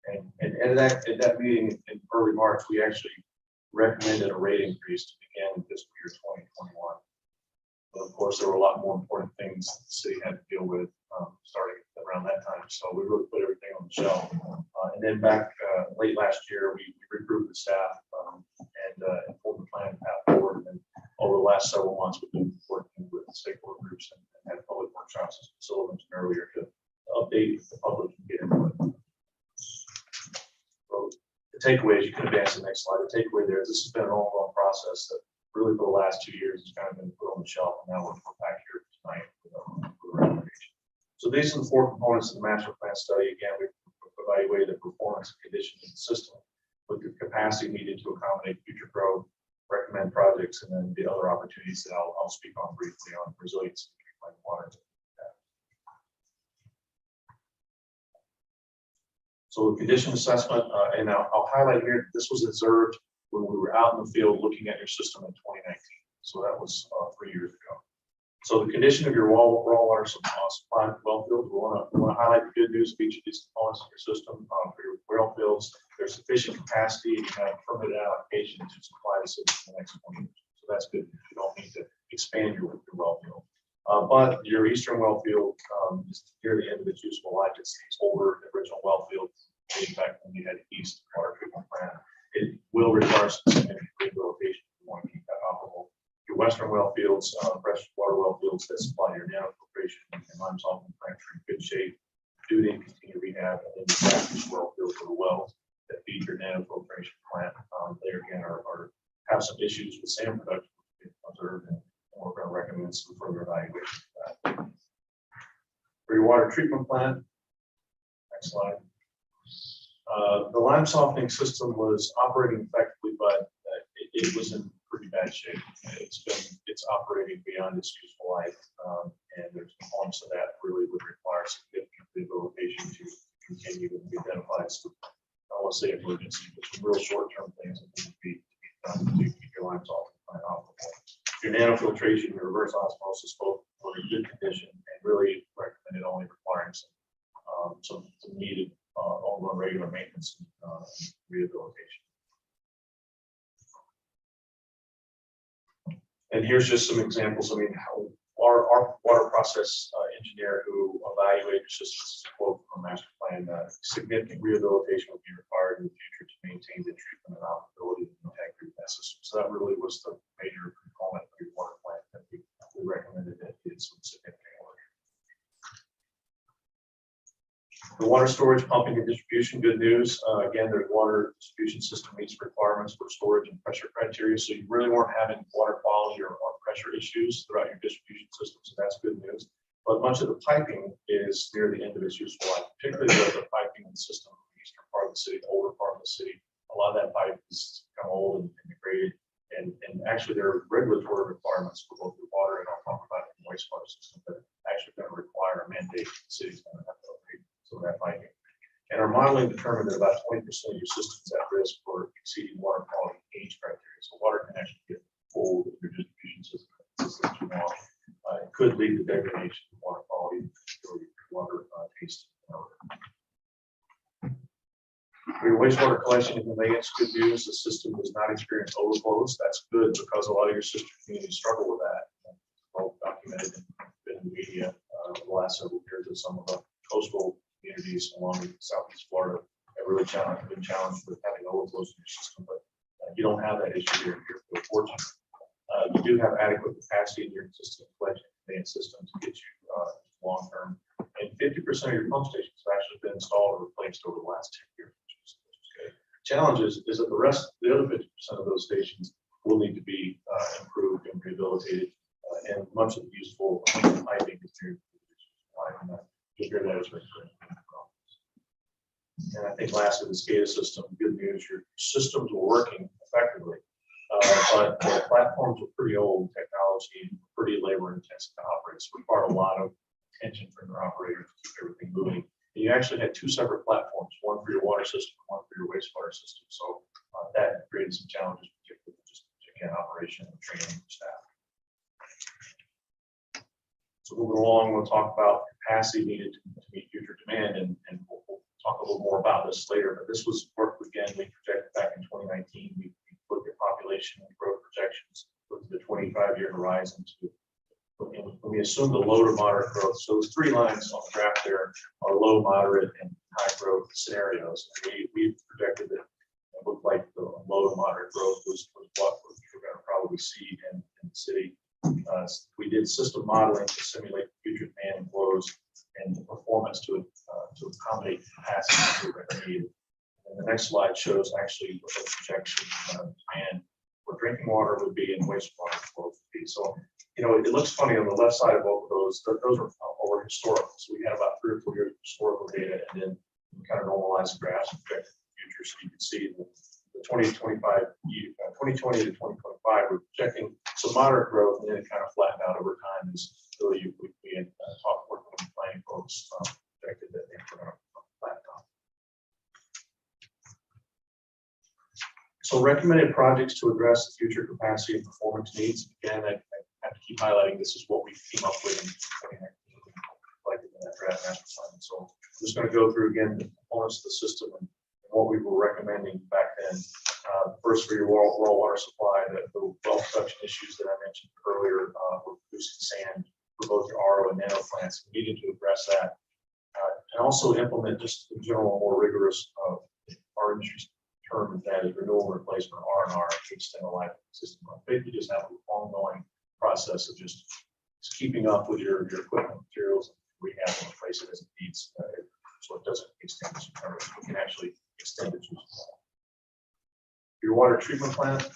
V: And at that meeting in early March, we actually recommended a rate increase to begin fiscal year 2021. But of course, there were a lot more important things the city had to deal with starting around that time. So we really put everything on the shelf. And then back late last year, we regrouped the staff and pulled the plan path forward. And over the last several months, we've been working with stakeholder groups and had public workshops, as Priscilla mentioned earlier, to update the public and get into it. So the takeaways, you can advance the next slide. The takeaway there is this has been an ongoing process that really for the last 2 years has kind of been put on the shelf, and now we're back here tonight with the recommendation. So these are the 4 components of the master plan study. Again, we've evaluated the performance and conditions of the system with the capacity needed to accommodate future growth, recommend projects, and then the other opportunities that I'll speak on briefly on resilience and water. So the condition assessment, and I'll highlight here, this was observed when we were out in the field looking at your system in 2019. So that was 3 years ago. So the condition of your raw water supply well fields, we want to highlight the good news of each of these components of your system. For your well fields, there's sufficient capacity and you have permitted allocation to supply the system for the next 20 years. So that's good. You don't need to expand your well field. But your eastern well field is near the end of its useful life. It's older, the original well field dating back when you had east water treatment plant. It will require some significant rehabilitation if you want to keep that operable. Your western well fields, fresh water well fields that supply your nanofiltration and lime softening plants are in good shape. Do they continue rehab? And then the brackish well fields for the wells that feed your nanofiltration plant, they again have some issues with sand production observed, and we're going to recommend some further evaluation of that. For your water treatment plant, next slide. The lime softening system was operating effectively, but it was in pretty bad shape. It's operating beyond its useful life, and there's components of that really would require significant rehabilitation to continue and be identified as, I want to say emergency, but some real short-term things that need to be done to keep your lime softening plant operable. Your nanofiltration, your reverse osmosis, both were in good condition and really recommended only requiring some needed ongoing regular maintenance and rehabilitation. And here's just some examples. I mean, how our water process engineer who evaluated your systems, quote from a master plan, significant rehabilitation will be required in the future to maintain the treatment and operability of the integrity of that system. So that really was the major component of your water plant that we recommended that did some significant work. The water storage, pumping, and distribution, good news. Again, the water distribution system meets requirements for storage and pressure criteria. So you really weren't having water quality or pressure issues throughout your distribution system. So that's good news. But much of the piping is near the end of its useful life, particularly the piping in the system in the eastern part of the city, the older part of the city. A lot of that pipe is kind of old and degraded. And actually, there are regulatory requirements for both the water and I'll talk about it in the wastewater system that are actually going to require a mandate the city's going to have to modeling determined that about 20% of your system is at risk for exceeding water quality age criteria. So water can actually get full with your distribution system. It could lead to degradation of water quality or water taste. For your wastewater collection and conveyance, good news, the system does not experience overflows. That's good because a lot of your sister communities struggle with that. Well documented in the media over the last several years of some of the coastal communities along southeast Florida have really been challenged with having overflows in your system, but you don't have that issue here. You're fortunate. You do have adequate capacity in your existing collection and conveyance system to get you long term. And 50% of your pump stations have actually been installed or replaced over the last 10 years, which is good. Challenge is that the other 50% of those stations will need to be improved and rehabilitated, and much of the useful piping is here. You hear that as well. And I think lastly, the SCADA system, good news, your systems were working effectively, but the platforms were pretty old technology, pretty labor intensive to operate. So we required a lot of attention from your operators to keep everything moving. And you actually had two separate platforms, one for your water system, one for your wastewater system. So that created some challenges, particularly just again, operation and training staff. So moving along, we'll talk about capacity needed to meet future demand, and we'll talk a little more about this later. But this was work again we projected back in 2019. We looked at population and growth projections, looked at the 25-year horizon when we assumed a low to moderate growth. So those three lines on the graph there are low, moderate, and high growth scenarios. We projected that it looked like the low to moderate growth was what we're going to probably see in the city. We did system modeling to simulate future demand and flows and the performance to accommodate capacity that are needed. And the next slide shows actually what the projection demand for drinking water would be and wastewater flow would be. So, you know, it looks funny on the left side of both of those. Those are historical. So we had about 3 or 4 years of historical data, and then we kind of normalized the graphs and projected the future, so you can see the 2020 to 2025, we're projecting some moderate growth, and then it kind of flattened out over time as really we had talked working with planning folks projected that they were going to flatten out. So recommended projects to address the future capacity and performance needs. Again, I have to keep highlighting this is what we came up with in 2019, like in that draft master plan. So I'm just going to go through again the components of the system and what we were recommending back then. First, for your raw water supply, the well production issues that I mentioned earlier with producing sand for both your RO and nano plants, we needed to address that. And also implement just in general more rigorous, our industry's term of that is renewal and replacement, R&R, to extend the life of the system. Basically just have an ongoing process of just keeping up with your equipment, materials, rehab and replace it as it needs, so it doesn't extend its term. We can actually extend its useful life. Your water treatment plant,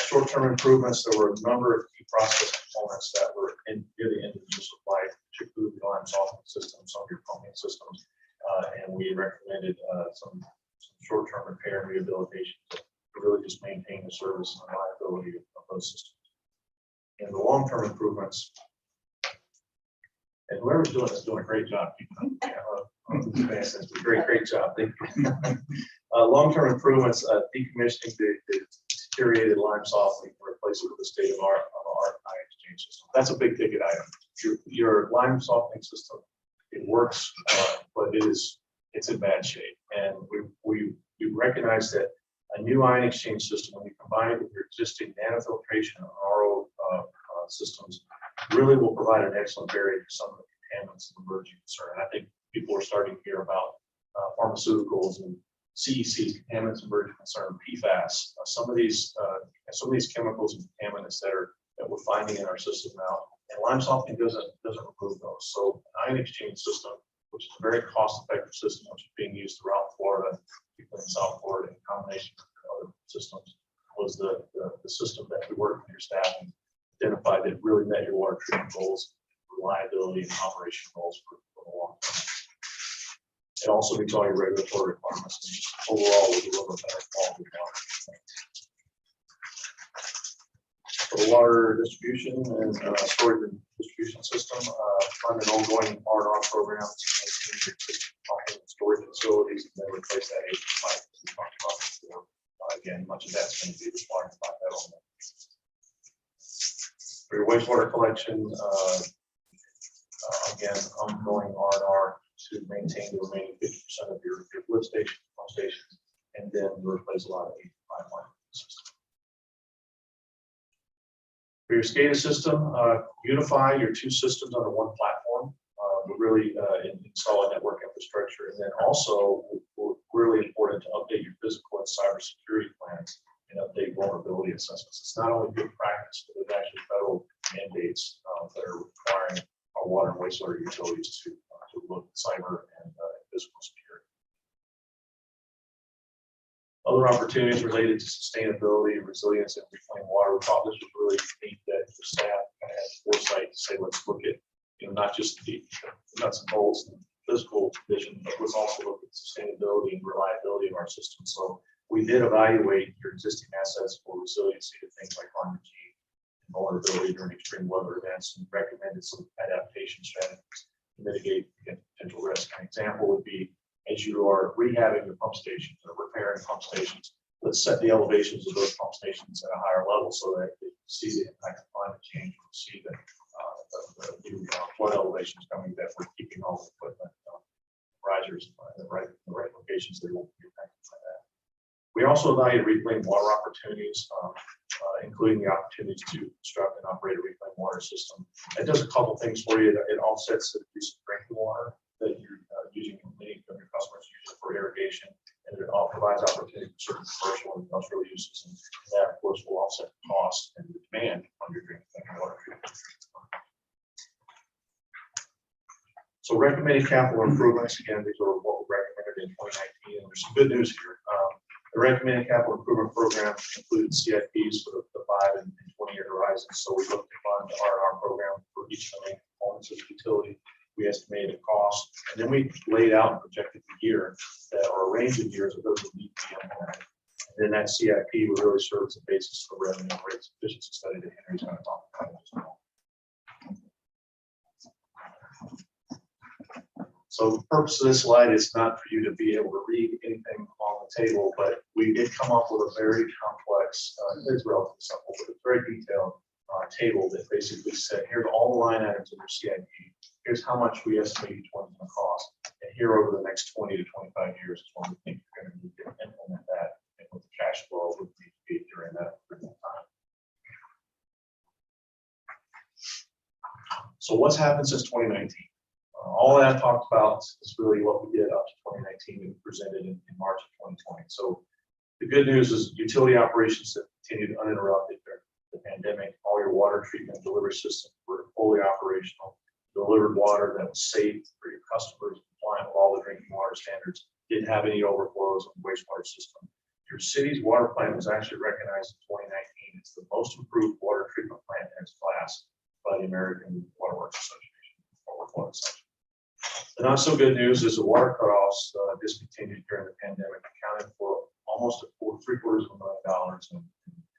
V: short-term improvements. There were a number of key process components that were near the end of the useful life, particularly the lime softening system, some of your pumping systems, and we recommended some short-term repair and rehabilitation to really just maintain the service and reliability of those systems. And the long-term improvements, and whoever's doing this is doing a great job. Great job. Thank you. Long-term improvements, decommissioning the deteriorated lime softening, replace it with a state-of-the-art ion exchange system. That's a big ticket item. Your lime softening system, it works, but it's in bad shape. And we recognize that a new ion exchange system, when you combine it with your existing nanofiltration and RO systems, really will provide an excellent barrier to some of the contaminants of emerging concern. And I think people are starting to hear about pharmaceuticals and CECs, contaminants of emerging concern, PFAS. Some of these chemicals and contaminants that we're finding in our system now, and lime softening doesn't remove those. So an ion exchange system, which is a very cost-effective system, which is being used throughout Florida, particularly in South Florida, in combination with other systems, was the system that we worked with your staff and identified that really met your water treatment goals, reliability, and operation goals for the long term. It also meets all your regulatory requirements, and just overall will deliver better quality water. For the water distribution and storage and distribution system, fund an ongoing R&R programs, storage and facilities and then replace that aging pipe as we talked about before. Again, much of that's going to be required by federal. For your wastewater collection, again, ongoing R&R to maintain the remaining 50% of your lift station, pump stations, and then replace a lot of aging pipeline systems. For your SCADA system, unify your two systems under one platform. But really install a network infrastructure, and then also really important to update your physical and cybersecurity plans and update vulnerability assessments. It's not only good practice, but there's actually federal mandates that are requiring our water and wastewater utilities to look at cyber and physical security. Other opportunities related to sustainability and resilience and reclaimed water. We thought this was really neat that the staff had foresight to say, let's look at not just the nuts and bolts and physical condition, but let's also look at sustainability and reliability of our system. So we did evaluate your existing assets for resiliency to things like climate change and vulnerability during extreme weather events, and recommended some adaptation strategies to mitigate potential risk. An example would be, as you are rehabbing your pump stations or repairing pump stations, let's set the elevations of those pump stations at a higher level so that you see the impact of climate change, and see the new flood elevations coming, that we're keeping all the equipment risers in the right locations that won't be impacted by that. We also evaluate reclaimed water opportunities, including the opportunities to construct and operate a reclaimed water system. It does a couple things for you. It offsets the use of drinking water that you're using, many of your customers use it for irrigation, and it all provides opportunity for certain commercial and industrial uses, and that of course will offset the cost and the demand on your drinking water treatment. So recommended capital improvements, again, these are what we recommended in 2019, and there's some good news here. The recommended capital improvement program included CIPs for the 5 and 20-year horizons. So we looked to fund the R&R program for each of the main components of the utility. We estimated a cost, and then we laid out and projected the year or a range of years of those would need to be implemented. And then that CIP would really serve as a basis for revenue and rates efficiency study that Henry's going to talk about as well. So the purpose of this slide is not for you to be able to read anything on the table, but we did come up with a very complex, it's relatively simple, but a very detailed table that basically said, here's all the line items in your CIP. Here's how much we estimate each one's going to cost. And here over the next 20 to 25 years is when we think you're going to need to implement that, and what the cash flow would need to be during that time. So what's happened since 2019? All that I've talked about is really what we did up to 2019 and presented in March of 2020. So the good news is utility operations have continued uninterrupted during the pandemic. All your water treatment delivery systems were fully operational, delivered water that was safe for your customers, compliant with all the drinking water standards, didn't have any overflows in the wastewater system. Your city's water plant was actually recognized in 2019. It's the most improved water treatment plant in its class by the American Waterworks Association, or Water Association. The not so good news is the water cutoffs discontinued during the pandemic, accounted for almost $750,000 in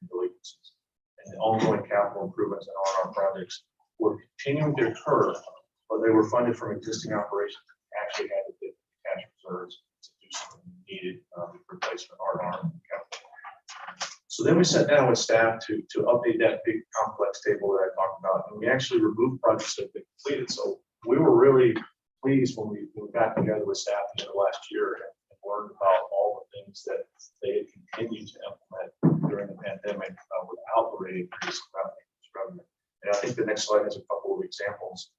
V: delinquencies. And the ongoing capital improvements and R&R projects were continuing to occur, but they were funded from existing operations and actually had to get cash reserves to do something needed replacement R&R capital. So then we sat down with staff to update that big complex table that I talked about, and we actually removed projects that had been completed. So we were really pleased when we got together with staff at the end of last year and learned about all the things that they had continued to implement during the pandemic without the rate increase in revenue. And I think the next slide has a couple of examples.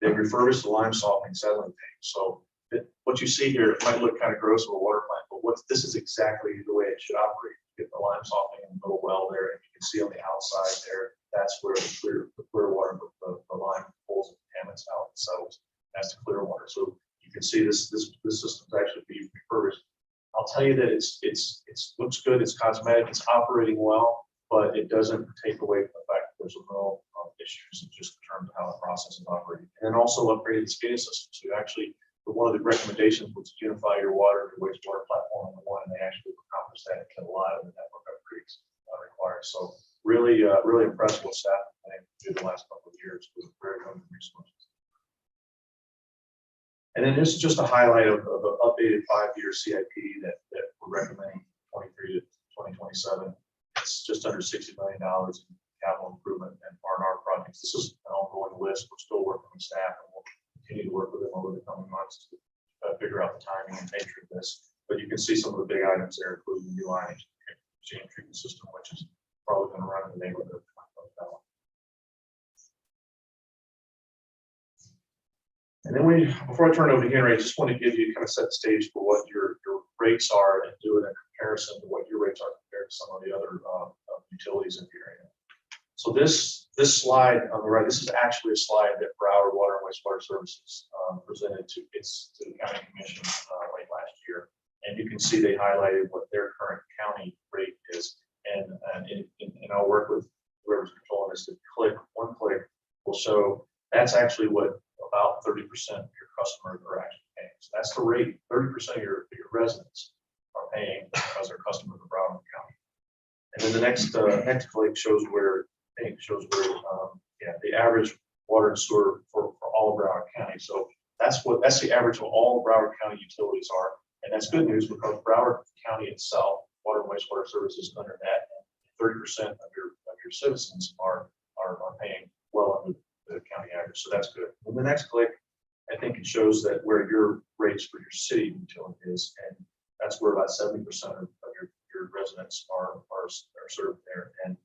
V: They refurbished the lime softening settling tank. So what you see here, it might look kind of gross of a water plant, but this is exactly the way it should operate. You get the lime softening in the little well there, and you can see on the outside there, that's where the clear water, the lime pulls the contaminants out and settles. That's the clear water. So you can see this system's actually being refurbished. I'll tell you that it looks good, it's cosmetic, it's operating well, but it doesn't take away from the fact that there's no issues just in terms of how the process is operating. And then also upgraded the SCADA system. So actually, one of the recommendations was to unify your water and your wastewater platform into one, and they actually accomplished that and a lot of the network upgrades required. So really impressed with staff through the last couple of years with very limited resources. And then this is just a highlight of an updated 5-year CIP that we're recommending 23 to 2027. It's just under $60 million in capital improvement and R&R projects. This is an ongoing list. We're still working with staff and we'll continue to work with them over the coming months to figure out the timing and nature of this. But you can see some of the big items there, including the new line exchange treatment system, which is probably going to run in the neighborhood of $20 million. And then before I turn it over to Henry, I just want to give you kind of set the stage for what your rates are and do it in comparison to what your rates are compared to some of the other utilities in the area. So this slide on the right, this is actually a slide that Broward Water and Wastewater Services presented to the county commission late last year. And you can see they highlighted what their current county rate is. And I'll work with whoever's controlling this to one click will show that's actually what about 30% of your customers are actually paying. So that's the rate 30% of your residents are paying because they're customers of Broward County. And then the next click shows where the average water and sewer for all of Broward County. So that's the average of all Broward County utilities are. And that's good news because Broward County itself, water and wastewater services under that, 30% of your citizens are paying well under the county average. So that's good. And the next click, I think it shows that where your rates for your city utility is, and that's where about 70% of your residents are served there. And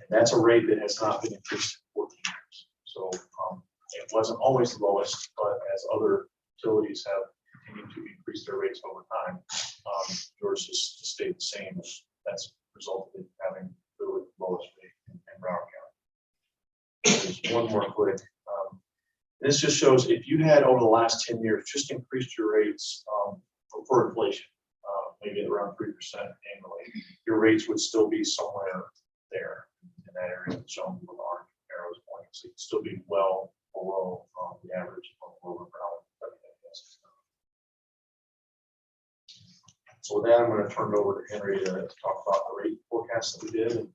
V: that's a rate that has not been increased in 14 years. So it wasn't always the lowest, but as other utilities have continued to increase their rates over time, yours has stayed the same. That's resulted in having the lowest rate in Broward County. There's one more click. This just shows if you had over the last 10 years just increased your rates for inflation, maybe at around 3% annually, your rates would still be somewhere there in that area shown with orange arrows pointing. So you'd still be well below the average of lower Broward. So with that, I'm going to turn it over to Henry to talk about the rate forecast that we did.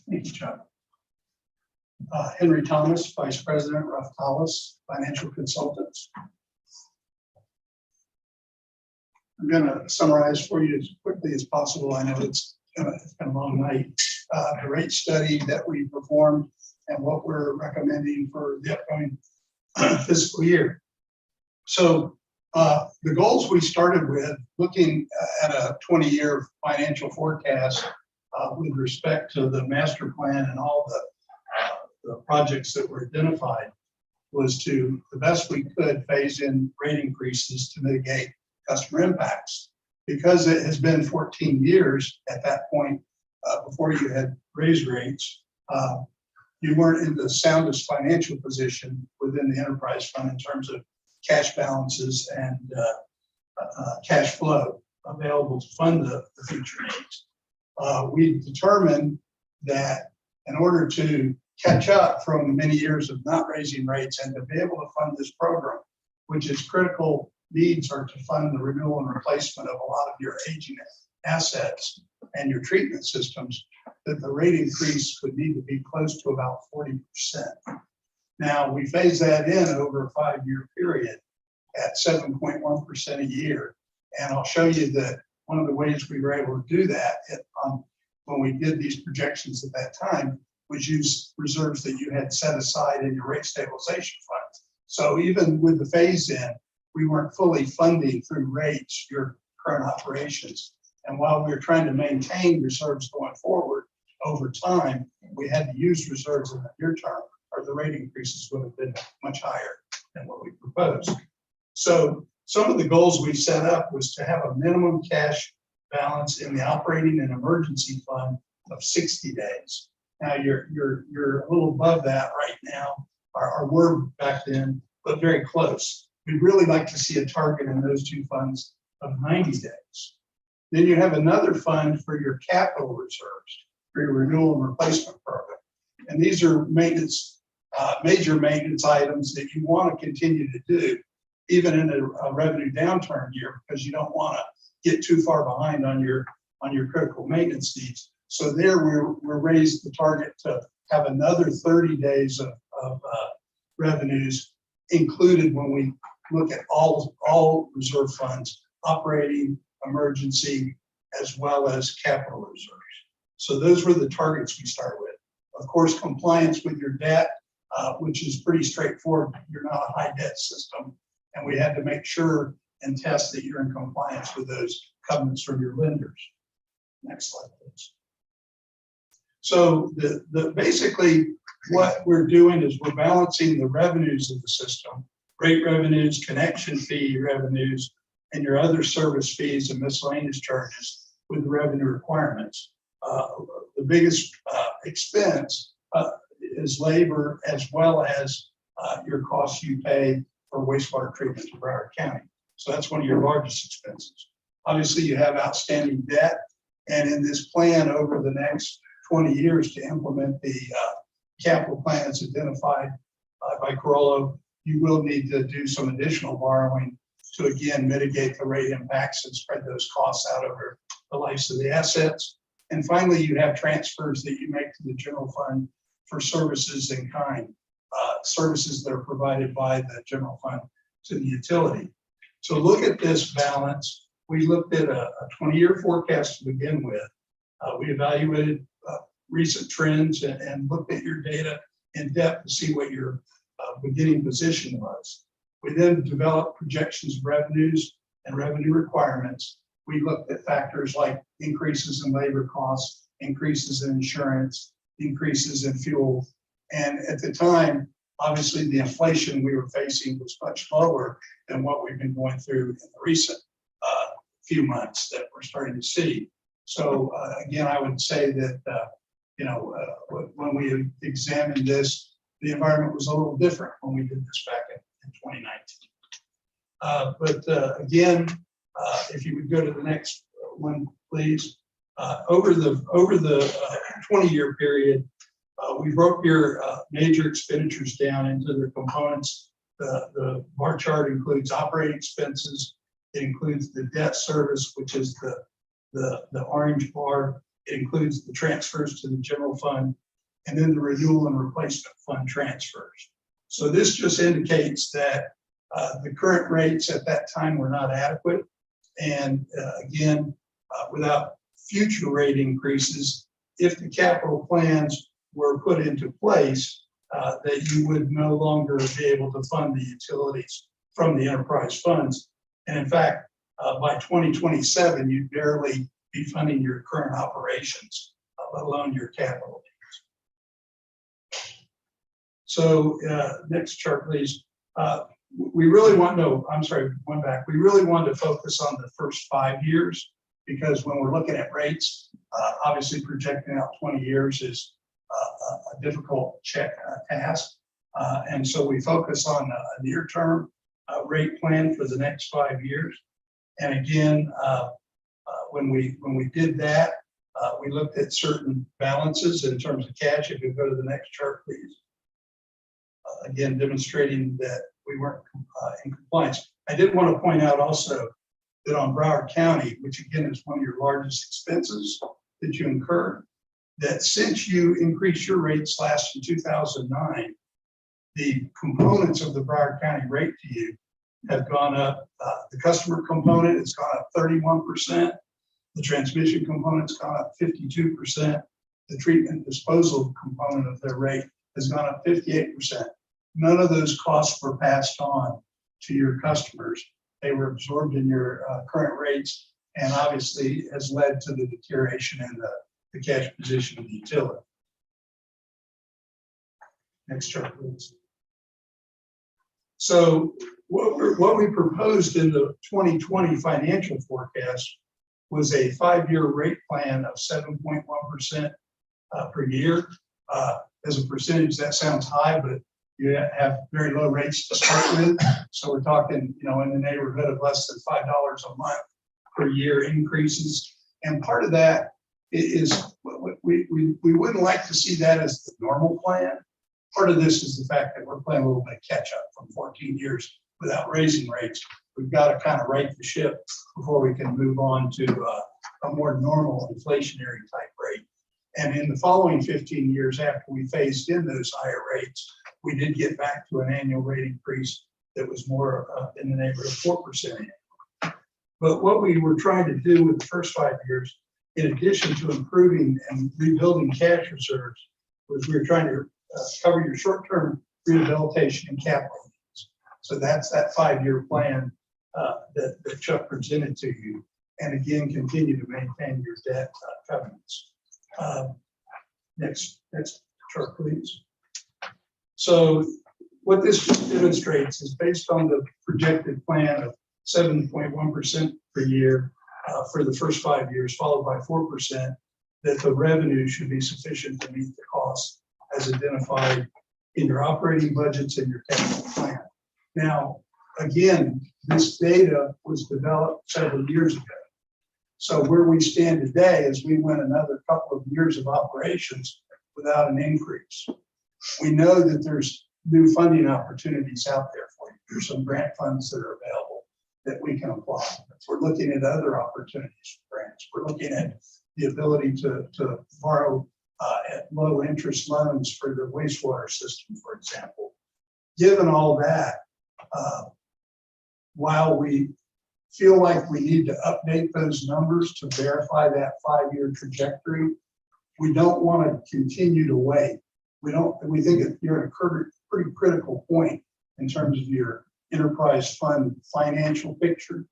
C: Thank you, Chuck. Henry Thomas, Vice President, Raftalis Financial Consultants. I'm going to summarize for you as quickly as possible. I know it's been a long night. The rate study that we performed and what we're recommending for the upcoming fiscal year. So the goals we started with, looking at a 20-year financial forecast with respect to the master plan and all the projects that were identified, was to the best we could phase in rate increases to mitigate customer impacts. Because it has been 14 years at that point before you had raised rates, you weren't in the soundest financial position within the enterprise fund in terms of cash balances and cash flow available to fund the future needs. We determined that in order to catch up from many years of not raising rates and to be able to fund this program, which is critical needs are to fund the renewal and replacement of a lot of your aging assets and your treatment systems, that the rate increase would need to be close to about 40%. Now, we phase that in over a 5-year period at 7.1% a year. And I'll show you that one of the ways we were able to do that when we did these projections at that time was use reserves that you had set aside in your rate stabilization fund. So even with the phase in, we weren't fully funding through rates your current operations. And while we were trying to maintain reserves going forward over time, we had to use reserves in the near term, or the rate increases would have been much higher than what we proposed. So some of the goals we set up was to have a minimum cash balance in the operating and emergency fund of 60 days. Now you're a little above that right now, or were back then, but very close. We'd really like to see a target in those two funds of 90 days. Then you have another fund for your capital reserves, for your renewal and replacement program. And these are maintenance, major maintenance items that you want to continue to do, even in a revenue downturn year, because you don't want to get too far behind on your critical maintenance needs. So there we're raised the target to have another 30 days of
H: revenues included when we look at all reserve funds, operating, emergency, as well as capital reserves. So those were the targets we start with. Of course, compliance with your debt, which is pretty straightforward. You're not a high debt system. And we had to make sure and test that you're in compliance with those covenants from your lenders. Next slide, please. So basically what we're doing is we're balancing the revenues of the system, rate revenues, connection fee revenues, and your other service fees and miscellaneous charges with the revenue requirements. The biggest expense is labor, as well as your costs you pay for wastewater treatment in Broward County. So that's one of your largest expenses. Obviously, you have outstanding debt, and in this plan over the next 20 years to implement the capital plan that's identified by Corolla, you will need to do some additional borrowing to again mitigate the rate impacts and spread those costs out over the lives of the assets. And finally, you have transfers that you make to the general fund for services in kind, services that are provided by the general fund to the utility. So look at this balance. We looked at a 20-year forecast to begin with. We evaluated recent trends and looked at your data in depth to see what your beginning position was. We then developed projections of revenues and revenue requirements. We looked at factors like increases in labor costs, increases in insurance, increases in fuel. And at the time, obviously the inflation we were facing was much lower than what we've been going through in the recent few months that we're starting to see. So again, I would say that, when we examined this, the environment was a little different when we did this back in 2019. Again, if you would go to the next one, please. Over the 20-year period, we broke your major expenditures down into their components. The bar chart includes operating expenses. It includes the debt service, which is the orange bar. It includes the transfers to the general fund, and then the renewal and replacement fund transfers. So this just indicates that the current rates at that time were not adequate. And again, without future rate increases, if the capital plans were put into place, that you would no longer be able to fund the utilities from the enterprise funds. And in fact, by 2027, you'd barely be funding your current operations, let alone your capital needs. So next chart, please. We really want, no, I'm sorry, one back. We really want to focus on the first 5 years, because when we're looking at rates, obviously projecting out 20 years is a difficult task. And so we focus on a near-term rate plan for the next 5 years. And again, when we did that, we looked at certain balances in terms of cash. If you go to the next chart, please. Again, demonstrating that we weren't in compliance. I did want to point out also that on Broward County, which again is one of your largest expenses that you incur, that since you increased your rates last in 2009, the components of the Broward County rate to you have gone up. The customer component has gone up 31%. The transmission component's gone up 52%. The treatment disposal component of their rate has gone up 58%. None of those costs were passed on to your customers. They were absorbed in your current rates, and obviously has led to the deterioration in the cash position of the utility. Next chart, please. So what we proposed in the 2020 financial forecast was a 5-year rate plan of 7.1% per year. As a percentage, that sounds high, but you have very low rates to start with. So we're talking, in the neighborhood of less than $5 a month per year increases. And part of that is we wouldn't like to see that as the normal plan. Part of this is the fact that we're playing a little bit of catch up from 14 years without raising rates. We've got to kind of right the ship before we can move on to a more normal inflationary type rate. And in the following 15 years after we phased in those higher rates, we did get back to an annual rate increase that was more in the neighborhood of 4%. But what we were trying to do with the first 5 years, in addition to improving and rebuilding cash reserves, was we were trying to cover your short-term rehabilitation and capital needs. So that's that 5-year plan that Chuck presented to you. And again, continue to maintain your debt covenants. Next chart, please. So what this just demonstrates is based on the projected plan of 7.1% per year for the first 5 years, followed by 4%, that the revenue should be sufficient to meet the costs as identified in your operating budgets and your capital plan. Now, again, this data was developed several years ago. So where we stand today is we went another couple of years of operations without an increase. We know that there's new funding opportunities out there for you. There's some grant funds that are available that we can apply. We're looking at other opportunities for grants. We're looking at the ability to borrow at low interest loans for the wastewater system, for example. Given all that, while we feel like we need to update those numbers to verify that 5-year trajectory, we don't want to continue to wait. We think that you're at a pretty critical point in terms of your enterprise fund financial picture,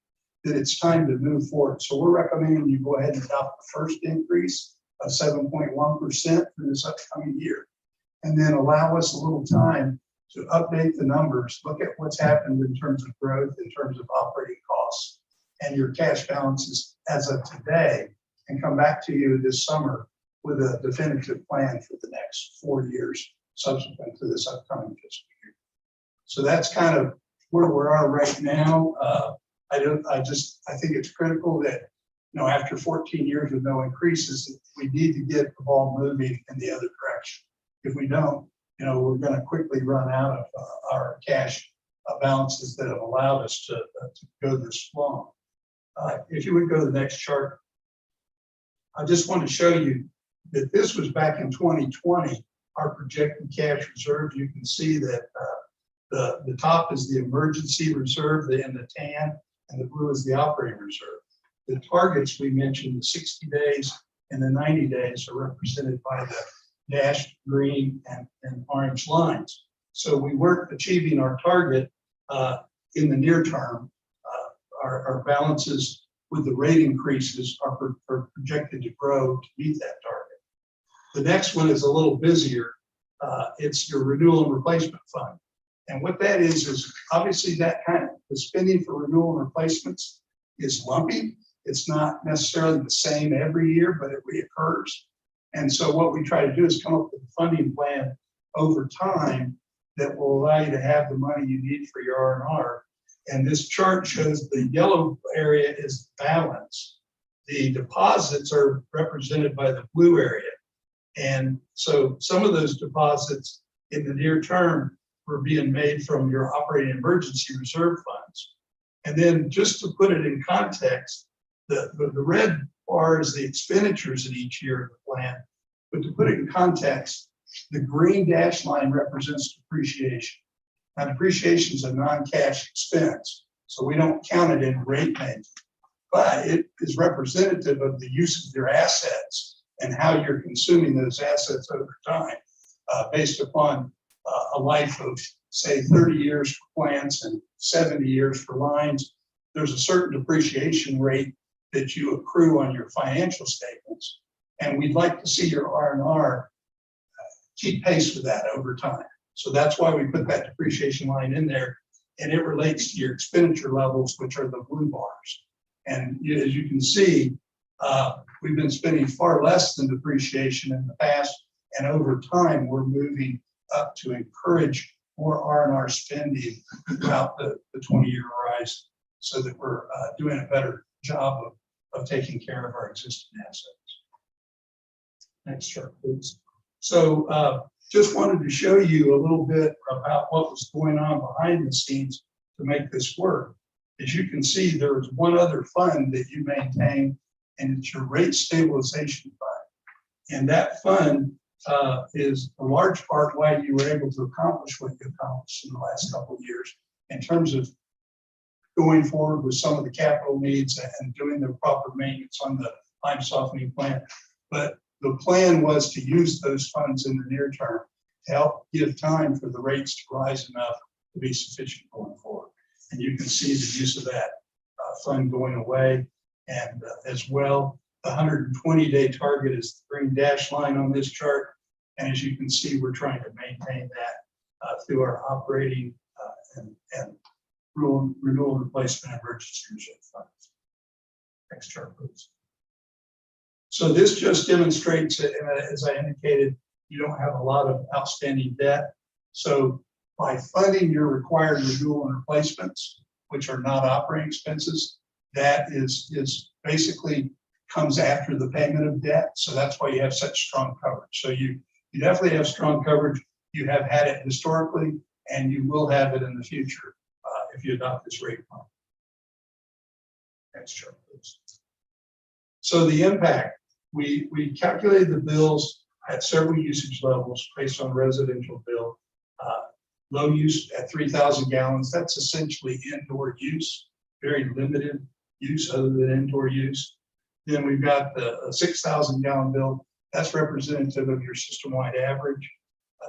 H: that it's time to move forward. So we're recommending you go ahead and adopt the first increase of 7.1% for this upcoming year, and then allow us a little time to update the numbers, look at what's happened in terms of growth, in terms of operating costs and your cash balances as of today, and come back to you this summer with a definitive plan for the next 4 years subsequent to this upcoming fiscal year. So that's kind of where we are right now. I think it's critical that, after 14 years with no increases, we need to get the ball moving in the other direction. If we don't, we're going to quickly run out of our cash balances that have allowed us to go this long. If you would go to the next chart, I just want to show you that this was back in 2020, our projected cash reserve. You can see that the top is the emergency reserve in the tan, and the blue is the operating reserve. The targets we mentioned, the 60 days and the 90 days, are represented by the dashed green and orange lines. So we weren't achieving our target in the near term. Our balances with the rate increases are projected to grow to meet that target. The next one is a little busier. It's your renewal and replacement fund. And what that is obviously that the spending for renewal and replacements is lumpy. It's not necessarily the same every year, but it reoccurs. And so what we try to do is come up with a funding plan over time that will allow you to have the money you need for your R&R. And this chart shows the yellow area is balance. The deposits are represented by the blue area. And so some of those deposits in the near term were being made from your operating emergency reserve funds. And then just to put it in context, the red bar is the expenditures in each year of the plan. But to put it in context, the green dash line represents depreciation. Now, depreciation is a non-cash expense, so we don't count it in rate making, but it is representative of the use of your assets and how you're consuming those assets over time, based upon a life of, say, 30 years for plants and 70 years for lines. There's a certain depreciation rate that you accrue on your financial statements, and we'd like to see your R&R keep pace with that over time. So that's why we put that depreciation line in there, and it relates to your expenditure levels, which are the blue bars. And as you can see, we've been spending far less than depreciation in the past, and over time, we're moving up to encourage more R&R spending throughout the 20-year horizon, so that we're doing a better job of taking care of our existing assets. Next chart, please. So just wanted to show you a little bit about what was going on behind the scenes to make this work. As you can see, there is one other fund that you maintain, and it's your rate stabilization fund. And that fund is a large part why you were able to accomplish what you accomplished in the last couple of years in terms of going forward with some of the capital needs and doing the proper maintenance on the lime softening plant. But the plan was to use those funds in the near term to help give time for the rates to rise enough to be sufficient going forward. And you can see the use of that fund going away. And as well, the 120-day target is the green dash line on this chart. And as you can see, we're trying to maintain that through our operating and renewal replacement emergency reserve funds. Next chart, please. So this just demonstrates, as I indicated, you don't have a lot of outstanding debt. So by funding your required renewal and replacements, which are not operating expenses, that is basically comes after the payment of debt. So that's why you have such strong coverage. So you definitely have strong coverage. You have had it historically, and you will have it in the future if you adopt this rate plan. Next chart, please. So the impact, we calculated the bills at several usage levels based on residential bill. Low use at 3,000 gallons, that's essentially indoor use, very limited use other than indoor use. Then we've got the 6,000 gallon bill, that's representative of your system-wide average.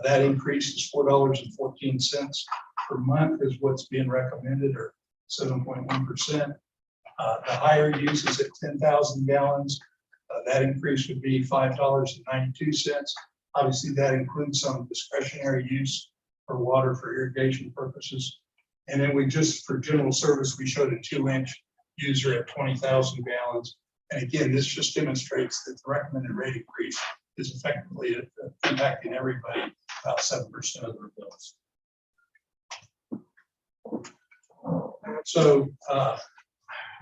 H: That increase is $4.14 per month is what's being recommended, or 7.1%. The higher use is at 10,000 gallons. That increase would be $5.92. Obviously, that includes some discretionary use for water for irrigation purposes. And then we just, for general service, we showed a 2-inch user at 20,000 gallons. And again, this just demonstrates that the recommended rate increase is effectively impacting everybody about 7% of their bills. So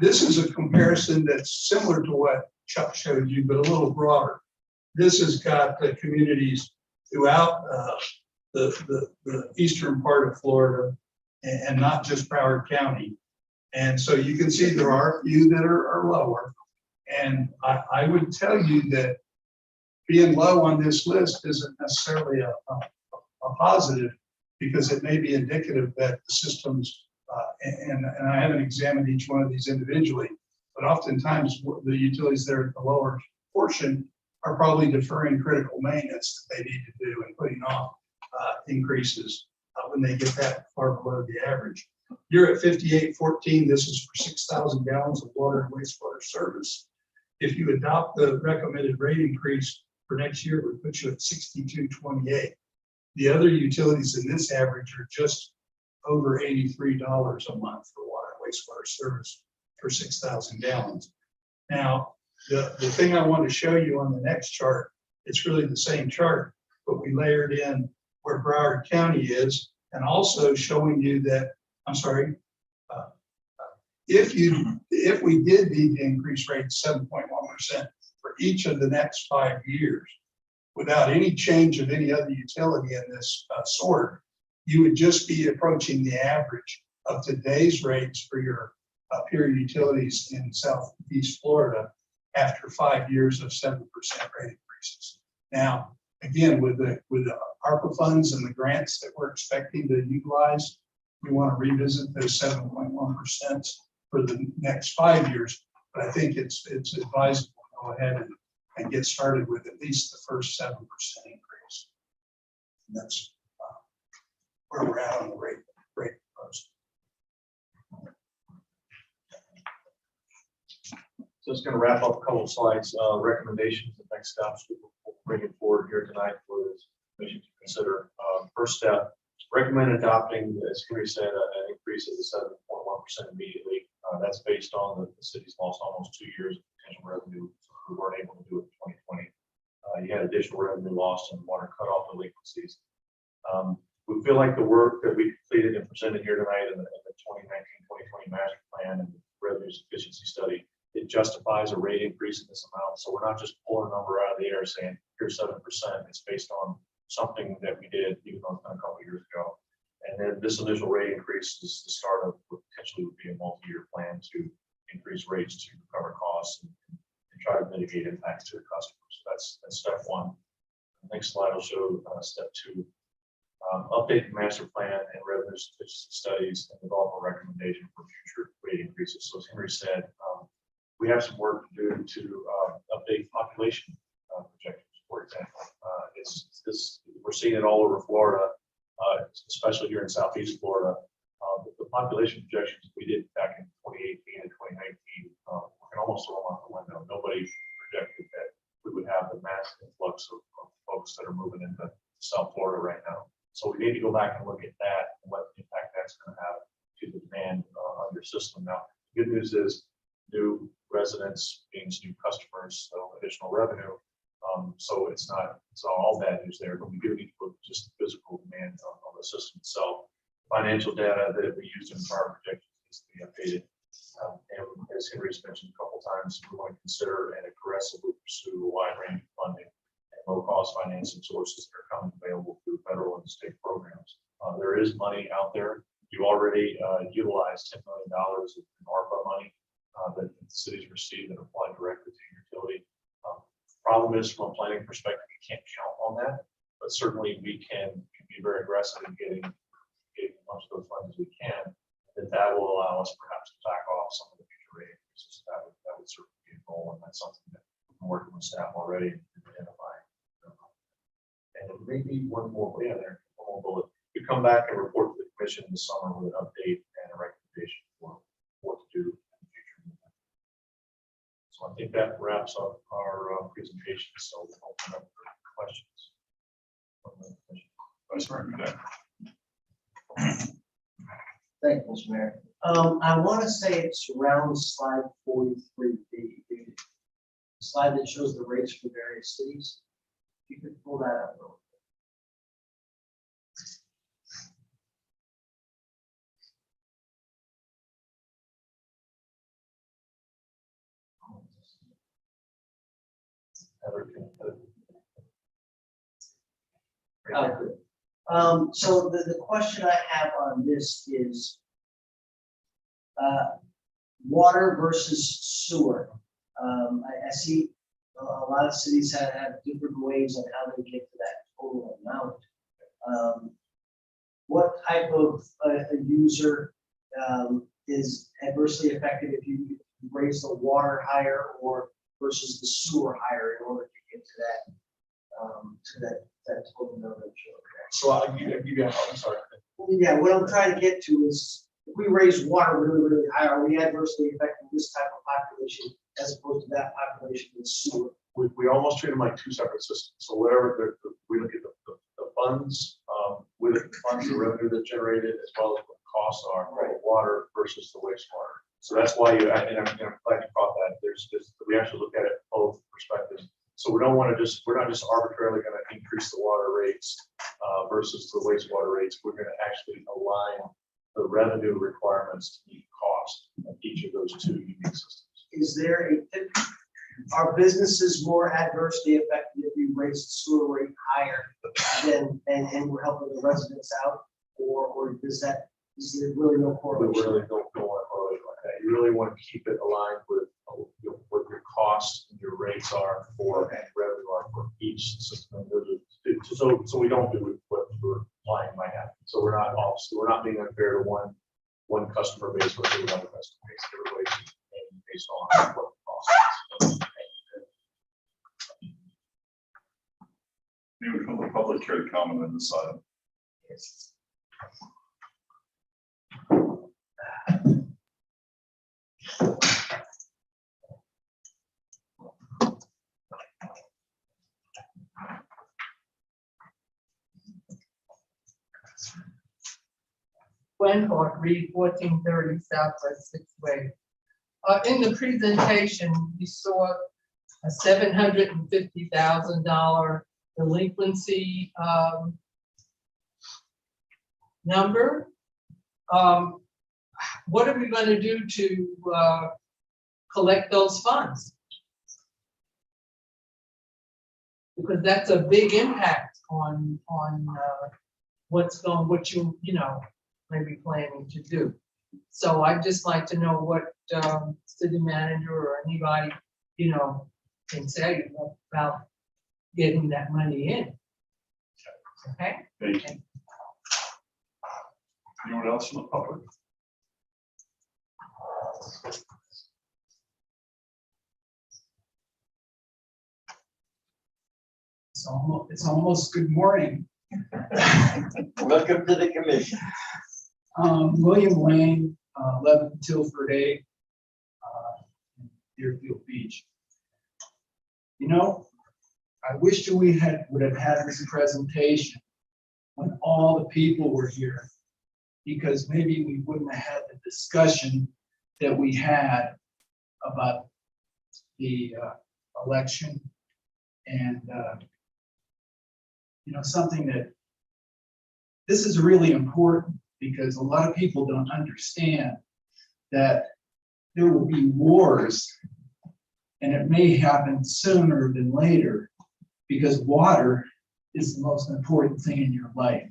H: this is a comparison that's similar to what Chuck showed you, but a little broader. This has got the communities throughout the eastern part of Florida and not just Broward County. And so you can see there are a few that are lower. And I would tell you that being low on this list isn't necessarily a positive, because it may be indicative that the systems, and I haven't examined each one of these individually, but oftentimes the utilities there at the lower portion are probably deferring critical maintenance that they need to do and putting off increases when they get that far below the average. You're at 5814. This is for 6,000 gallons of water and wastewater service. If you adopt the recommended rate increase for next year, it would put you at 6228. The other utilities in this average are just over $83 a month for water and wastewater service for 6,000 gallons. Now, the thing I want to show you on the next chart, it's really the same chart, but we layered in where Broward County is, and also showing you that, I'm sorry, if we did need to increase rates 7.1% for each of the next 5 years, without any change of any other utility in this sort, you would just be approaching the average of today's rates for your peer utilities in Southeast Florida after 5 years of 7% rate increases. Now, again, with the ARPA funds and the grants that we're expecting to utilize, we want to revisit those 7.1% for the next 5 years. But I think it's advisable to go ahead and get started with at least the first 7% increase. And that's where we're at on the rate proposal.
V: So it's going to wrap up a couple of slides, recommendations and next steps we'll bring it forward here tonight for this commission to consider. First step, recommend adopting, as Kerry said, an increase of the 7.1% immediately. That's based on the city's lost almost 2 years of potential revenue. So we weren't able to do it in 2020. You had additional revenue lost in water cutoff delinquencies. We feel like the work that we completed and presented here tonight in the 2019-2020 master plan and revenue sufficiency study, it justifies a rate increase in this amount. So we're not just pulling a number out of the air saying here's 7%. It's based on something that we did even though it's been a couple of years ago. And then this initial rate increase is the start of what potentially would be a multi-year plan to increase rates to recover costs and try to mitigate impacts to the customers. So that's step one. Next slide will show step 2. Update the master plan and revenue sufficiency studies and develop a recommendation for future rate increases. So as Henry said, we have some work to do to update population projections, for example. We're seeing it all over Florida, especially here in Southeast Florida. The population projections we did back in 2018 and 2019, we can almost throw them out the window. Nobody projected that we would have the mass influx of folks that are moving into South Florida right now. So we need to go back and look at that and what impact that's going to have to the demand on your system. Now, the good news is new residents means new customers, so additional revenue. So it's all bad news there, but we do need to look at just the physical demand on the system itself. Financial data that we used in prior projections needs to be updated. And as Henry's mentioned a couple times, we want to consider and aggressively pursue a wide range of funding and low-cost financing sources that are coming available through federal and state programs. There is money out there. You already utilized $10 million in ARPA money that the cities received and applied directly to your utility. Problem is, from a planning perspective, you can't count on that, but certainly we can be very aggressive in getting as much of those funds as we can. And that will allow us perhaps to back off some of the future rate increases. That would certainly be a goal, and that's something that I'm working with staff already to identify. And maybe one more, one more bullet. We come back and report to the commission this summer with an update and a recommendation for what to do in the future. So I think that wraps up our presentation. So we'll open up for questions.
A: Vice President.
K: Thank you, Mr. Mayor. I want to say it's around slide 43, the slide that shows the rates for various cities. If you could pull that up real quick. So the question I have on this is water versus sewer. I see a lot of cities have different ways on how they get to that total amount. What type of a user is adversely affected if you raise the water higher or versus the sewer higher in order to get to that total number?
V: So I'm sorry.
K: Yeah, what I'm trying to get to is if we raise water really, really high, are we adversely affecting this type of population as opposed to that population with sewer?
V: We almost treat them like two separate systems. So whatever we look at the funds, we look at the funds, the revenue that's generated, as well as what the costs are for the water versus the wastewater. So that's why and I'm glad you caught that. We actually look at it both perspectives. So we're not just arbitrarily going to increase the water rates versus the wastewater rates. We're going to actually align the revenue requirements to meet cost of each of those two unique systems.
K: Are businesses more adversely affected if you raise the sewer rate higher and we're helping the residents out, or is there really no correlation?
V: We really don't want to correlate like that. You really want to keep it aligned with what your costs and your rates are for and revenue are for each system. So we don't do what your client might have. So we're not being unfair to one customer base versus another customer base. Everybody's based on what the cost is.
A: Anyone from the public care to comment on this item?
K: Yes.
T: Gwen Clark, Reed, 1430 Southwest 6th Way. In the presentation, you saw a $750,000 delinquency number. What are we going to do to collect those funds? Because that's a big impact on what you may be planning to do. So I'd just like to know what city manager or anybody can say about getting that money in. Okay?
A: Thank you. Anyone else from the public?
H: It's almost good morning.
M: Welcome to the commission.
H: William Lane, 11 Tilford A, Deerfield Beach. You know, I wish that we would have had this presentation when all the people were here, because maybe we wouldn't have had the discussion that we had about the election and you know, something that this is really important, because a lot of people don't understand that there will be wars, and it may happen sooner than later, because water is the most important thing in your life.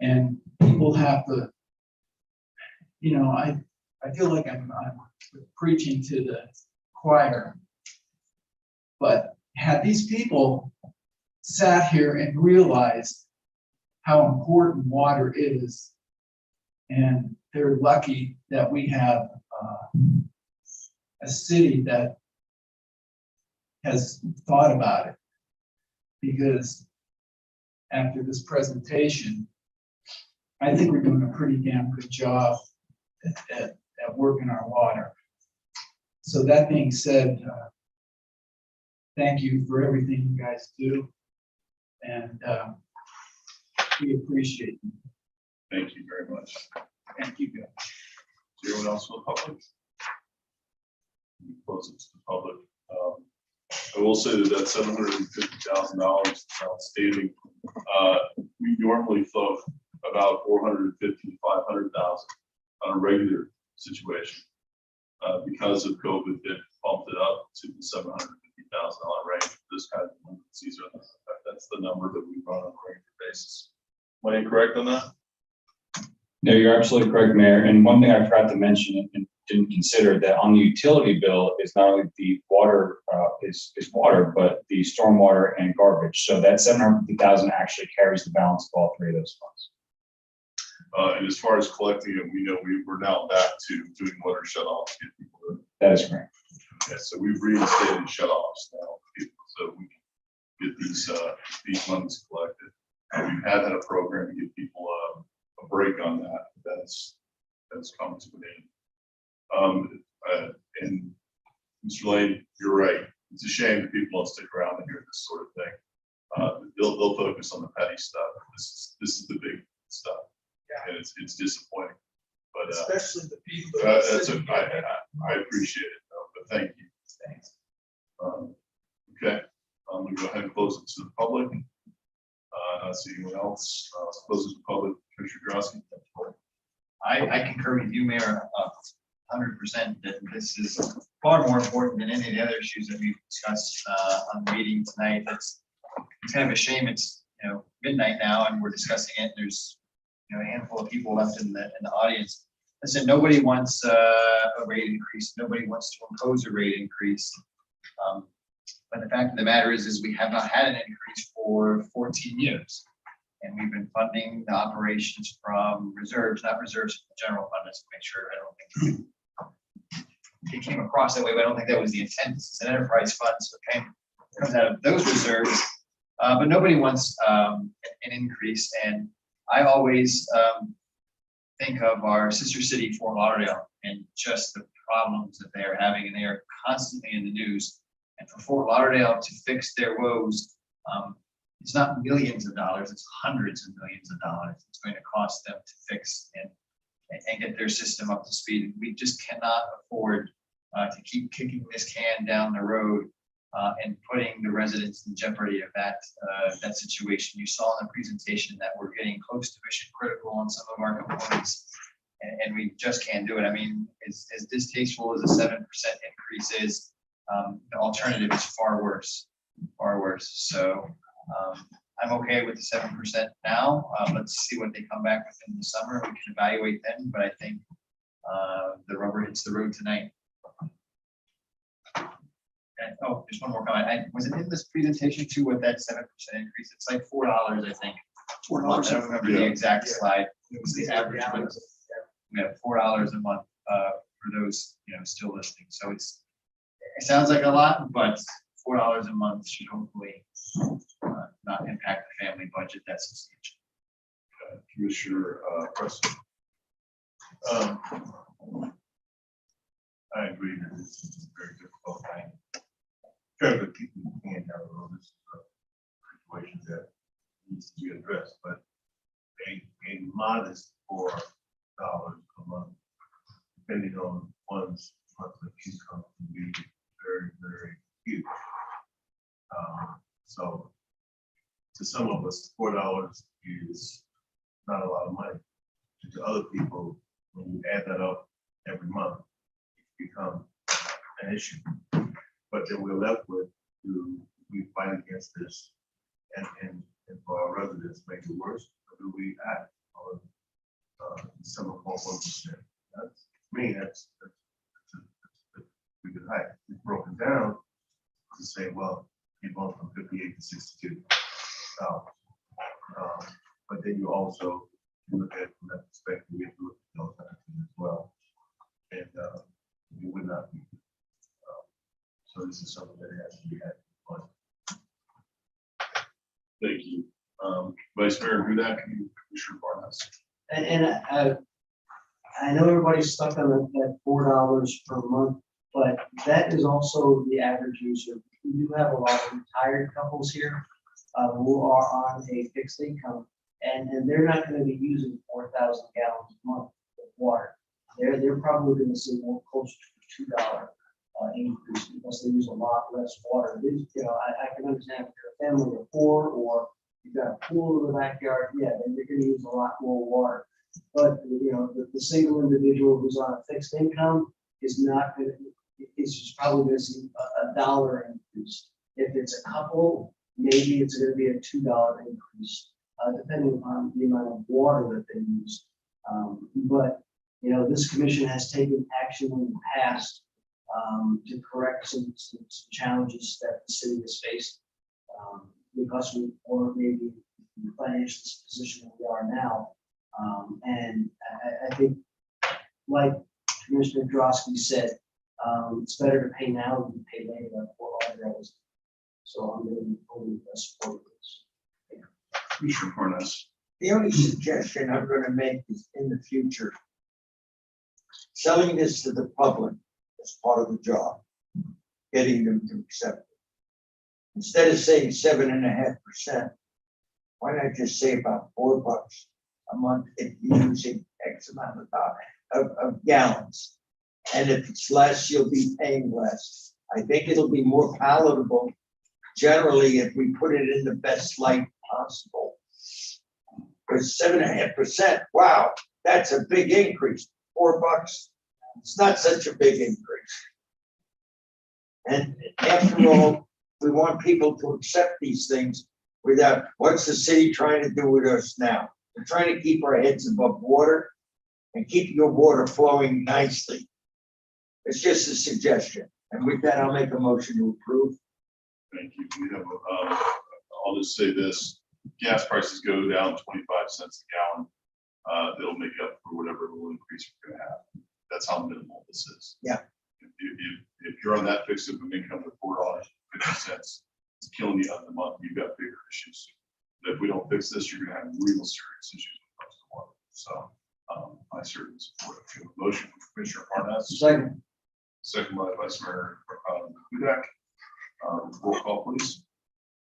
H: And people have to, you know, I feel like I'm preaching to the choir, but had these people sat here and realized how important water is, and they're lucky that we have a city that has thought about it, because after this presentation, I think we're doing a pretty damn good job at working our water. So that being said, thank you for everything you guys do, and we appreciate you.
A: Thank you very much.
H: Thank you, guys.
A: Is there anyone else from the public? Close it to the public. I will say that $750,000 is outstanding. We normally float about 450 to 500,000 on a regular situation. Because of COVID, it bumped it up to the $750,000 range. This kind of emergencies are that's the number that we run on a regular basis. Am I incorrect on that?
P: No, you're absolutely correct, Mayor. And one thing I forgot to mention and didn't consider, that on the utility bill is not only the water is water, but the stormwater and garbage. So that 750,000 actually carries the balance of all three of those funds.
A: And as far as collecting it, we know we're now back to doing water shutoffs.
P: That is correct.
A: Yeah, so we've reinstated shutoffs now, so we can get these monies collected. We have had a program to give people a break on that. That's come to an end. And Mr. Lane, you're right. It's a shame that people don't stick around and hear this sort of thing. They'll focus on the petty stuff. This is the big stuff, and it's disappointing. But
H: Especially the people.
A: I appreciate it, though, but thank you.
H: Thanks.
A: Okay, I'm gonna go ahead and close it to the public. Not see anyone else. Close it to the public. Commissioner Drosky.
I: I concur with you, Mayor, 100% that this is far more important than any of the other issues that we've discussed on the meeting tonight. It's kind of a shame it's midnight now and we're discussing it. There's a handful of people left in the audience. Listen, nobody wants a rate increase. Nobody wants to impose a rate increase. But the fact of the matter is we have not had an increase for 14 years. And we've been funding the operations from reserves, not reserves from the general fund, just to make sure. I don't think it came across that way, but I don't think that was the intent. It's an enterprise fund, so it comes out of those reserves. But nobody wants an increase. And I always think of our sister city, Fort Lauderdale, and just the problems that they are having, and they are constantly in the news. And for Fort Lauderdale to fix their woes, it's not millions of dollars, it's hundreds of millions of dollars. It's going to cost them to fix and get their system up to speed. We just cannot afford to keep kicking this can down the road and putting the residents in jeopardy of that situation. You saw in the presentation that we're getting close to mission critical on some of our components, and we just can't do it. I mean, as distasteful as a 7% increase is, the alternative is far worse. So I'm okay with the 7% now. Let's see what they come back with in the summer. We can evaluate then, but I think the rubber hits the road tonight. Oh, just one more comment. Was it in this presentation too with that 7% increase? It's like $4, I think. I don't remember the exact slide. It was the average. But we have $4 a month for those, still listening. So it sounds like a lot, but $4 a month should hopefully not impact the family budget. That's substantial.
A: Commissioner Preston.
J: I agree that this is a very difficult time. Trying to keep the hand down a little. This is a situation that needs to be addressed, but a modest $4 a month, depending on one's monthly income, can be very, very huge. So to some of us, $4 is not a lot of money. To other people, when you add that up every month, it becomes an issue. But then we're left with, do we fight against this and for our residents make it worse, or do we act on 7.1%? That's me. That's we could hide. It's broken down to say, well, you're going from 58 to 62. But then you also look at it from that perspective, we have to look at those items as well. And we would not be. So this is something that has to be had.
A: Thank you. Vice Mayor Hudak and Commissioner Barnes.
K: And I know everybody's stuck on that $4 per month, but that is also the average user. We do have a lot of retired couples here who are on a fixed income, and they're not going to be using 4,000 gallons a month of water. They're probably going to see more closer to $2 increase because they use a lot less water. I can understand if you're a family of 4 or you've got a pool in the backyard, yeah, then you're going to use a lot more water. But the single individual who's on a fixed income is not going to. It's just probably going to see a $1 increase. If it's a couple, maybe it's going to be a $2 increase, depending upon the amount of water that they use. But this commission has taken action in the past to correct some challenges that the city has faced because we were maybe in the financial position that we are now. And I think, like Commissioner Drosky said, it's better to pay now than pay later for all the others. So I'm going to be fully support this.
A: Commissioner Barnes.
M: The only suggestion I'm going to make is in the future, selling this to the public is part of the job, getting them to accept it. Instead of saying 7.5%, why not just say about $4 a month if you're using X amount of gallons? And if it's less, you'll be paying less. I think it'll be more palatable generally if we put it in the best light possible. Because 7.5%, wow, that's a big increase. $4, it's not such a big increase. And after all, we want people to accept these things without, what's the city trying to do with us now? We're trying to keep our heads above water and keep your water flowing nicely. It's just a suggestion. And with that, I'll make a motion to approve.
A: Thank you. We have, I'll just say this, gas prices go down 25 cents a gallon. They'll make up for whatever little increase we're gonna have. That's how minimal this is.
M: Yeah.
A: If you're on that fixed income with $4.50, it's killing you on the month. You've got bigger issues. But if we don't fix this, you're gonna have real serious issues when it comes to water. So I certainly support it. We have a motion from Commissioner Barnes.
K: Second.
A: Second by Vice Mayor Hudak. Roll call, please.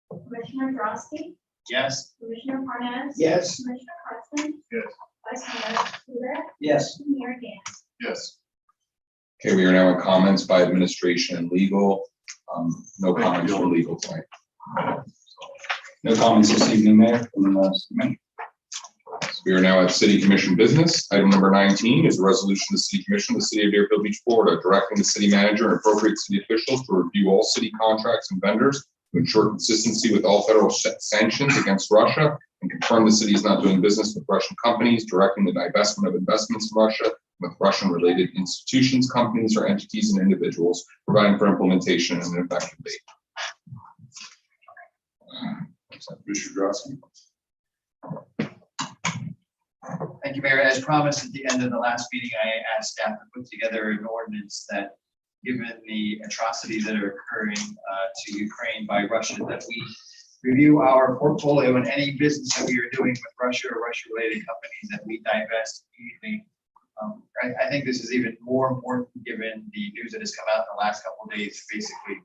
D: Commissioner Drosky,
I: Yes.
D: Commissioner Parnas.
M: Yes.
D: Commissioner Preston,
A: Yes.
D: Vice Mayor Hudak,
K: Yes.
D: Mayor Dan.
A: Yes.
L: Okay, we are now in comments by administration and legal. No comments from legal tonight.
P: No comments this evening, Mayor. From the committee.
L: We are now at city commission business. Item number 19 is a resolution of the city commission of the city of Deerfield Beach, Florida, directing the city manager and appropriate city officials to review all city contracts and vendors to ensure consistency with all federal sanctions against Russia and confirm the city is not doing business with Russian companies, directing the divestment of investments in Russia, with Russian-related institutions, companies, or entities and individuals, providing for implementation and an effective date.
A: Commissioner Drosky.
I: Thank you, Mayor. As promised at the end of the last meeting, I asked staff to put together an ordinance that, given the atrocities that are occurring to Ukraine by Russia, that we review our portfolio and any business that we are doing with Russia or Russia-related companies that we divest immediately. I think this is even more important given the news that has come out in the last couple of days, basically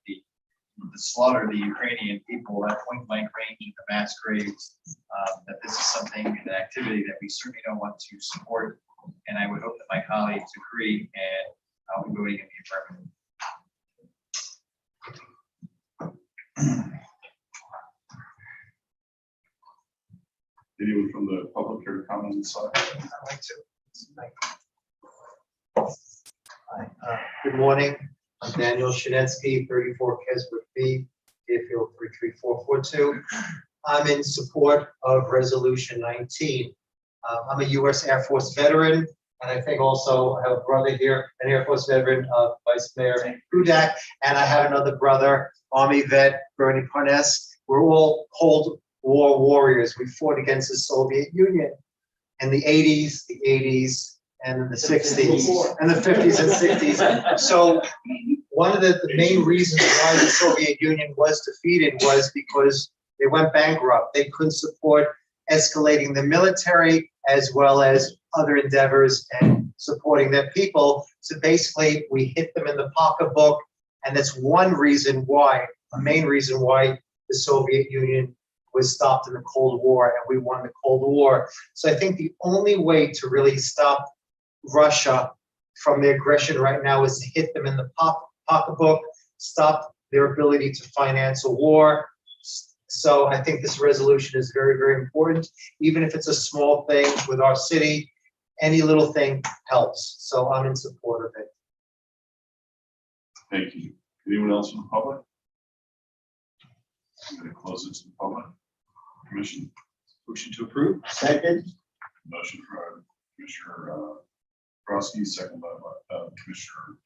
I: the slaughter of the Ukrainian people at point blank range in the mass graves, that this is something, an activity that we certainly don't want to support. And I would hope that my colleagues agree, and I'll be voting in the affirmative.
A: Anyone from the public care to comment on this side?
K: I'd like to. Hi, good morning. I'm Daniel Shinetsky, 34 Keswick B, Deerfield 33442. I'm in support of Resolution 19. I'm a U.S. Air Force veteran, and I think also I have a brother here, an Air Force veteran, Vice Mayor Hudak, and I have another brother, Army vet, Bernie Parnes. We're all Cold War warriors. We fought against the Soviet Union in the 80s, and in the 60s, and the 50s and 60s. So one of the main reasons why the Soviet Union was defeated was because they went bankrupt. They couldn't support escalating the military as well as other endeavors and supporting their people. So basically, we hit them in the pocketbook, and that's one reason why, a main reason why the Soviet Union was stopped in the Cold War, and we won the Cold War. So I think the only way to really stop Russia from their aggression right now is to hit them in the pocketbook, stop their ability to finance a war. So I think this resolution is very, very important. Even if it's a small thing with our city, any little thing helps. So I'm in support of it.
A: Thank you. Anyone else from the public? I'm going to close it to the public. Commission.
M: Motion to approve. Second.
A: Motion for Commissioner Drosky, second by Commissioner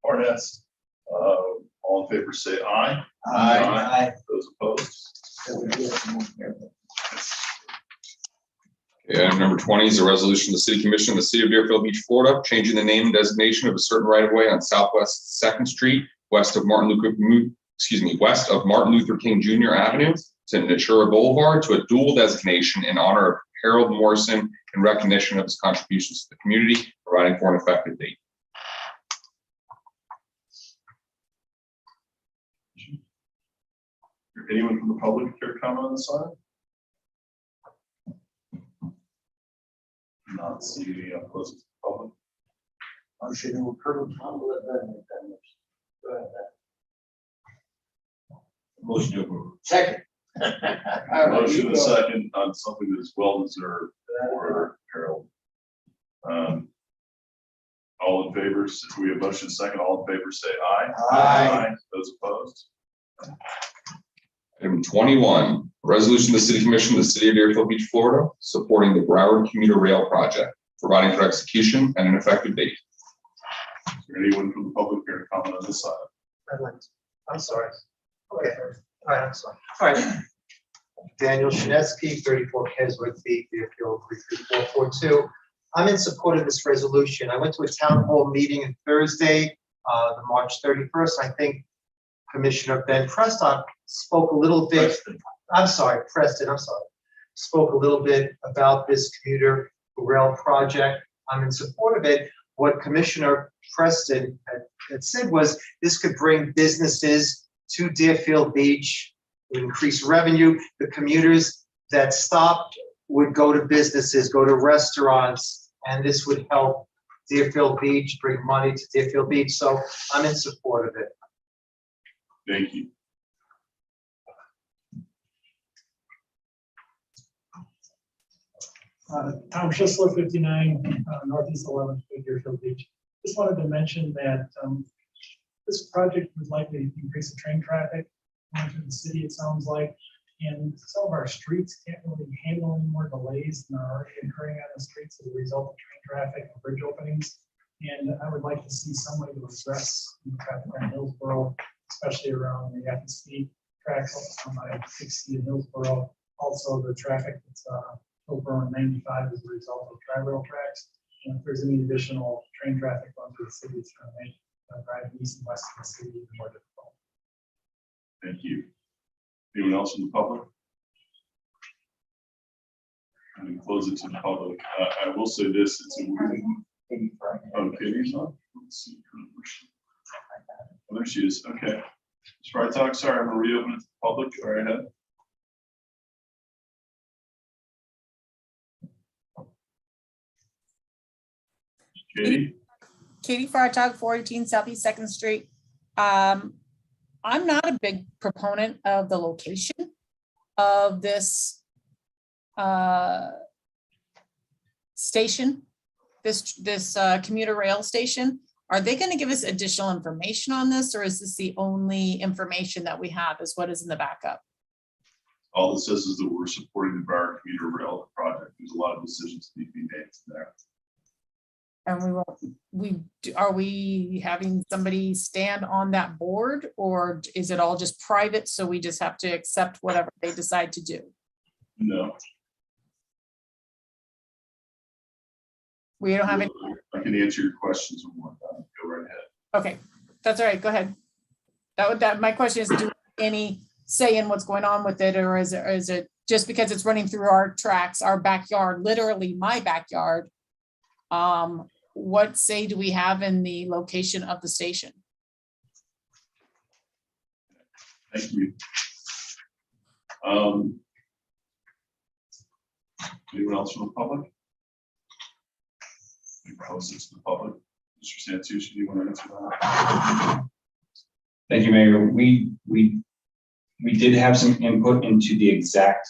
A: Parnas. All in favor, say aye.
M: Aye.
A: Those opposed?
L: Okay, item number 20 is a resolution of the City Commission of the City of Deerfield Beach, Florida, changing the name and designation of a certain right-of-way on Southwest 2nd Street, west of Martin Luther King Jr. Avenue to Natura Boulevard to a dual designation in honor of Harold Morrison in recognition of his contributions to the community, providing for an effective date.
A: Anyone from the public care to comment on this side? Not seeing any. I'll close it to the public.
M: Motion to approve. Go ahead.
A: Motion to approve.
M: Second.
A: Motion and second on something that is well deserved for Harold. All in favor, we have motion second. All in favor, say aye.
M: Aye.
A: Those opposed?
L: Item 21, a resolution of the City Commission of the City of Deerfield Beach, Florida, supporting the Broward Commuter Rail Project, providing for execution and an effective date.
A: Is there anyone from the public here to comment on this side?
K: I'd like to. I'm sorry. Okay. All right, I'm sorry. All right. Daniel Shinetsky, 34 Keswick B, Deerfield 33442. I'm in support of this resolution. I went to a town hall meeting on Thursday, the March 31st. I think Commissioner Ben Preston spoke a little bit. Preston, spoke a little bit about this commuter rail project. I'm in support of it. What Commissioner Preston had said was this could bring businesses to Deerfield Beach, increase revenue. The commuters that stopped would go to businesses, go to restaurants, and this would help Deerfield Beach, bring money to Deerfield Beach. So I'm in support of it.
A: Thank you.
C: Tom Schisler, 59 Northeast 11th, Deerfield Beach. Just wanted to mention that this project would likely increase the train traffic going through the city, it sounds like. And some of our streets can't really handle any more delays than are already occurring on the streets as a result of train traffic and bridge openings. And I would like to see some way to address the traffic on Hillsborough, especially around the FSD tracks on I-60 in Hillsborough. Also, the traffic that's over on 95 as a result of tri-rail tracks. And if there's any additional train traffic going through the city, it's going to make driving east and west of the city even more difficult.
A: Thank you. Anyone else in the public? I'm going to close it to the public. I will say this, it's a weird. Oh, Katie's on? Let's see. Oh, there she is. Okay. Ms. Freitag, sorry, I'm going to reopen it to the public. Go right ahead. Katie?
N: Katie Freitag, 418 Southeast Second Street. I'm not a big proponent of the location of this station, this commuter rail station. Are they going to give us additional information on this, or is this the only information that we have is what is in the backup?
A: All it says is that we're supporting the Broward commuter rail project. There's a lot of decisions that need to be made there.
N: And are we having somebody stand on that board, or is it all just private? So we just have to accept whatever they decide to do?
A: No.
N: We don't have any.
A: I can answer your questions in one time. Go right ahead.
N: Okay, that's all right. Go ahead. My question is, do we have any say in what's going on with it, or is it just because it's running through our tracks, our backyard, literally my backyard? What say do we have in the location of the station?
A: Thank you. Anyone else from the public? We close this to the public. Mr. Santucci, do you want to answer that?
P: Thank you, Mayor. We did have some input into the exact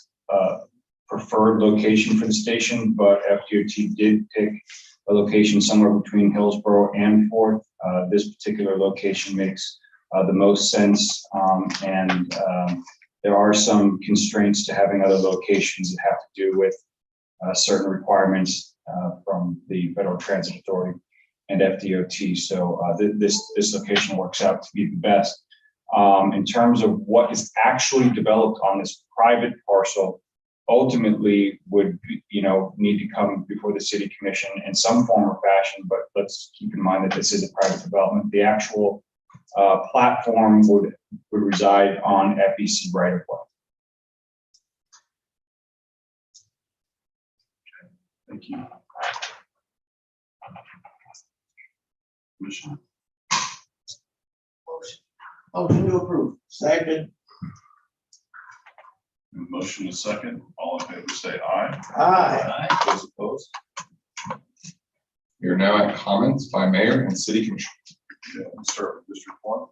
P: preferred location for the station, but FDOT did pick a location somewhere between Hillsborough and Fourth. This particular location makes the most sense, and there are some constraints to having other locations that have to do with certain requirements from the Federal Transit Authority and FDOT. So this location works out to be the best. In terms of what is actually developed on this private parcel, ultimately would need to come before the city commission in some form or fashion, but let's keep in mind that this is a private development. The actual platform would reside on FEC right of way.
A: Thank you. Commissioner?
M: Motion to approve. Second.
A: Motion is second. All in favor say aye.
M: Aye.
A: Those opposed?
L: We are now at comments by mayor and city commission.
A: Yeah, we'll start with District 1.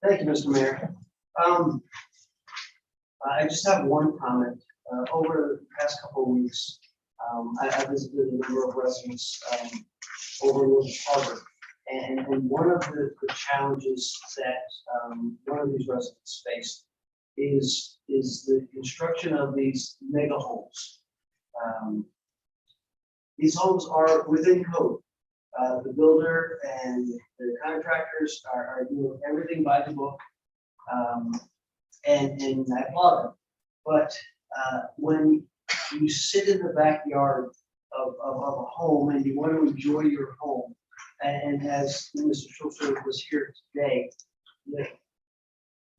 K: Thank you, Mr. Mayor. I just have one comment. Over the past couple of weeks, I visited a number of residents over in Williams Harbor. And one of the challenges that one of these residents faced is the construction of these mega homes. These homes are within code. The builder and the contractors are doing everything by the book, and I applaud them. But when you sit in the backyard of a home and you want to enjoy your home, and as Mr. Schultz was here today,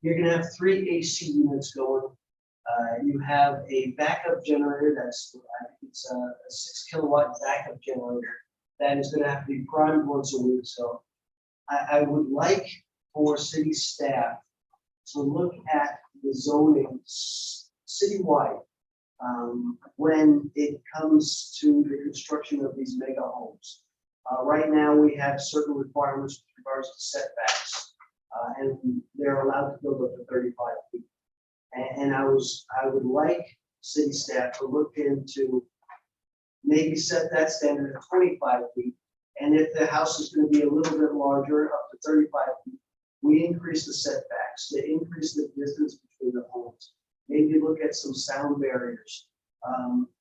K: you're going to have 3 AC units going. You have a backup generator it's a 6 kilowatt backup generator that is going to have to be primed once a week. So I would like for city staff to look at the zoning citywide when it comes to the construction of these mega homes. Right now, we have certain requirements with regards to setbacks, and they're allowed to build up to 35 feet. And I would like city staff to look into maybe set that standard at 25 feet. And if the house is going to be a little bit larger, up to 35 feet, we increase the setbacks, to increase the distance between the homes. Maybe look at some sound barriers.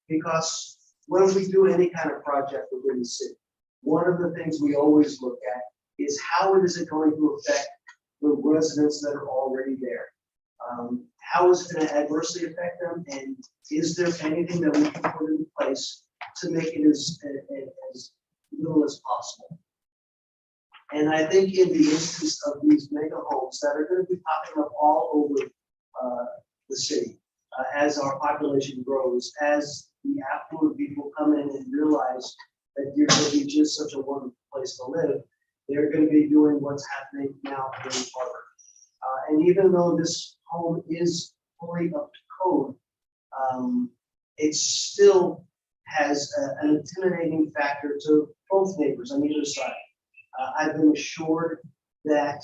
K: Because when we do any kind of project within the city, one of the things we always look at is how is it going to affect the residents that are already there? How is it going to adversely affect them? And is there anything that we can put in place to make it as little as possible? And I think in the instance of these mega homes that are going to be popping up all over the city, as our population grows, as the affluent people come in and realize that Deerfield Beach is such a wonderful place to live, they're going to be doing what's happening now in Harvard. And even though this home is fully up to code, it still has an intimidating factor to both neighbors on either side. I've been assured that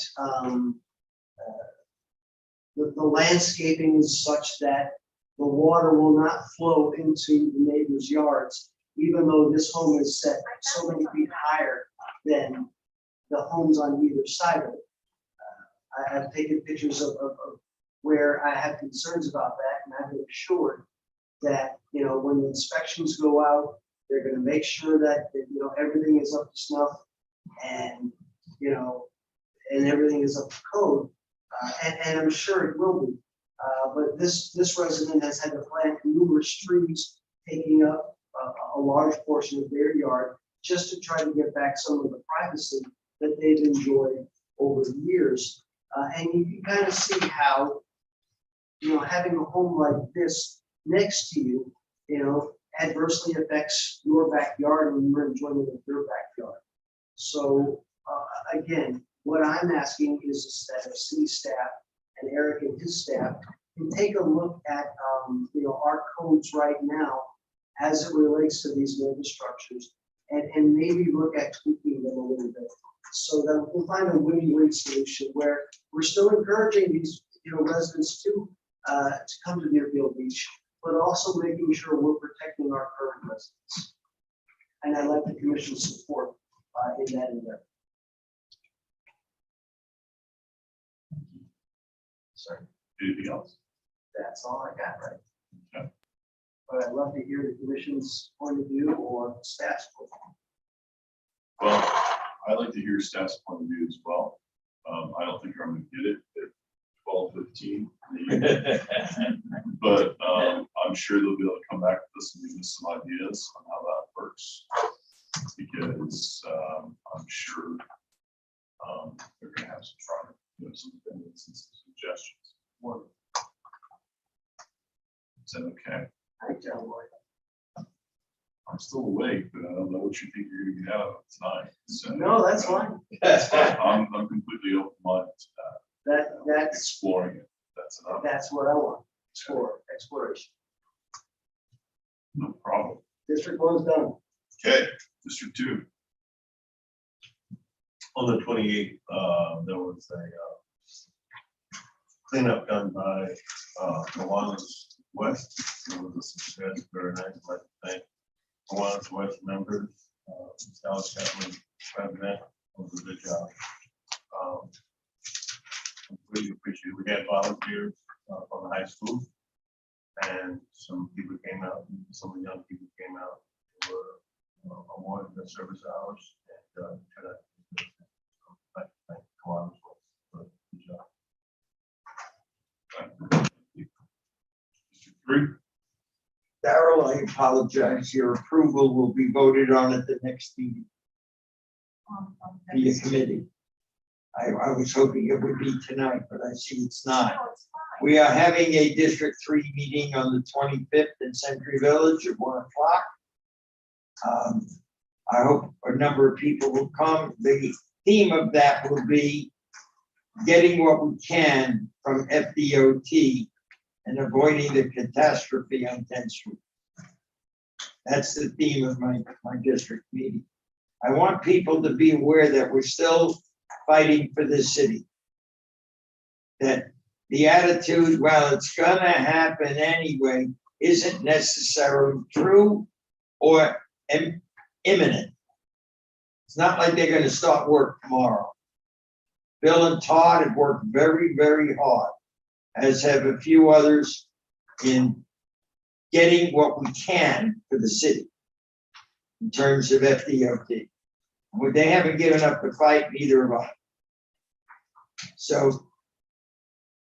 K: the landscaping is such that the water will not flow into the neighbors' yards, even though this home is set so many feet higher than the homes on either side of it. I have taken pictures of where I have concerns about that, and I've been assured that, you know, when the inspections go out, they're going to make sure that, you know, everything is up to snuff, and, you know, and everything is up to code, and I'm sure it will be. But this resident has had to plant numerous trees, taking up a large portion of their yard, just to try to get back some of the privacy that they've enjoyed over the years. And you can kind of see how, you know, having a home like this next to you, you know, adversely affects your backyard and your enjoyment of your backyard. So again, what I'm asking is that the city staff and Eric and his staff can take a look at, you know, our codes right now as it relates to these mega structures, and maybe look at tweaking them a little bit, so that we'll find a win-win solution where we're still encouraging these, you know, residents to come to Deerfield Beach, but also making sure we're protecting our current residents. And I'd like the commission's support in that endeavor.
A: Sorry, anything else?
K: That's all I got, right?
A: Okay.
K: But I'd love to hear the commission's point of view or staff's point of view.
A: Well, I'd like to hear staff's point of view as well. I don't think I'm gonna get it at 12:15. But I'm sure they'll be able to come back with us and give us some ideas on how that works. Because I'm sure they're gonna have some trying, you know, some opinions and some suggestions. Is that okay?
K: I tell Lloyd.
A: I'm still awake, but I don't know what you think you're gonna get out of it tonight. So,
K: No, that's fine.
A: That's fine. I'm completely open-minded to that.
K: That's
A: Exploring it. That's enough.
K: That's what I want. Exploration.
A: No problem.
K: District 1's done.
A: Okay, District 2.
J: On the 28th, there was a cleanup done by Kiwanis West. It was a success, very nice. I'd like to thank Kiwanis West members, Alex Catlin, president, was a good job. Really appreciate it. We had volunteers from the high school, and some people came out, some of the young people came out, who were awarded their service hours, and thank Kiwanis West for a good job.
A: District 3.
M: Darrell, I apologize. Your approval will be voted on at the next meeting. The committee. I was hoping it would be tonight, but I see it's not. We are having a District 3 meeting on the 25th in Century Village at 1 o'clock. I hope a number of people will come. The theme of that will be getting what we can from FDOT and avoiding the catastrophe on 10th Street. That's the theme of my district meeting. I want people to be aware that we're still fighting for this city. That the attitude, well, it's gonna happen anyway, isn't necessarily true or imminent. It's not like they're gonna start work tomorrow. Bill and Todd have worked very, very hard, as have a few others, in getting what we can for the city in terms of FDOT. Well, they haven't given up the fight, neither have I. So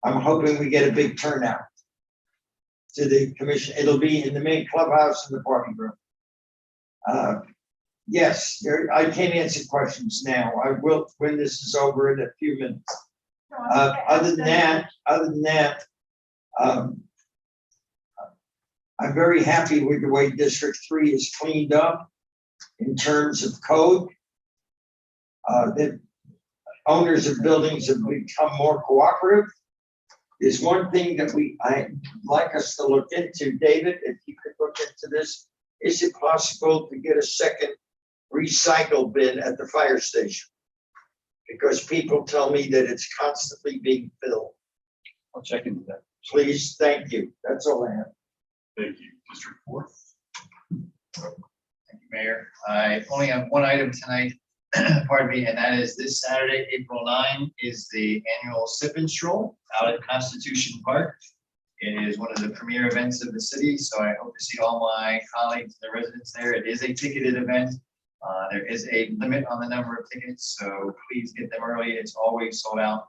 M: I'm hoping we get a big turnout to the commission. It'll be in the main clubhouse in the party room. Yes, I can't answer questions now. I will when this is over in a few minutes. Other than that, I'm very happy with the way District 3 is cleaned up in terms of code. The owners of buildings have become more cooperative. There's one thing that I'd like us to look into, David, if you could look into this. Is it possible to get a second recycle bin at the fire station? Because people tell me that it's constantly being filled.
P: I'll check into that.
M: Please, thank you. That's all I have.
A: Thank you. District 4.
I: Thank you, Mayor. I only have one item tonight, pardon me, and that is this Saturday, April 9, is the annual Sip and Stroll out at Constitution Park. It is one of the premier events of the city, so I hope to see all my colleagues and the residents there. It is a ticketed event. There is a limit on the number of tickets, so please get them early. It's always sold out,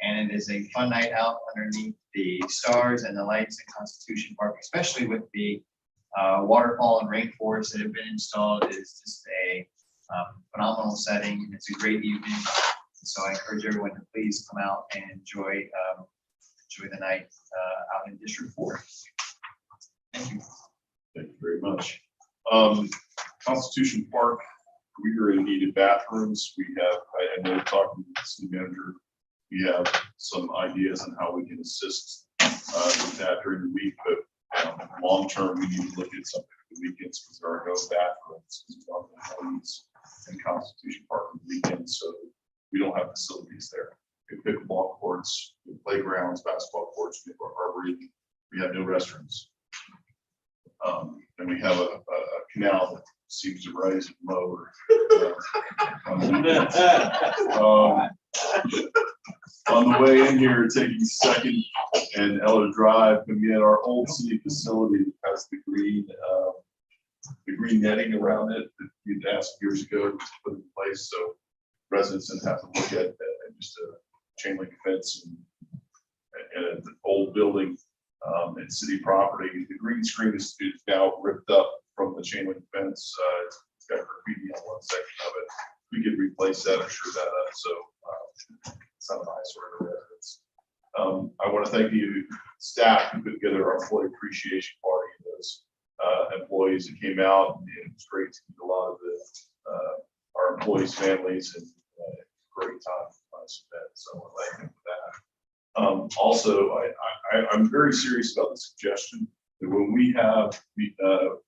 I: and it is a fun night out underneath the stars and the lights in Constitution Park, especially with the waterfall and rainforest that have been installed. It is just a phenomenal setting. It's a great evening, so I encourage everyone to please come out and enjoy the night out in District 4. Thank you.
A: Thank you very much. Constitution Park, we are in need of bathrooms. We have, I know talking to the city manager, we have some ideas on how we can assist with that during the week, but long term, we need to look at something for the weekends because there are no bathrooms in Constitution Park on the weekends, so we don't have facilities there. We have pickleball courts, we have playgrounds, basketball courts, we have arboretum. We have no restrooms. And we have a canal that seems to rise and low. On the way in here, taking Second and Elder Drive, and we had our old city facility that has the green netting around it that we'd asked years ago to put in place, so residents didn't have to look at just a chain link fence and an old building. And city property. The green screen is now ripped up from the chain link fence. It's got graffiti on one section of it. We could replace that or sure that up. So it's not an eyesore to residents. I want to thank the staff who put together our employee appreciation party. Those employees that came out, and it was great to meet a lot of our employees' families, and great time on this event. So I want to thank them for that. Also, I'm very serious about the suggestion that when we have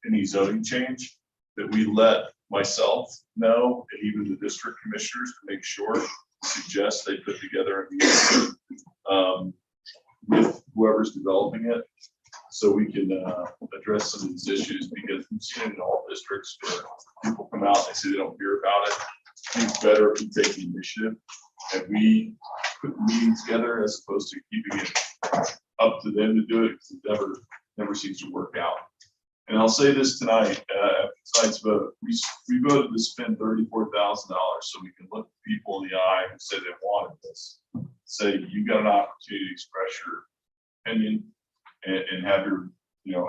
A: any zoning change, that we let myself know and even the district commissioners to make sure, suggest they put together a meeting with whoever's developing it, so we can address some of these issues, because we've seen it in all districts where people come out, they say they don't hear about it. I think it's better if we take the initiative and we put meetings together as opposed to keeping it up to them to do it, because it never seems to work out. And I'll say this tonight, after tonight's vote, we voted to spend $34,000 so we can look people in the eye and say they wanted this. Say you've got an opportunity to express your opinion and have your,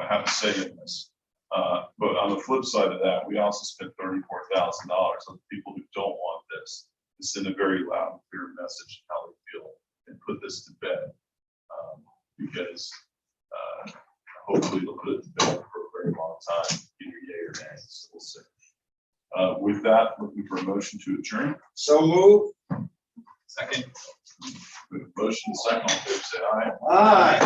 A: have a say in this. But on the flip side of that, we also spent $34,000 on people who don't want this, to send a very loud and clear message how they feel and put this to bed. Because hopefully they'll put it to bed for a very long time, either yay or nay. So we'll see. With that, looking for a motion to adjourn.
M: So move.
I: Second.
A: With a motion, second, all in favor, say aye.
M: Aye.